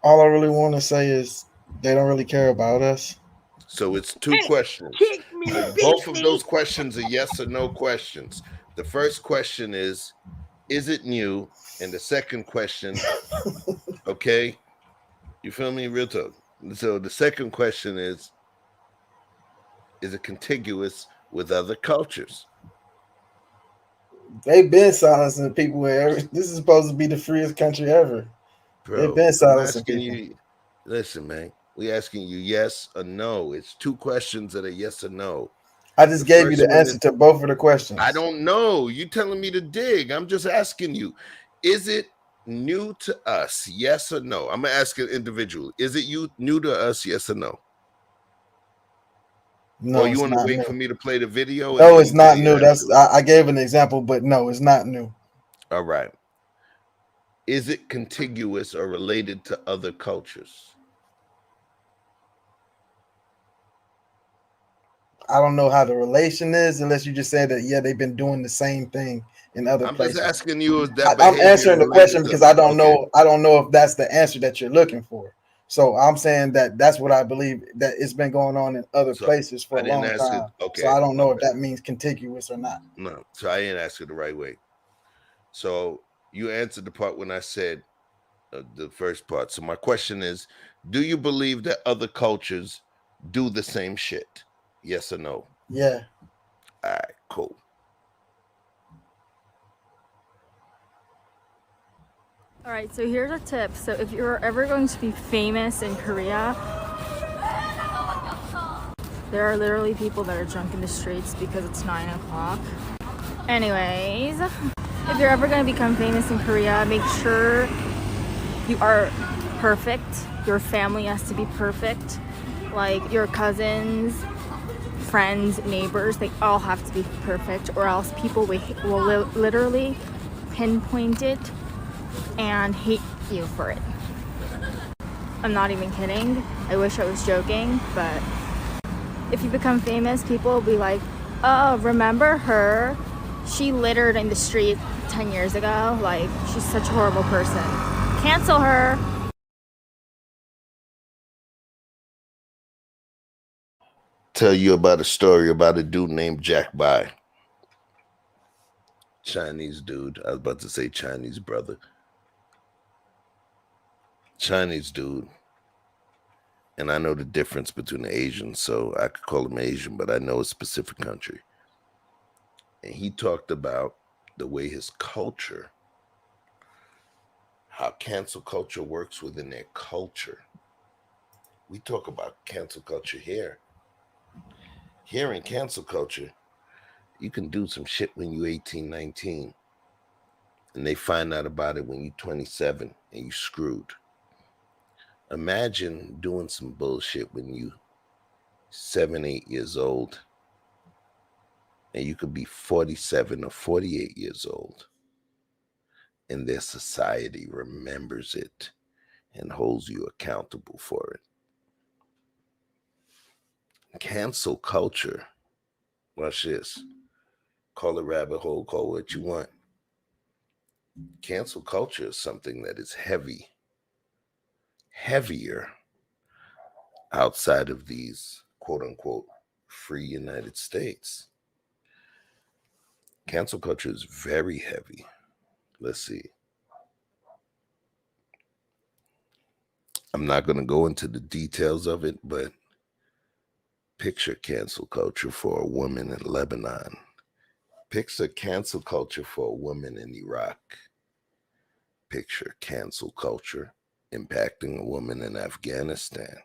All I really want to say is they don't really care about us. So it's 2 questions. Kick me, Both of BC. those questions are yes or no questions. The first question is it new? And the second question, okay, you feel me? Real talk. So the second question is it contiguous with other cultures? They've been silencing people. This is supposed to be the freest country ever. They've Bro, been I'm silencing asking people. you, listen, man, we asking you yes or no. It's 2 questions that are yes or no. I just gave you the answer to both of the questions. I don't know. You telling me to dig. I'm just asking you. Is it new to us? Yes or no? I'm gonna ask it individually. Is it new to us? Yes or no? No, or you want to wait new. for me to play the video? No, it's not new. I gave an example, but no, it's not new. All right. Is it contiguous or related to other cultures? I don't know how the relation is unless you just say that, yeah, they've been doing the same thing in other places. I'm just asking you, is that I'm answering the question because I don't know. I don't know if that's the answer that you're looking for. So I'm saying that that's what I believe, that it's been going on in other places for a long time. So I don't know if that means contiguous or not. No, so I didn't ask it the right way. So you answered the part when I said the first part. So my question is, do you believe that other cultures do the same shit? Yes or no? Yeah. All right, cool. All right, so here's a tip. So if you're ever going to be famous in Korea, there are literally people that are drunk in the streets because it's 9 o'clock. Anyways, if you're ever going to become famous in Korea, make sure you are perfect. Your family has to be perfect. Like your cousins, friends, neighbors, they all have to be perfect, or else people will literally pinpoint it and hate you for it. I'm not even kidding. I wish I was joking, but if you become famous, people will be like, oh, remember her? She littered in the street 10 years ago. Like, she's such a horrible person. Cancel her. Tell you about a story about a dude named Jack Bai. Chinese dude. I was about to say Chinese brother. Chinese dude. And I know the difference between the Asians, so I could call him Asian, but I know a specific country. And he talked about the way his culture, how cancel culture works within their culture. We talk about cancel culture here. Here in cancel culture, you can do some shit when you're 18, 19. And they find out about it when you're 27 and you screwed. Imagine doing some bullshit when you 7, 8 years old. And you could be 47 or 48 years old. And their society remembers it and holds you accountable for it. Cancel culture. Watch this. call it rabbit hole, call what you want. Cancel culture is something that is heavier outside of these quote unquote free United States. Cancel culture is very heavy. Let's see. I'm not going to go into the details of it, but picture cancel culture for a woman in Lebanon. Picture cancel culture for a woman in Iraq. Picture cancel culture impacting a woman in Afghanistan.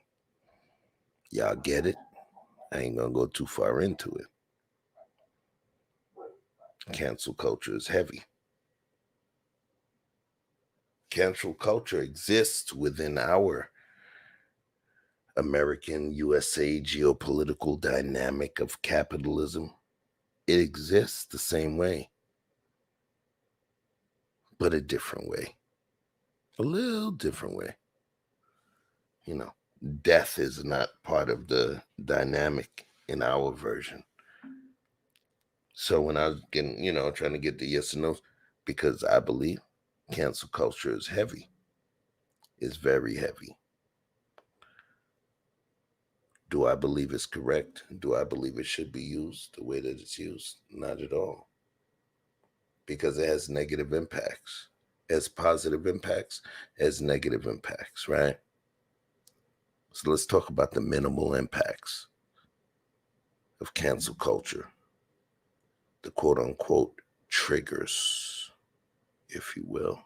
Y'all get it? I ain't going to go too far into it. Cancel culture is heavy. Cancel culture exists within our American USA geopolitical dynamic of capitalism. It exists the same way, but a different way. A little different way. You know, death is not part of the dynamic in our version. So when I was getting, trying to get the yes and no's, because I believe cancel culture is heavy. It's very heavy. Do I believe it's correct? Do I believe it should be used the way that it's used? Not at all. Because it has negative impacts. As positive impacts, as negative impacts, right? So let's talk about the minimal impacts of cancel culture. The quote unquote triggers, if you will.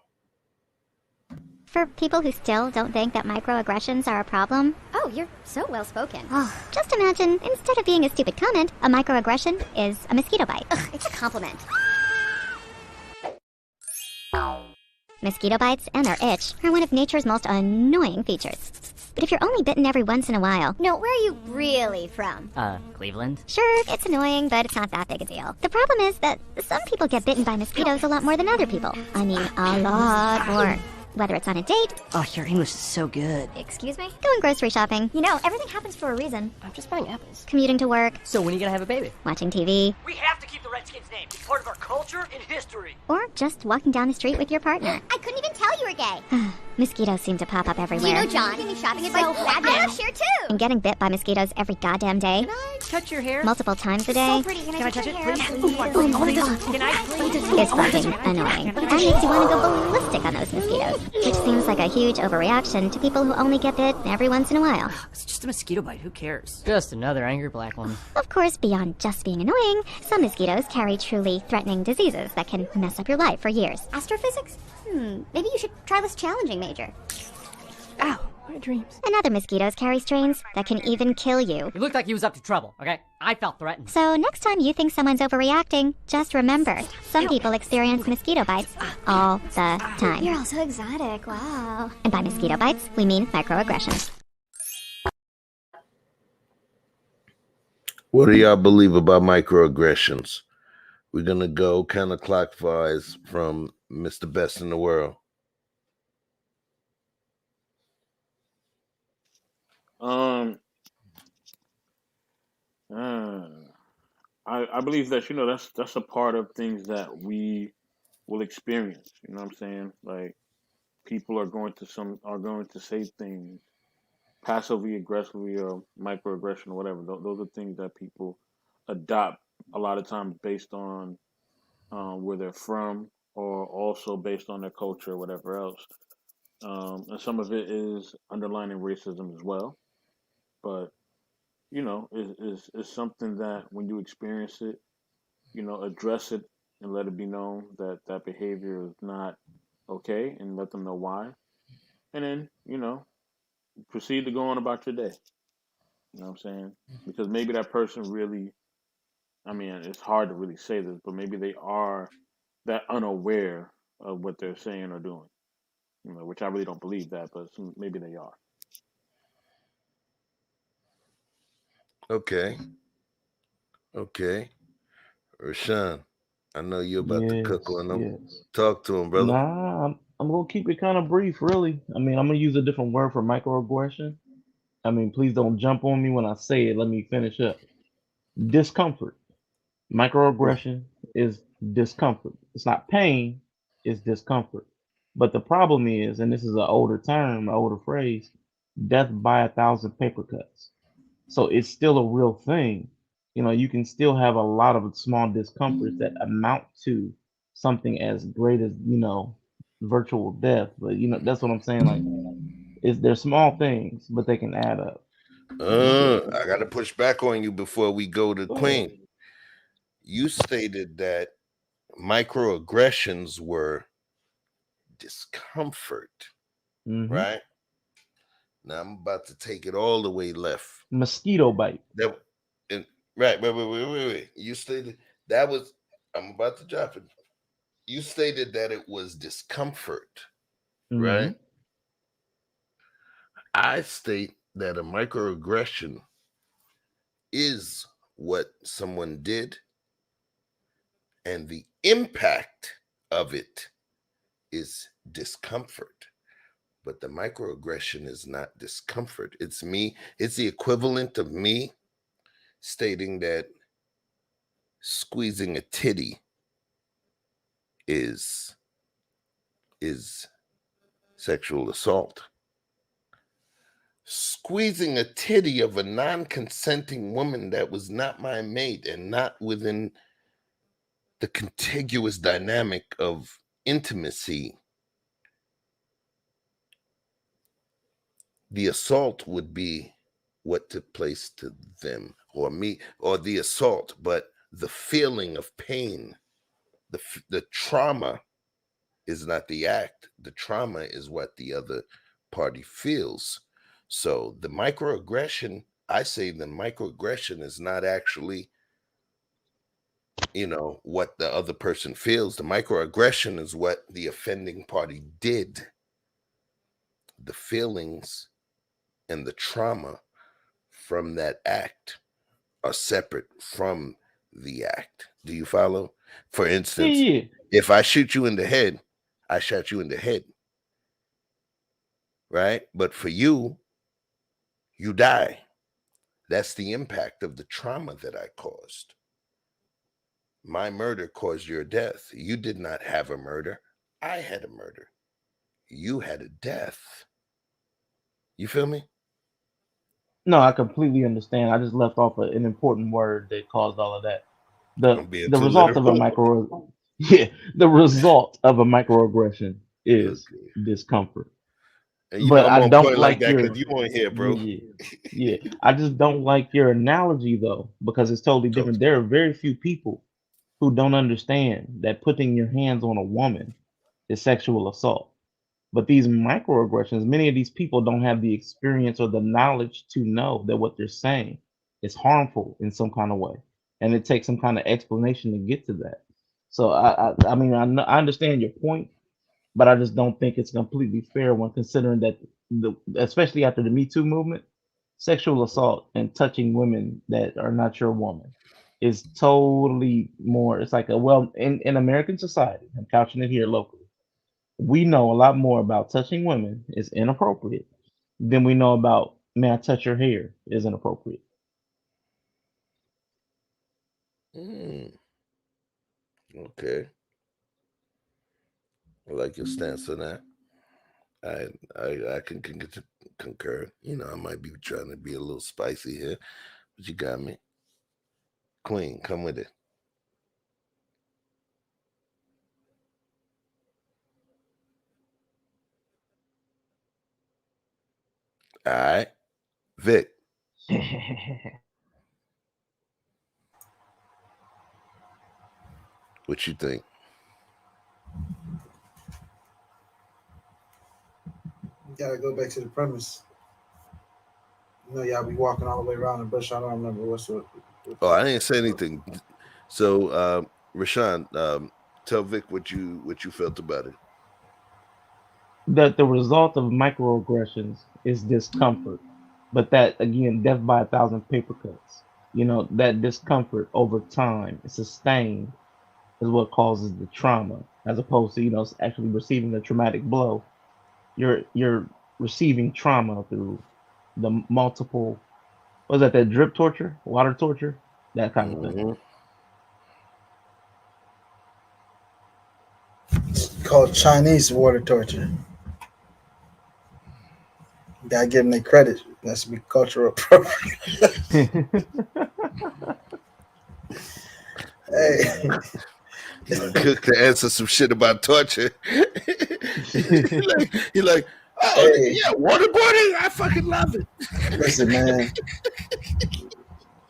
For people who still don't think that microaggressions are a problem. Oh, you're so well spoken. Just imagine, instead of being a stupid comment, a microaggression is a mosquito bite. Ugh, it's a compliment. Mosquito bites and their itch are one of nature's most annoying features. But if you're only bitten every once in a while... No, where are you really from? Cleveland? Sure, it's annoying, but it's not that big a deal. The problem is that some people get bitten by mosquitoes a lot more than other people. I mean, a lot more. Whether it's on a date... Oh, your English is so good. Excuse me? Going grocery shopping. You know, everything happens for a reason. I'm just buying apples. Commuting to work. So when are you gonna have a baby? Watching TV. We have to keep the Redskins name. It's part of our culture and history. Or just walking down the street with your partner. I couldn't even tell you were gay. Mosquitoes seem to pop up everywhere. You know John gave me shopping advice. I have share too. And getting bit by mosquitoes every goddamn day. Can I touch your hair? Multiple times a day. So pretty. Can I touch it, please? Oh my god. Can I please? It's fucking annoying. And makes you want to go ballistic on those mosquitoes. Which seems like a huge overreaction to people who only get bit every once in a while. It's just a mosquito bite. Who cares? Just another angry black woman. Of course, beyond just being annoying, some mosquitoes carry truly threatening diseases that can mess up your life for years. Astrophysics? Maybe you should try this challenging major. Ow, my dreams. And other mosquitoes carry strains that can even kill you. He looked like he was up to trouble, okay? I felt threatened. So next time you think someone's overreacting, just remember, some people experience mosquito bites all the time. You're all so exotic. Wow. And by mosquito bites, we mean microaggressions. What do y'all believe about microaggressions? We're going to go counterclockwise from Mr. Best in the World. I believe that that's a part of things that we will experience. You know what I'm saying? Like people are going to say things passively, aggressively, or microaggression or whatever. Those are things that people adopt a lot of times based on where they're from, or also based on their culture or whatever else. And some of it is underlining racism as well. But is something that when you experience it, address it and let it be known that that behavior is not okay, and let them know why, and then proceed to go on about your day. You know what I'm saying? Because maybe that person really, I mean, it's hard to really say this, but maybe they are that unaware of what they're saying or doing. Which I really don't believe that, but maybe they are. Okay. Rashawn, I know you're about to cook on them. Yes. Talk to him, brother. Nah, I'm gonna keep it kind of brief, really. I mean, I'm gonna use a different word for microaggression. I mean, please don't jump on me when I say it. Let me finish up. Discomfort. Microaggression is discomfort. It's not pain, it's discomfort. But the problem is, and this is an older term, an older phrase, death by a thousand paper cuts. So it's still a real thing. You can still have a lot of small discomforts that amount to something as great as, virtual death. But that's what I'm saying. Like, they're small things, but they can add up. I got to push back on you before we go to Queen. You stated that microaggressions were discomfort, right? Now I'm about to take it all the way left. Mosquito bite. Right. Wait. You stated that was. I'm about to drop it. You stated that it was discomfort, right? I state that a microaggression is what someone did, and the impact of it is discomfort. But the microaggression is not discomfort. It's the equivalent of me stating that squeezing a titty is sexual assault. Squeezing a titty of a non-consenting woman that was not my mate and not within the contiguous dynamic of intimacy, the assault would be what took place to them or me, or the assault, but the feeling of pain, the trauma is not the act. The trauma is what the other party feels. So the microaggression, I say the microaggression is not actually, what the other person feels. The microaggression is what the offending party did. The feelings and the trauma from that act are separate from the act. Do you follow? For instance, if I shoot you in the head, I shot you in the head. Right? But for you, you die. That's the impact of the trauma that I caused. My murder caused your death. You did not have a murder. I had a murder. You had a death. You feel me? No, I completely understand. I just left off an important word that caused all of that. The result of a the result of a microaggression is discomfort. And but I'm I on don't point like like that your because you on here, bro. yeah. I just don't like your analogy though, because it's totally different. There are very few people who don't understand that putting your hands on a woman is sexual assault. But these microaggressions, many of these people don't have the experience or the knowledge to know that what they're saying is harmful in some kind of way, and it takes some kind of explanation to get to that. So I mean, I understand your point, but I just don't think it's completely fair when considering that especially after the Me Too movement, sexual assault and touching women that are not your woman is totally more. It's like in American society. I'm couching it here locally. We know a lot more about touching women is inappropriate than we know about may I touch your hair is inappropriate. Okay. I like your stance on that. I can concur. I might be trying to be a little spicy here, but you got me. Queen, come with it. All right. Vic. What you think? You gotta go back to the premise. Y'all be walking all the way around the bush. I don't remember what's up. Oh, I didn't say anything. So, Rashawn, tell Vic what you felt about it. That the result of microaggressions is discomfort, but that again, death by a thousand paper cuts. That discomfort over time, sustained, is what causes the trauma, as opposed to actually receiving a traumatic blow. You're receiving trauma through the multiple. Was that drip torture, water torture, that kind of thing? called Chinese water torture. Gotta give them their credit. That's be cultural appropriation. Hey. Cook to answer some shit about torture. he like, oh Hey. yeah, waterboarding. I fucking love it. Listen, man.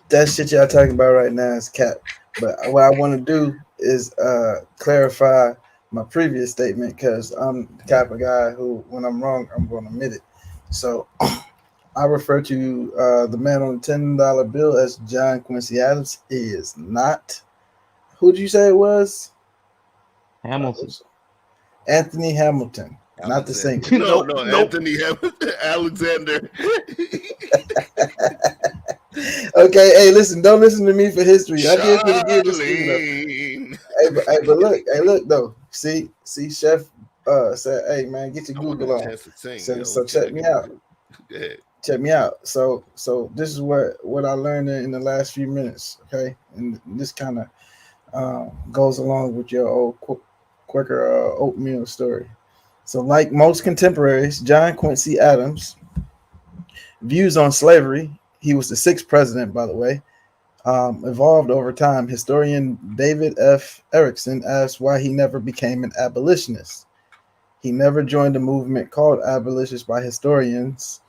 That shit y'all talking about right now is cap. But what I want to do is clarify my previous statement because I'm the type of guy who, when I'm wrong, I'm going to admit it. So I refer to the man on the $10 bill as John Quincy Adams. He is not. Who'd you say it was? Hamilton. Anthony Hamilton, not the singer. No, Anthony Hamilton, Alexander. Okay, hey, listen, don't listen to me for history. I did pretty good this thing, though. But look though. See, Chef said, "Hey, man, get your Google on." So check me out. Check me out. So this is what I learned in the last few minutes. Okay, and this kind of goes along with your old Quaker oatmeal story. So, like most contemporaries, John Quincy Adams' views on slavery, he was the sixth president, by the way, evolved over time. Historian David F. Erickson asked why he never became an abolitionist. He never joined a movement called abolitionist by historians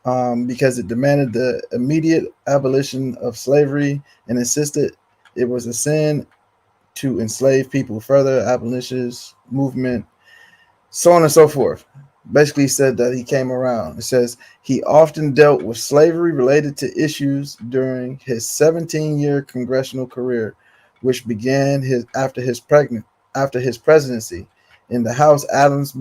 because it demanded the immediate abolition of slavery and insisted it was a sin to enslave people. Further, abolitionist movement, so on and so forth. Basically said that he came around. It says he often dealt with slavery related to issues during his 17-year congressional career, which began after his presidency. In the House, Adams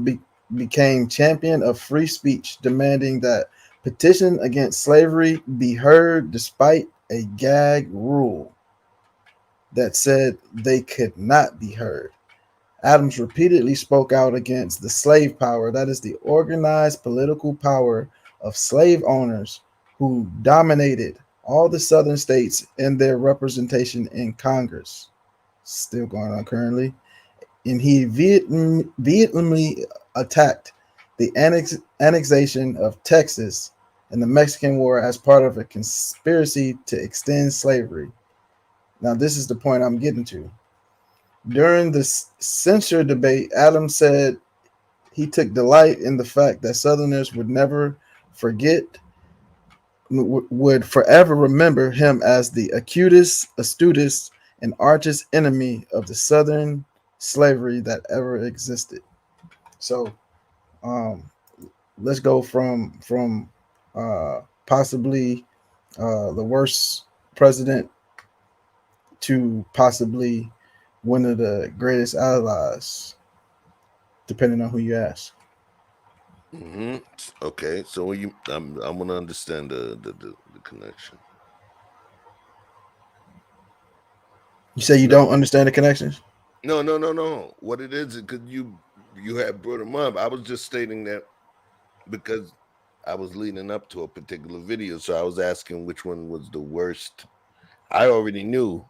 became champion of free speech, demanding that petition against slavery be heard despite a gag rule that said they could not be heard. Adams repeatedly spoke out against the slave power, that is, the organized political power of slave owners who dominated all the southern states in their representation in Congress. Still going on currently. And he vehemently attacked the annexation of Texas and the Mexican War as part of a conspiracy to extend slavery. Now, this is the point I'm getting to. During the censure debate, Adams said he took delight in the fact that Southerners would never forget, would forever remember him as the acutest, astutest, and archest enemy of the Southern slavery that ever existed. So, let's go from possibly the worst president to possibly one of the greatest allies, depending on who you ask. Mm-hmm. Okay, so I'm gonna understand the connection. You say you don't understand the connections? No. What it is, because you had brought them up. I was just stating that because I was leading up to a particular video, so I was asking which one was the worst. I already knew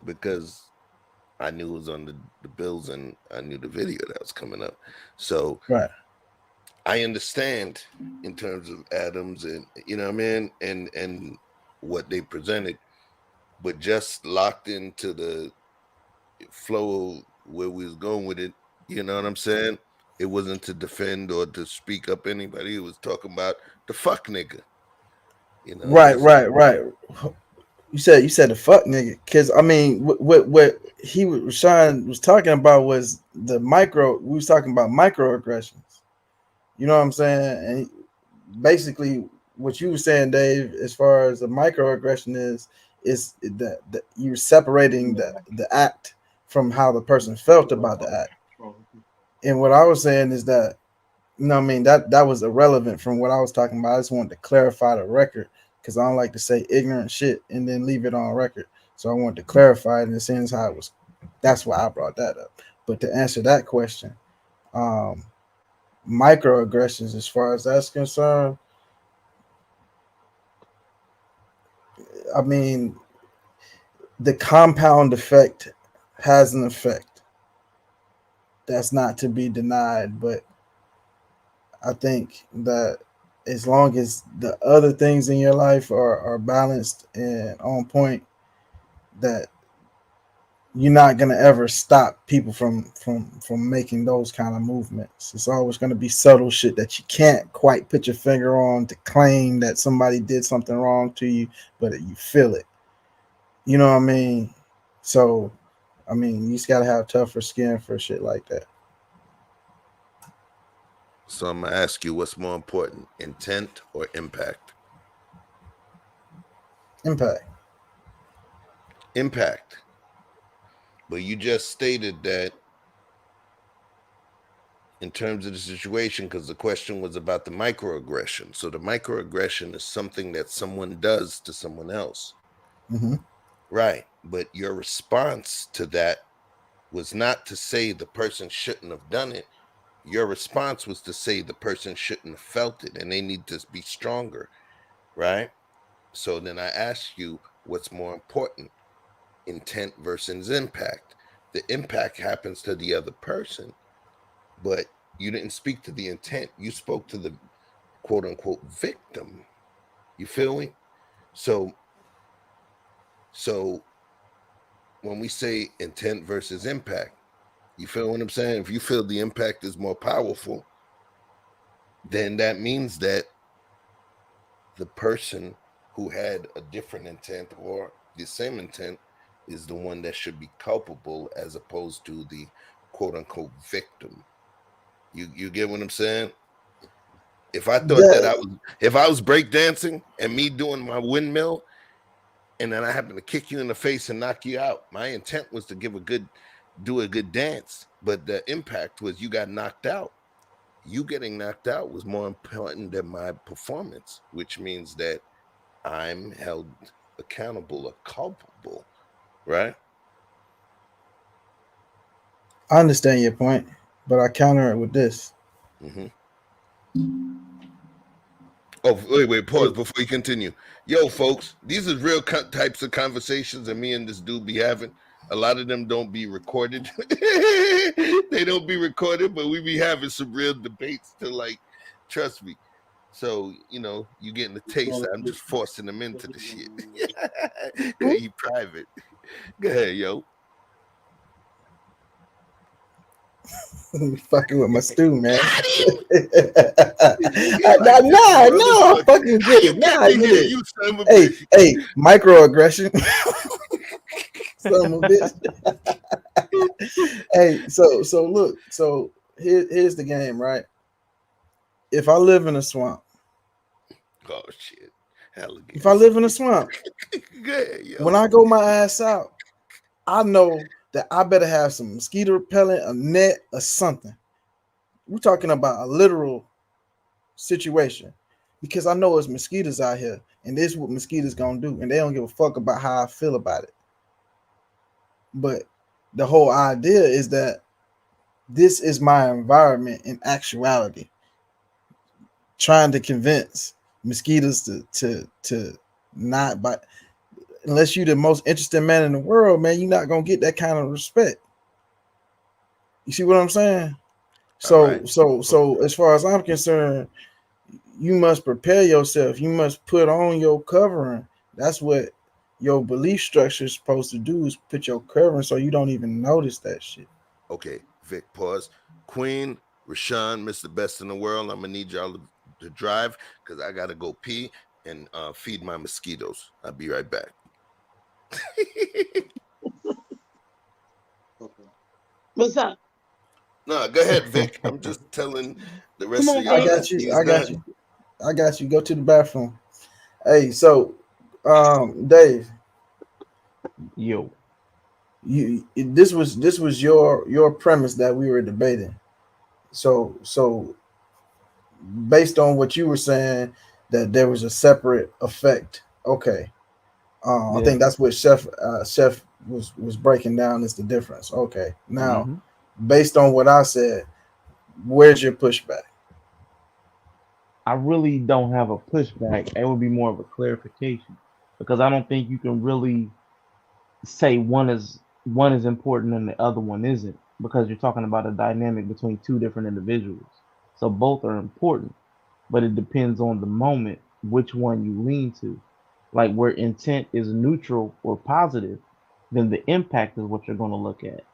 because I knew it was on the bills and I knew the video that was coming up. So right. I understand in terms of Adams and you know what I mean and what they presented, but just locked into the flow where we was going with it, you know what I'm saying? It wasn't to defend or to speak up anybody. It was talking about the fuck nigga. You know, Right. You said the fuck nigga, because I mean, what he was talking about was the micro. We was talking about microaggressions. You know what I'm saying? And basically, what you were saying, Dave, as far as the microaggression is that you're separating the act from how the person felt about the act. And what I was saying is that, you know what I mean, that was irrelevant from what I was talking about. I just wanted to clarify the record because I don't like to say ignorant shit and then leave it on record. So I wanted to clarify it in the sense how it was. That's why I brought that up. But to answer that question, microaggressions, as far as that's concerned, I mean, the compound effect has an effect. that's not to be denied. But I think that as long as the other things in your life are balanced and on point, that you're not gonna ever stop people from making those kind of movements. It's always gonna be subtle shit that you can't quite put your finger on to claim that somebody did something wrong to you, but you feel it. You know what I mean? So, I mean, you just gotta have tougher skin for shit like that. So I'm gonna ask you, what's more important, intent or impact? Impact. Impact. But you just stated that in terms of the situation, because the question was about the microaggression. So the microaggression is something that someone does to someone else. Mm-hmm. Right. But your response to that was not to say the person shouldn't have done it. Your response was to say the person shouldn't have felt it and they need to be stronger. Right. So then I asked you, what's more important, intent versus impact? The impact happens to the other person, but you didn't speak to the intent. You spoke to the quote unquote victim. You feel me? So when we say intent versus impact, you feel what I'm saying? If you feel the impact is more powerful, then that means that the person who had a different intent or the same intent is the one that should be culpable as opposed to the quote unquote victim. You get what I'm saying? If I thought that if I was breakdancing and me doing my windmill and then I happened to kick you in the face and knock you out, my intent was to do a good dance, but the impact was you got knocked out. You getting knocked out was more important than my performance, which means that I'm held accountable or culpable, right? I understand your point, but I counter it with this. Mm-hmm. Oh, wait, pause before you continue. Yo, folks, these are real types of conversations that me and this dude be having. A lot of them don't be recorded. They don't be recorded, but we be having some real debates to, like, trust me. So, you getting the taste. I'm just forcing them into the shit. Cause you private. Go ahead, yo. Fucking with my stew, man. No, I'm fucking with it. Nah, I get it. You son of a Hey, bitch. hey, microaggression. Son of a bitch. Hey, so look, so here's the game, right? If I live in a swamp, oh shit, alligators. If I live in a swamp, Good, yo. when I go my ass out, I know that I better have some mosquito repellent, a net, or something. We're talking about a literal situation because I know it's mosquitoes out here, and this is what mosquitoes gonna do, and they don't give a fuck about how I feel about it. But the whole idea is that this is my environment in actuality, trying to convince mosquitoes to not bite. Unless you're the most interesting man in the world, man, you're not gonna get that kind of respect. You see what I'm saying? So as far as I'm concerned, you must prepare yourself. You must put on your covering. That's what your belief structure is supposed to do, is put your covering so you don't even notice that shit. Okay, Vic, pause. Queen, Rashawn, Mr. Best in the World, I'm gonna need y'all to drive because I gotta go pee and feed my mosquitoes. I'll be right back. What's up? No, go ahead, Vic. I'm just telling the rest of y'all. I got you. I got you. Go to the bathroom. Hey, so Dave. Yo. This was your premise that we were debating. So based on what you were saying, that there was a separate effect. Okay. I think that's what Chef was breaking down is the difference. Okay. Now, based on what I said, where's your pushback? I really don't have a pushback. It would be more of a clarification because I don't think you can really say one is important and the other one isn't. because you're talking about a dynamic between two different individuals. So both are important, but it depends on the moment which one you lean to. Like where intent is neutral or positive, then the impact is what you're going to look at.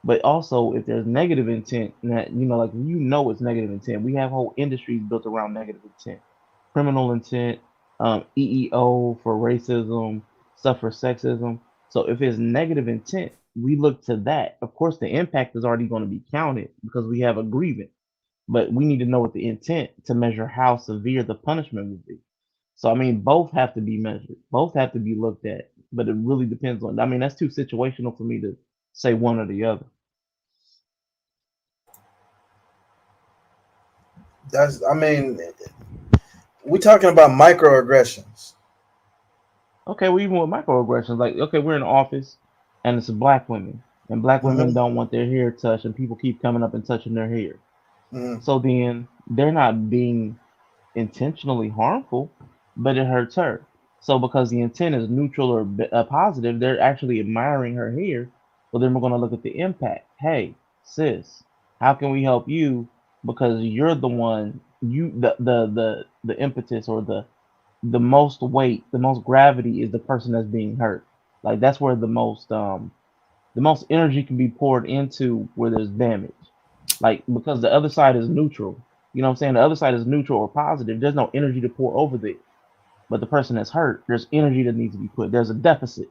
But also, if there's negative intent, that like it's negative intent. We have whole industries built around negative intent, criminal intent, EEO for racism, stuff for sexism. So if it's negative intent, we look to that. Of course, the impact is already going to be counted because we have a grievance, but we need to know what the intent to measure how severe the punishment will be. So I mean, both have to be measured, both have to be looked at, but it really depends on. I mean, that's too situational for me to say one or the other. We're talking about microaggressions. Okay, well, even with microaggressions, like, okay, we're in the office and it's black women, and black women Mhm. don't want their hair touched, and people keep coming up and touching their hair. Mhm. So then they're not being intentionally harmful, but it hurts her. So because the intent is neutral or positive, they're actually admiring her hair. Well, then we're going to look at the impact. Hey, sis, how can we help you? Because you're the one, the impetus or the most weight, the most gravity is the person that's being hurt. Like that's where the most energy can be poured into where there's damage. Like because the other side is neutral. You know what I'm saying? The other side is neutral or positive. There's no energy to pour over there. But the person that's hurt, there's energy that needs to be put. There's a deficit.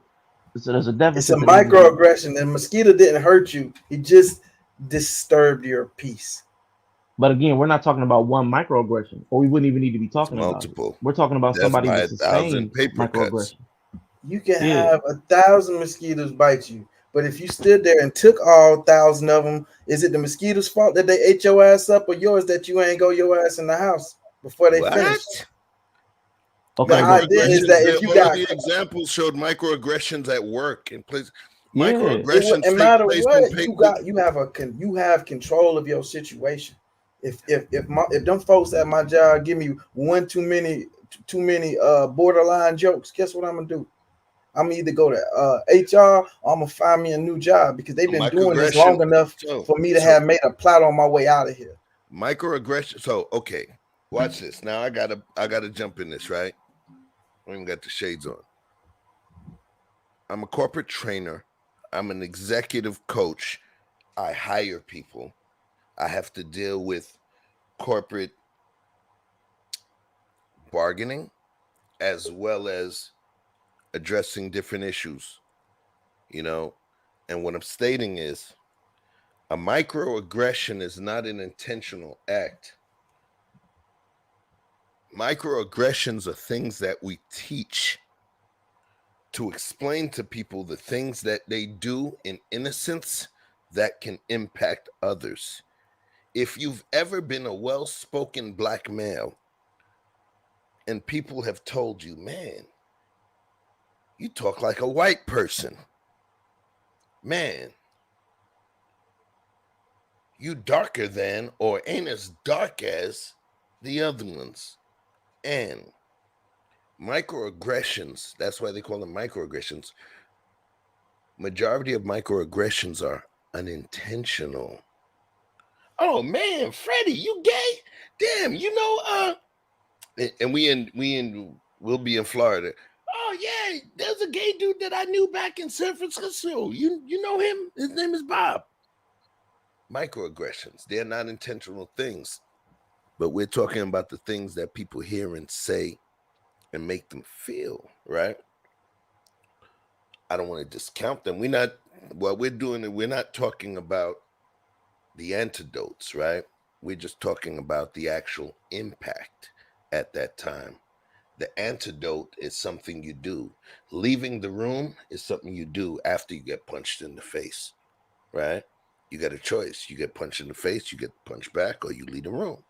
So there's a It's a deficit that needs to be. microaggression. The mosquito didn't hurt you. He just disturbed your peace. But again, we're not talking about one microaggression, or we wouldn't even need to be It's talking about it. multiple. We're talking about Death somebody by with 1,000 sustained paper cuts. microaggression. You can Yeah. have 1,000 mosquitoes bite you, but if you stood there and took all 1,000 of them, is it the mosquitoes' fault that they ate your ass up, or yours that you ain't go your ass in the house before they What? finish? Okay, The but idea is Microaggressions. that if you All of got, the examples showed microaggressions at work and place. yeah, it Microaggressions wouldn't take matter place what in you got. You have control of your situation. If them folks at my job give me one too many borderline jokes, guess what I'm gonna do? I'm either go to HR or I'm gonna find me a new job because they've been doing this microaggression. long enough So, for me to have made a plot on my way out of here. microaggression. So okay, watch this. Now I gotta jump in this, right? I even got the shades on. I'm a corporate trainer. I'm an executive coach. I hire people. I have to deal with corporate bargaining as well as addressing different issues, and what I'm stating is a microaggression is not an intentional act. Microaggressions are things that we teach to explain to people the things that they do in innocence that can impact others. If you've ever been a well-spoken black male and people have told you, man, you talk like a white person. Man, you darker than or ain't as dark as the other ones. And microaggressions, that's why they call them microaggressions. Majority of microaggressions are unintentional. Oh man, Freddie, you gay? Damn, and we'll be in Florida. Oh yeah, there's a gay dude that I knew back in San Francisco. You know him? His name is Bob. Microaggressions, they're not intentional things, but we're talking about the things that people hear and say and make them feel, right? I don't want to discount them. We're not talking about the antidotes, right? We're just talking about the actual impact at that time. The antidote is something you do. Leaving the room is something you do after you get punched in the face, right? You got a choice. You get punched in the face, you get punched back, or you leave the room.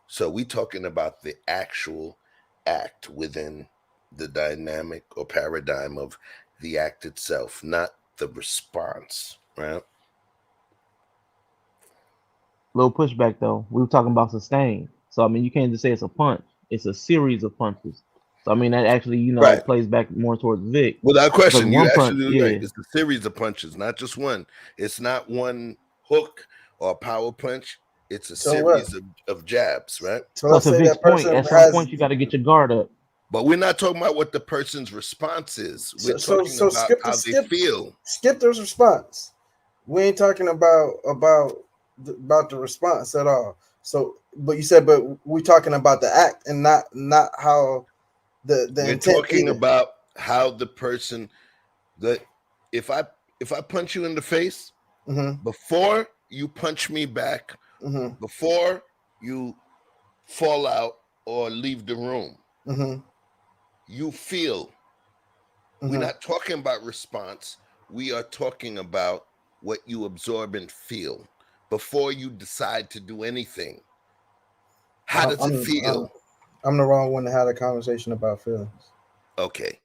So we're talking about the actual act within the dynamic or paradigm of the act itself, not the response, right? Little pushback though. We were talking about sustain. So I mean, you can't just say it's a punch. It's a series of punches. So I mean, that actually, Right. plays back more towards Vic. Without Because question, you're one punch, absolutely yeah, right. It's a series of punches, not just one. It's not one hook or a power punch. It's a So what? series of jabs, right? So let's say that person at some has. point you got to get your guard up. But we're not talking about what the person's response is. We're So talking about how they feel. Skip the response. We ain't talking about the response at all. So, but you said, but we're talking about the act and not how the We're intent. talking Either. about how the person that if I punch you in the face, before you punch me back, before you fall out or leave the room, you feel. We're not talking about response. We are talking about what you absorb and feel before you decide to do anything. How does it feel? I'm the wrong one to have a conversation about feelings. Okay.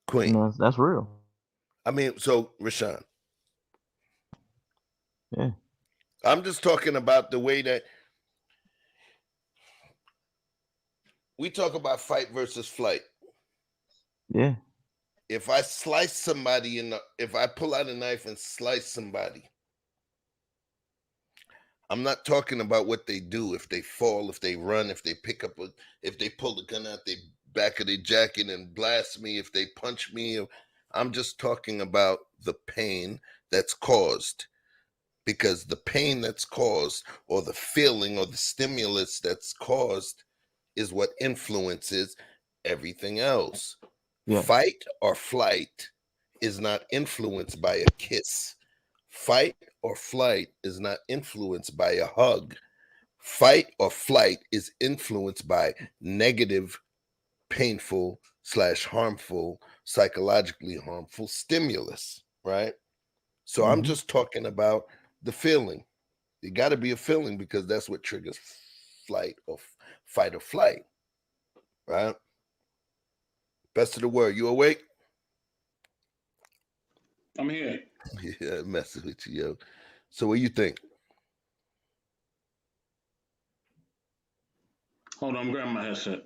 Queen. No, that's real. I mean, so Rashawn. Yeah. I'm just talking about the way that we talk about fight versus flight. Yeah. If I slice somebody if I pull out a knife and slice somebody, I'm not talking about what they do, if they fall, if they run, if they if they pull the gun out the back of their jacket and blast me, if they punch me. I'm just talking about the pain that's caused. Because the pain that's caused, or the feeling, or the stimulus that's caused, is what influences everything else. Yeah. Fight or flight is not influenced by a kiss. Fight or flight is not influenced by a hug. Fight or flight is influenced by negative, painful / harmful, psychologically harmful stimulus, right? So I'm just talking about the feeling. It got to be a feeling because that's what triggers flight or fight or flight, right? Best of the word. You awake? I'm here. Yeah, messing with you, yo. So what do you think? Hold on, I'm grabbing my headset.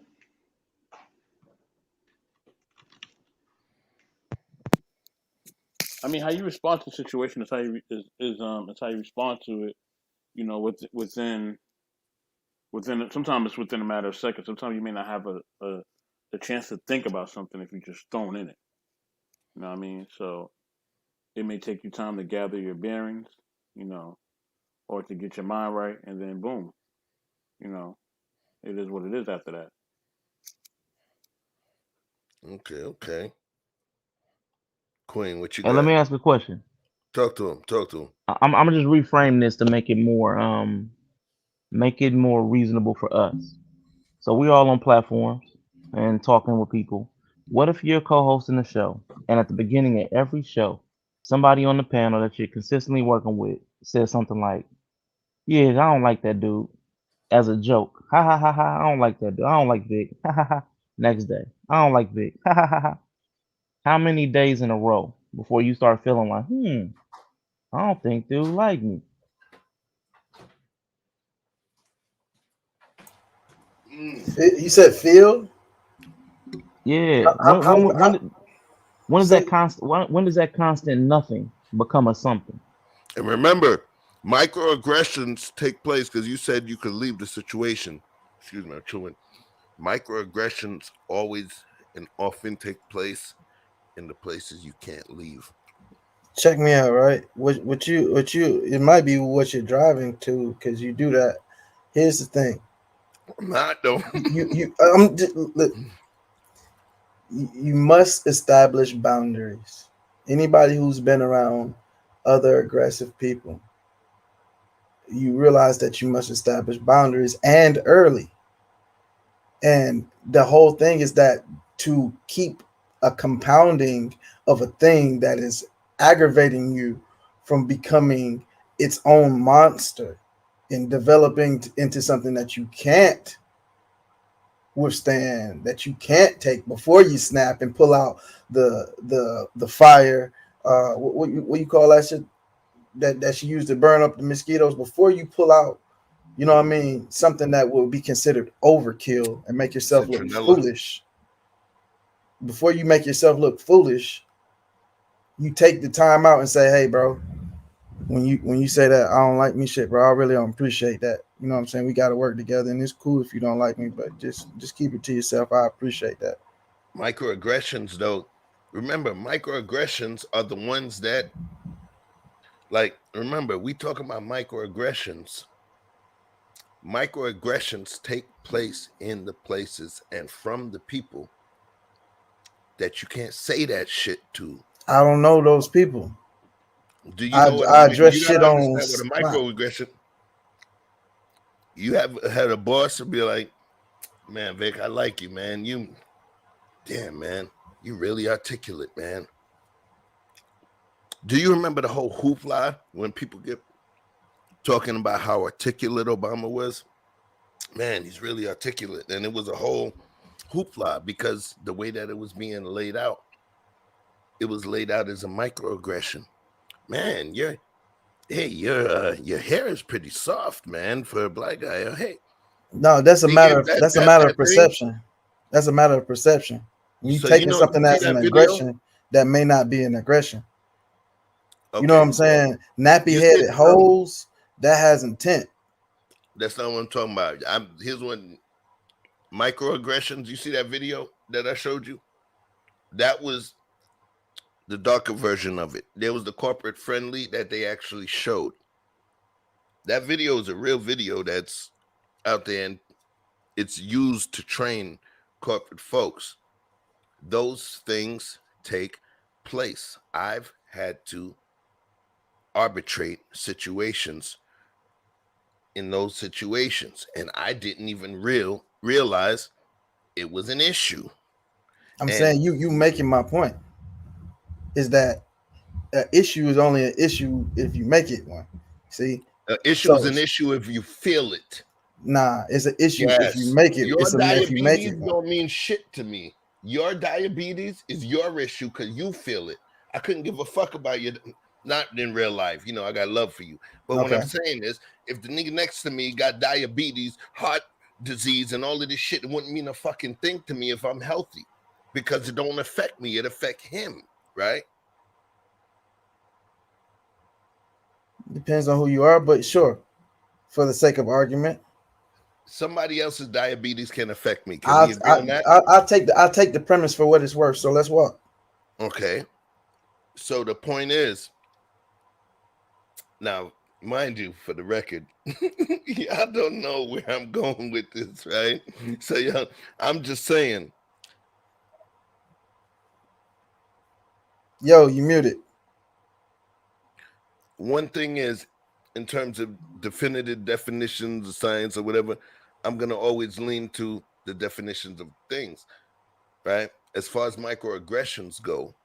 I mean, how you respond to the situation is how you it's how you respond to it. You know, within sometimes it's within a matter of seconds. Sometimes you may not have a chance to think about something if you're just thrown in it. You know what I mean? So it may take you time to gather your bearings, you know, or to get your mind right, and then boom, you know, it is what it is after that. Okay. Queen, what you And got? let me ask a question. Talk to him. I'm gonna just reframe this to make it more reasonable for us. So we all on platforms and talking with people. What if you're co-hosting a show and at the beginning of every show, somebody on the panel that you're consistently working with says something like, "Yeah, I don't like that dude," as a joke. Ha ha ha ha! I don't like that dude. I don't like Vic. Ha ha ha. Next day, I don't like Vic. Ha ha ha ha. How many days in a row before you start feeling like, I don't think dude like me? You said feel. Yeah. When does that constant? When does that constant nothing become a something? And remember, microaggressions take place because you said you could leave the situation. Excuse me, I'm chewing. Microaggressions always and often take place in the places you can't leave. Check me out, right? What you it might be what you're driving to because you do that. Here's the thing. I'm not though. Look, you must establish boundaries. Anybody who's been around other aggressive people, you realize that you must establish boundaries and early. And the whole thing is that to keep a compounding of a thing that is aggravating you from becoming its own monster and developing into something that you can't withstand, that you can't take before you snap and pull out the fire. What you call that shit that she used to burn up the mosquitoes before you pull out, you know what I mean, something that will be considered overkill and make yourself look foolish. Before you make yourself look foolish, you take the time out and say, hey bro, when you say that I don't like me shit, bro, I really don't appreciate that. You know what I'm saying? We got to work together, and it's cool if you don't like me, but just keep it to yourself. I appreciate that. Microaggressions, though, remember, microaggressions are the ones that, like, remember, we talk about microaggressions. Microaggressions take place in the places and from the people that you can't say that shit to. I don't know those people. Do you know what I mean? address You shit gotta on understand what a microaggression. You have had a boss to be like, man, Vic, I like you, man. You, damn, man, you really articulate, man. Do you remember the whole hoopla when people get talking about how articulate Obama was? Man, he's really articulate. And it was a whole hoopla because the way that it was being laid out, it was laid out as a microaggression. Man, your hair is pretty soft, man, for a black guy. Hey, no, that's a matter of that perception. Thing. That's a matter of perception. When you So taking something you that's an aggression, that may not be an aggression. Okay, you know what I'm saying? Nappy headed hoes, that has intent. That's not what I'm talking about. Here's one microaggressions. You see that video that I showed you? That was the darker version of it. There was the corporate friendly that they actually showed. That video is a real video that's out there, and it's used to train corporate folks. Those things take place. I've had to arbitrate situations in those situations, and I didn't even realize it was an issue. I'm saying you making my point is that an issue is only an issue if you make it one. See, an issue is an issue if you feel it. Nah, it's an issue if you make it. Your if you make it don't mean shit to me. Your diabetes is your issue because you feel it. I couldn't give a fuck about you. Not in real life, you know, I got love for you. But what I'm saying is, if the nigga next to me got diabetes, heart disease, and all of this shit, it wouldn't mean a fucking thing to me if I'm healthy, because it don't affect me. It affects him, right? Depends on who you are, but sure, for the sake of argument, somebody else's diabetes can affect me. Can we agree on that? I'll take the premise for what it's worth. So let's walk. Okay. So the point is, now, mind you, for the record, I don't know where I'm going with this, right? So yeah, I'm just saying. Yo, you muted. One thing is, in terms of definitive definitions of science or whatever, I'm going to always lean to the definitions of things, right? As far as microaggressions go,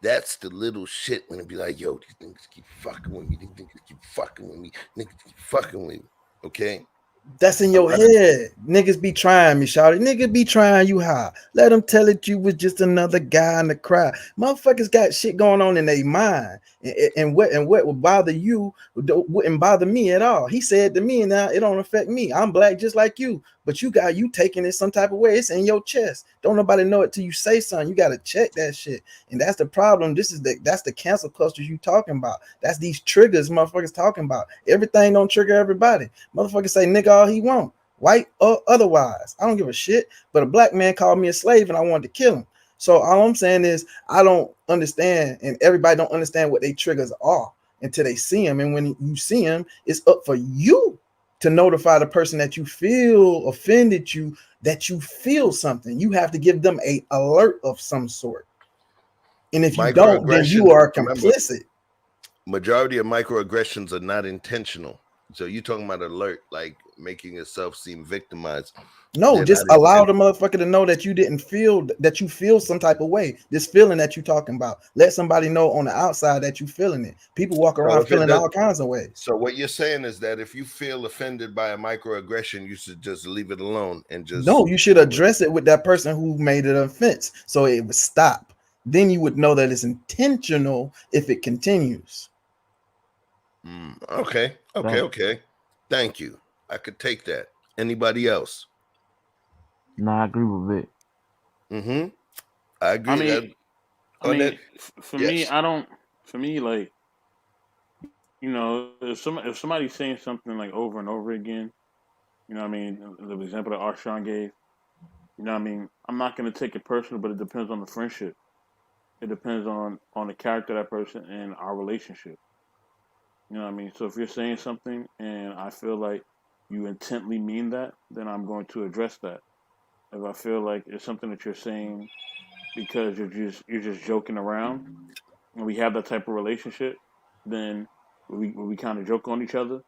that's the little shit when it be like, yo, these niggas keep fucking with me. These niggas keep fucking with me. Niggas keep fucking with me. Okay? That's in your head. Niggas be trying me, shawty. Niggas be trying you high. Let them tell it you was just another guy in the crowd. Motherfuckers got shit going on in their mind. And what would bother you wouldn't bother me at all. He said to me, and now it don't affect me. I'm black just like you. But you taking it some type of way. It's in your chest. Don't nobody know it till you say something. You got to check that shit. And that's the problem. That's the cancel culture you talking about. That's these triggers motherfuckers talking about. Everything don't trigger everybody. Motherfuckers say nigga all he want, white or otherwise. I don't give a shit. But a black man called me a slave and I wanted to kill him. So all I'm saying is I don't understand, and everybody don't understand what they triggers are until they see them. And when you see them, it's up for you to notify the person that you feel offended you, that you feel something. You have to give them a alert of some sort. And if you don't, then you are complicit. Remember, majority of microaggressions are not intentional. So you're talking about alert, like making yourself seem victimized. No, they're just allow the motherfucker to know that you didn't feel, that you feel some type of way. This feeling that you're talking about. Let somebody know on the outside that you feeling it. People walk around feeling all kinds of ways. So what you're saying is that if you feel offended by a microaggression, you should just leave it alone and just... No, you should address it with that person who made it an offense so it would stop. Then you would know that it's intentional if it continues. Okay. Thank you. I could take that. Anybody else? No, I agree with it. I agree. I mean, for me, I don't. For me, like, if somebody's saying something like over and over again, you know what I mean, the example that Arshawn gave, you know what I mean, I'm not gonna take it personal, but it depends on the friendship. It depends on the character of that person and our relationship. You know what I mean? So if you're saying something and I feel like you intently mean that, then I'm going to address that. If I feel like it's something that you're saying because you're just joking around and we have that type of relationship, then we kind of joke on each other,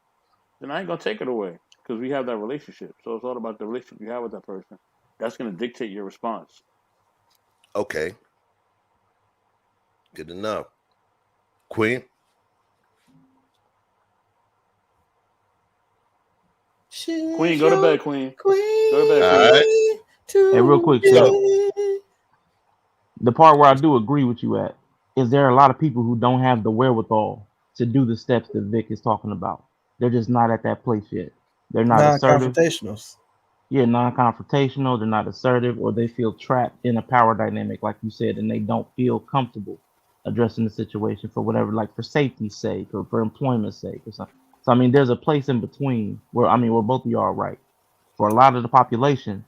then I ain't gonna take it away because we have that relationship. So it's all about the relationship you have with that person. That's gonna dictate your response. Okay. Good enough. Queen? Queen, go to bed, Queen. Go to bed, All Queen. right. Hey, real quick, Chef. The part where I do agree with you at is there are a lot of people who don't have the wherewithal to do the steps that Vic is talking about. They're just not at that place yet. They're not assertive. Non-confrontationals. Yeah, non-confrontational. They're not assertive, or they feel trapped in a power dynamic, like you said, and they don't feel comfortable addressing the situation for whatever, like for safety's sake or for employment's sake or something. So I mean, there's a place in between where both of y'all are right. For a lot of the population,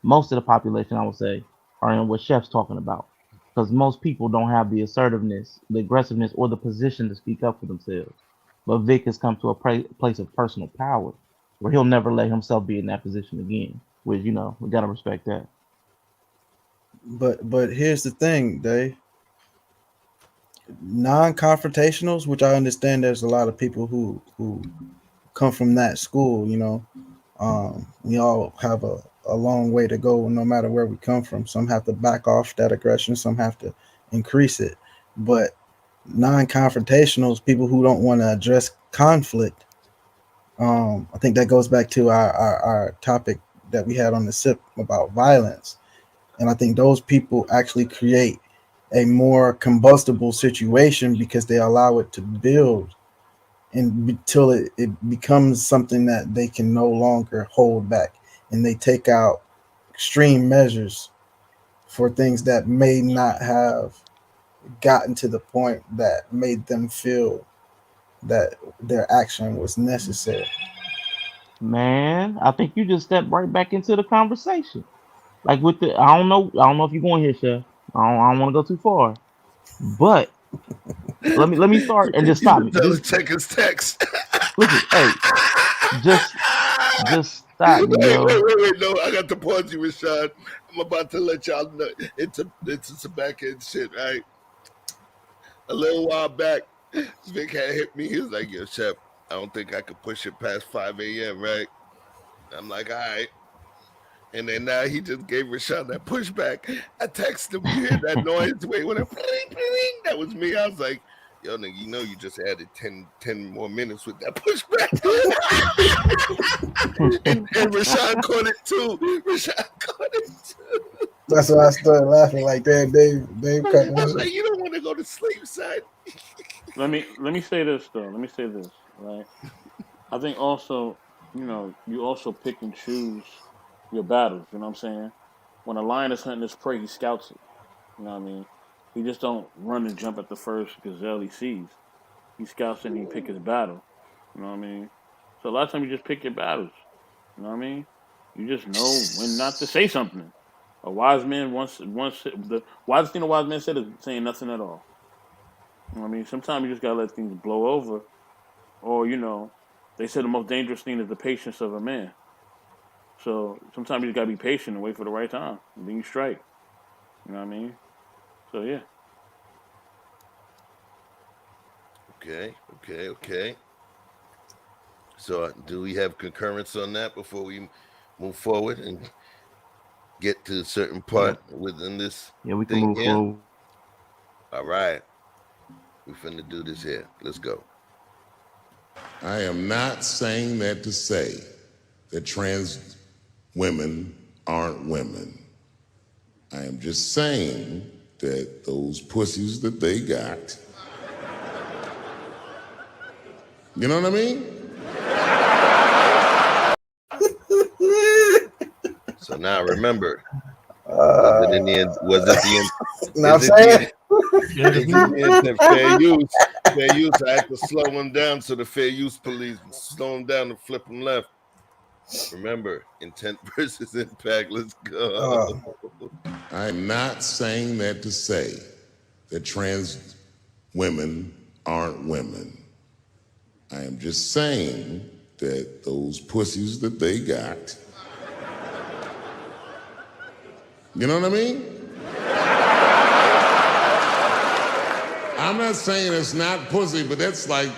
most of the population, I would say, are in what Chef's talking about. Because most people don't have the assertiveness, the aggressiveness, or the position to speak up for themselves. But Vic has come to a place of personal power where he'll never let himself be in that position again. Which, we gotta respect that. But here's the thing, Dave. Non-confrontationals, which I understand there's a lot of people who come from that school, we all have a long way to go no matter where we come from. Some have to back off that aggression, some have to increase it. But non-confrontationals, people who don't want to address conflict, I think that goes back to our topic that we had on the SIP about violence. And I think those people actually create a more combustible situation because they allow it to build until it becomes something that they can no longer hold back. And they take out extreme measures for things that may not have gotten to the point that made them feel that their action was necessary. Man, I think you just stepped right back into the conversation. Like with I don't know if you're going here, Chef. I don't want to go too far, but let me start and just stop me. Just check his text. Listen, hey, just stop me, yo. Wait, no, I got to pause you, Rashad. I'm about to let y'all know it's some back end shit, right? A little while back, Vic had hit me. He was like, "Yo, Chef, I don't think I could push it past 5 a.m., right?" I'm like, "All right." And then now he just gave Rashad that pushback. I texted him, you hear that noise? Wait, when that was me. I was like, yo, nigga, you just added 10 more minutes with that pushback. and Rashad caught it too. That's why I started laughing like that. Dave cut I was like, you don't want to go to sleep, son. Let me say this though. Let me say this, right? I think also, you also pick and choose your battles. You know what I'm saying? When a lion is hunting his prey, he scouts it. You know what I mean? He just don't run and jump at the first gazelle he sees. He scouts and he pick his battle. You know what I mean? So a lot of times you just pick your battles. You know what I mean? You just know when not to say something. A wise man once the wisest thing a wise man said is saying nothing at all. You know what I mean? Sometimes you just gotta let things blow over. Or, they said the most dangerous thing is the patience of a man. So sometimes you just gotta be patient and wait for the right time. And then you strike. You know what I mean? So yeah. Okay. So do we have concurrence on that before we move forward and get to a certain part within this? Yeah, we can move forward. All right. We're finna do this here. Let's go. I am not saying that to say that trans women aren't women. I am just saying that those pussies that they got, you know what I mean? So now remember, was it the end? Now I'm saying, Fair use? fair use, I had to slow him down so the fair use police slow him down and flip him left. Remember, intent versus impact. Let's go. I'm not saying that to say that trans women aren't women. I am just saying that those pussies that they got, you know what I mean? I'm not saying it's not pussy, but that's like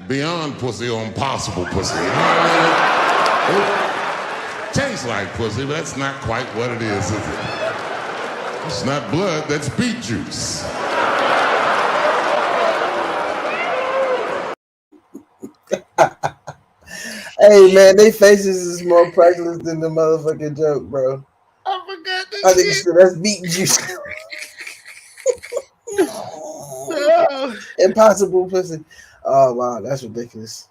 beyond pussy or impossible pussy. You know what I mean? It tastes like pussy, but that's not quite what it is it? It's not blood, that's beet juice. Hey man, they faces is more priceless than the motherfucking joke, bro. I forgot this I think you said that's beet juice. Impossible pussy. Oh wow, that's ridiculous.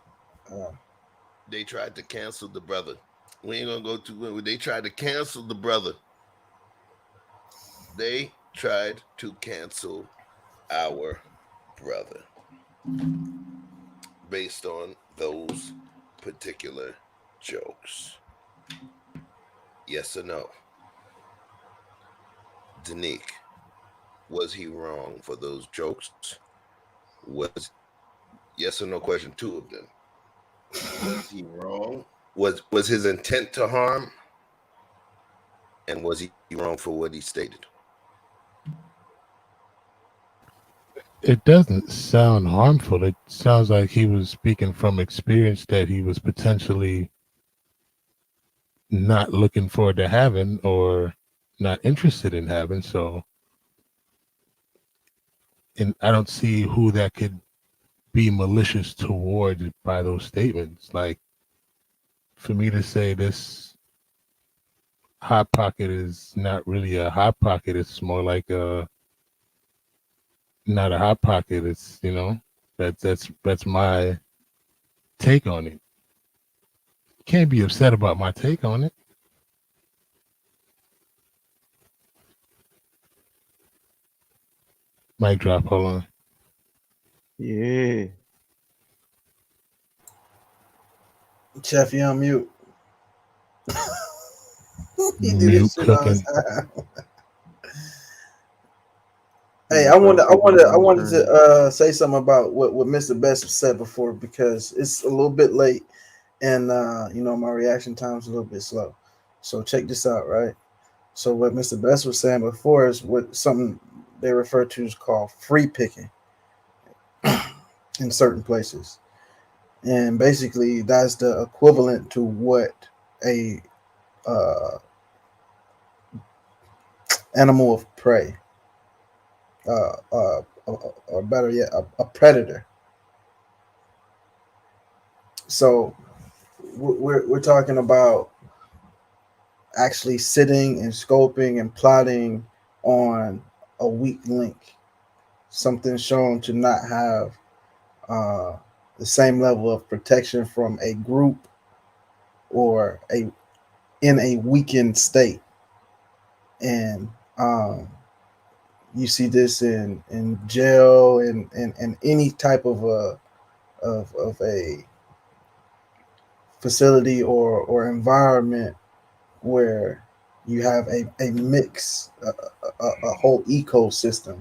They tried to cancel the brother. We ain't gonna go too. They tried to cancel the brother. They tried to cancel our brother based on those particular jokes. Yes or no? Danique, was he wrong for those jokes? Was yes or no question, two of them. Was he wrong? Was his intent to harm? And was he wrong for what he stated? It doesn't sound harmful. It sounds like he was speaking from experience that he was potentially not looking forward to having or not interested in having. So, and I don't see who that could be malicious toward by those statements. Like, for me to say this hot pocket is not really a hot pocket, it's more like a not a hot pocket. It's, you know, that's my take on it. Can't be upset about my take on it. Mic drop. Hold on. Yeah. Chef, you on mute. He did Mute this shit all cooking. the time. Hey, I wanted to say something about what Mr. Best said before because it's a little bit late and you know my reaction time's a little bit slow. So check this out, right? So what Mr. Best was saying before is what something they refer to as called free picking in certain places. And basically that's the equivalent to what a animal of prey or better yet, a predator. So we're talking about actually sitting and scoping and plotting on a weak link, something shown to not have the same level of protection from a group or in a weakened state, and you see this in jail and any type of a facility or environment where you have a mix, a whole ecosystem.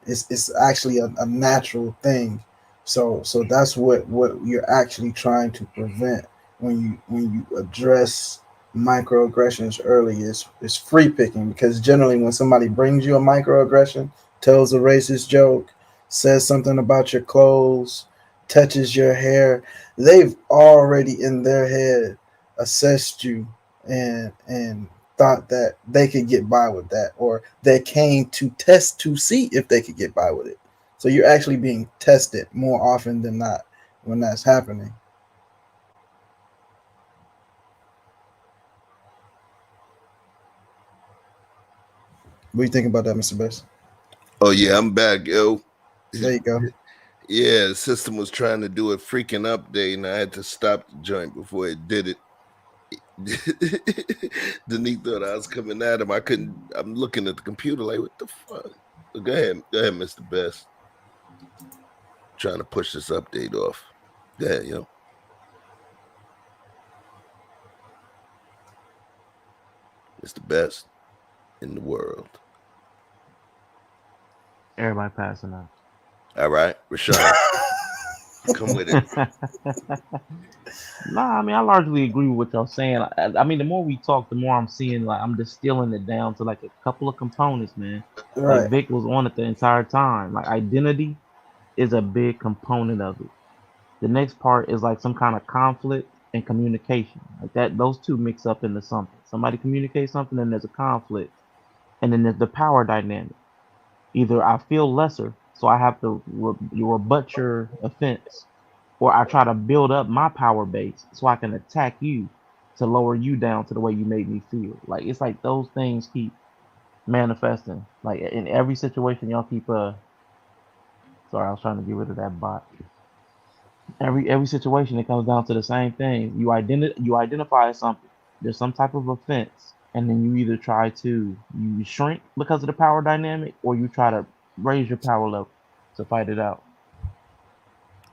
It's actually a natural thing. So that's what you're actually trying to prevent when you address microaggressions early is free picking, because generally when somebody brings you a microaggression, tells a racist joke, says something about your clothes, touches your hair, they've already in their head assessed you and thought that they could get by with that, or they came to test to see if they could get by with it. So you're actually being tested more often than not when that's happening. What do you think about that, Mr. Best? Oh yeah, I'm back, yo. There you go. Yeah, the system was trying to do a freaking update, and I had to stop the joint before it did it. Danique thought I was coming at him. I couldn't. I'm looking at the computer like, what the fuck? Go ahead, Mr. Best. trying to push this update off. Yeah, yo. It's the best in the world. Everybody passing out. All right, Rashad, come with it. Nah, I mean, I largely agree with what y'all saying. I mean, the more we talk, the more I'm seeing, like, I'm distilling it down to, like, a couple of components, man. Right. Like, Vic was on it the entire time. Like, identity is a big component of it. The next part is, like, some kind of conflict and communication. Like, those two mix up into something. Somebody communicates something, then there's a conflict. And then there's the power dynamic. Either I feel lesser, so I have to rebut your offense, or I try to build up my power base so I can attack you to lower you down to the way you made me feel. Like, it's like those things keep manifesting. Like, in every situation, y'all keep sorry, I was trying to get rid of that bot. Every situation, it comes down to the same thing. You identify something. There's some type of offense, and then you either try to you shrink because of the power dynamic, or you try to raise your power level to fight it out.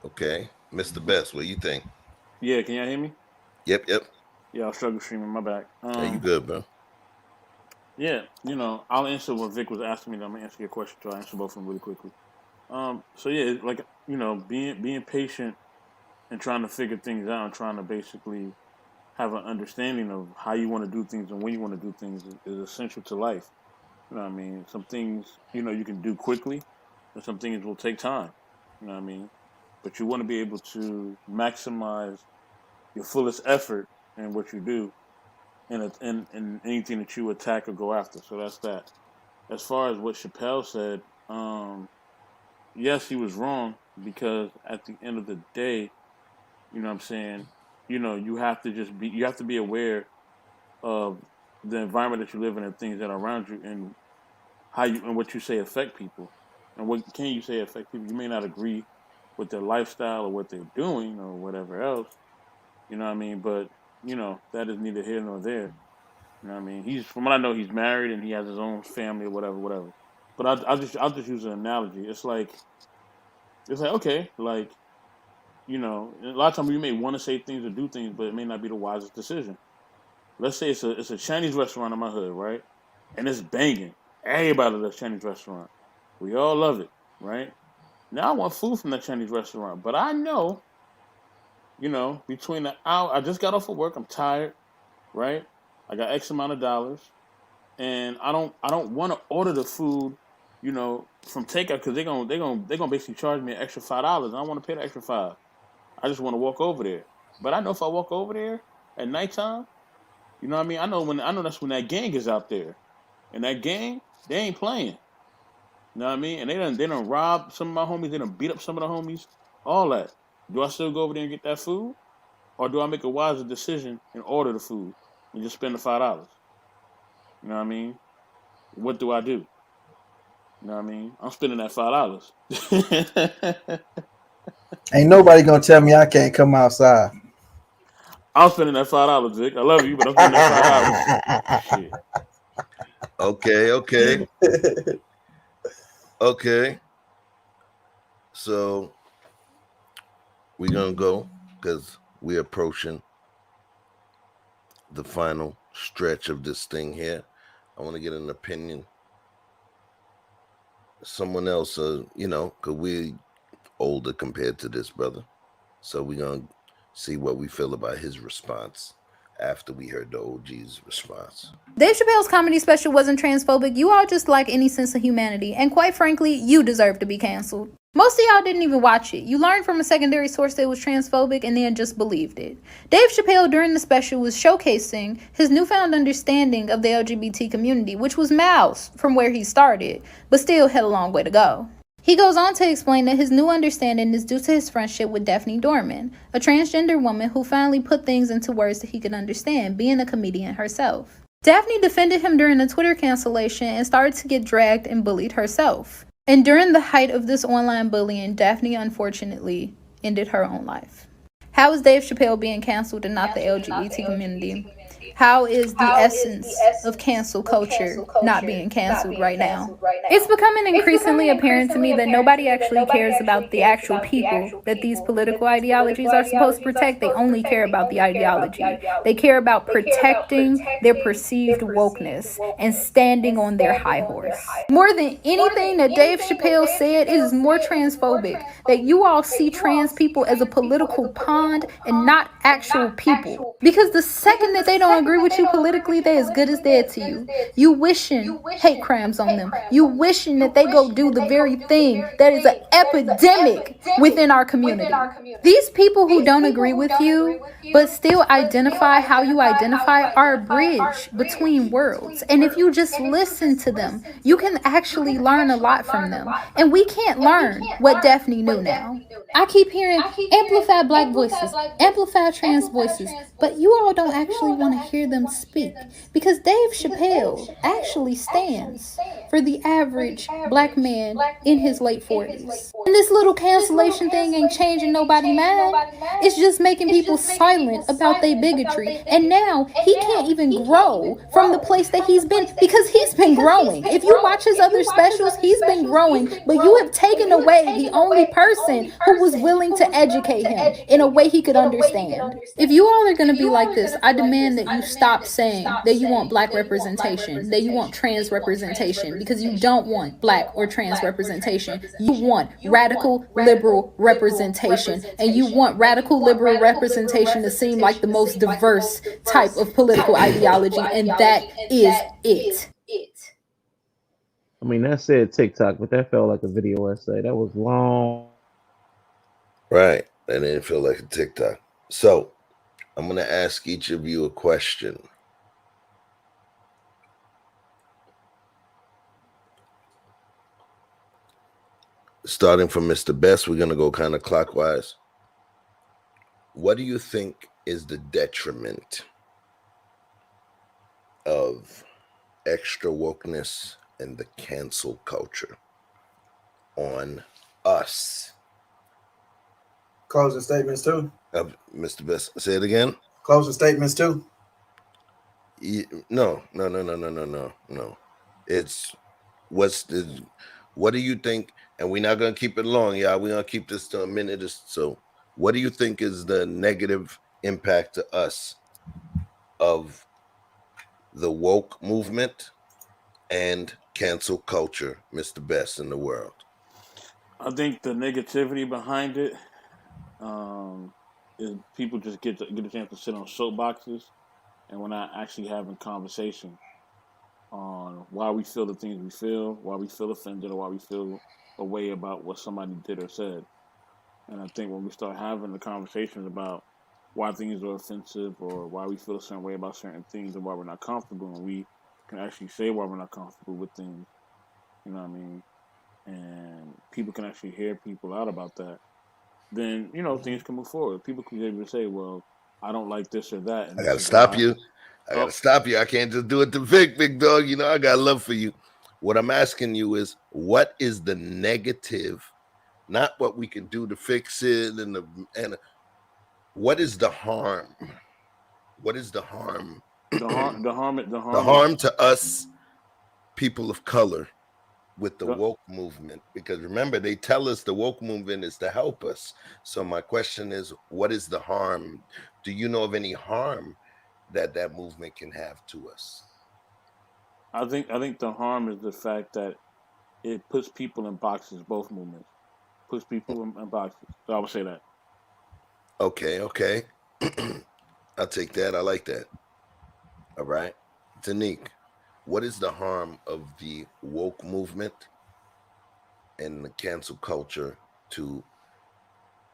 Okay, Mr. Best, what do you think? Yeah, can y'all hear me? Yep. Yeah, I'll struggle streaming. My back. Yeah, you good, bro? Yeah, I'll answer what Vic was asking me. I'm gonna answer your question, so I'll answer both of them really quickly. So yeah, like being patient and trying to figure things out and trying to basically have an understanding of how you want to do things and when you want to do things is essential to life. You know what I mean? Some things, you can do quickly, and some things will take time. You know what I mean? But you want to be able to maximize your fullest effort in what you do in anything that you attack or go after. So that's that. As far as what Chappelle said, yes, he was wrong because at the end of the day, you know what I'm saying, you have to be aware of the environment that you live in and things that are around you and how you and what you say affect people. And what can you say affect people? You may not agree with their lifestyle or what they're doing or whatever else. You know what I mean? But, that is neither here nor there. You know what I mean? From what I know, he's married and he has his own family or whatever. But I'll just use an analogy. It's like okay, like, a lot of times you may want to say things or do things, but it may not be the wisest decision. Let's say it's a Chinese restaurant in my hood, right? And it's banging. Everybody loves Chinese restaurant. We all love it, right? Now I want food from that Chinese restaurant, but I know, between the hour I just got off of work, I'm tired, right? I got X amount of dollars, and I don't want to order the food, from takeout because they're gonna basically charge me an extra $5. I don't want to pay the extra $5. I just want to walk over there. But I know if I walk over there at nighttime, you know what I mean? I know that's when that gang is out there. And that gang, they ain't playing. You know what I mean? And they done rob some of my homies, they done beat up some of the homies, all that. Do I still go over there and get that food? Or do I make a wiser decision and order the food and just spend the $5? You know what I mean? What do I do? You know what I mean? I'm spending that $5. Ain't nobody gonna tell me I can't come outside. I'm spending that $5, Vic. I love you, but I'm spending that $5. Shit. Okay. So we're gonna go because we're approaching the final stretch of this thing here. I want to get an opinion. Someone else, because we're older compared to this brother. So we're going to see what we feel about his response after we heard the OG's response. Dave Chappelle's comedy special wasn't transphobic. You all just lack any sense of humanity. And quite frankly, you deserve to be canceled. Most of y'all didn't even watch it. You learned from a secondary source that it was transphobic and then just believed it. Dave Chappelle during the special was showcasing his newfound understanding of the LGBT community, which was miles from where he started, but still had a long way to go. He goes on to explain that his new understanding is due to his friendship with Daphne Dorman, a transgender woman who finally put things into words that he could understand, being a comedian herself. Daphne defended him during the Twitter cancellation and started to get dragged and bullied herself. And during the height of this online bullying, Daphne unfortunately ended her own life. How is Dave Chappelle being canceled and not the LGBT community? How is the essence of cancel culture not being canceled right now? It's becoming increasingly apparent to me that nobody actually cares about the actual people that these political ideologies are supposed to protect. They only care about the ideology. They care about protecting their perceived wokeness and standing on their high horse. More than anything that Dave Chappelle said, it is more transphobic that you all see trans people as a political pond and not actual people. Because the second that they don't agree with you politically, they as good as dead to you. You wishing hate crimes on them. You wishing that they go do the very thing that is an epidemic within our community. These people who don't agree with you but still identify how you identify are a bridge between worlds. And if you just listen to them, you can actually learn a lot from them. And we can't learn what Daphne knew now. I keep hearing amplify black voices, amplify trans voices, but you all don't actually want to hear them speak because Dave Chappelle actually stands for the average black man in his late 40s. And this little cancellation thing ain't changing nobody's mind. It's just making people silent about their bigotry. And now he can't even grow from the place that he's been because he's been growing. If you watch his other specials, he's been growing, but you have taken away the only person who was willing to educate him in a way he could understand. If you all are going to be like this, I demand that you stop saying that you want black representation, that you want trans representation, because you don't want black or trans representation. You want radical liberal representation, and you want radical liberal representation to seem like the most diverse type of political ideology, and that is it. I mean, that said TikTok, but that felt like a video essay. That was long. Right. That didn't feel like a TikTok. So I'm going to ask each of you a question. Starting from Mr. Best, we're going to go kind of clockwise. What do you think is the detriment of extra wokeness and the cancel culture on us? Closing statements too. Mr. Best, say it again. Closing statements too. No. It's what do you think? And we're not gonna keep it long, y'all. We're gonna keep this to a minute or so. What do you think is the negative impact to us of the woke movement and cancel culture, Mr. Best, in the world? I think the negativity behind it is people just get a chance to sit on soapboxes, and we're not actually having conversation on why we feel the things we feel, why we feel offended, or why we feel a way about what somebody did or said. And I think when we start having the conversations about why things are offensive or why we feel a certain way about certain things and why we're not comfortable, and we can actually say why we're not comfortable with things, you know what I mean? And people can actually hear people out about that, then, you know, things can move forward. People can be able to say, well, I don't like this or that. And I got to stop you. I got to stop you. I can't just do it to Vic, big dog. You know, I got love for you. What I'm asking you is, what is the negative, not what we can do to fix it, and what is the harm? What is the harm? The harm to us, people of color, with the woke movement? Because remember, they tell us the woke movement is to help us. So my question is, what is the harm? Do you know of any harm that movement can have to us? I think the harm is the fact that it puts people in boxes. Both movements puts people in boxes. So I would say that. Okay. I'll take that. I like that. All right. Tanique, what is the harm of the woke movement and the cancel culture to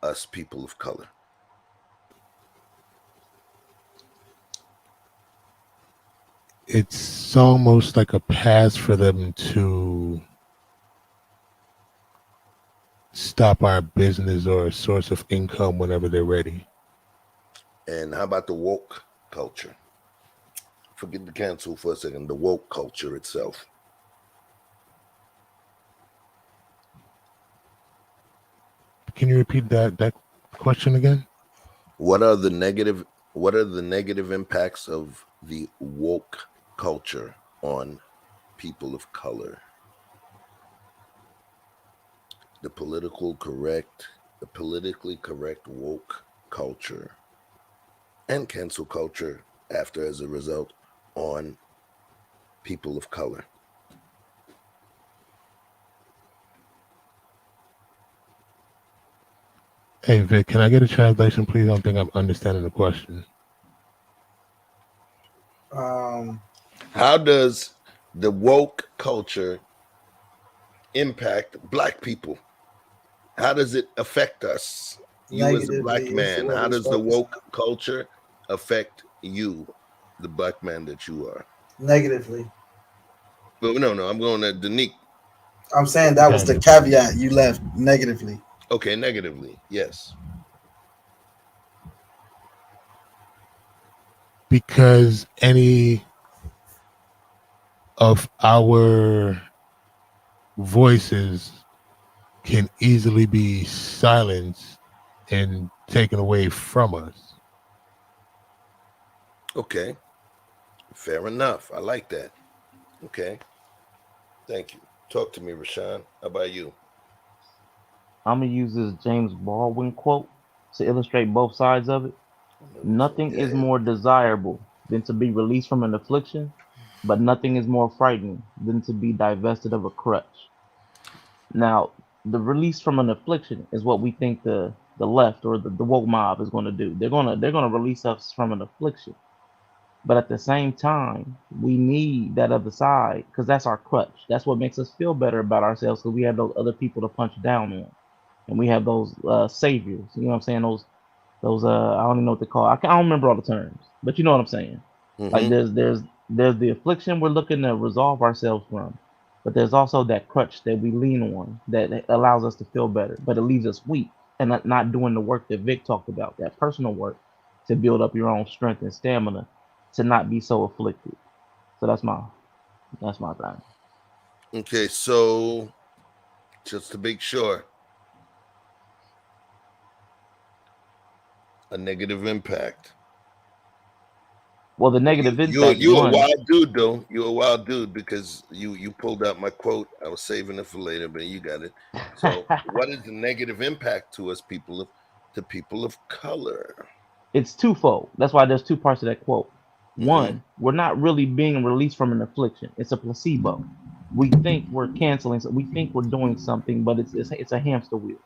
us people of color? It's almost like a pass for them to stop our business or a source of income whenever they're ready. And how about the woke culture? Forget the cancel for a second. The woke culture itself. Can you repeat that question again? What are the negative What are the negative impacts of the woke culture on people of color? The politically correct woke culture and cancel culture after as a result on people of color. Hey Vic, can I get a translation, please? I don't think I'm understanding the question. How does the woke culture impact Black people? How does it affect us? You as a Black Negatively is man, what how it's does the focusing woke culture affect you, the Black man that you are? on. Negatively. But no, I'm going to Danique. I'm saying that was the caveat you left, negatively. Okay, negatively, yes. Because any of our voices can easily be silenced and taken away from us. Okay, fair enough. I like that. Okay, thank you. Talk to me, Rashawn. How about you? I'm gonna use this James Baldwin quote to illustrate both sides of it. Nothing is more desirable than to be released from an affliction, but nothing is more frightening than to be divested of a crutch. Now, the release from an affliction is what we think the left or the woke mob is going to do. They're gonna release us from an affliction, but at the same time, we need that other side because that's our crutch. That's what makes us feel better about ourselves because we have those other people to punch down on, and we have those saviors. You know what I'm saying? Those I don't even know what they call. I don't remember all the terms, but you know what I'm saying. Like there's the affliction we're looking to resolve ourselves from, but there's also that crutch that we lean on that allows us to feel better, but it leaves us weak and not doing the work that Vic talked about, that personal work to build up your own strength and stamina to not be so afflicted. So that's my thing. Okay, so just to make sure, a negative impact. Well, the negative impact. You a wild dude though. You're a wild dude because you pulled out my quote. I was saving it for later, but you got it. So, what is the negative impact to us people of color? It's twofold. That's why there's two parts to that quote. One, we're not really being released from an affliction. It's a placebo. We think we're canceling, so we think we're doing something, but it's a hamster wheel.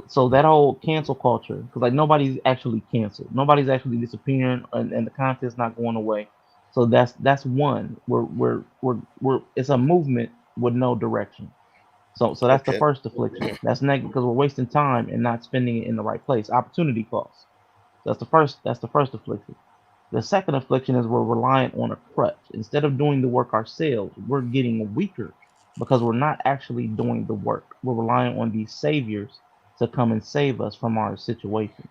So that whole cancel culture, because like nobody's actually canceled, nobody's actually disappearing, and the content's not going away. So that's one. We're it's a movement with no direction. So that's the first affliction. That's negative because we're wasting time and not spending it in the right place. Opportunity cost. That's the first. That's the first affliction. The second affliction is we're reliant on a crutch. Instead of doing the work ourselves, we're getting weaker because we're not actually doing the work. We're relying on these saviors to come and save us from our situation.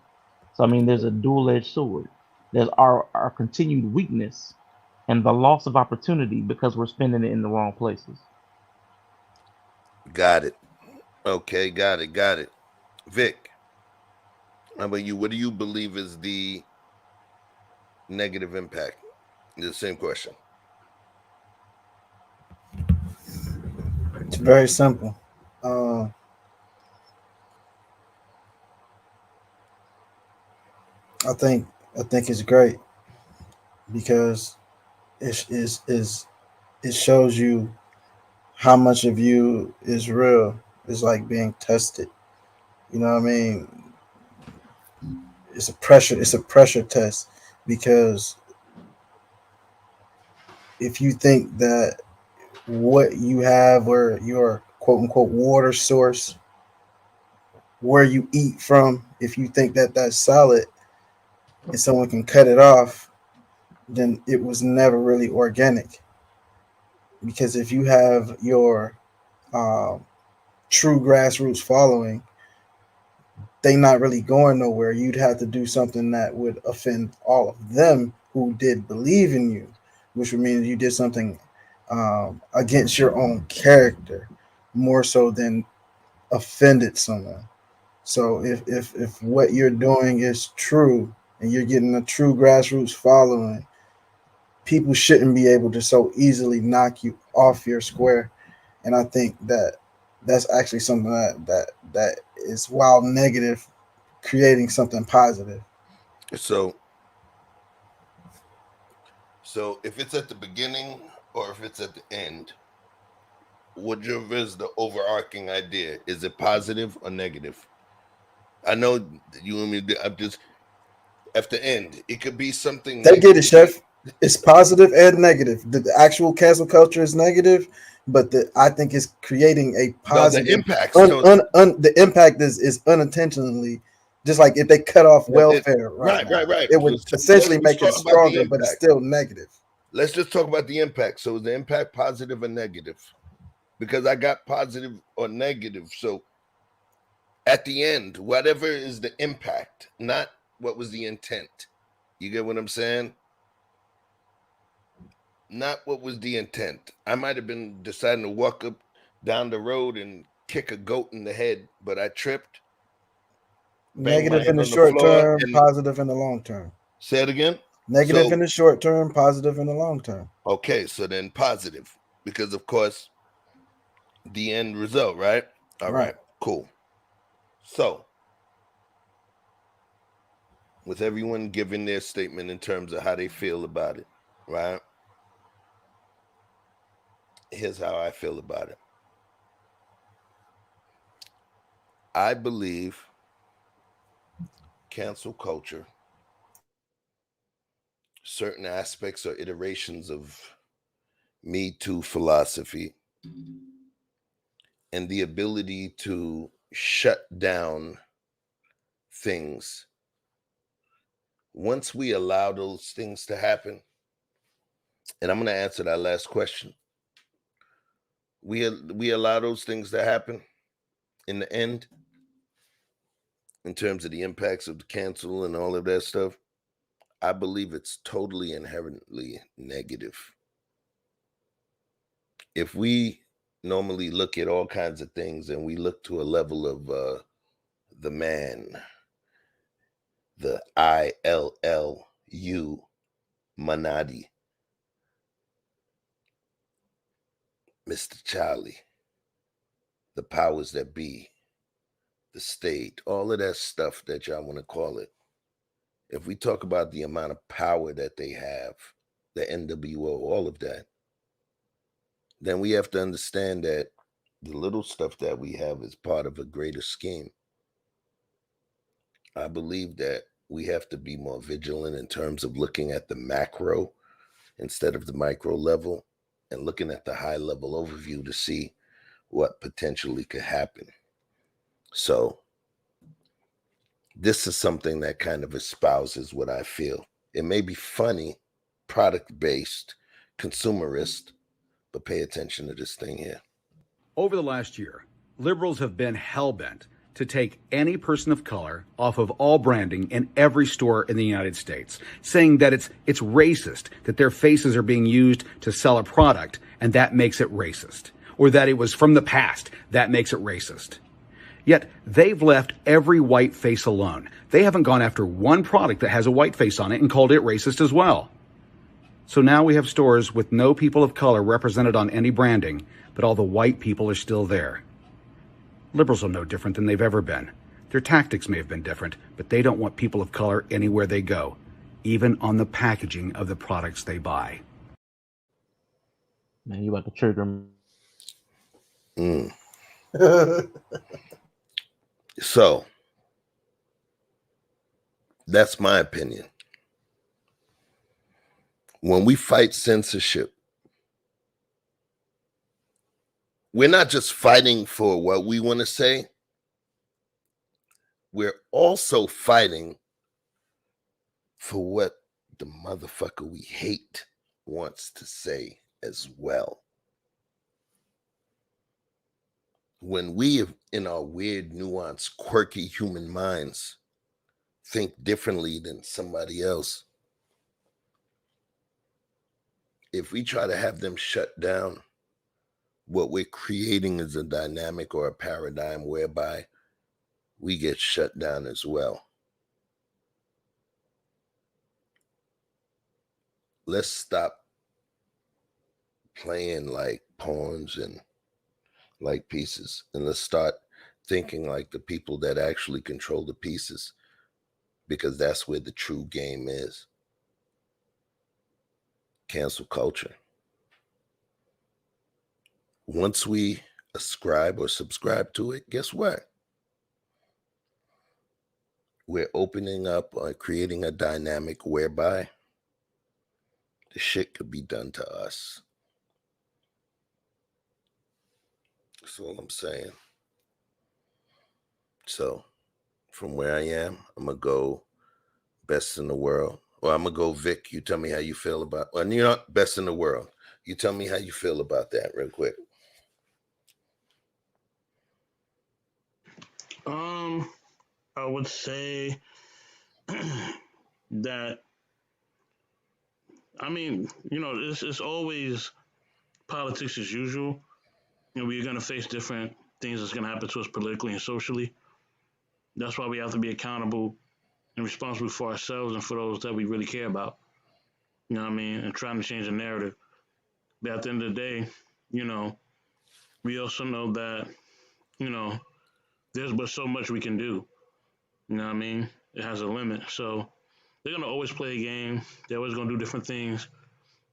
So I mean, there's a dual-edged sword. There's our continued weakness and the loss of opportunity because we're spending it in the wrong places. Got it. Okay, got it. Vic, how about you? What do you believe is the negative impact? The same question. It's very simple. I think it's great because it shows you how much of you is real. It's like being tested. You know what I mean? It's a pressure test because if you think that what you have or your quote unquote water source where you eat from, if you think that that's solid and someone can cut it off, then it was never really organic. Because if you have your um, true grassroots following, they not really going nowhere. You'd have to do something that would offend all of them who did believe in you, which would mean you did something against your own character more so than offended someone. So if what you're doing is true, and you're getting a true grassroots following, people shouldn't be able to so easily knock you off your square. And I think that that's actually something that is, while negative, creating something positive. So if it's at the beginning or if it's at the end, whichever is the overarching idea, is it positive or negative? I know you and me. I'm just at the end. It could be something. They get it, Chef. It's positive and negative. The actual cancel culture is negative, but I think it's creating a positive. The impact. The impact is unintentionally. Just like if they cut off welfare, right. It would essentially make it stronger, but it's still negative. Let's just talk about the impact. So is the impact positive or negative? Because I got positive or negative. So at the end, whatever is the impact, not what was the intent. You get what I'm saying? Not what was the intent. I might have been deciding to walk up down the road and kick a goat in the head, but I tripped. Negative in the short term, positive in the long term. Say it again. Negative in the short term, positive in the long term. Okay, so then positive, because of course the end result, right? All right, cool. So with everyone giving their statement in terms of how they feel about it, right? Here's how I feel about it. I believe cancel culture, certain aspects or iterations of Me Too philosophy, and the ability to shut down things. Once we allow those things to happen, and I'm going to answer that last question. We allow those things to happen in the end, in terms of the impacts of the cancel and all of that stuff. I believe it's totally inherently negative. If we normally look at all kinds of things and we look to a level of the man, the ILLU, Manadi, Mr. Charlie, the powers that be, the state, all of that stuff that y'all want to call it. If we talk about the amount of power that they have, the NWO, all of that, then we have to understand that the little stuff that we have is part of a greater scheme. I believe that we have to be more vigilant in terms of looking at the macro instead of the micro level, and looking at the high level overview to see what potentially could happen. So this is something that kind of espouses what I feel. It may be funny, product-based, consumerist, but pay attention to this thing here. Over the last year, liberals have been hell-bent to take any person of color off of all branding in every store in the United States, saying that it's racist that their faces are being used to sell a product and that makes it racist, or that it was from the past that makes it racist. Yet they've left every white face alone. They haven't gone after one product that has a white face on it and called it racist as well. So now we have stores with no people of color represented on any branding, but all the white people are still there. Liberals are no different than they've ever been. Their tactics may have been different, but they don't want people of color anywhere they go, even on the packaging of the products they buy. Man, you about to trigger me. So, that's my opinion. When we fight censorship, we're not just fighting for what we want to say. We're also fighting for what the motherfucker we hate wants to say as well. When we, in our weird, nuanced, quirky human minds, think differently than somebody else, if we try to have them shut down, what we're creating is a dynamic or a paradigm whereby we get shut down as well. let's stop playing like pawns and like pieces, and let's start thinking like the people that actually control the pieces, because that's where the true game is. Cancel culture. Once we ascribe or subscribe to it, guess what? We're opening up or creating a dynamic whereby the shit could be done to us. That's all I'm saying. So from where I am, I'm gonna go best in the world. Well, I'm gonna go Vic. You tell me how you feel about, well, you're not best in the world. You tell me how you feel about that real quick. I would say that, I mean, it's always politics as usual. We're going to face different things that's going to happen to us politically and socially. That's why we have to be accountable and responsible for ourselves and for those that we really care about. You know what I mean? And trying to change the narrative. But at the end of the day, we also know that, there's but so much we can do. You know what I mean? It has a limit. So they're going to always play a game. They're always going to do different things.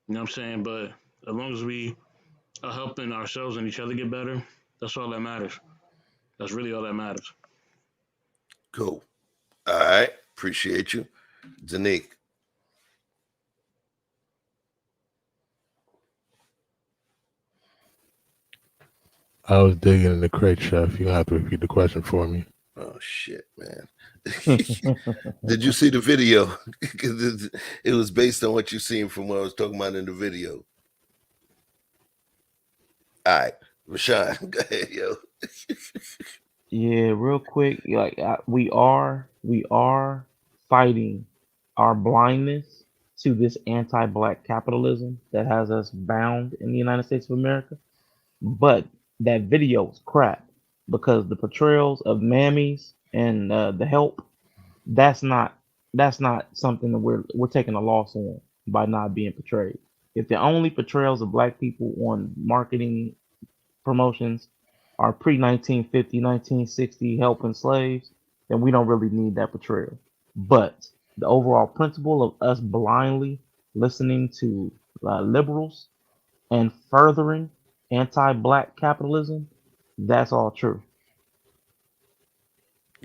You know what I'm saying? But as long as we are helping ourselves and each other get better, that's all that matters. That's really all that matters. Cool. All right. Appreciate you. Danique. I was digging in the crate, Chef. You have to repeat the question for me. Oh shit, man. Did you see the video? Because it was based on what you seen from what I was talking about in the video. All right, Rashawn, go ahead, yo. Yeah, real quick, like we are fighting our blindness to this anti-black capitalism that has us bound in the United States of America. But that video was crap because the portrayals of mammies and the help, that's not something that we're taking a loss on by not being portrayed. If the only portrayals of black people on marketing promotions are pre-1950, 1960 helping slaves, then we don't really need that portrayal. But the overall principle of us blindly listening to liberals and furthering anti-black capitalism, that's all true.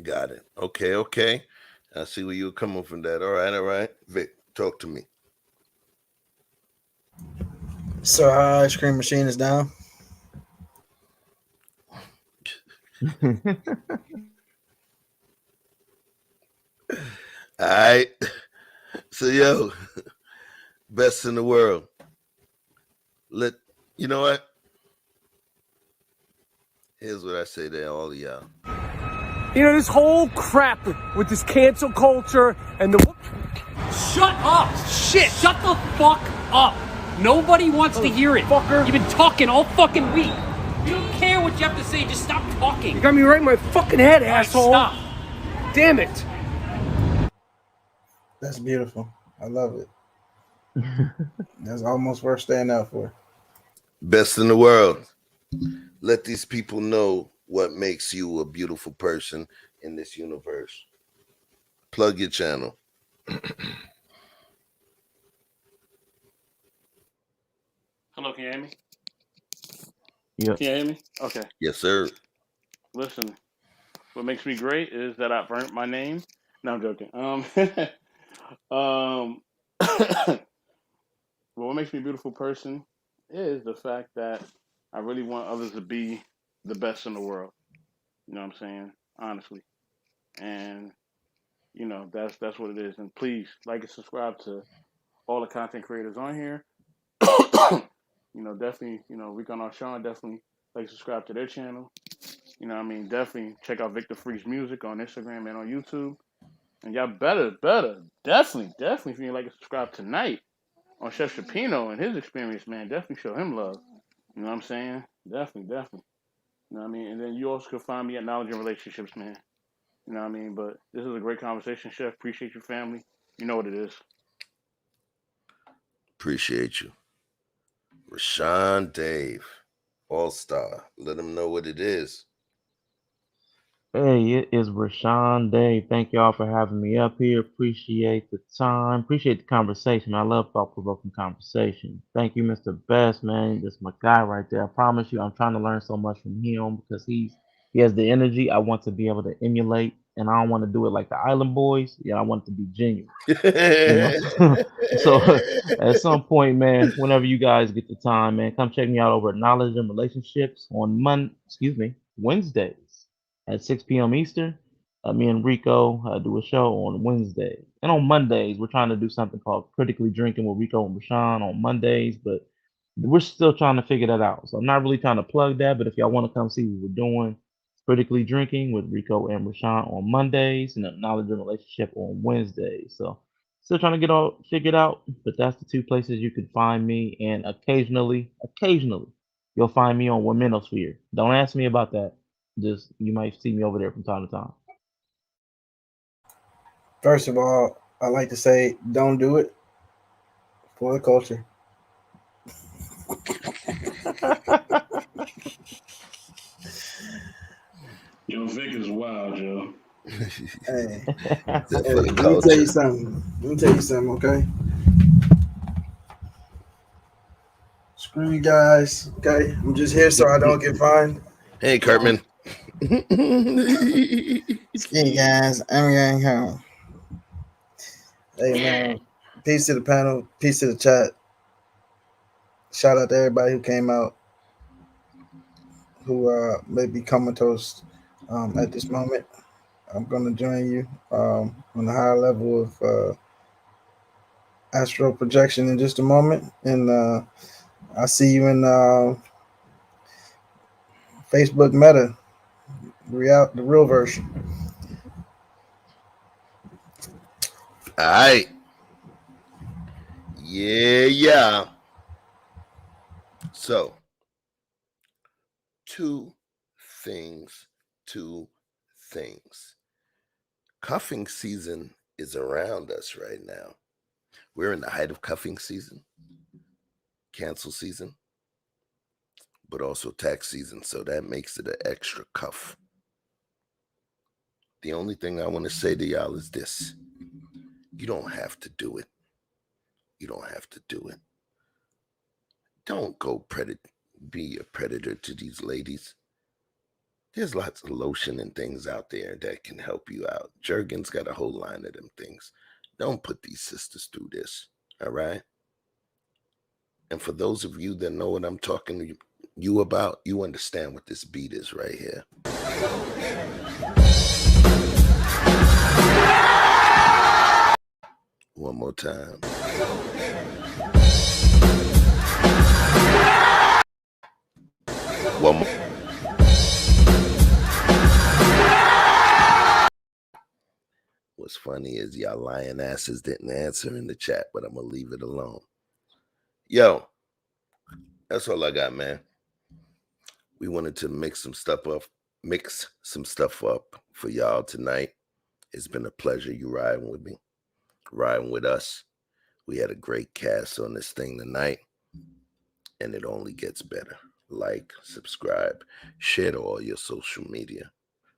Got it. Okay. I see where you're coming from that. All right. Vic, talk to me. So our ice cream machine is down. All right. So yo, best in the world. You know what? Here's what I say to all of y'all. This whole crap with this cancel culture and the... Shut up! Shit! Shut the fuck up! Nobody wants to hear it. Fucker. You've been talking all fucking week. You don't care what you have to say, just stop talking. You got me right in my fucking head, asshole. Stop. Damn it. That's beautiful. I love it. That's almost worth staying out for. Best in the world. Let these people know what makes you a beautiful person in this universe. Plug your channel. Hello, can you hear me? Yeah. Can you hear me? Okay. Yes, sir. Listen, what makes me great is that I've earned my name. No, I'm joking. But what makes me a beautiful person is the fact that I really want others to be the best in the world. You know what I'm saying? Honestly. And that's what it is. And please like and subscribe to all the content creators on here. Definitely, Rico and Sean, definitely like subscribe to their channel. Definitely check out Victor Freeze Music on Instagram and on YouTube. And y'all better, definitely, if you like and subscribe tonight on Chef Shapino and his experience, man, definitely show him love. You know what I'm saying? Definitely. You know what I mean? And then you also can find me at Knowledge and Relationships, man. You know what I mean? But this is a great conversation, Chef. Appreciate your family. You know what it is. Appreciate you. Rashawn Dave, All-Star. Let him know what it is. Hey, it is Rashawn Day. Thank y'all for having me up here. Appreciate the time. Appreciate the conversation. I love thought-provoking conversation. Thank you, Mr. Best, man. That's my guy right there. I promise you, I'm trying to learn so much from him because he has the energy I want to be able to emulate, and I don't want to do it like the Island Boys. Yeah, I want it to be genuine. You know, so at some point, man, whenever you guys get the time, man, come check me out over at Knowledge and Relationships on Wednesdays at 6 p.m. Eastern. Me and Rico do a show on Wednesday. And on Mondays, we're trying to do something called Critically Drinking with Rico and Rashawn on Mondays, but we're still trying to figure that out. So I'm not really trying to plug that, but if y'all want to come see what we're doing, Critically Drinking with Rico and Rashawn on Mondays and a Knowledge and Relationship on Wednesdays. So still trying to get all figured out, but that's the two places you can find me. And occasionally, you'll find me on Womenosphere. Don't ask me about that. Just you might see me over there from time to time. First of all, I like to say, don't do it for the culture. Yo, Vic is wild, yo. Hey, let me tell you something. Okay. Screw you guys. Okay, I'm just here so I don't get fined. Hey, Cartman. Ski guys, I'm going home. Hey man, peace to the panel, peace to the chat. Shout out to everybody who came out, who may be comatose at this moment. I'm gonna join you on a higher level of astral projection in just a moment, and I'll see you in Facebook Meta, the real version. All right. Yeah. So, two things. Cuffing season is around us right now. We're in the height of cuffing season, cancel season, but also tax season. So that makes it an extra cuff. The only thing I want to say to y'all is this. You don't have to do it. Don't go be a predator to these ladies. There's lots of lotion and things out there that can help you out. Jergens got a whole line of them things. Don't put these sisters through this, all right? And for those of you that know what I'm talking to you about, you understand what this beat is right here. One more time. One more. What's funny is y'all lying asses didn't answer in the chat, but I'm gonna leave it alone. Yo, that's all I got, man. We wanted to mix some stuff up for y'all tonight. It's been a pleasure you riding with me, riding with us. We had a great cast on this thing tonight, and it only gets better. Like, subscribe, share to all your social media,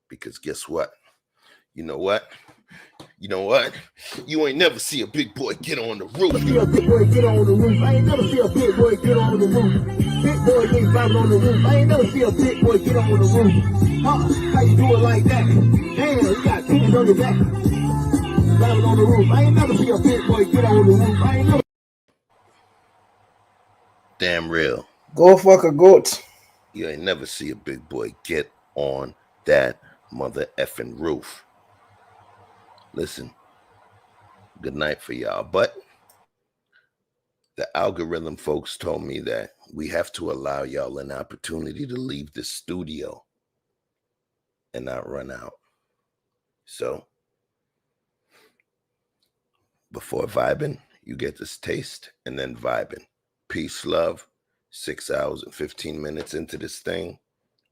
because guess what? You know what? You ain't never see a big boy get on the roof. See a big boy get on the roof. I ain't never see a big boy get on the roof. Big boy ain't vibing on the roof. I ain't never see a big boy get on the roof. How you do it like that? Damn, you got kids on your back. Vibing on the roof. I ain't never see a big boy get on the roof. I ain't never. Damn real. Go fuck a goat. You ain't never see a big boy get on that mother effing roof. Listen, good night for y'all. But the algorithm folks told me that we have to allow y'all an opportunity to leave the studio and not run out. So before vibing, you get this taste and then vibing. Peace, love. 6 hours and 15 minutes into this thing.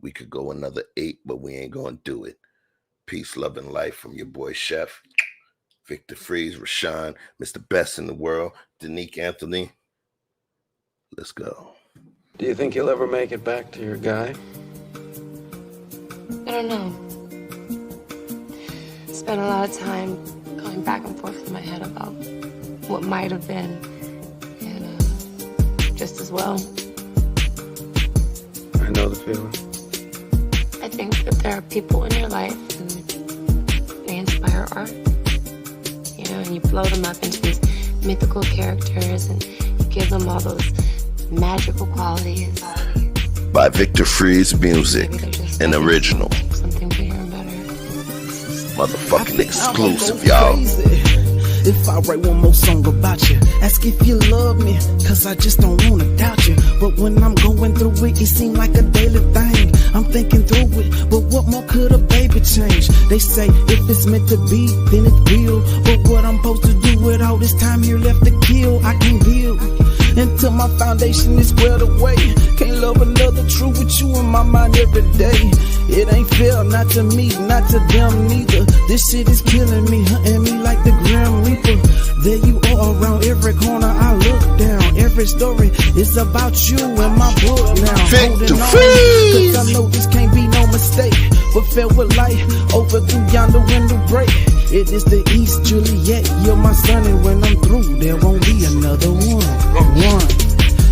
We could go another 8, but we ain't gonna do it. Peace, love, and life from your boy Chef, Victor Freeze, Rashawn, Mr. Best in the World, Danique Anthony. Let's go. Do you think you'll ever make it back to your guy? I don't know. Spent a lot of time going back and forth in my head about what might have been, and just as well. I know the feeling. I think that there are people in your life and they inspire art, you know, and you blow them up into these mythical characters and you give them all those magical qualities. By Victor Freeze Music, an original. Something bigger and better. Motherfucking exclusive, y'all. If I write one more song about you, ask if you love me, cause I just don't wanna doubt you. But when I'm going through it, it seems like a daily thing. I'm thinking through it, but what more could a baby change? They say if it's meant to be, then it's real. But what I'm supposed to do with all this time here left to kill, I can't build until my foundation is squared away. Can't love another true with you in my mind every day. It ain't fair, not to me, not to them neither. This shit is killing me, hunting me like the Grim Reaper. There you are around every corner I look down. Every story is about you in my book now. Victor Freeze! Cause I know this can't be no mistake. But fell with light over through yonder window break. It is the East Juliet, you're my son, and when I'm through, there won't be another one.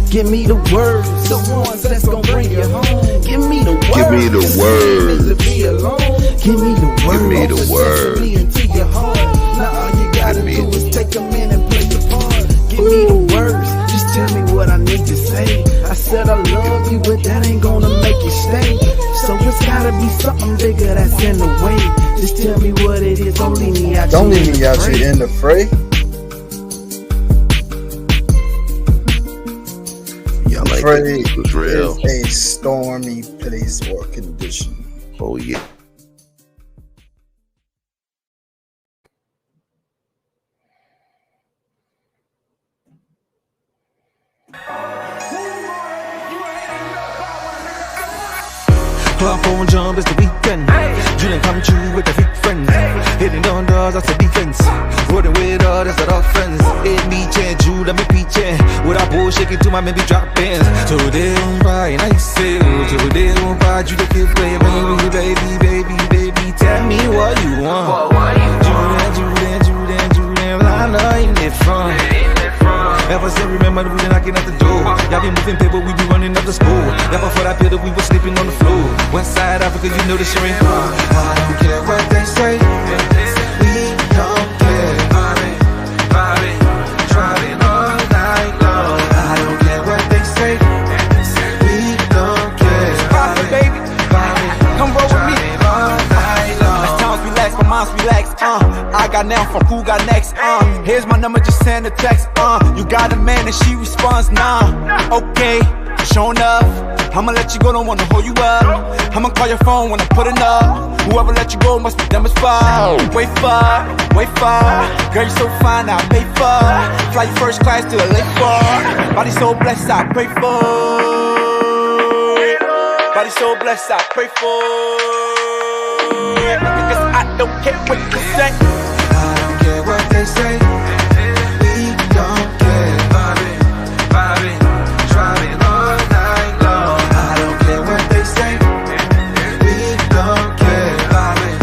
Give me the words, the ones that's gonna bring you home. Give me the words. Give me the words. Give me the words. Give me the words. Into your heart. Now all you gotta do is take a minute and play the part. Give me the words. Just tell me what I need to say. I said I love you, but that ain't gonna make you stay. So it's gotta be something bigger that's in the way. Just tell me what it is. Don't leave me out. Don't leave me out here in the fray. Fray was real. Is a stormy place or condition. Oh yeah. Club phone jump, it's the weekend. Julian come true with the big friends. Hitting down doors, that's the defense. Rolling with all, that's the offense. It me change, you let me peach. With a bull shaking to my maybe drop pins. So they don't buy, and I say, so they don't buy, you the kid play, baby, tell me what you want. Julian, I know you need fun. Ever since remember we been knocking at the door. Y'all been moving paper, we be running up the school. Never for that pillar, we was sleeping on the floor. West side Africa, you know the shit ain't hard. I don't care what they say. We don't care. Driving all night long. I don't care what they say. We don't care. Pop it, baby. Come roll with me. All night long. As times relax, my mind's relaxed. I got now from who got next. Here's my number, just send a text. You got a man and she responds, nah. Okay, sure enough. I'ma let you go, don't wanna hold you up. I'ma call your phone when I put it up. Whoever let you go must be dumb as fuck. Wait for. Girl, you so fine, I'll pay for. Fly you first class to the lake for. Body so blessed, I pray for. Body so blessed, I pray for. Because I don't care what you say. I don't care what they say. We don't care. Vibing, driving all night long. I don't care what they say. We don't care. Vibing,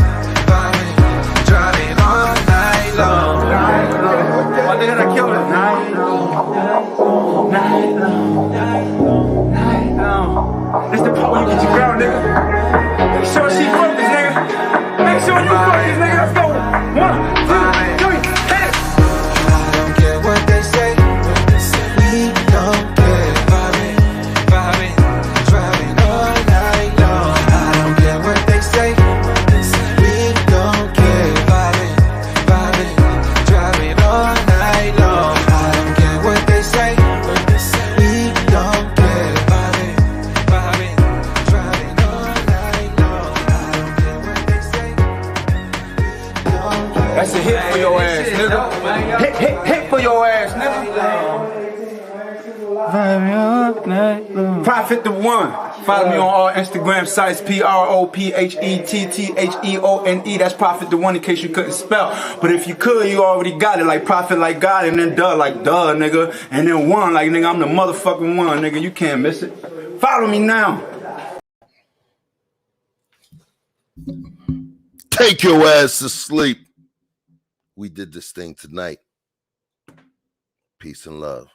driving all night long. My nigga, I killed it. Night long. This the part where you get your girl, nigga. Make sure she focus, nigga. Make sure you focus, nigga. Let's go. 1, 2, 3, hit it. I don't care what they say. We don't care. Vibing, driving all night long. I don't care what they say. We don't care. Vibing, driving all night long. I don't care what they say. We don't care. Vibing, driving all night long. I don't care what they say. That's a hit for your ass, nigga. Hit for your ass, nigga. Profit the one. Follow me on all Instagram sites, PROPHETTHEONE. That's Prophet the One in case you couldn't spell. But if you could, you already got it. Like Prophet like God, and then duh like duh, nigga. And then one like nigga, I'm the motherfucking one, nigga. You can't miss it. Follow me now. Take your ass to sleep. We did this thing tonight. Peace and love.